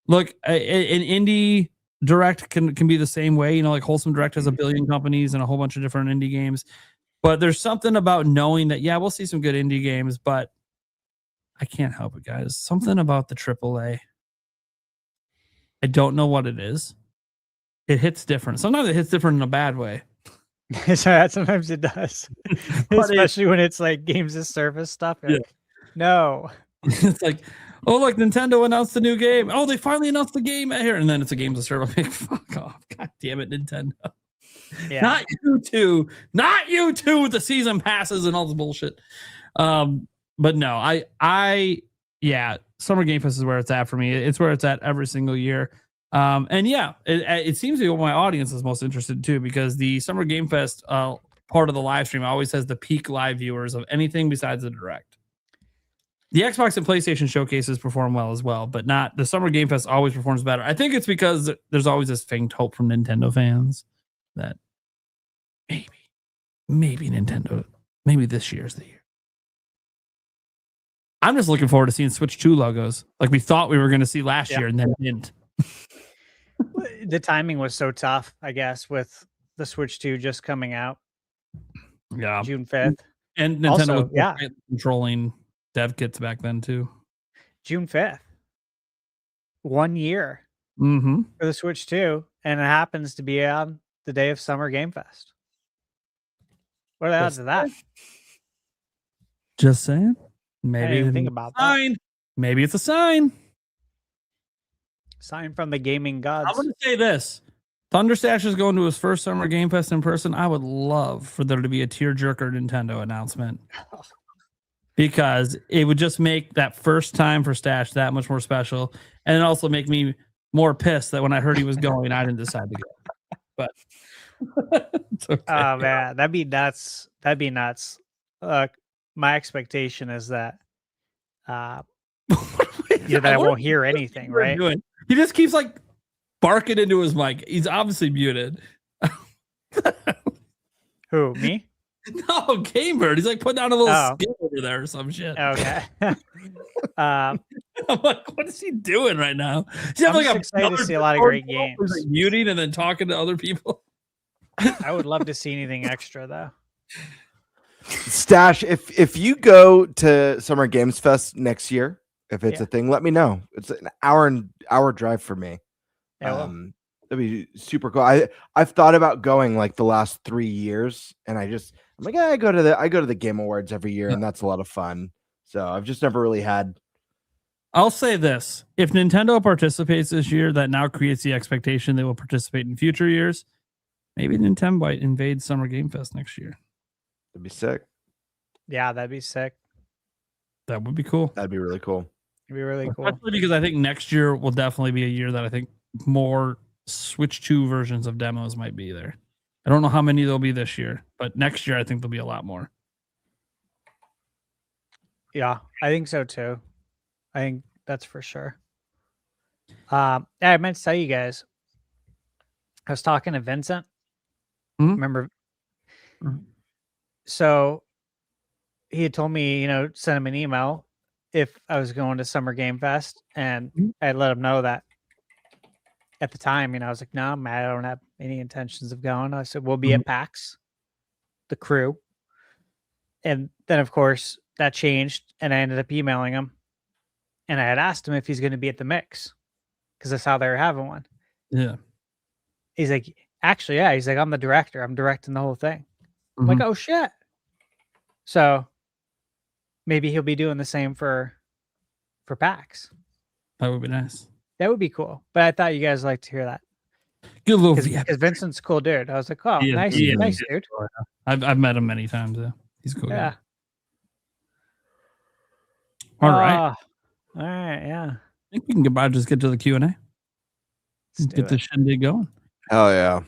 indie Direct can be the same way. You know, like Wholesome Direct has a billion companies and a whole bunch of different indie games. But there's something about knowing that, yeah, we'll see some good indie games, but I can't help it, guys. Something about the AAA. I don't know what it is. It hits different. Sometimes it hits different in a bad way. Sometimes it does. Especially when it's like games as service stuff. You're like, no. It's like, oh, look, Nintendo announced a new game. Oh, they finally announced the game here. And then it's a games as service. I'm like, fuck off. God damn it, Nintendo. Yeah. Not you two. Not you two with the season passes and all this bullshit. But no, yeah, Summer Game Fest is where it's at for me. It's where it's at every single year. And yeah, it seems to be what my audience is most interested in too, because the Summer Game Fest part of the live stream always has the peak live viewers of anything besides the direct. The Xbox and PlayStation showcases perform well as well, but not the Summer Game Fest always performs better. I think it's because there's always this faint hope from Nintendo fans that maybe Nintendo, maybe this year's the year. I'm just looking forward to seeing Switch 2 logos like we thought we were going to see last year and then didn't. The timing was so tough, I guess, with the Switch 2 just coming out. Yeah. June 5th. And Nintendo was controlling dev kits back then too. June 5th. 1 year for the Switch 2, and it happens to be on the day of Summer Game Fest. What are the odds of that? Just saying. I Maybe didn't even think about sign. that. Maybe it's a sign. Sign from the gaming gods. I'm going to say this. Thunderstash is going to his first Summer Game Fest in person. I would love for there to be a tearjerker Nintendo announcement. Because it would just make that first time for Stash that much more special. And it also make me more pissed that when I heard he was going, I didn't decide to go. But it's okay. Oh man, that'd be nuts. That'd be nuts. My expectation is that that I won't hear anything, right? He just keeps like barking into his mic. He's obviously muted. Who, me? No, Gamebird. He's like putting down a little skill over there or some shit. Okay. I'm like, what is he doing right now? He's I'm just excited to see a lot of great games. Like muting and then talking to other people. I would love to see anything extra though. Stash, if you go to Summer Games Fest next year, if it's a thing, let me know. It's an hour drive for me. That'd be super cool. I've thought about going like the last 3 years, and I'm like, yeah, I go to the Game Awards every year, and that's a lot of fun. So I've just never really had. I'll say this: if Nintendo participates this year, that now creates the expectation they will participate in future years. Maybe NintenByte invades Summer Game Fest next year. That'd be sick. Yeah, that'd be sick. That would be cool. That'd be really cool. It'd be really cool. Especially because I think next year will definitely be a year that I think more Switch 2 versions of demos might be there. I don't know how many there'll be this year, but next year I think there'll be a lot more. Yeah, I think so too. I think that's for sure. I meant to tell you guys, I was talking to Vincent. Remember? So he had told me, send him an email if I was going to Summer Game Fest, and I let him know that at the time, I was like, no, Matt, I don't have any intentions of going. I said, we'll be at PAX, the crew. And then, of course, that changed, and I ended up emailing him. And I had asked him if he's going to be at the mix, because that's how they were having one. Yeah. He's like, actually, yeah. He's like, I'm the director. I'm directing the whole thing. I'm like, oh, shit. So maybe he'll be doing the same for PAX. That would be nice. That would be cool. But I thought you guys liked to hear that. Good little because Vincent's a cool dude. I was like, oh, nice dude. I've met him many times. Yeah. He's a cool guy. All right. All right. Yeah. I think we can just get to the Q&A. Get the shindig going. Hell yeah.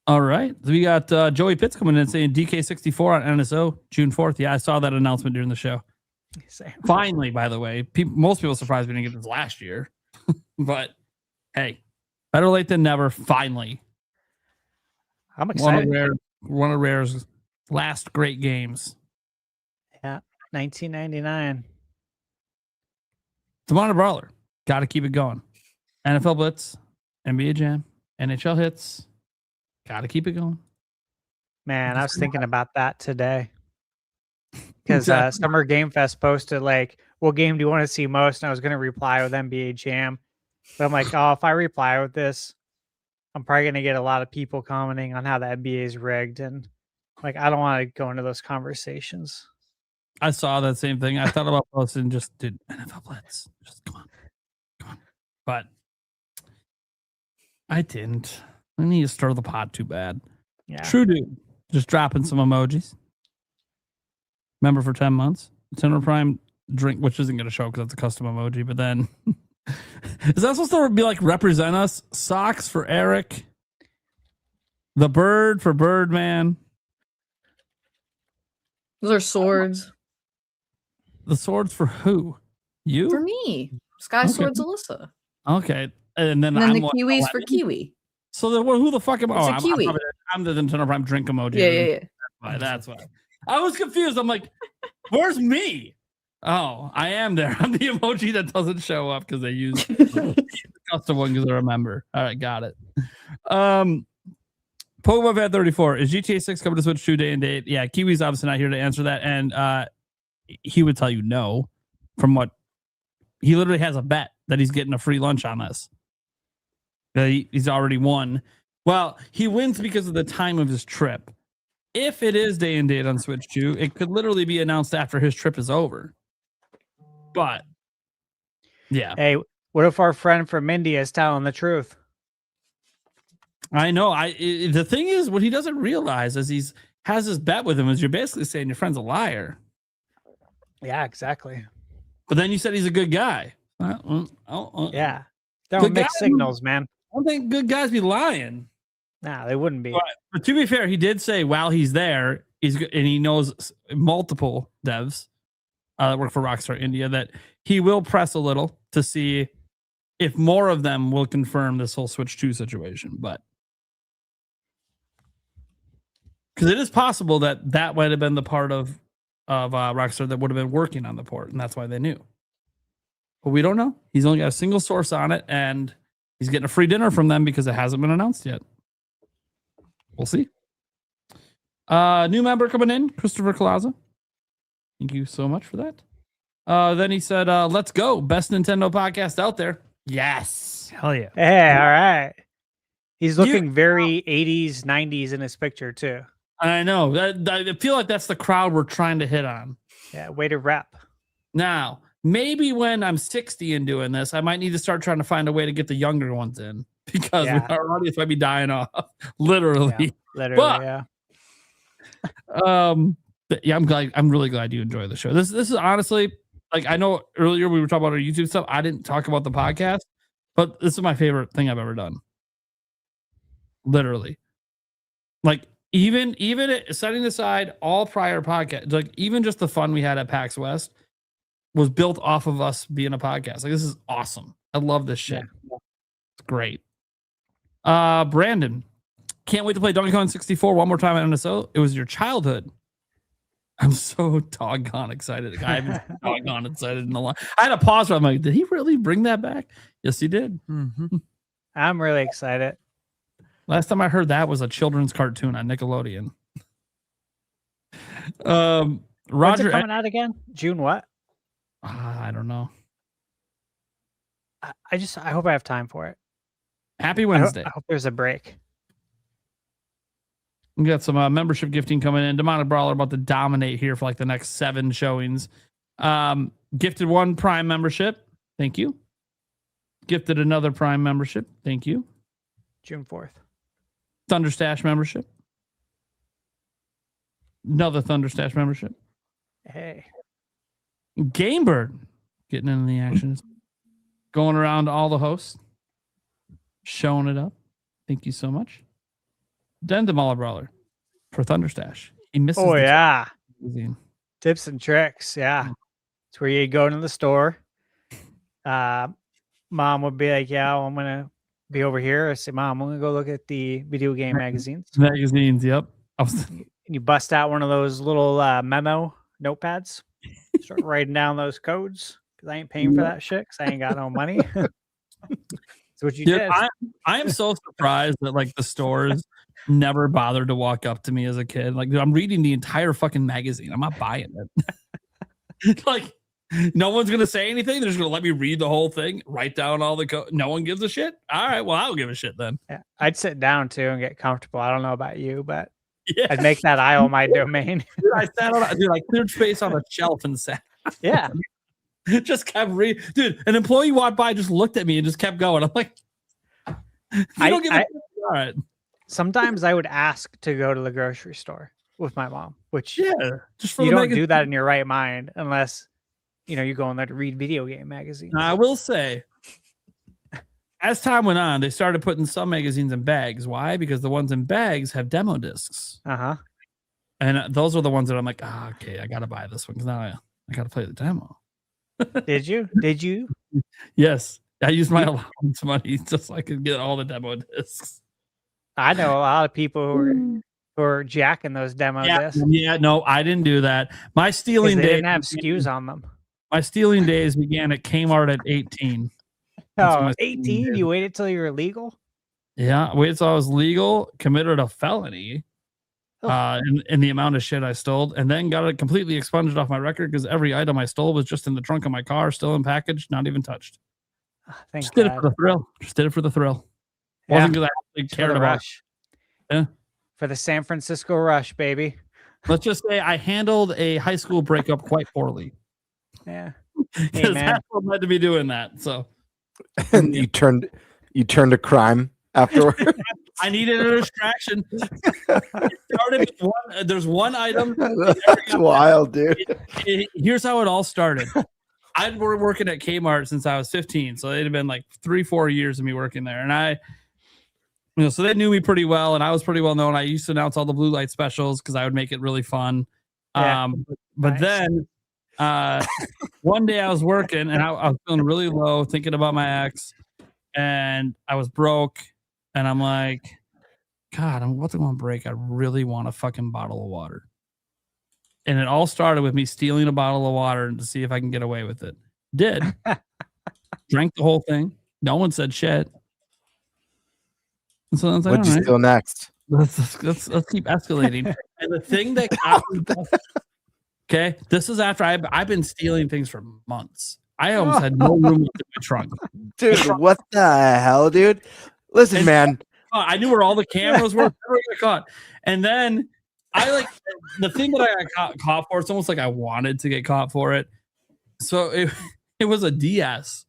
All right. So we got Joey Pitts coming in saying DK64 on NSO June 4th. Yeah, I saw that announcement during the show. Same. Finally, by the way, most people surprised we didn't get this last year. But hey, better late than never. Finally. I'm excited. One of Rare's last great games. Yeah. 1999. Demona Brawler. Got to keep it going. NFL Blitz, NBA Jam, NHL hits. Got to keep it going. Man, I was thinking about that today. Because Exactly. Summer Game Fest posted, like, what game do you want to see most? And I was going to reply with NBA Jam. But I'm like, oh, if I reply with this, I'm probably going to get a lot of people commenting on how the NBA is rigged. And, like, I don't want to go into those conversations. I saw that same thing. I thought about posting just did NFL Blitz. Just come on. But I didn't. I need to stir the pot too bad. Yeah. True dude. Just dropping some emojis. Member for 10 months. Nintendo Prime drink, which isn't going to show because that's a custom emoji. But then, is that supposed to be like represent us? Socks for Eric. The bird for Birdman. Those are swords. The swords for who? You? For me. Sky Okay. Swords Alyssa. Okay. And then, And then I'm the what, kiwis for 11? Kiwi. So then, who the fuck am I? It's a I'm kiwi. I'm the Nintendo Prime drink emoji. Yeah. That's why. I was confused. I'm like, where's me? Oh, I am there. I'm the emoji that doesn't show up because they use the custom one because they're a member. All right, got it. Pokemon Fan 34. Is GTA 6 coming to Switch 2 day and date? Yeah, Kiwi's obviously not here to answer that. And he would tell you no from what he literally has a bet that he's getting a free lunch on this. He's already won. Well, he wins because of the time of his trip. If it is day and date on Switch 2, it could literally be announced after his trip is over. But, yeah. Hey, what if our friend from India is telling the truth? I know. The thing is, what he doesn't realize is has his bet with him is you're basically saying your friend's a liar. Yeah, exactly. But then you said he's a good guy. Yeah. They're mixed signals, man. I don't think good guys be lying. Nah, they wouldn't be. But to be fair, he did say while he's there, and he knows multiple devs that work for Rockstar India that he will press a little to see if more of them will confirm this whole Switch 2 situation. But because it is possible that might have been the part of Rockstar that would have been working on the port, and that's why they knew. But we don't know. He's only got a single source on it, and he's getting a free dinner from them because it hasn't been announced yet. We'll see. New member coming in, Christopher Colaza. Thank you so much for that. Then he said, let's go. Best Nintendo podcast out there. Yes. Hell yeah. Hey, all right. He's looking very 80s, 90s in his picture, too. I know. I feel like that's the crowd we're trying to hit on. Yeah, way to rep. Now, maybe when I'm 60 and doing this, I might need to start trying to find a way to get the younger ones in because our audience might be dying off. Literally. Yeah, literally, But I'm really glad you enjoy the show. This is honestly, like, I know earlier we were talking about our YouTube stuff. I didn't talk about the podcast, but this is my favorite thing I've ever done. Literally. Like, even setting aside all prior podcasts, like even just the fun we had at PAX West was built off of us being a podcast. Like, this is awesome. I love this shit. Yeah. It's great. Brandon, can't wait to play Donkey Kong 64 one more time at NSO. It was your childhood. I'm so doggone excited. I haven't been doggone excited in a long. I had a pause where I'm like, did he really bring that back? Yes, he did. Mm-hmm. I'm really excited. Last time I heard that was a children's cartoon on Nickelodeon. Roger, when's it coming out again? June what? I don't know. I hope I have time for it. Happy Wednesday. I hope there's a break. We got some membership gifting coming in. Demonic Brawler about to dominate here for like the next 7 showings. Gifted 1 Prime membership. Thank you. Gifted another Prime membership. Thank you. June 4th. Thunderstash membership. Another Thunderstash membership. Hey. Gamebird getting into the action. Going around to all the hosts. Showing it up. Thank you so much. Then Demala Brawler for Thunderstash. He misses. Oh, yeah. Magazine. Tips and tricks. Yeah. It's where you go into the store. Mom would be like, yeah, well, I'm going to be over here. I say, Mom, I'm going to go look at the video game magazines. Magazines, yep. You bust out one of those little memo notepads. Start writing down those codes because I ain't paying for that shit because I ain't got no money. That's what you Dude, did. I am so surprised that like the stores never bothered to walk up to me as a kid. Like, dude, I'm reading the entire fucking magazine. I'm not buying it. Like, no one's gonna say anything. They're just gonna let me read the whole thing, write down all the no one gives a shit. All right, well, I'll give a shit then. Yeah, I'd sit down too and get comfortable. I don't know about you, but Yeah. I'd make that aisle my domain. Dude, I sat on, dude, I cleared space on a shelf and sat. Yeah. Just kept reading. Dude, an employee walked by, just looked at me and just kept going. I'm like, you don't give a shit. All right. Sometimes I would ask to go to the grocery store with my mom, which just for you the don't magazine. do that in your right mind unless you go in there to read video game magazines. Now, I will say, as time went on, they started putting some magazines in bags. Why? Because the ones in bags have demo discs. And those are the ones that I'm like, okay, I gotta buy this one because now I gotta play the demo. Did you? Did you? Yes, I used my allowance money just so I could get all the demo discs. I know a lot of people who are jacking those demo discs. Yeah, no, I didn't do that. My stealing They days didn't have SKUs on them. My stealing days began at Kmart at 18. Oh, 18? You waited till you were legal? Yeah, waited till I was legal, committed a felony in the amount of shit I stole, and then got it completely expunged off my record because every item I stole was just in the trunk of my car, still in package, not even touched. Thank Just did it God. for the thrill. Just did it for the thrill. Yeah. Wasn't because I actually For cared the about rush. Yeah. For the San Francisco rush, baby. Let's just say I handled a high school breakup quite poorly. Yeah. Because that's what led to me doing that. So And you turned to crime afterward. I needed a distraction. It started with one. There's one item. That's wild, dude. Here's how it all started. I'd been working at Kmart since I was 15, so it had been like 3-4 years of me working there, and so they knew me pretty well, and I was pretty well known. I used to announce all the blue light specials because I would make it really fun. Yeah. But then one day I was working, and I was feeling really low, thinking about my ex, and I was broke, and I'm like, God, what's going to break? I really want a fucking bottle of water. And it all started with me stealing a bottle of water to see if I can get away with it. Did. Drank the whole thing. No one said shit. And so I was like, What'd you steal next? Let's keep escalating. And the thing that got me, okay, this is after I've been stealing things for months. I almost had no room in my trunk. Dude, what the hell, dude? Listen, man. I knew where all the cameras were. Never got caught. And then I the thing that I got caught for. It's almost like I wanted to get caught for it. So it was a DS.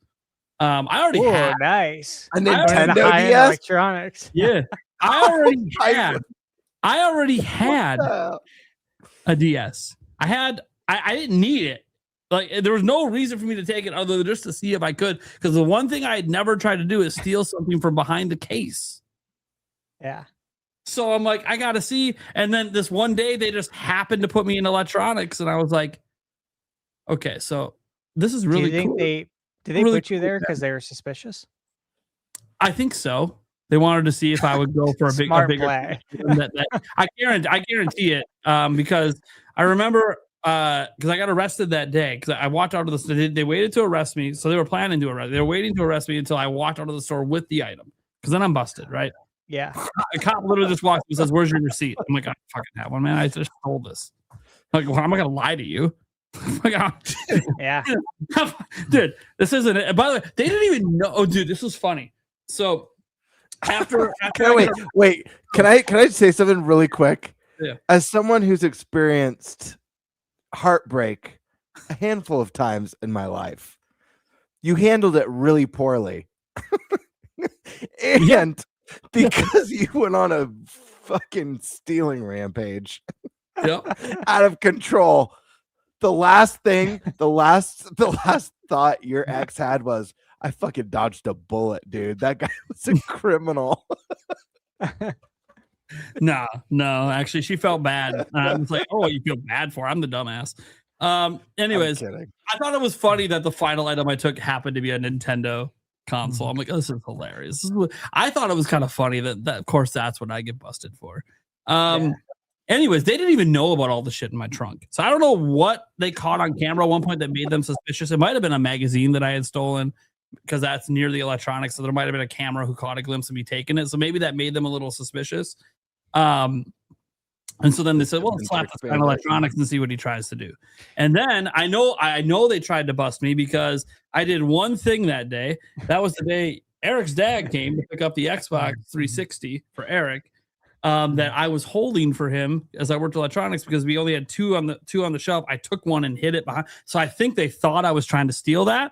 I already had nice. A Nintendo DS. Electronics. Yeah, I already had a DS. I didn't need it. Like there was no reason for me to take it other than just to see if I could. Because the one thing I had never tried to do is steal something from behind the case. Yeah. So I'm like, I gotta see. And then this one day they just happened to put me in electronics, and I was like, okay, so this is really Do you think cool. did they Really put you cool, there man. because they were suspicious? I think so. They wanted to see if I would go for a Smart bigger. play. I guarantee it because I remember because I got arrested that day because I walked out of the. They waited to arrest me, so they were planning to arrest. They were waiting to arrest me until I walked out of the store with the item because then I'm busted, right? Yeah. A cop literally just walks and says, "Where's your receipt?" I'm like, "I fucking have one, man. I just told this." Like, well, I'm not gonna lie to you. Like, Yeah. Dude, this isn't it. By the way, they didn't even know. Oh, dude, this was funny. So after wait. Can I say something really quick? Yeah. As someone who's experienced heartbreak a handful of times in my life, you handled it really poorly. And because you went on a fucking stealing rampage out of control, the last thought your ex had was, I fucking dodged a bullet, dude. That guy was a criminal. No, actually, she felt bad. I was like, "Oh, you feel bad for?" I'm the dumbass. Anyways, I thought it was funny that the final item I took happened to be a Nintendo console. I'm like, oh, this is hilarious. I thought it was kind of funny that of course that's what I get busted for. Anyways, they didn't even know about all the shit in my trunk. So I don't know what they caught on camera at one point that made them suspicious. It might have been a magazine that I had stolen. because that's near the electronics. So there might have been a camera who caught a glimpse of me taking it. So maybe that made them a little suspicious. And so then they said, well, let's slap this guy on electronics and see what he tries to do. And then I know they tried to bust me because I did one thing that day. That was the day Eric's dad came to pick up the Xbox 360 for Eric, that I was holding for him as I worked electronics because we only had two on the shelf. I took one and hid it behind. So I think they thought I was trying to steal that,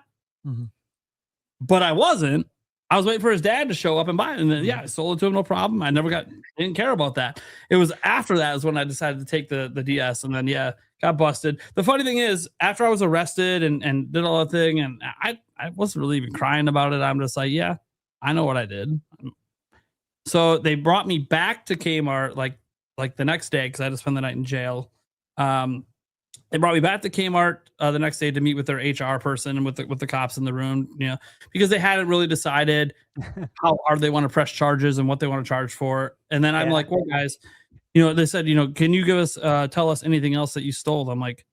but I wasn't. I was waiting for his dad to show up and buy it. And then, I sold it to him. No problem. Didn't care about that. It was after that is when I decided to take the DS, and then, got busted. The funny thing is, after I was arrested and did all that thing, and I wasn't really even crying about it. I'm just like, yeah, I know what I did. So they brought me back to Kmart like the next day because I had to spend the night in jail. They brought me back to Kmart the next day to meet with their HR person and with the cops in the room, because they hadn't really decided how hard they want to press charges and what they want to charge for. And then I'm like, well, guys, they said, can you give us, tell us anything else that you stole? I'm like,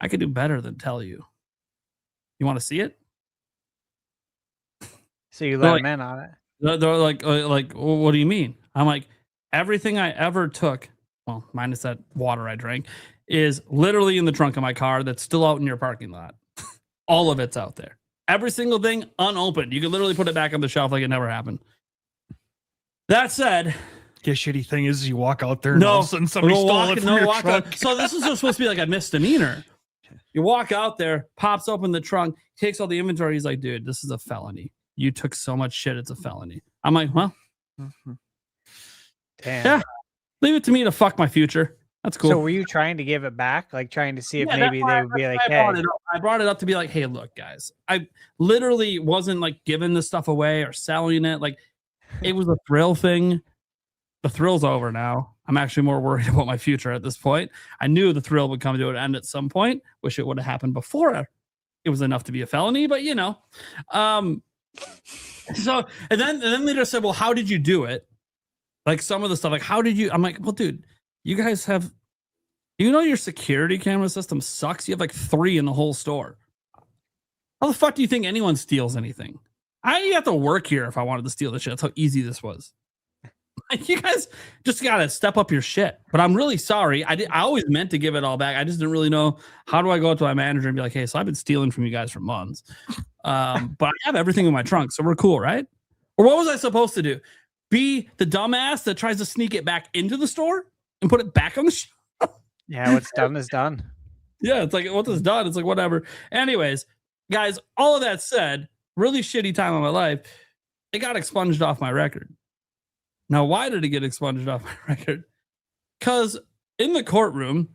I could do better than tell you. You want to see it? So you let them in on it. They're like, well, what do you mean? I'm like, everything I ever took, well, minus that water I drank, is literally in the trunk of my car that's still out in your parking lot. All of it's out there. Every single thing unopened. You can literally put it back on the shelf like it never happened. That said, the shitty thing is you walk out there and all of a sudden somebody stole it from your trunk. So this is supposed to be like a misdemeanor. You walk out there, pops open the trunk, takes all the inventory. He's like, dude, this is a felony. You took so much shit. It's a felony. I'm like, well, damn. Yeah, leave it to me to fuck my future. That's cool. So were you trying to give it back? Like trying to see if maybe they would be like, hey. I brought it up to be like, hey, look, guys, I literally wasn't like giving this stuff away or selling it. Like it was a thrill thing. The thrill's over now. I'm actually more worried about my future at this point. I knew the thrill would come to an end at some point. Wish it would have happened before it was enough to be a felony, but so and then they just said, well, how did you do it? Like some of the stuff, like how did you? I'm like, well, dude, you guys have, your security camera system sucks. You have like 3 in the whole store. How the fuck do you think anyone steals anything? I have to work here if I wanted to steal the shit. That's how easy this was. Like, you guys just gotta step up your shit. But I'm really sorry. I always meant to give it all back. I just didn't really know how do I go up to my manager and be like, hey, so I've been stealing from you guys for months. But I have everything in my trunk, so we're cool, right? Or what was I supposed to do? Be the dumbass that tries to sneak it back into the store and put it back on the shelf? Yeah, what's done is done. Yeah, it's like what's done. It's like whatever. Anyways, guys, all of that said, really shitty time of my life. It got expunged off my record. Now, why did it get expunged off my record? Because in the courtroom,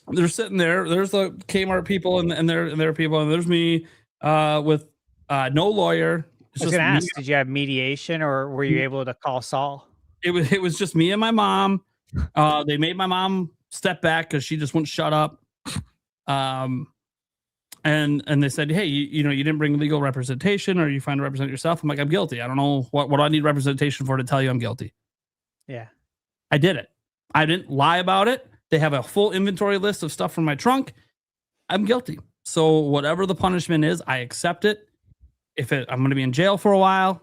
they're sitting there. There's the Kmart people and their people, and there's me with no lawyer. I was going to ask, did you have mediation or were you able to call Saul? It was just me and my mom. They made my mom step back because she just wouldn't shut up. And they said, hey, you didn't bring legal representation, or you find to represent yourself. I'm like, I'm guilty. I don't know what do I need representation for to tell you I'm guilty. Yeah. I did it. I didn't lie about it. They have a full inventory list of stuff from my trunk. I'm guilty. So whatever the punishment is, I accept it. I'm going to be in jail for a while,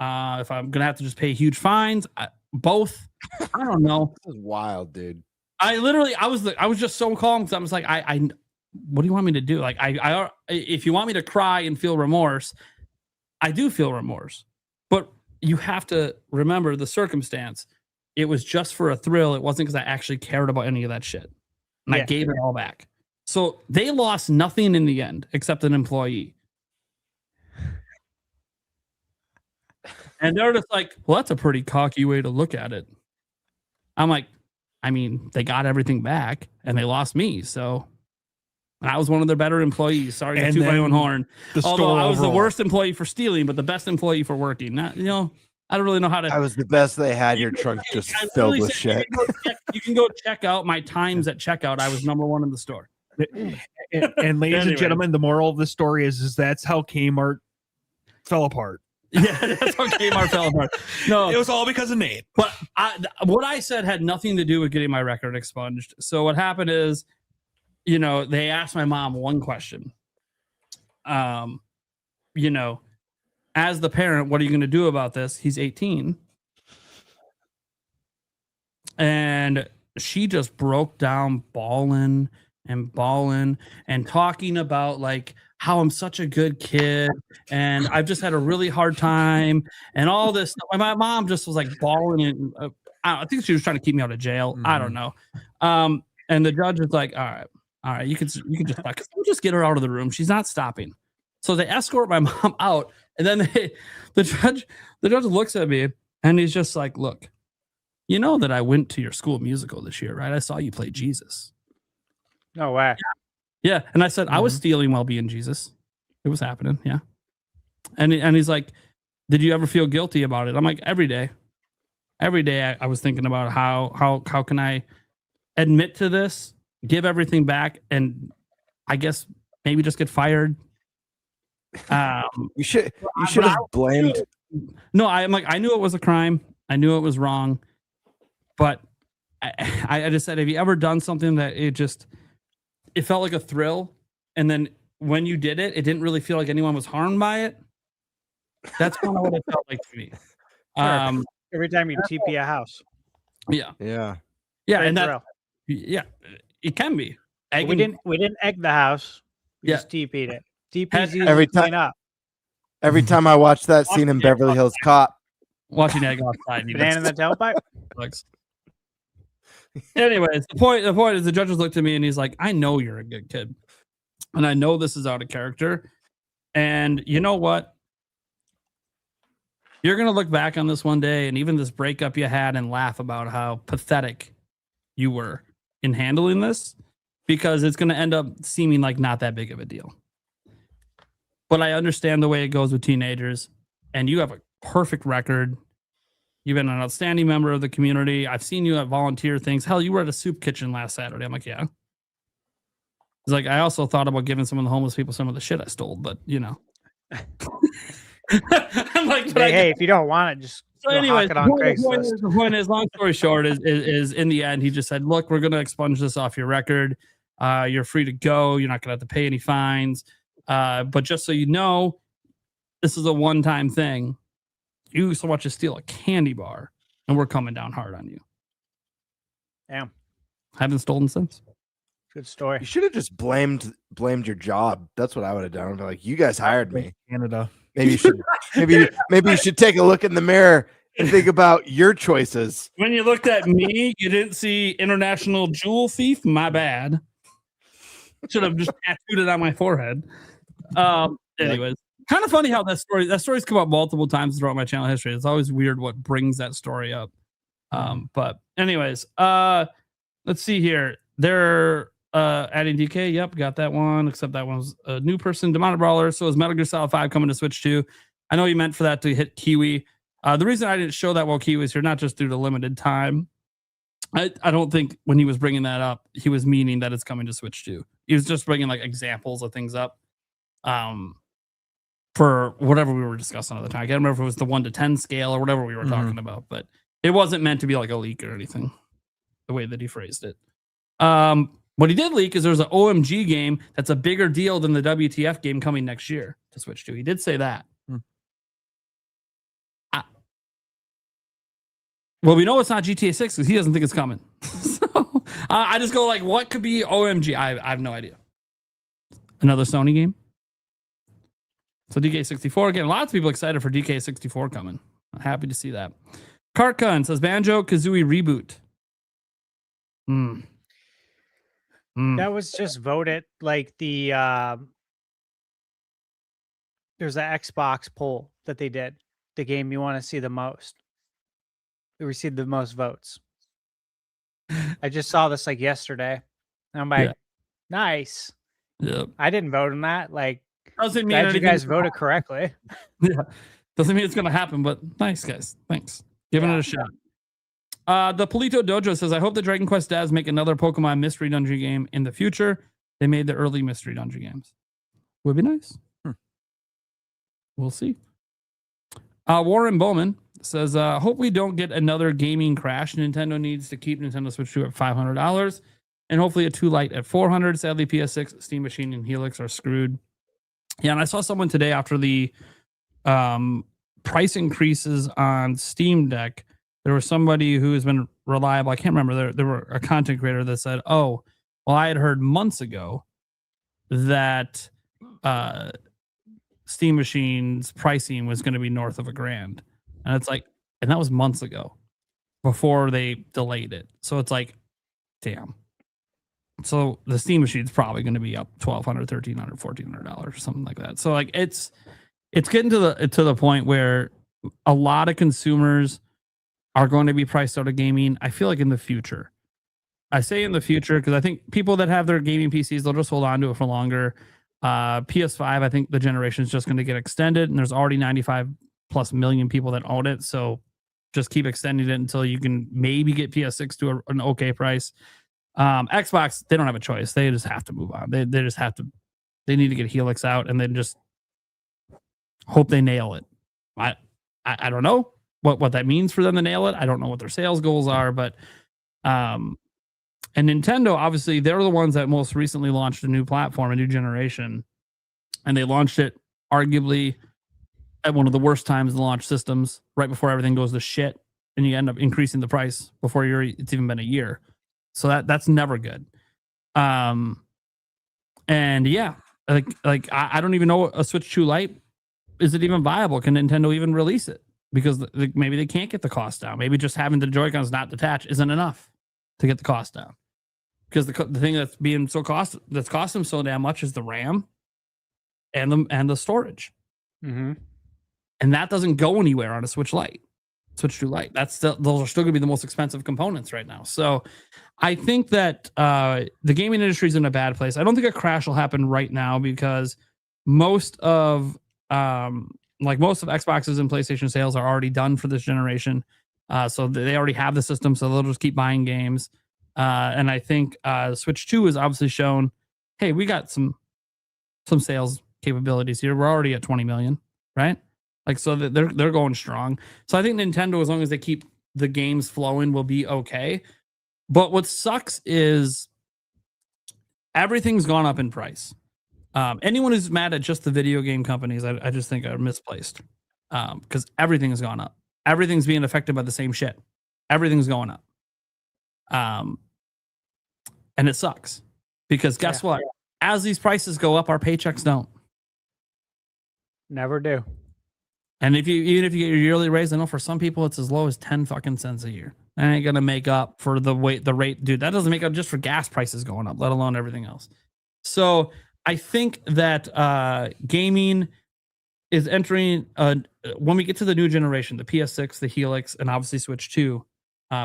if I'm going to have to just pay huge fines, both, I don't know. This is wild, dude. I was just so calm because I was like, what do you want me to do? Like, if you want me to cry and feel remorse, I do feel remorse, but you have to remember the circumstance. It was just for a thrill. It wasn't because I actually cared about any of that shit. And I gave it all back. So they lost nothing in the end except an employee. And they're just like, well, that's a pretty cocky way to look at it. I'm like, I mean, they got everything back and they lost me. So I was one of their better employees. Sorry to toot my own horn. Although I was the worst employee for stealing, but the best employee for working. I don't really know how to. I was the best they had. Your trunk just filled with shit. You can go check out my times at checkout. I was number 1 in the store. And ladies and gentlemen, the moral of the story is that's how Kmart fell apart. Yeah, that's how Kmart fell apart. No, it was all because of Nate. But what I said had nothing to do with getting my record expunged. So what happened is, they asked my mom one question. you know, as the parent, what are you going to do about this? He's 18. And she just broke down bawling and talking about like how I'm such a good kid and I've just had a really hard time and all this stuff. My mom just was like bawling and I think she was trying to keep me out of jail. I don't know. And the judge was like, all right, you can just get her out of the room. She's not stopping. So they escort my mom out, and then the judge looks at me and he's just like, look, you know that I went to your school musical this year, right? I saw you play Jesus. No way. Yeah. And I said, I was stealing while being Jesus. It was happening. Yeah. And he's like, did you ever feel guilty about it? I'm like, every day I was thinking about how can I admit to this, give everything back, and I guess maybe just get fired. You should have blamed. No, I'm like, I knew it was a crime. I knew it was wrong. But I just said, have you ever done something that it felt like a thrill, and then when you did it, it didn't really feel like anyone was harmed by it? That's kind of what it felt like to me. Every time you TP a house. Yeah. Great And that, thrill. yeah, it can be. We didn't egg the house. We just TP'd it. TP's easy to clean up. Every time I watch that scene in Beverly Hills Cop, watching egg outside, banana in the tailpipe. Anyways, the point is the judges looked at me and he's like, I know you're a good kid. And I know this is out of character. And you know what? You're going to look back on this one day and even this breakup you had and laugh about how pathetic you were in handling this, because it's going to end up seeming like not that big of a deal. But I understand the way it goes with teenagers, and you have a perfect record. You've been an outstanding member of the community. I've seen you at volunteer things. Hell, you were at a soup kitchen last Saturday. I'm like, yeah. It's like, I also thought about giving some of the homeless people some of the shit I stole, but you know. I'm like, hey, if you don't want it, just so anyways, it on Craigslist. The point is, long story short, is in the end, he just said, look, we're going to expunge this off your record. You're free to go. You're not going to have to pay any fines. But just so you know, this is a one-time thing. You so much as steal a candy bar, and we're coming down hard on you. Damn. Haven't stolen since. Good story. You should have just blamed your job. That's what I would have done. Like, you guys hired me. Canada. Maybe you should maybe you should take a look in the mirror and think about your choices. When you looked at me, you didn't see international jewel thief. My bad. Should have just tattooed it on my forehead. Anyways, kind of funny how that story's come up multiple times throughout my channel history. It's always weird what brings that story up. But anyways, let's see here. They're adding DK. Yep, got that one. Except that one was a new person, Demonic Brawler. So is Metal Gear Solid 5 coming to Switch 2? I know you meant for that to hit Kiwi. The reason I didn't show that while Kiwi was here, not just due to limited time. I don't think when he was bringing that up, he was meaning that it's coming to Switch 2. He was just bringing like examples of things up. For whatever we were discussing at the time. I can't remember if it was the 1 to 10 scale or whatever we were talking about, but it wasn't meant to be like a leak or anything, the way that he phrased it. What he did leak is there's an OMG game that's a bigger deal than the WTF game coming next year to Switch 2. He did say that. Well, we know it's not GTA 6 because he doesn't think it's coming. So I just go like, what could be OMG? I have no idea. Another Sony game? So DK64 again. Lots of people excited for DK64 coming. I'm happy to see that. Karkun says Banjo-Kazooie reboot. That was just voted like the there's an Xbox poll that they did. The game you want to see the most. It received the most votes. I just saw this like yesterday. And I'm like, nice. Yep. I didn't vote on that. Like, doesn't mean glad you guys voted correctly. Yeah. Doesn't mean it's going to happen, but nice, guys. Thanks. Giving it a shot. The Polito Dojo says, I hope the Dragon Quest devs make another Pokemon Mystery Dungeon game in the future. They made the early Mystery Dungeon games. Would be nice. We'll see. Warren Bowman says, hope we don't get another gaming crash. Nintendo needs to keep Nintendo Switch 2 at $500 and hopefully a 2 Lite at $400. Sadly, PS6, Steam Machine, and Helix are screwed. Yeah, and I saw someone today after the price increases on Steam Deck. There was somebody who has been reliable. I can't remember. There were a content creator that said, "Oh, well, I had heard months ago that Steam Machine's pricing was going to be north of $1,000," and it's like, and that was months ago before they delayed it. So it's like, damn. So the Steam Machine's probably going to be up $1,200, $1,300, $1,400 or something like that. So like it's getting to the point where a lot of consumers are going to be priced out of gaming. I feel like in the future. I say in the future because I think people that have their gaming PCs, they'll just hold on to it for longer. PS5, I think the generation is just going to get extended, and there's already 95 plus million people that own it. So just keep extending it until you can maybe get PS6 to an okay price. Xbox, they don't have a choice. They just have to move on. They just have to. They need to get Helix out, and then just hope they nail it. I don't know what that means for them to nail it. I don't know what their sales goals are, but and Nintendo, obviously, they're the ones that most recently launched a new platform, a new generation, and they launched it arguably at one of the worst times to launch systems, right before everything goes to shit, and you end up increasing the price before it's even been a year. So that's never good. And yeah, like I don't even know a Switch 2 Lite, is it even viable? Can Nintendo even release it? Because maybe they can't get the cost down. Maybe just having the Joy-Cons not detached isn't enough to get the cost down. Because the thing that's cost them so damn much is the RAM and the storage. Mm-hmm. And that doesn't go anywhere on a Switch 2 Lite. Those are still going to be the most expensive components right now. So I think that the gaming industry is in a bad place. I don't think a crash will happen right now because most of Xboxes and PlayStation sales are already done for this generation. So they already have the system, so they'll just keep buying games. And I think Switch 2 has obviously shown, hey, we got some sales capabilities here. We're already at 20 million, right? Like, so they're going strong. So I think Nintendo, as long as they keep the games flowing, will be okay. But what sucks is everything's gone up in price. Anyone who's mad at just the video game companies, I just think are misplaced. Because everything has gone up. Everything's being affected by the same shit. Everything's going up. And it sucks. Because guess what? As these prices go up, our paychecks don't. Never do. And even if you get your yearly raise, I know for some people it's as low as 10 fucking cents a year. That ain't gonna make up for the rate, dude. That doesn't make up just for gas prices going up, let alone everything else. So I think that gaming is entering when we get to the new generation, the PS6, the Helix, and obviously Switch 2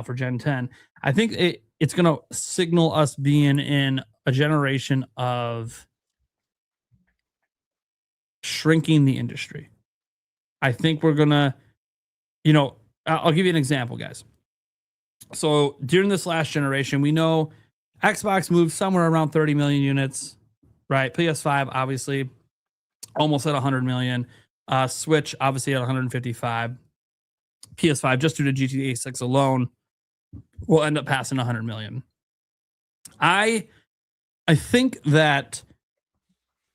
for Gen 10. I think it's gonna signal us being in a generation of shrinking the industry. I think we're gonna, I'll give you an example, guys. So during this last generation, we know Xbox moved somewhere around 30 million units, right? PS5, obviously, almost at 100 million. Switch, obviously, at 155. PS5, just due to GTA 6 alone, will end up passing 100 million. I think that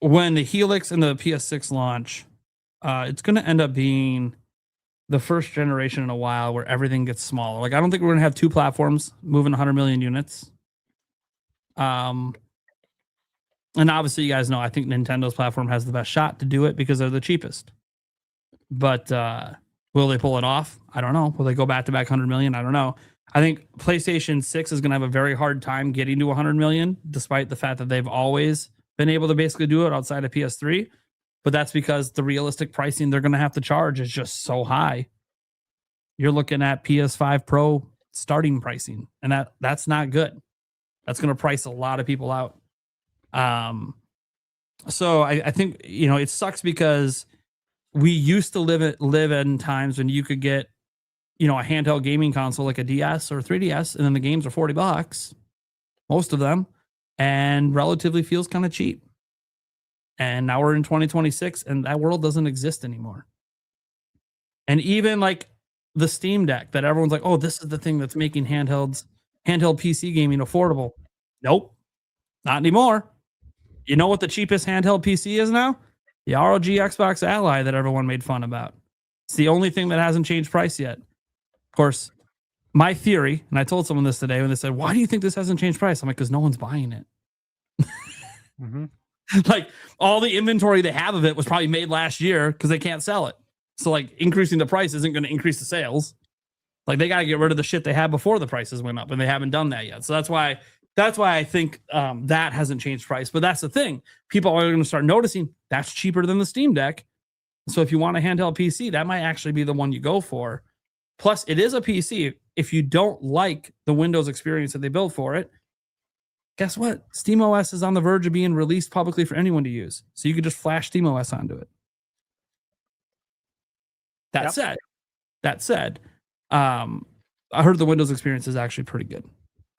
when the Helix and the PS6 launch, it's going to end up being the first generation in a while where everything gets smaller. Like, I don't think we're going to have two platforms moving 100 million units. And obviously, you guys know, I think Nintendo's platform has the best shot to do it because they're the cheapest. But will they pull it off? I don't know. Will they go back-to-back 100 million? I don't know. I think PlayStation 6 is going to have a very hard time getting to 100 million, despite the fact that they've always been able to basically do it outside of PS3. But that's because the realistic pricing they're going to have to charge is just so high. You're looking at PS5 Pro starting pricing, and that's not good. That's going to price a lot of people out. So I think, it sucks because we used to live in times when you could get, a handheld gaming console like a DS or 3DS, and then the games are $40, most of them, and relatively feels kind of cheap. And now we're in 2026, and that world doesn't exist anymore. And even like the Steam Deck that everyone's like, oh, this is the thing that's making handheld PC gaming affordable. Nope, not anymore. You know what the cheapest handheld PC is now? The ROG Xbox Ally that everyone made fun about. It's the only thing that hasn't changed price yet. Of course, my theory, and I told someone this today when they said, why do you think this hasn't changed price? I'm like, because no one's buying it. Like, all the inventory they have of it was probably made last year because they can't sell it. So, like, increasing the price isn't going to increase the sales. Like, they got to get rid of the shit they had before the prices went up, and they haven't done that yet. So that's why I think that hasn't changed price. But that's the thing. People are going to start noticing that's cheaper than the Steam Deck. So if you want a handheld PC, that might actually be the one you go for. Plus, it is a PC. If you don't like the Windows experience that they built for it, guess what? SteamOS is on the verge of being released publicly for anyone to use. So you could just flash SteamOS onto it. That said, I heard the Windows experience is actually pretty good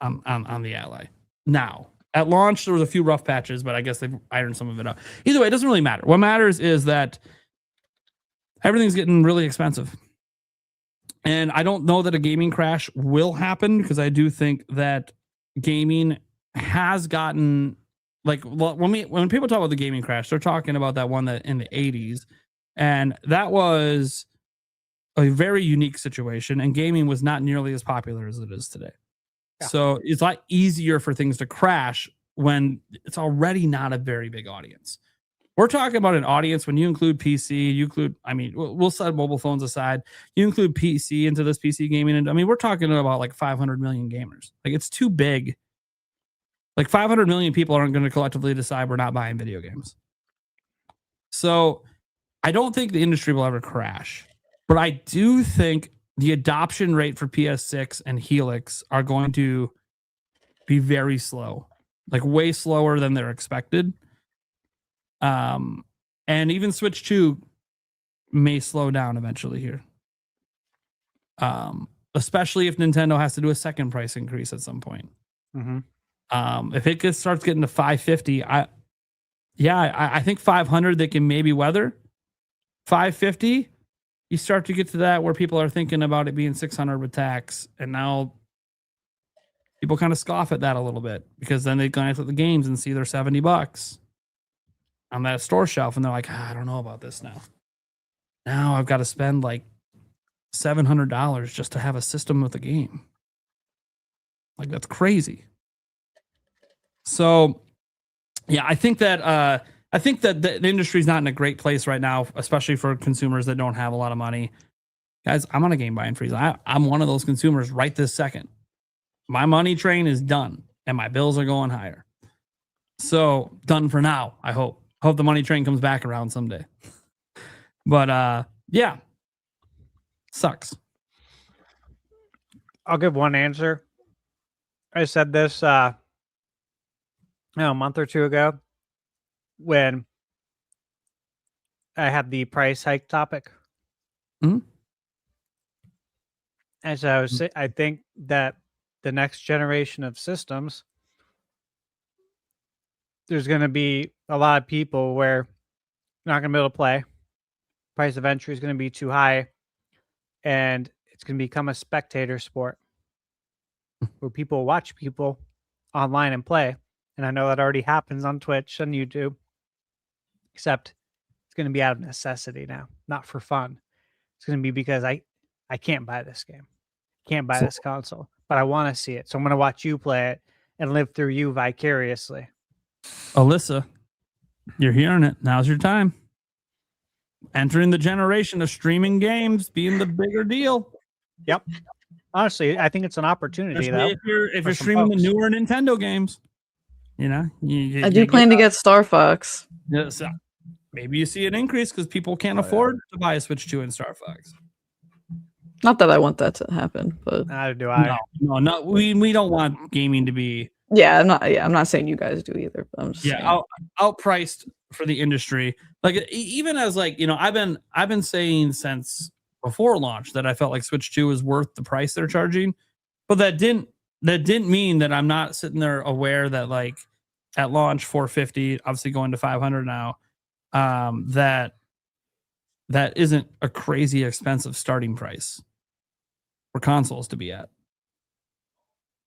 on the Ally. Now, at launch, there was a few rough patches, but I guess they've ironed some of it out. Either way, it doesn't really matter. What matters is that everything's getting really expensive. And I don't know that a gaming crash will happen, because I do think that gaming has gotten, like, when people talk about the gaming crash, they're talking about that one that in the 80s. And that was a very unique situation, and gaming was not nearly as popular as it is today. Yeah. So it's a lot easier for things to crash when it's already not a very big audience. We're talking about an audience when you include PC, we'll set mobile phones aside. You include PC into this PC gaming. And I mean, we're talking about like 500 million gamers. Like, it's too big. Like, 500 million people aren't going to collectively decide we're not buying video games. So I don't think the industry will ever crash. But I do think the adoption rate for PS6 and Helix are going to be very slow, like way slower than they're expected. And even Switch 2 may slow down eventually here. Especially if Nintendo has to do a second price increase at some point. If it starts getting to $550, I think $500 they can maybe weather. $550, you start to get to that where people are thinking about it being $600 with tax, and now people kind of scoff at that a little bit, because then they glance at the games and see they're $70 on that store shelf, and they're like, I don't know about this now. Now I've got to spend like $700 just to have a system with a game. Like, that's crazy. So, yeah, I think that the industry's not in a great place right now, especially for consumers that don't have a lot of money. Guys, I'm on a game buying freeze. I'm one of those consumers right this second. My money train is done, and my bills are going higher. So, done for now, I hope. Hope the money train comes back around someday. But, yeah. Sucks. I'll give one answer. I said this a month or two ago when I had the price hike topic. As I was saying, I think that the next generation of systems, there's going to be a lot of people where you're not going to be able to play. Price of entry is going to be too high, and it's going to become a spectator sport where people watch people online and play. And I know that already happens on Twitch and YouTube, except it's going to be out of necessity now, not for fun. It's going to be because I can't buy this game, can't buy this console, but I want to see it. So I'm going to watch you play it and live through you vicariously. Alyssa, you're hearing it. Now's your time. Entering the generation of streaming games being the bigger deal. Yep. Honestly, I think it's an opportunity, though. If you're streaming the newer Nintendo games, you know, I do plan to get Star Fox. Yeah, so maybe you see an increase because people can't afford to buy a Switch 2 and Star Fox. Not that I want that to happen, but neither do I. No. We don't want gaming to be. Yeah, I'm not saying you guys do either. But I'm just saying. Outpriced for the industry. Like, even as, like, you know, I've been saying since before launch that I felt like Switch 2 is worth the price they're charging, but that didn't mean that I'm not sitting there aware that, like, at launch $450, obviously going to $500 now, that isn't a crazy expensive starting price for consoles to be at.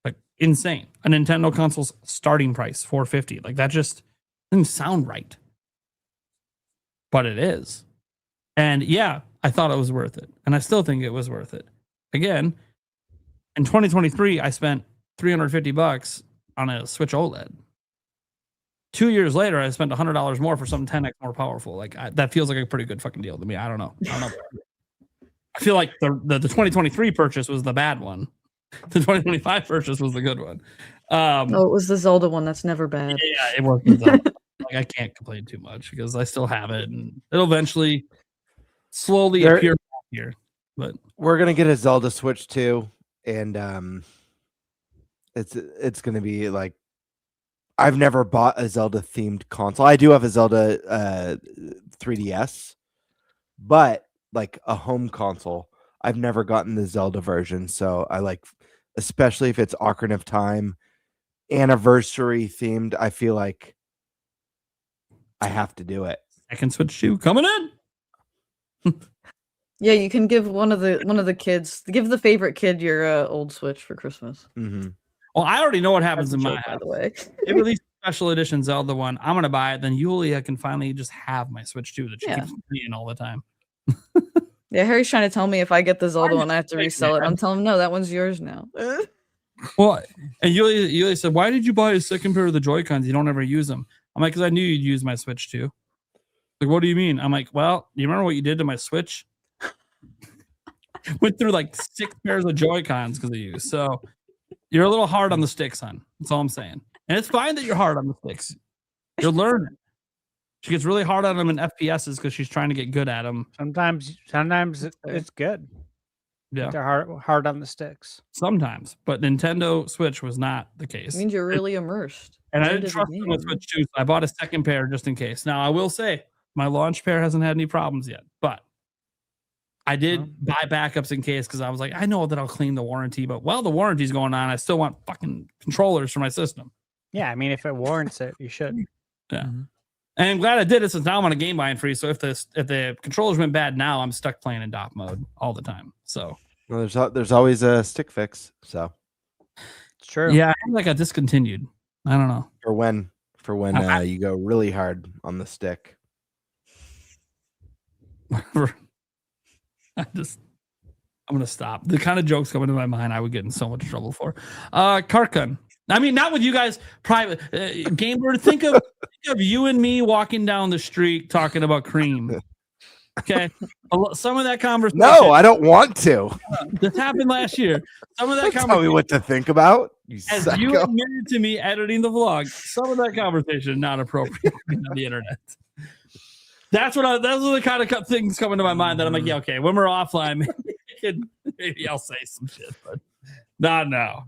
Like, insane. A Nintendo console's starting price $450. Like, that just doesn't sound right. but it is. And yeah, I thought it was worth it. And I still think it was worth it. Again, in 2023, I spent $350 on a Switch OLED. 2 years later, I spent $100 more for something 10x more powerful. Like that feels like a pretty good fucking deal to me. I don't know. I feel like the 2023 purchase was the bad one. The 2025 purchase was the good one. Oh, it was the Zelda one. That's never bad. Yeah, it was the Zelda. Like I can't complain too much because I still have it, and it'll eventually slowly appear here. But we're gonna get a Zelda Switch too, and it's gonna be like, I've never bought a Zelda themed console. I do have a Zelda 3DS, but like a home console, I've never gotten the Zelda version. So I like, especially if it's Ocarina of Time anniversary themed, I feel like I have to do it. Second Switch 2 coming in. Yeah, you can give one of the kids, give the favorite kid your old Switch for Christmas. Mm-hmm. Well, I already know what happens That's in a my joke, by house. the way. They released a special edition Zelda one. I'm gonna buy it. Then Yulia can finally just have my Switch 2 that she keeps playing all the time. Yeah, Harry's trying to tell me if I get the Zelda one, I have to resell it. I'm telling him, no, that one's yours now. Well, and Yulia said, "Why did you buy a second pair of the Joy-Cons? You don't ever use them." I'm like, "Because I knew you'd use my Switch too." Like, what do you mean? I'm like, "Well, you remember what you did to my Switch? Went through like 6 pairs of Joy-Cons because of you. So you're a little hard on the sticks, hon. That's all I'm saying. And it's fine that you're hard on the sticks. You're learning." She gets really hard on them in FPSs because she's trying to get good at them. Sometimes it's good. Yeah, they're hard on the sticks. Sometimes, but Nintendo Switch was not the case. It means you're really immersed. And I didn't trust them with Switch 2, so I bought a second pair just in case. Now, I will say, my launch pair hasn't had any problems yet, but I did buy backups in case because I was like, I know that I'll clean the warranty, but while the warranty's going on, I still want fucking controllers for my system. Yeah, I mean, if it warrants it, you should. Yeah. And I'm glad I did it since now I'm on a game buying free. So if the controllers went bad now, I'm stuck playing in dock mode all the time. So well, there's always a stick fix. So it's true. Yeah, I think I got discontinued. I don't know. For when you go really hard on the stick. I'm gonna stop. The kind of jokes coming to my mind I would get in so much trouble for. Karkun. I mean, not with you guys private. Gamer, think of you and me walking down the street talking about cream. Okay. Some of that conversation. No, I don't want to. This happened last year. Some of that conversation. Tell me what to think about. As you admitted to me editing the vlog, some of that conversation not appropriate on the internet. Those are the kind of things coming to my mind that I'm like, yeah, okay, when we're offline, maybe I'll say some shit, but not now.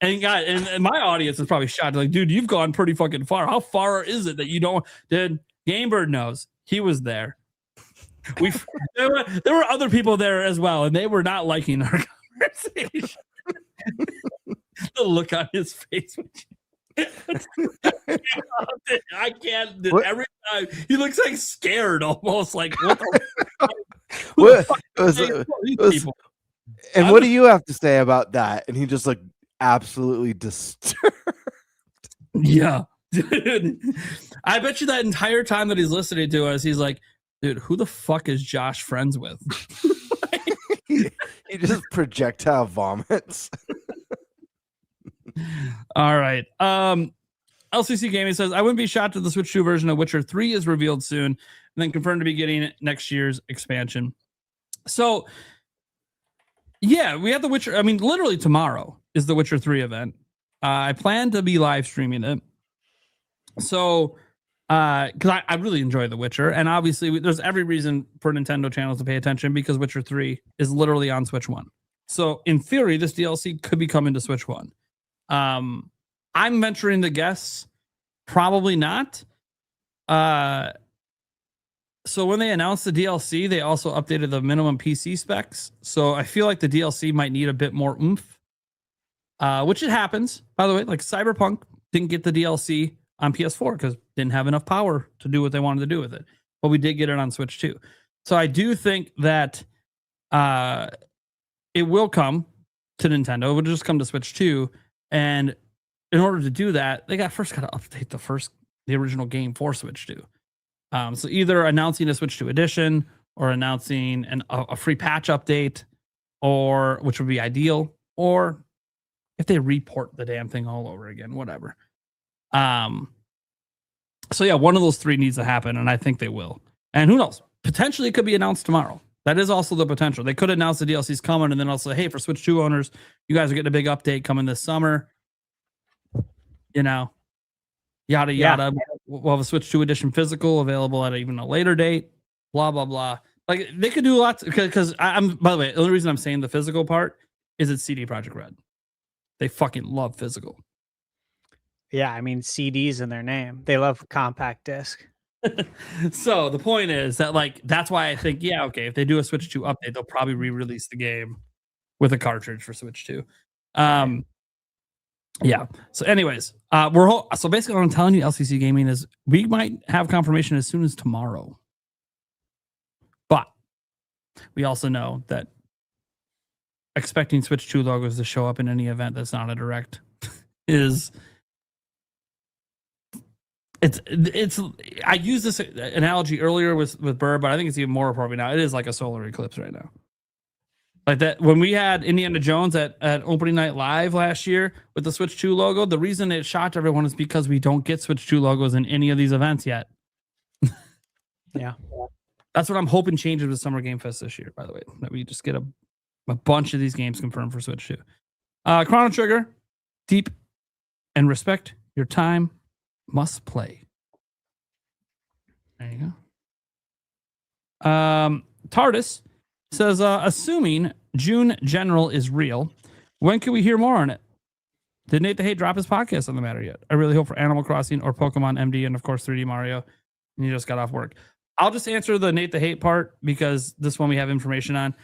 And guys, and my audience is probably shocked. Like, dude, you've gone pretty fucking far. How far is it that you don't? Dude, Gamebird knows. He was there. There were other people there as well, and they were not liking our conversation. The look on his face. I can't. Every time he looks like scared, almost like what and what do you have to say about that? And he just like absolutely disturbed. Yeah, dude. I bet you that entire time that he's listening to us, he's like, dude, who the fuck is Josh friends with? he just projectile vomits. All right. LCC Gaming says, I wouldn't be shocked if the Switch 2 version of Witcher 3 is revealed soon and then confirmed to be getting next year's expansion. So, yeah, we have the Witcher. I mean, literally tomorrow is the Witcher 3 event. I plan to be live streaming it. So, because I really enjoy The Witcher. And obviously, there's every reason for Nintendo channels to pay attention because Witcher 3 is literally on Switch 1. So, in theory, this DLC could be coming to Switch 1. I'm venturing to guess probably not. So when they announced the DLC, they also updated the minimum PC specs. So I feel like the DLC might need a bit more oomph, which it happens. By the way, like Cyberpunk didn't get the DLC on PS4 because didn't have enough power to do what they wanted to do with it. But we did get it on Switch 2. So I do think that it will come to Nintendo. It will just come to Switch 2. And in order to do that, they first got to update the original game for Switch 2. So either announcing a Switch 2 edition or announcing a free patch update, or which would be ideal, or if they report the damn thing all over again, whatever. So yeah, one of those three needs to happen, and I think they will. And who knows? Potentially, it could be announced tomorrow. That is also the potential. They could announce the DLC's coming, and then also, hey, for Switch 2 owners, you guys are getting a big update coming this summer. You know, yada yada. We'll have a Switch 2 edition physical available at even a later date. Blah blah blah. Like they could do lots because I'm. By the way, the only reason I'm saying the physical part is it's CD Projekt Red. They fucking love physical. Yeah, I mean CDs in their name. They love compact disc. So the point is that like that's why I think okay, if they do a Switch 2 update, they'll probably re-release the game with a cartridge for Switch 2. Yeah. So anyways, so basically what I'm telling you, LCC Gaming, is we might have confirmation as soon as tomorrow. But we also know that expecting Switch 2 logos to show up in any event that's not a direct is it's I used this analogy earlier with Burr, but I think it's even more appropriate now. It is like a solar eclipse right now. Like that when we had Indiana Jones at opening night live last year with the Switch 2 logo, the reason it shocked everyone is because we don't get Switch 2 logos in any of these events yet. Yeah. That's what I'm hoping changes with Summer Game Fest this year, by the way. That we just get a bunch of these games confirmed for Switch 2. Chrono Trigger, deep and respect your time, must play. There you go. TARDIS says, assuming June General is real, when can we hear more on it? Did Nate the Hate drop his podcast on the matter yet? I really hope for Animal Crossing or Pokemon MD and, of course, 3D Mario. And you just got off work. I'll just answer the Nate the Hate part because this one we have information on.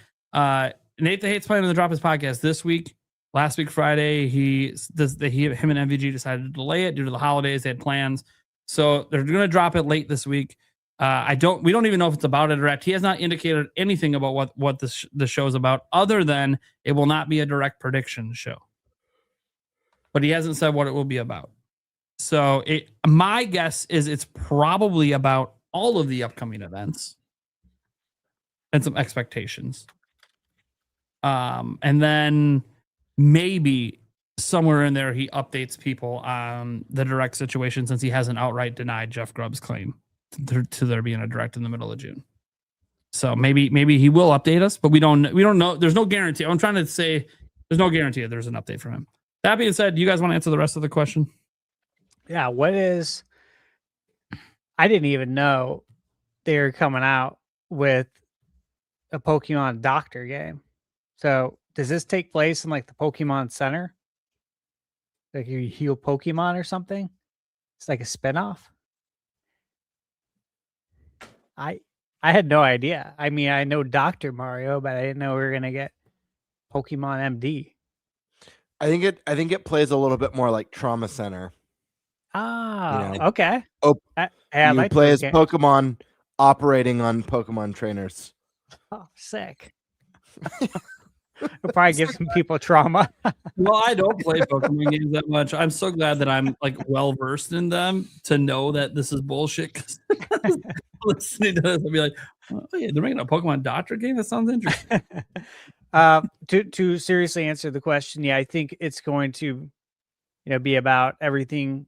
Nate the Hate's planning to drop his podcast this week. Last week, Friday, him and MVG decided to delay it due to the holidays. They had plans. So they're going to drop it late this week. We don't even know if it's about a direct. He has not indicated anything about what the show is about, other than it will not be a direct prediction show. But he hasn't said what it will be about. So my guess is it's probably about all of the upcoming events and some expectations. And then maybe somewhere in there he updates people on the direct situation, since he hasn't outright denied Jeff Grubb's claim to there being a direct in the middle of June. So maybe he will update us, but we don't know. There's no guarantee. I'm trying to say there's no guarantee that there's an update from him. That being said, do you guys want to answer the rest of the question? Yeah, I didn't even know they were coming out with a Pokemon Doctor game. So does this take place in like the Pokemon Center? Like you heal Pokemon or something? It's like a spinoff. I had no idea. I mean, I know Dr. Mario, but I didn't know we were gonna get Pokemon MD. I think it plays a little bit more like Trauma Center. Ah, okay. Oh, I you like play those as games. Pokemon operating on Pokemon trainers. Oh, sick. It'll probably give some people trauma. Well, I don't play Pokemon games that much. I'm so glad that I'm like well versed in them to know that this is bullshit. 'Cause listening to this, I'll be like, oh yeah, they're making a Pokemon Doctor game. That sounds interesting. To seriously answer the question, yeah, I think it's going to, be about everything,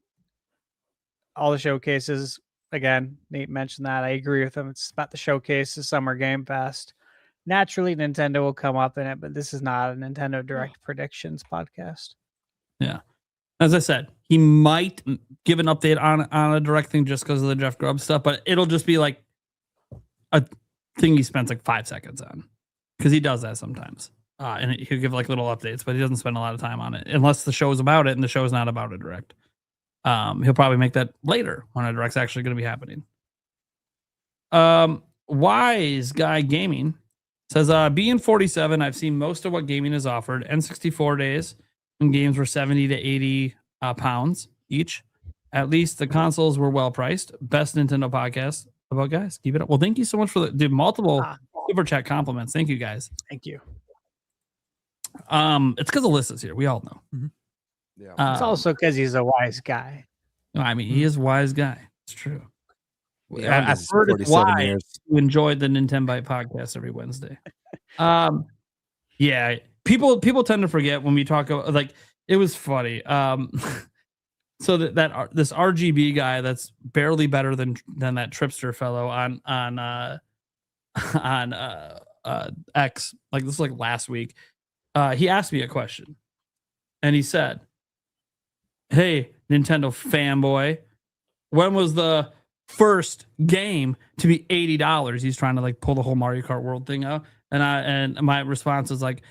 all the showcases. Again, Nate mentioned that. I agree with him. It's about the showcases, Summer Game Fest. Naturally, Nintendo will come up in it, but this is not a Nintendo Direct Predictions podcast. Yeah. As I said, he might give an update on a direct thing just because of the Jeff Grubb stuff, but it'll just be like a thing he spends like 5 seconds on, because he does that sometimes. And he'll give like little updates, but he doesn't spend a lot of time on it unless the show is about it, and the show is not about a direct. He'll probably make that later when a direct's actually going to be happening. Wise Guy Gaming says, being 47, I've seen most of what gaming is offered. N64 days when games were 70 to 80 pounds each. At least the consoles were well priced. Best Nintendo podcast. About guys, keep it up. Well, thank you so much for the multiple super chat compliments. Thank you guys. Thank you. It's because Alyssa's here. We all know. Mm-hmm. Yeah. It's also because he's a wise guy. I mean, he is a wise guy. It's true. Beyond I've is heard it's 47 why years. you enjoy the NintenByte podcast every Wednesday. Yeah, people tend to forget when we talk about, like, it was funny. So this RGB guy that's barely better than that Tripster fellow on X, like this is like last week. He asked me a question, and he said, "Hey, Nintendo fanboy, when was the first game to be $80?" He's trying to like pull the whole Mario Kart World thing out, and my response is like,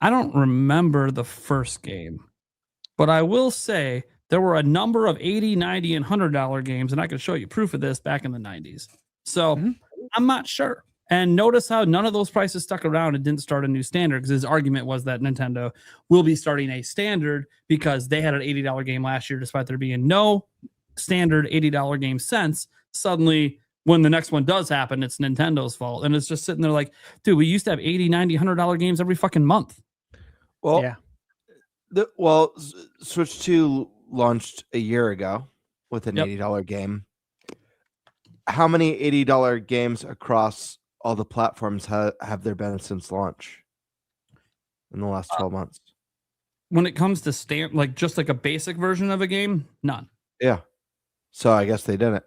I don't remember the first game, but I will say there were a number of $80, $90, and $100 games, and I can show you proof of this back in the 90s. So I'm not sure. And notice how none of those prices stuck around and didn't start a new standard, because his argument was that Nintendo will be starting a standard because they had an $80 game last year, despite there being no standard $80 game since. Suddenly, when the next one does happen, it's Nintendo's fault. And it's just sitting there like, dude, we used to have $80, $90, $100 games every fucking month. Well, Yeah. Switch 2 launched a year ago with an Yep. $80 game. How many $80 games across all the platforms have there been since launch in the last 12 months? When it comes to like just like a basic version of a game, none. Yeah. So I guess they didn't.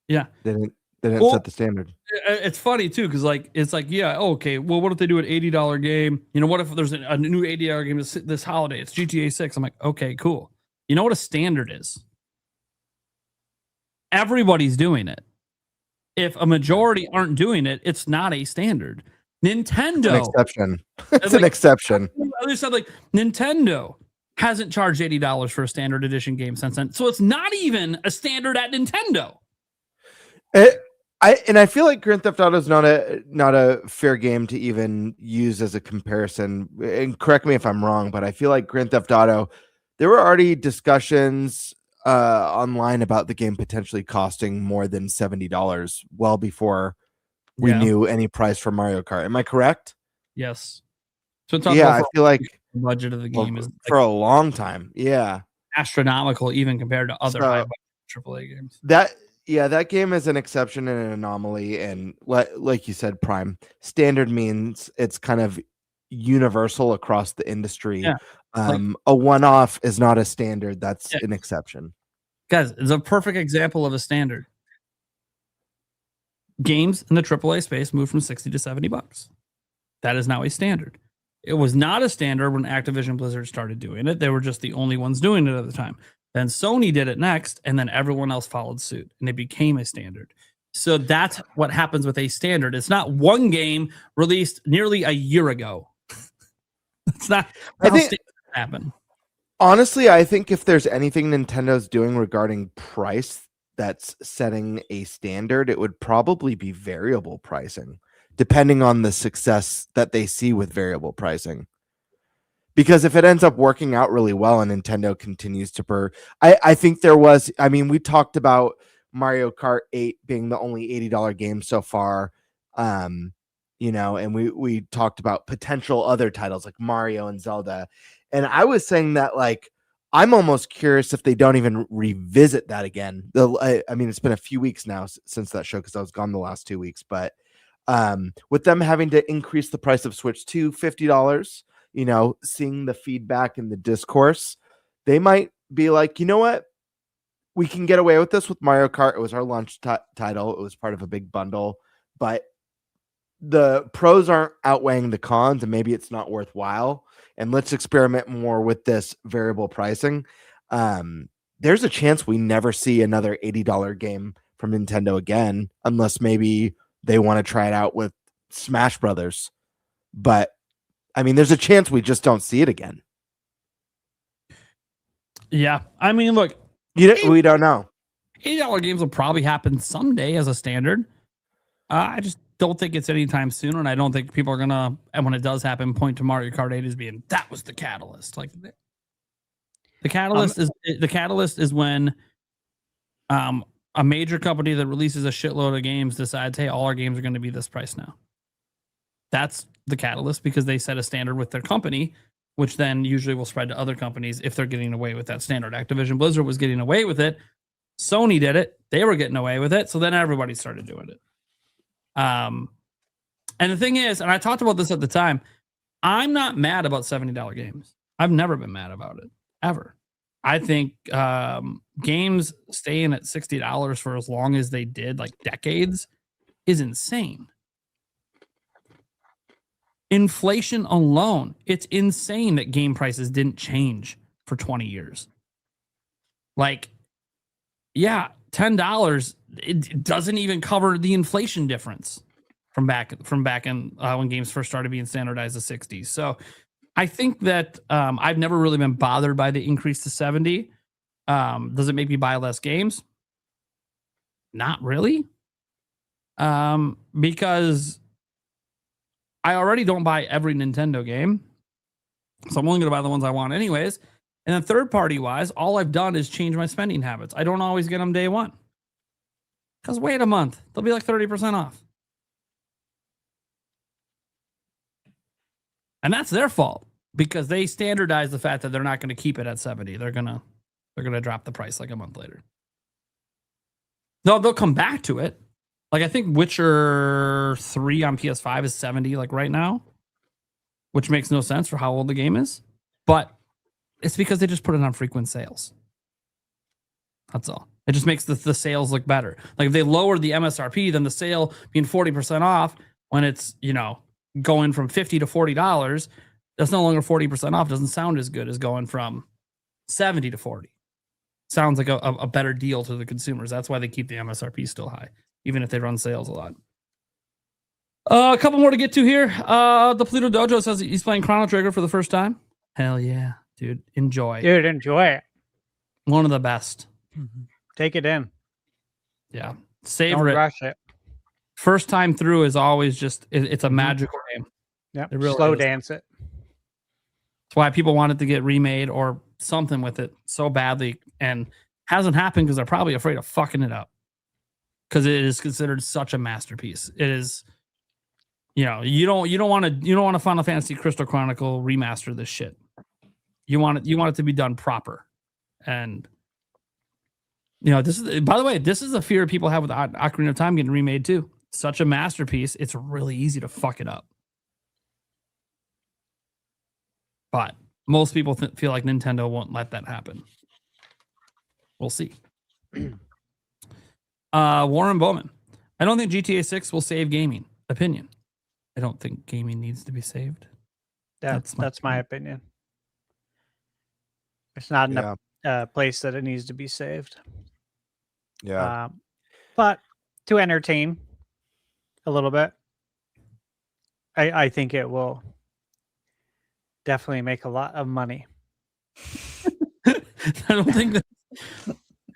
Yeah. They didn't Well, set the standard. It's funny too, because like it's like, yeah, okay, well, what if they do an $80 game? You know, what if there's a new $80 game this holiday? It's GTA 6. I'm like, okay, cool. You know what a standard is? Everybody's doing it. If a majority aren't doing it, it's not a standard. Nintendo, An exception. It's an exception. I said, like, Nintendo hasn't charged $80 for a standard edition game since then, so it's not even a standard at Nintendo. I feel like Grand Theft Auto is not a fair game to even use as a comparison. And correct me if I'm wrong, but I feel like Grand Theft Auto, there were already discussions online about the game potentially costing more than $70 well before we knew any price for Mario Kart. Am I correct? Yes. So I feel like the budget of the game is for a long time. Yeah. Astronomical, even compared to other So, high budget AAA games. That game is an exception and an anomaly, and like you said, Prime, standard means it's kind of universal across the industry. Yeah. A one-off is not a standard. That's an exception. Guys, it's a perfect example of a standard. Games in the AAA space moved from $60 to $70. That is now a standard. It was not a standard when Activision Blizzard started doing it. They were just the only ones doing it at the time. Then Sony did it next, and then everyone else followed suit, and it became a standard. So that's what happens with a standard. It's not one game released nearly a year ago. It's not how standards happen. Honestly, I think if there's anything Nintendo's doing regarding price that's setting a standard, it would probably be variable pricing, depending on the success that they see with variable pricing. Because if it ends up working out really well and Nintendo continues to I think we talked about Mario Kart 8 being the only $80 game so far. And we talked about potential other titles like Mario and Zelda. And I was saying that, like, I'm almost curious if they don't even revisit that again. It's been a few weeks now since that show, because I was gone the last 2 weeks. But with them having to increase the price of Switch to $50, seeing the feedback and the discourse, they might be like, you know what? We can get away with this with Mario Kart. It was our launch title. It was part of a big bundle, but the pros aren't outweighing the cons, and maybe it's not worthwhile. And let's experiment more with this variable pricing. There's a chance we never see another $80 game from Nintendo again, unless maybe they want to try it out with Smash Brothers. But there's a chance we just don't see it again. Yeah. Look, we don't know. $80 games will probably happen someday as a standard. I just don't think it's anytime soon, and I don't think people are gonna, and when it does happen, point to Mario Kart 8 as being that was the catalyst. Like, the catalyst is when a major company that releases a shitload of games decides, hey, all our games are going to be this price now. That's the catalyst, because they set a standard with their company, which then usually will spread to other companies if they're getting away with that standard. Activision Blizzard was getting away with it Sony did it. They were getting away with it. So then everybody started doing it. And the thing is, and I talked about this at the time, I'm not mad about $70 games. I've never been mad about it, ever. I think games staying at $60 for as long as they did, like decades, is insane. Inflation alone, it's insane that game prices didn't change for 20 years. Like, yeah, $10, it doesn't even cover the inflation difference from back in when games first started being standardized to 60. So I think that I've never really been bothered by the increase to 70. Does it make me buy less games? Not really. Because I already don't buy every Nintendo game. So I'm only going to buy the ones I want anyways. And then third party wise, all I've done is change my spending habits. I don't always get them day one. Because wait a month, they'll be like 30% off. And that's their fault because they standardize the fact that they're not going to keep it at 70. They're going to drop the price like a month later. No, they'll come back to it. Like I think Witcher 3 on PS5 is 70 like right now, which makes no sense for how old the game is. But it's because they just put it on frequent sales. That's all. It just makes the sales look better. Like if they lower the MSRP, then the sale being 40% off when it's, going from $50 to $40, that's no longer 40% off. Doesn't sound as good as going from 70 to 40. Sounds like a better deal to the consumers. That's why they keep the MSRP still high, even if they run sales a lot. A couple more to get to here. The Pluto Dojo says he's playing Chrono Trigger for the first time. Hell yeah, dude. Enjoy. Dude, enjoy it. One of the best. Take it in. Yeah. Savor Don't it. rush it. First time through is always just, it's a magical game. Yeah. Really Slow is. dance it. That's why people want it to get remade or something with it so badly, and hasn't happened because they're probably afraid of fucking it up. Because it is considered such a masterpiece. It is, you don't want a Final Fantasy Crystal Chronicle remaster this shit. You want it to be done proper. And this is, by the way, this is a fear people have with Ocarina of Time getting remade too. Such a masterpiece, it's really easy to fuck it up. But most people feel like Nintendo won't let that happen. We'll see. Warren Bowman. I don't think GTA 6 will save gaming. Opinion. I don't think gaming needs to be saved. That's my opinion. It's not in a place that it needs to be saved. Yeah. But to entertain a little bit, I think it will definitely make a lot of money. I don't think that.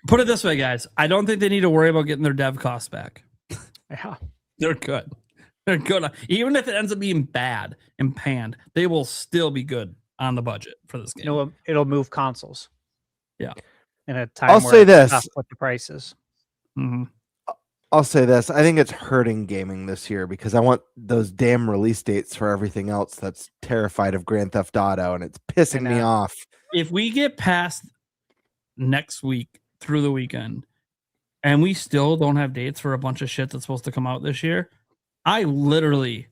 Put it this way, guys. I don't think they need to worry about getting their dev costs back. Yeah. They're good. They're good. Even if it ends up being bad and panned, they will still be good on the budget for this game. It'll move consoles. Yeah. In a time I'll where say it's this. tough with the prices. Mm-hmm. I'll say this. I think it's hurting gaming this year because I want those damn release dates for everything else that's terrified of Grand Theft Auto, and it's pissing me off. If we get past next week through the weekend and we still don't have dates for a bunch of shit that's supposed to come out this year, I literally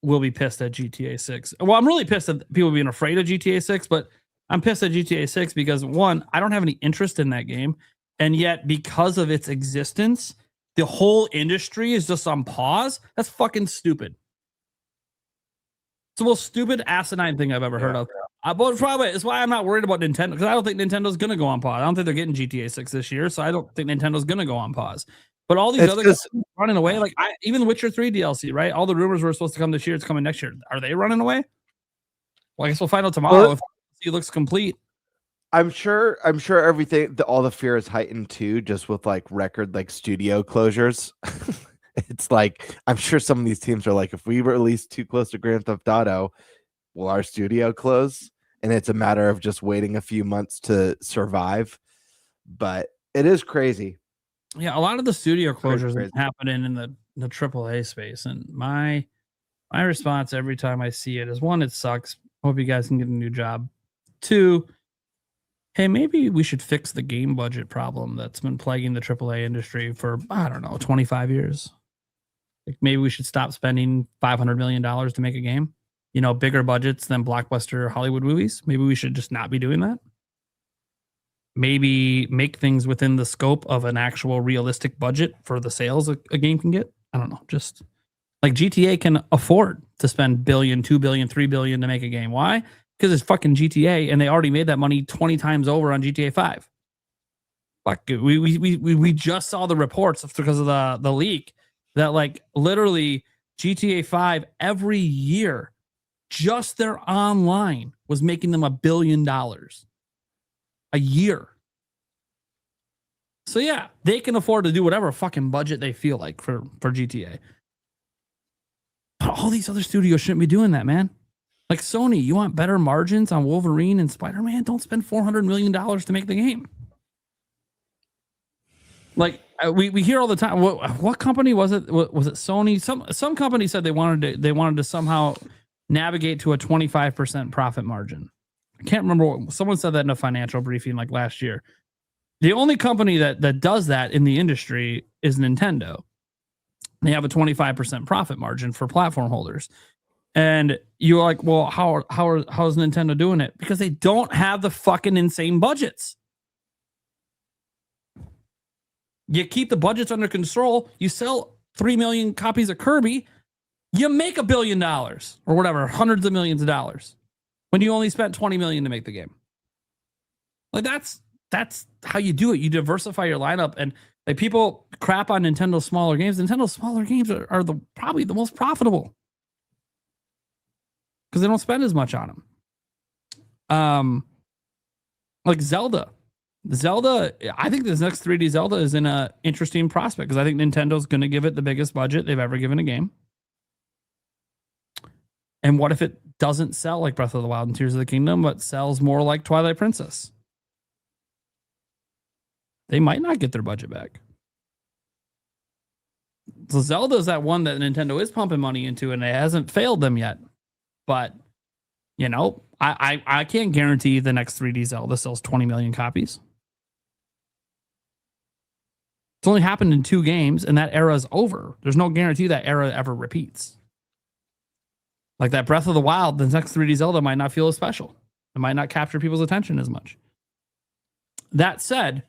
will be pissed at GTA 6. Well, I'm really pissed at people being afraid of GTA 6, but I'm pissed at GTA 6 because, one, I don't have any interest in that game. And yet, because of its existence, the whole industry is just on pause. That's fucking stupid. It's the most stupid, asinine thing I've ever heard of. But probably it's why I'm not worried about Nintendo, because I don't think Nintendo's going to go on pause. I don't think they're getting GTA 6 this year, so I don't think Nintendo's going to go on pause. But all these other guys running away, like even the Witcher 3 DLC, right? All the rumors were supposed to come this year. It's coming next year. Are they running away? Well, I guess we'll find out tomorrow if it looks complete. I'm sure everything, all the fear is heightened too, just with like record like studio closures. It's like, I'm sure some of these teams are like, if we release too close to Grand Theft Auto, will our studio close? And it's a matter of just waiting a few months to survive. But it is crazy. Yeah, a lot of the studio closures are happening in the AAA space. And my response every time I see it is, one, it sucks. Hope you guys can get a new job. Two, hey, maybe we should fix the game budget problem that's been plaguing the AAA industry for, I don't know, 25 years. Like maybe we should stop spending $500 million to make a game. You know, bigger budgets than blockbuster Hollywood movies. Maybe we should just not be doing that. Maybe make things within the scope of an actual realistic budget for the sales a game can get. I don't know. Just like GTA can afford to spend billion, 2 billion, 3 billion to make a game. Why? Because it's fucking GTA and they already made that money 20 times over on GTA 5. Fuck, we just saw the reports because of the leak that like literally GTA 5 every year, just their online was making them $1 billion a year. So yeah, they can afford to do whatever fucking budget they feel like for GTA. But all these other studios shouldn't be doing that, man. Like Sony, you want better margins on Wolverine and Spider-Man? Don't spend $400 million to make the game. Like we hear all the time. What company was it? Was it Sony? Some company said they wanted to somehow navigate to a 25% profit margin. I can't remember someone said that in a financial briefing like last year. The only company that does that in the industry is Nintendo. They have a 25% profit margin for platform holders. And you're like, well, how is Nintendo doing it? Because they don't have the fucking insane budgets. You keep the budgets under control. You sell 3 million copies of Kirby. You make $1 billion or whatever, hundreds of millions of dollars when you only spent 20 million to make the game. Like that's how you do it. You diversify your lineup, and like people crap on Nintendo's smaller games. Nintendo's smaller games are probably the most profitable because they don't spend as much on them. Like Zelda, I think this next 3D Zelda is in a interesting prospect because I think Nintendo's going to give it the biggest budget they've ever given a game. And what if it doesn't sell like Breath of the Wild and Tears of the Kingdom, but sells more like Twilight Princess? They might not get their budget back. So Zelda is that one that Nintendo is pumping money into, and it hasn't failed them yet. But, you know, I can't guarantee the next 3D Zelda sells 20 million copies. It's only happened in 2 games, and that era is over. There's no guarantee that era ever repeats. Like that Breath of the Wild, the next 3D Zelda might not feel as special. It might not capture people's attention as much. That said,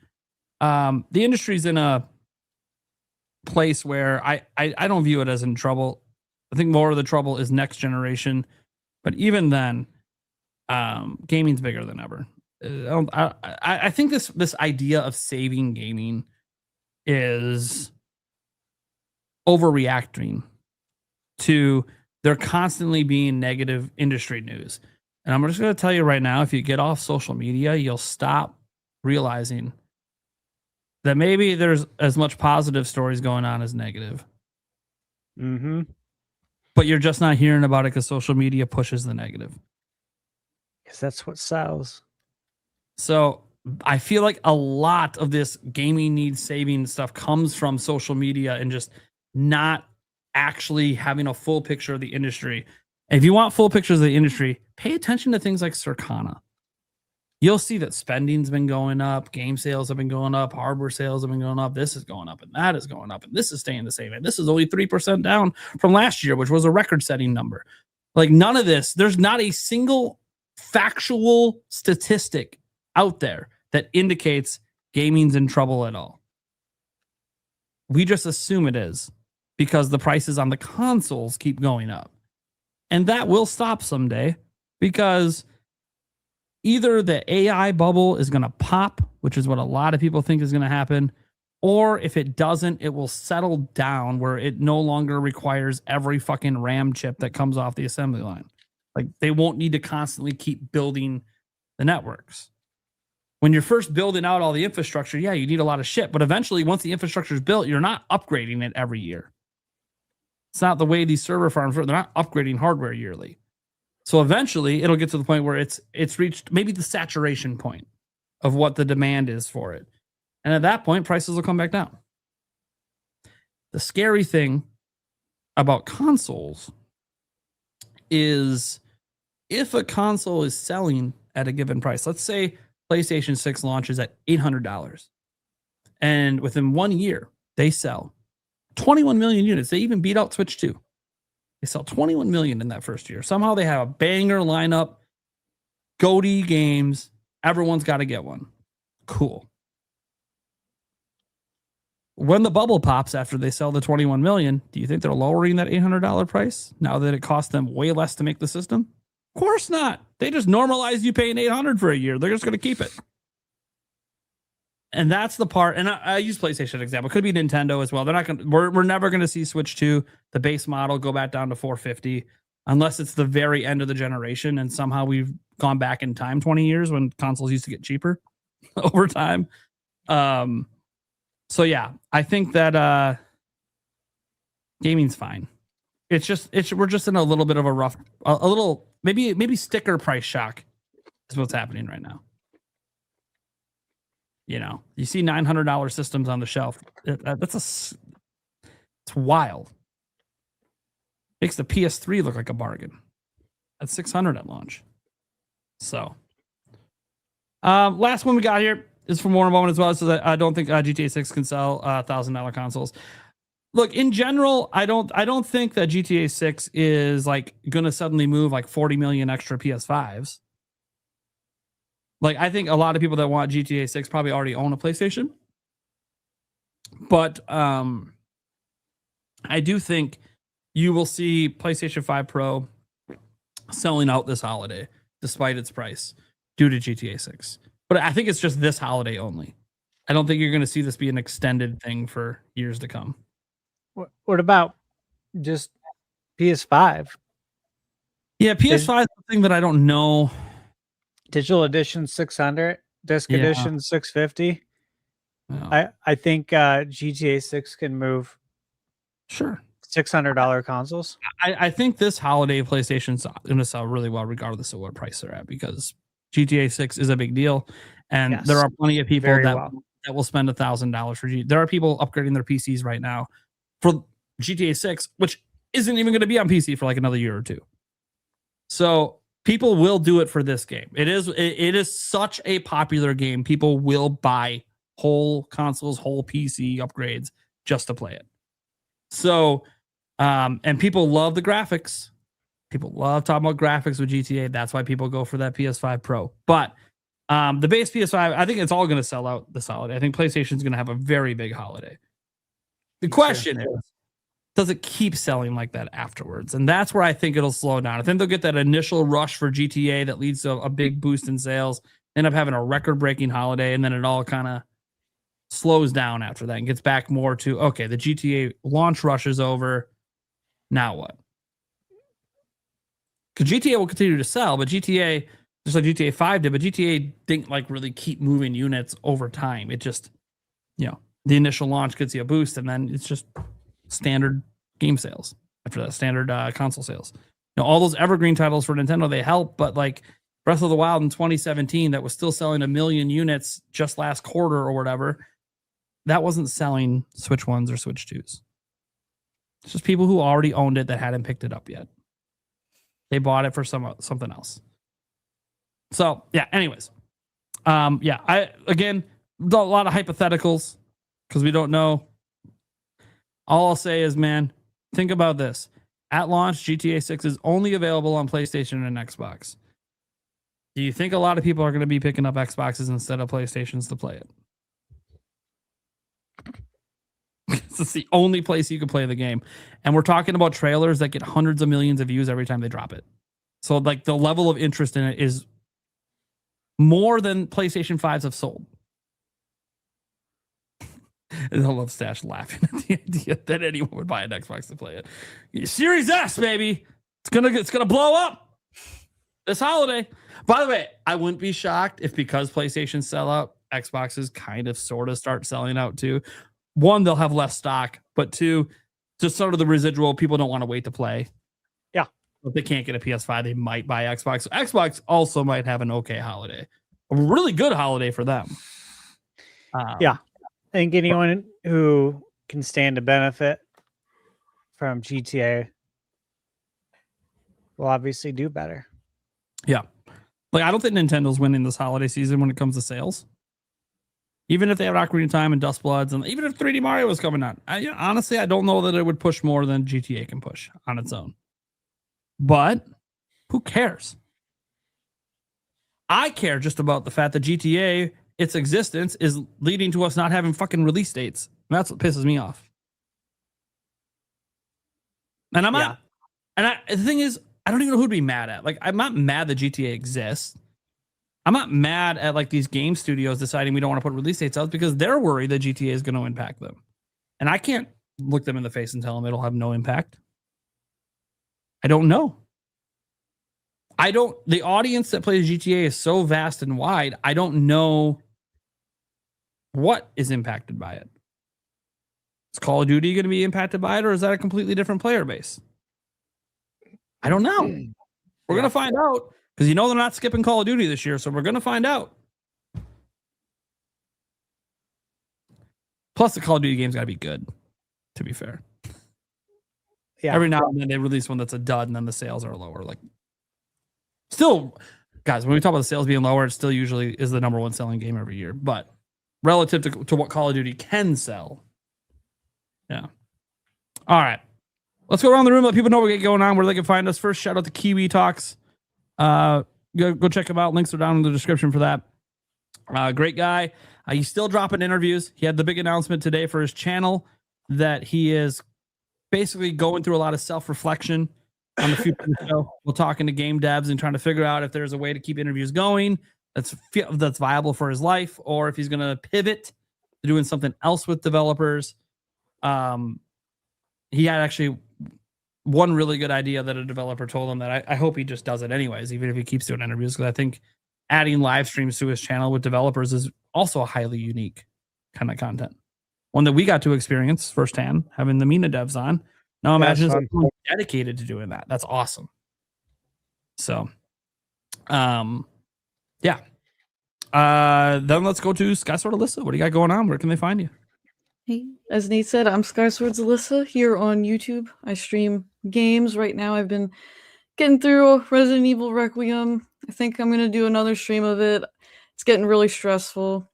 the industry's in a place where I don't view it as in trouble. I think more of the trouble is next generation. But even then, gaming's bigger than ever. I think this idea of saving gaming is overreacting to there constantly being negative industry news. And I'm just going to tell you right now, if you get off social media, you'll stop realizing that maybe there's as much positive stories going on as negative. Mm-hmm. But you're just not hearing about it because social media pushes the negative. Because that's what sells. So I feel like a lot of this gaming needs saving stuff comes from social media and just not actually having a full picture of the industry. And if you want full pictures of the industry, pay attention to things like Circana. You'll see that spending's been going up, game sales have been going up, hardware sales have been going up, this is going up, and that is going up, and this is staying the same. And this is only 3% down from last year, which was a record-setting number. Like none of this, there's not a single factual statistic out there that indicates gaming's in trouble at all. We just assume it is because the prices on the consoles keep going up. And that will stop someday because either the AI bubble is going to pop, which is what a lot of people think is going to happen, or if it doesn't, it will settle down where it no longer requires every fucking RAM chip that comes off the assembly line. Like they won't need to constantly keep building the networks. When you're first building out all the infrastructure, yeah, you need a lot of shit. But eventually, once the infrastructure is built, you're not upgrading it every year. It's not the way these server farms work. They're not upgrading hardware yearly. So eventually, it'll get to the point where it's reached maybe the saturation point of what the demand is for it. And at that point, prices will come back down. The scary thing about consoles is if a console is selling at a given price, let's say PlayStation 6 launches at $800. And within 1 year, they sell 21 million units. They even beat out Switch 2. They sell 21 million in that first year. Somehow they have a banger lineup, GOTY games. Everyone's got to get one. Cool. When the bubble pops after they sell the 21 million, do you think they're lowering that $800 price now that it costs them way less to make the system? Of course not. They just normalize you paying $800 for a year. They're just going to keep it. And that's the part. And I use PlayStation example. Could be Nintendo as well. They're not going to, we're never going to see Switch 2, the base model, go back down to $450 unless it's the very end of the generation. And somehow we've gone back in time 20 years when consoles used to get cheaper over time. So yeah, I think that gaming's fine. We're just in a little bit of a rough, a little maybe sticker price shock is what's happening right now. You know, you see $900 systems on the shelf. It's wild. Makes the PS3 look like a bargain. At $600 at launch. So, last one we got here is from Warren Bowman as well. So that I don't think GTA 6 can sell $1,000 consoles. Look, in general, I don't think that GTA 6 is like going to suddenly move like 40 million extra PS5s. Like, I think a lot of people that want GTA 6 probably already own a PlayStation. But I do think you will see PlayStation 5 Pro selling out this holiday, despite its price, due to GTA 6. But I think it's just this holiday only. I don't think you're going to see this be an extended thing for years to come. What about just PS5? Yeah, PS5 is the thing that I don't know. Digital edition 600, disc edition 650. Yeah. I think GTA 6 can move $600 consoles. I think this holiday PlayStation's going to sell really well regardless of what price they're at, because GTA 6 is a big deal, and there are plenty of people that will spend $1,000 for GTA. There are people upgrading their PCs right now for GTA 6, which isn't even going to be on PC for like another year or two. So people will do it for this game. It is such a popular game. People will buy whole consoles, whole PC upgrades just to play it. So, and people love the graphics. People love talking about graphics with GTA. That's why people go for that PS5 Pro. But the base PS5, I think it's all going to sell out this holiday. I think PlayStation's going to have a very big holiday. The question is, does it keep selling like that afterwards? And that's where I think it'll slow down. I think they'll get that initial rush for GTA that leads to a big boost in sales, end up having a record-breaking holiday, and then it all kind of slows down after that and gets back more to, okay, the GTA launch rush is over. Now what? Because GTA will continue to sell, but GTA, just like GTA 5 did, but GTA didn't like really keep moving units over time. It just, the initial launch could see a boost, and then it's just standard game sales after that, standard console sales. All those evergreen titles for Nintendo, they help, but like Breath of the Wild in 2017 that was still selling 1 million units just last quarter or whatever, that wasn't selling Switch 1s or Switch 2s. It's just people who already owned it that hadn't picked it up yet. They bought it for something else. So yeah, anyways. I again, a lot of hypotheticals because we don't know. All I'll say is, man, think about this. At launch, GTA 6 is only available on PlayStation and Xbox. Do you think a lot of people are going to be picking up Xboxes instead of PlayStations to play it? It's the only place you can play the game. And we're talking about trailers that get hundreds of millions of views every time they drop it. So like the level of interest in it is more than PlayStation 5s have sold. And I love Stash laughing at the idea that anyone would buy an Xbox to play it. Series S, baby. It's gonna blow up this holiday. By the way, I wouldn't be shocked if, because PlayStation sell out, Xboxes kind of sort of start selling out too. One, they'll have less stock, but two, just sort of the residual, people don't want to wait to play. Yeah. If they can't get a PS5, they might buy Xbox. Xbox also might have an okay holiday. A really good holiday for them. Yeah. I think anyone who can stand to benefit from GTA will obviously do better. Yeah. Like, I don't think Nintendo's winning this holiday season when it comes to sales. Even if they have Ocarina of Time and Dust Bloods, and even if 3D Mario was coming out, honestly, I don't know that it would push more than GTA can push on its own. But who cares? I care just about the fact that GTA, its existence, is leading to us not having fucking release dates. And that's what pisses me off. And I'm not. And the thing is, I don't even know who to be mad at. Like, I'm not mad that GTA exists. I'm not mad at like these game studios deciding we don't want to put release dates out because they're worried that GTA is going to impact them. And I can't look them in the face and tell them it'll have no impact. I don't know. The audience that plays GTA is so vast and wide. I don't know what is impacted by it. Is Call of Duty going to be impacted by it, or is that a completely different player base? I don't know. We're going to find out. Because they're not skipping Call of Duty this year, so we're going to find out. Plus, the Call of Duty game's got to be good, to be fair. Yeah. Every now and then they release one that's a dud, and then the sales are lower. Like, still, guys, when we talk about the sales being lower, it still usually is the number one selling game every year. But relative to what Call of Duty can sell, yeah. All right. Let's go around the room, let people know what we got going on, where they can find us. First, shout out to Kiwi Talks. Go check him out. Links are down in the description for that. Great guy. He's still dropping interviews. He had the big announcement today for his channel that he is basically going through a lot of self-reflection on the future of the show. We're talking to game devs and trying to figure out if there's a way to keep interviews going that's viable for his life, or if he's going to pivot to doing something else with developers. He had actually one really good idea that a developer told him that I hope he just does it anyways, even if he keeps doing interviews, because I think adding live streams to his channel with developers is also a highly unique kind of content. One that we got to experience firsthand, having the Mina devs on. Now imagine someone dedicated to doing that. That's awesome. So, yeah. Then let's go to Skysword Alyssa. What do you got going on? Where can they find you? Hey, as Nate said, I'm Skyswords Alyssa here on YouTube. I stream games. Right now I've been getting through Resident Evil Requiem. I think I'm going to do another stream of it. It's getting really stressful.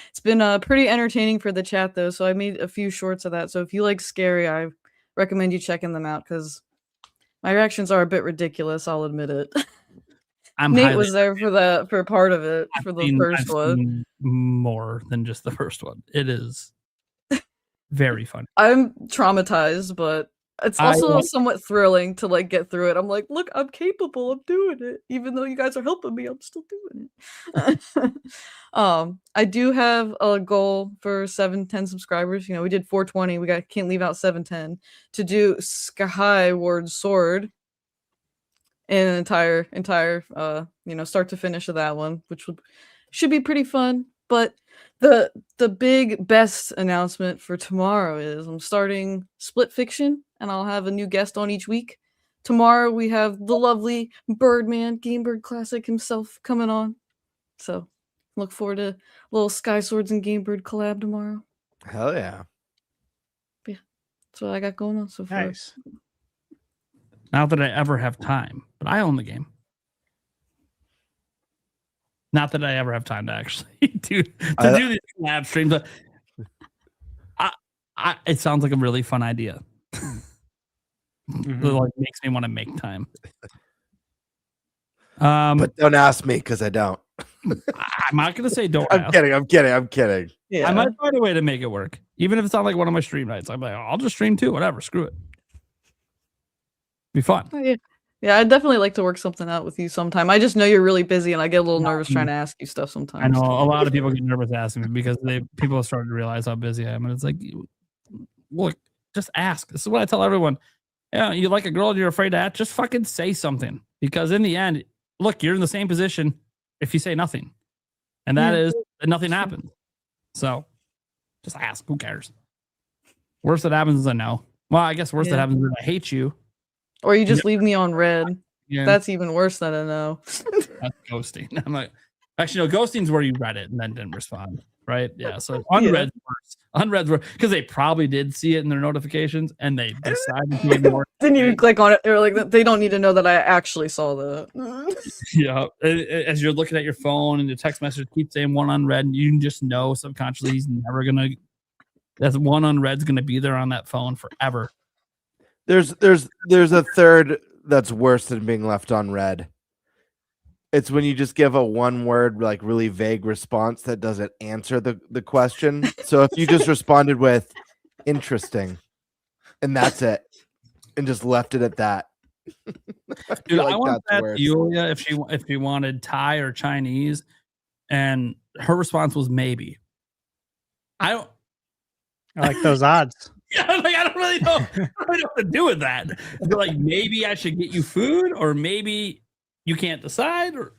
It's been pretty entertaining for the chat, though, so I made a few shorts of that. So if you like scary, I recommend you checking them out, because my reactions are a bit ridiculous, I'll admit it. Nate was there for part of it, for the first one. More than just the first one. It is very fun. I'm traumatized, but it's also somewhat thrilling to like get through it. I'm like, look, I'm capable of doing it. Even though you guys are helping me, I'm still doing it. I do have a goal for 710 subscribers. We did 420. We can't leave out 710 to do Skyward Sword in an entire start to finish of that one, which should be pretty fun. But the big best announcement for tomorrow is I'm starting Split Fiction, and I'll have a new guest on each week. Tomorrow we have the lovely Birdman, Game Bird Classic himself, coming on. So look forward to a little Sky Swords and Game Bird collab tomorrow. Hell yeah. But yeah, that's what I got going on so far. Nice. Not that I ever have time, but I own the game. Not that I ever have time to actually do these collab streams, but it sounds like a really fun idea. It like makes me want to make time. But don't ask me, because I don't. I'm not gonna say don't. I'm kidding. Yeah. I might find a way to make it work, even if it's not like one of my stream nights. I'm like, I'll just stream too. Whatever, screw it. Be fun. Oh, yeah. Yeah, I'd definitely like to work something out with you sometime. I just know you're really busy, and I get a little nervous trying to ask you stuff sometimes. I know a lot of people get nervous asking me because people have started to realize how busy I am, and it's like, look, just ask. This is what I tell everyone. Yeah, you like a girl and you're afraid to ask, just fucking say something, because in the end, look, you're in the same position if you say nothing, and that is that nothing happens. So just ask. Who cares? Worst that happens is a no. Well, I guess worst that happens is I hate you. Or you just leave me on red. Yeah. That's even worse than a no. That's ghosting. I'm like, actually, no, ghosting's where you read it and then didn't respond, right? Yeah. So unread first, Unreads were because they probably did see it in their notifications and they decided to ignore it. Didn't even click on it. They were like, they don't need to know that I actually saw that. Yeah, as you're looking at your phone and the text message keeps saying one unread, and you can just know subconsciously he's never gonna. That one unread's gonna be there on that phone forever. There's a third that's worse than being left unread. It's when you just give a one word, like really vague response that doesn't answer the question. So if you just responded with interesting and that's it, and just left it at that. Dude, I want that Yulia if she wanted Thai or Chinese, and her response was maybe. I like those odds. Yeah, like I don't really know. I don't know what to do with that. But like maybe I should get you food, or maybe you can't decide, or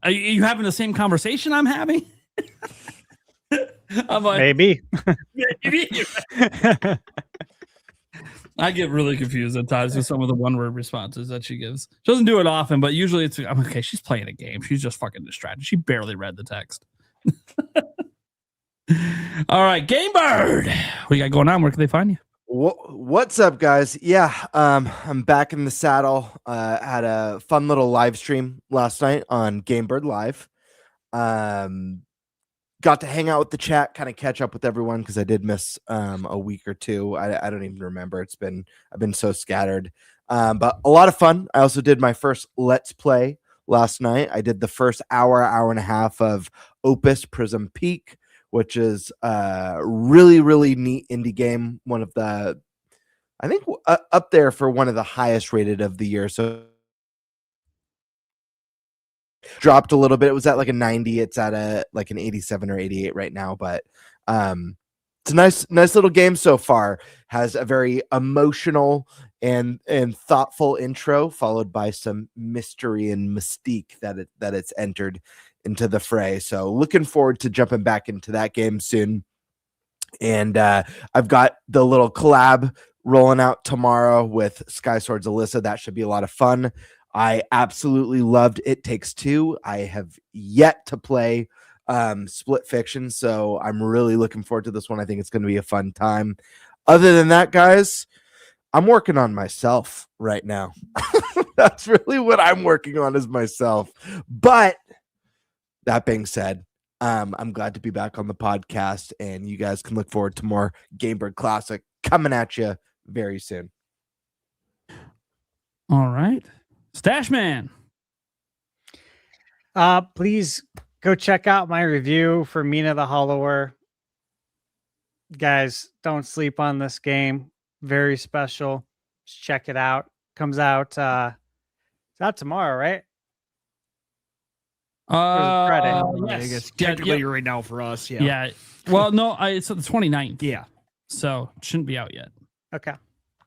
are you having the same conversation I'm having? I'm like, maybe. maybe. I get really confused at times with some of the one-word responses that she gives. She doesn't do it often, but usually I'm okay. She's playing a game. She's just fucking distracted. She barely read the text. All right, Game Bird. What you got going on? Where can they find you? What's up, guys? Yeah, I'm back in the saddle. Had a fun little live stream last night on Game Bird Live. Got to hang out with the chat, kind of catch up with everyone because I did miss a week or two. I don't even remember. I've been so scattered, but a lot of fun. I also did my first Let's Play last night. I did the first hour and a half of Opus Prism Peak, which is a really, really neat indie game. One of the, I think, up there for one of the highest rated of the year. So dropped a little bit. It was at like a 90. It's at an 87 or 88 right now. But it's a nice little game so far. Has a very emotional and thoughtful intro, followed by some mystery and mystique that it's entered into the fray. So looking forward to jumping back into that game soon. And I've got the little collab rolling out tomorrow with Sky Swords Alyssa. That should be a lot of fun. I absolutely loved It Takes Two. I have yet to play Split Fiction, so I'm really looking forward to this one. I think it's going to be a fun time. Other than that, guys, I'm working on myself right now. That's really what I'm working on, is myself. But that being said, I'm glad to be back on the podcast, and you guys can look forward to more Game Bird Classic coming at you very soon. All right. Stash Man. Please go check out my review for Mina the Hollower. Guys, don't sleep on this game. Very special. Just check it out. Comes out it's out tomorrow, right? Friday. I guess technically right now for us. Yeah. Yeah. Well, no, it's the 29th. Yeah. So it shouldn't be out yet. Okay.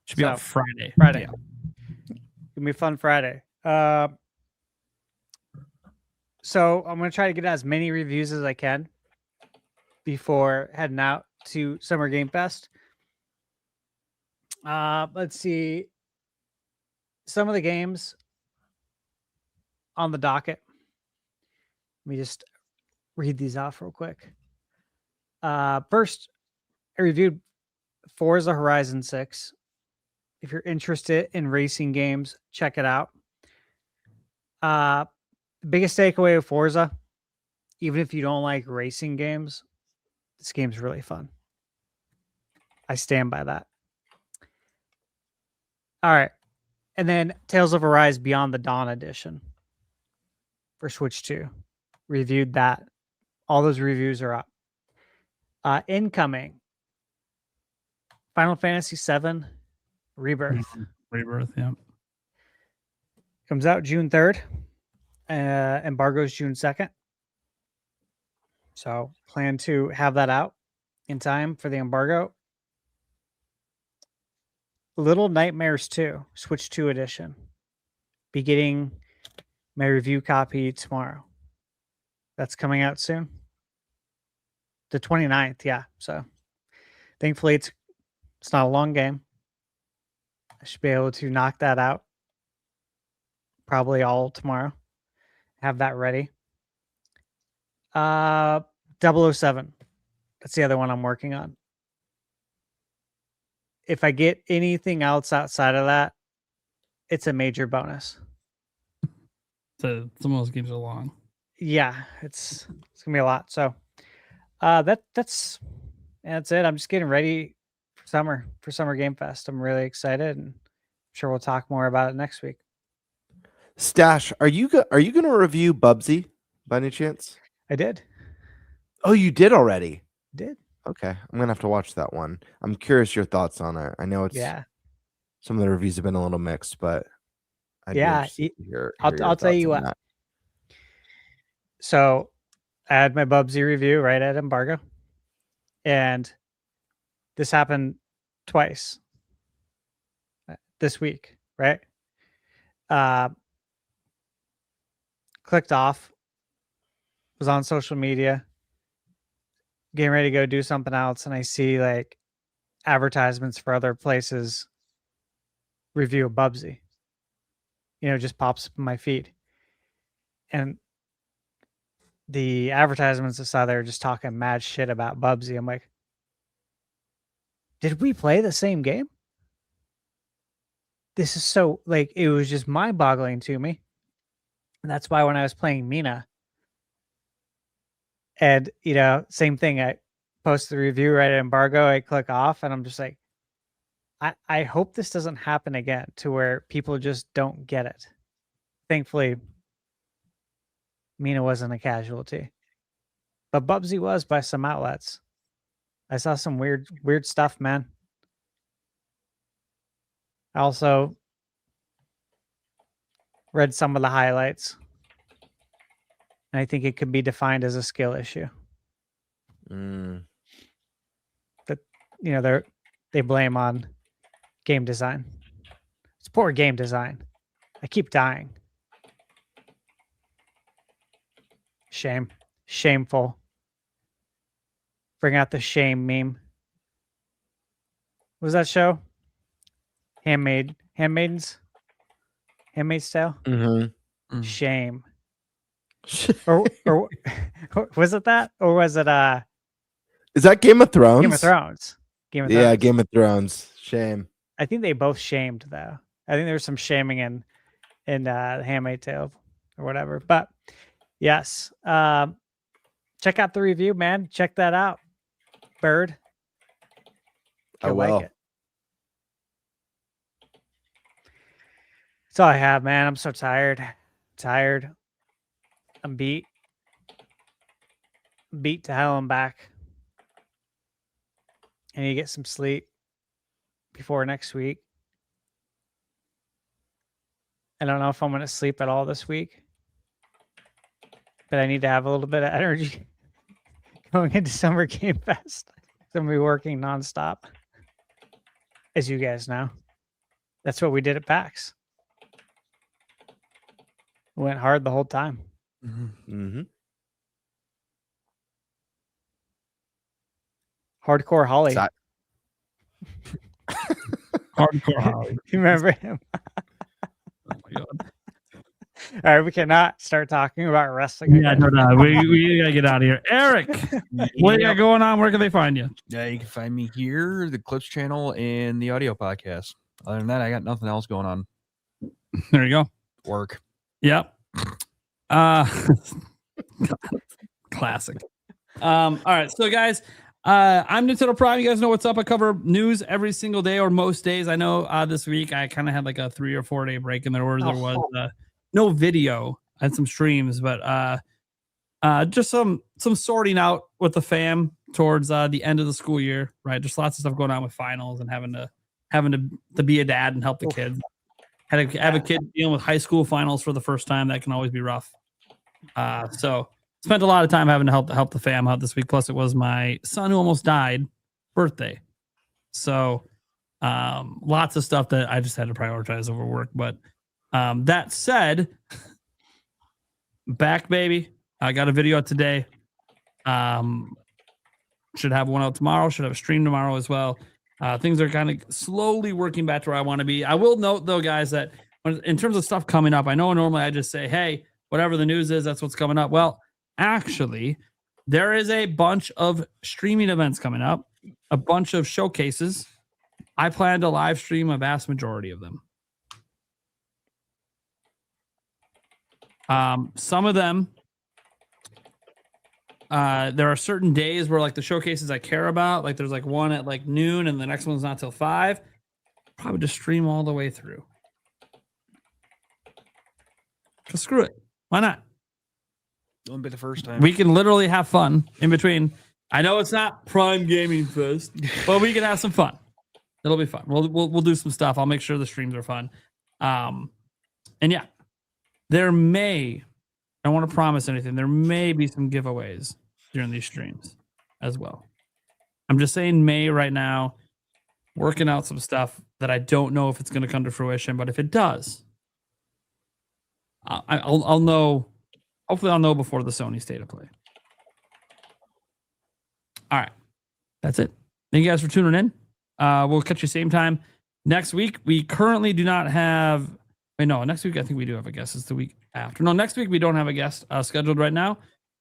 Should be out Friday. Friday. Yeah. Gonna be a fun Friday. So I'm gonna try to get as many reviews as I can before heading out to Summer Game Fest. Let's see some of the games on the docket. Let me just read these off real quick. First, I reviewed Forza Horizon 6. If you're interested in racing games, check it out. The biggest takeaway of Forza, even if you don't like racing games, this game's really fun. I stand by that. All right. And then Tales of Arise Beyond the Dawn Edition for Switch 2. Reviewed that. All those reviews are up. Incoming, Final Fantasy VII Rebirth. Rebirth, yeah. Comes out June 3rd. Embargo's June 2nd. So plan to have that out in time for the embargo. Little Nightmares 2, Switch 2 edition. Be getting my review copy tomorrow. That's coming out soon. The 29th, yeah. So thankfully it's not a long game. I should be able to knock that out probably all tomorrow. Have that ready. 007. That's the other one I'm working on. If I get anything else outside of that, it's a major bonus. So some of those games are long. Yeah, it's gonna be a lot. So that's it. I'm just getting ready for Summer Game Fest. I'm really excited, and I'm sure we'll talk more about it next week. Stash, are you going to review Bubsy by any chance? I did. Oh, you did already. Did. Okay, I'm gonna have to watch that one. I'm curious your thoughts on it. I know it's some of the reviews have been a little mixed, but I'll tell you what. That. So I had my Bubsy review right at embargo, and this happened twice this week, right? Clicked off, was on social media, getting ready to go do something else, and I see like advertisements for other places review of Bubsy. Just pops up in my feed. And the advertisements I saw there just talking mad shit about Bubsy. I'm like, did we play the same game? This is so, like, it was just mind-boggling to me. And that's why when I was playing Mina, and, same thing, I post the review right at embargo, I click off, and I'm just like, I hope this doesn't happen again to where people just don't get it. Thankfully, Mina wasn't a casualty, but Bubsy was by some outlets. I saw some weird stuff, man. I also read some of the highlights, and I think it could be defined as a skill issue. That they blame on game design. It's poor game design. I keep dying. Shame. Shameful. Bring out the shame meme. What was that show? Handmaid's Tale? Mm-hmm. Shame. or was it that? Or was it Is that Game of Thrones? Game of Thrones. Yeah, Game of Thrones. Shame. I think they both shamed though. I think there was some shaming in the Handmaid's Tale or whatever. But yes. Check out the review, man. Check that out. Bird. I will. Like it. That's all I have, man. I'm so tired. I'm beat. Beat to hell and back. I need to get some sleep before next week. I don't know if I'm going to sleep at all this week, but I need to have a little bit of energy going into Summer Game Fest. I'm going to be working nonstop. As you guys know, that's what we did at PAX. We went hard the whole time. Mm-hmm. Hardcore Holly. Hardcore Holly. You remember him? Oh my god. All right, we cannot start talking about wrestling. Yeah, no. We gotta get out of here. Eric, what you got going on? Where can they find you? Yeah, you can find me here, the Clips channel, and the audio podcast. Other than that, I got nothing else going on. There you go. Work. Yep. Classic. All right, so guys, I'm Nintendo Prime. You guys know what's up. I cover news every single day or most days. I know this week I kind of had like a 3 or 4 day break in there where there was no video. I had some streams, but just some sorting out with the fam towards the end of the school year, right? Just lots of stuff going on with finals and having to be a dad and help the kids. Have a kid dealing with high school finals for the first time. That can always be rough. So spent a lot of time having to help the fam out this week. Plus, it was my son who almost died birthday. So lots of stuff that I just had to prioritize over work. But that said, back, baby. I got a video out today. Should have one out tomorrow. Should have a stream tomorrow as well. Things are kind of slowly working back to where I want to be. I will note, though, guys, that in terms of stuff coming up, I know normally I just say, hey, whatever the news is, that's what's coming up. Well, actually, there is a bunch of streaming events coming up, a bunch of showcases. I plan to live stream a vast majority of them. Some of them, there are certain days where like the showcases I care about, like there's like one at like noon and the next one's not till 5. Probably just stream all the way through. Just screw it. Why not? Won't be the first time. We can literally have fun in between. I know it's not Prime Gaming Fest, but we can have some fun. It'll be fun. We'll do some stuff. I'll make sure the streams are fun. And yeah, there may, I don't want to promise anything. There may be some giveaways during these streams as well. I'm just saying may right now, working out some stuff that I don't know if it's going to come to fruition, but if it does, I'll know. Hopefully I'll know before the Sony State of Play. All right. That's it. Thank you guys for tuning in. We'll catch you same time next week. We currently do not have... Wait, no, next week I think we do have a guest. It's the week after. No, next week we don't have a guest scheduled right now.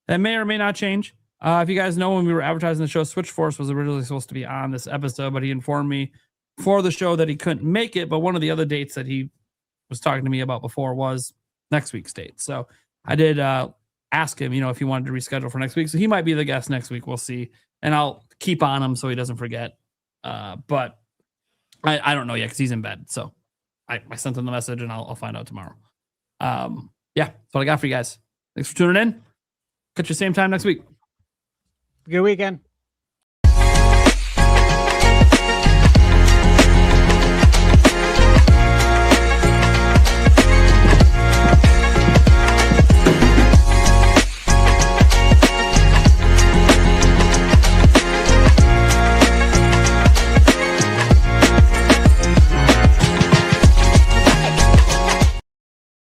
That may or may not change. If you guys know, when we were advertising the show, Switch Force was originally supposed to be on this episode, but he informed me for the show that he couldn't make it. But one of the other dates that he was talking to me about before was next week's date. So I did ask him, if he wanted to reschedule for next week. So he might be the guest next week. We'll see. And I'll keep on him so he doesn't forget. But I don't know yet because he's in bed. So I sent him the message and I'll find out tomorrow. Yeah, that's what I got for you guys. Thanks for tuning in. Catch you same time next week. Good weekend.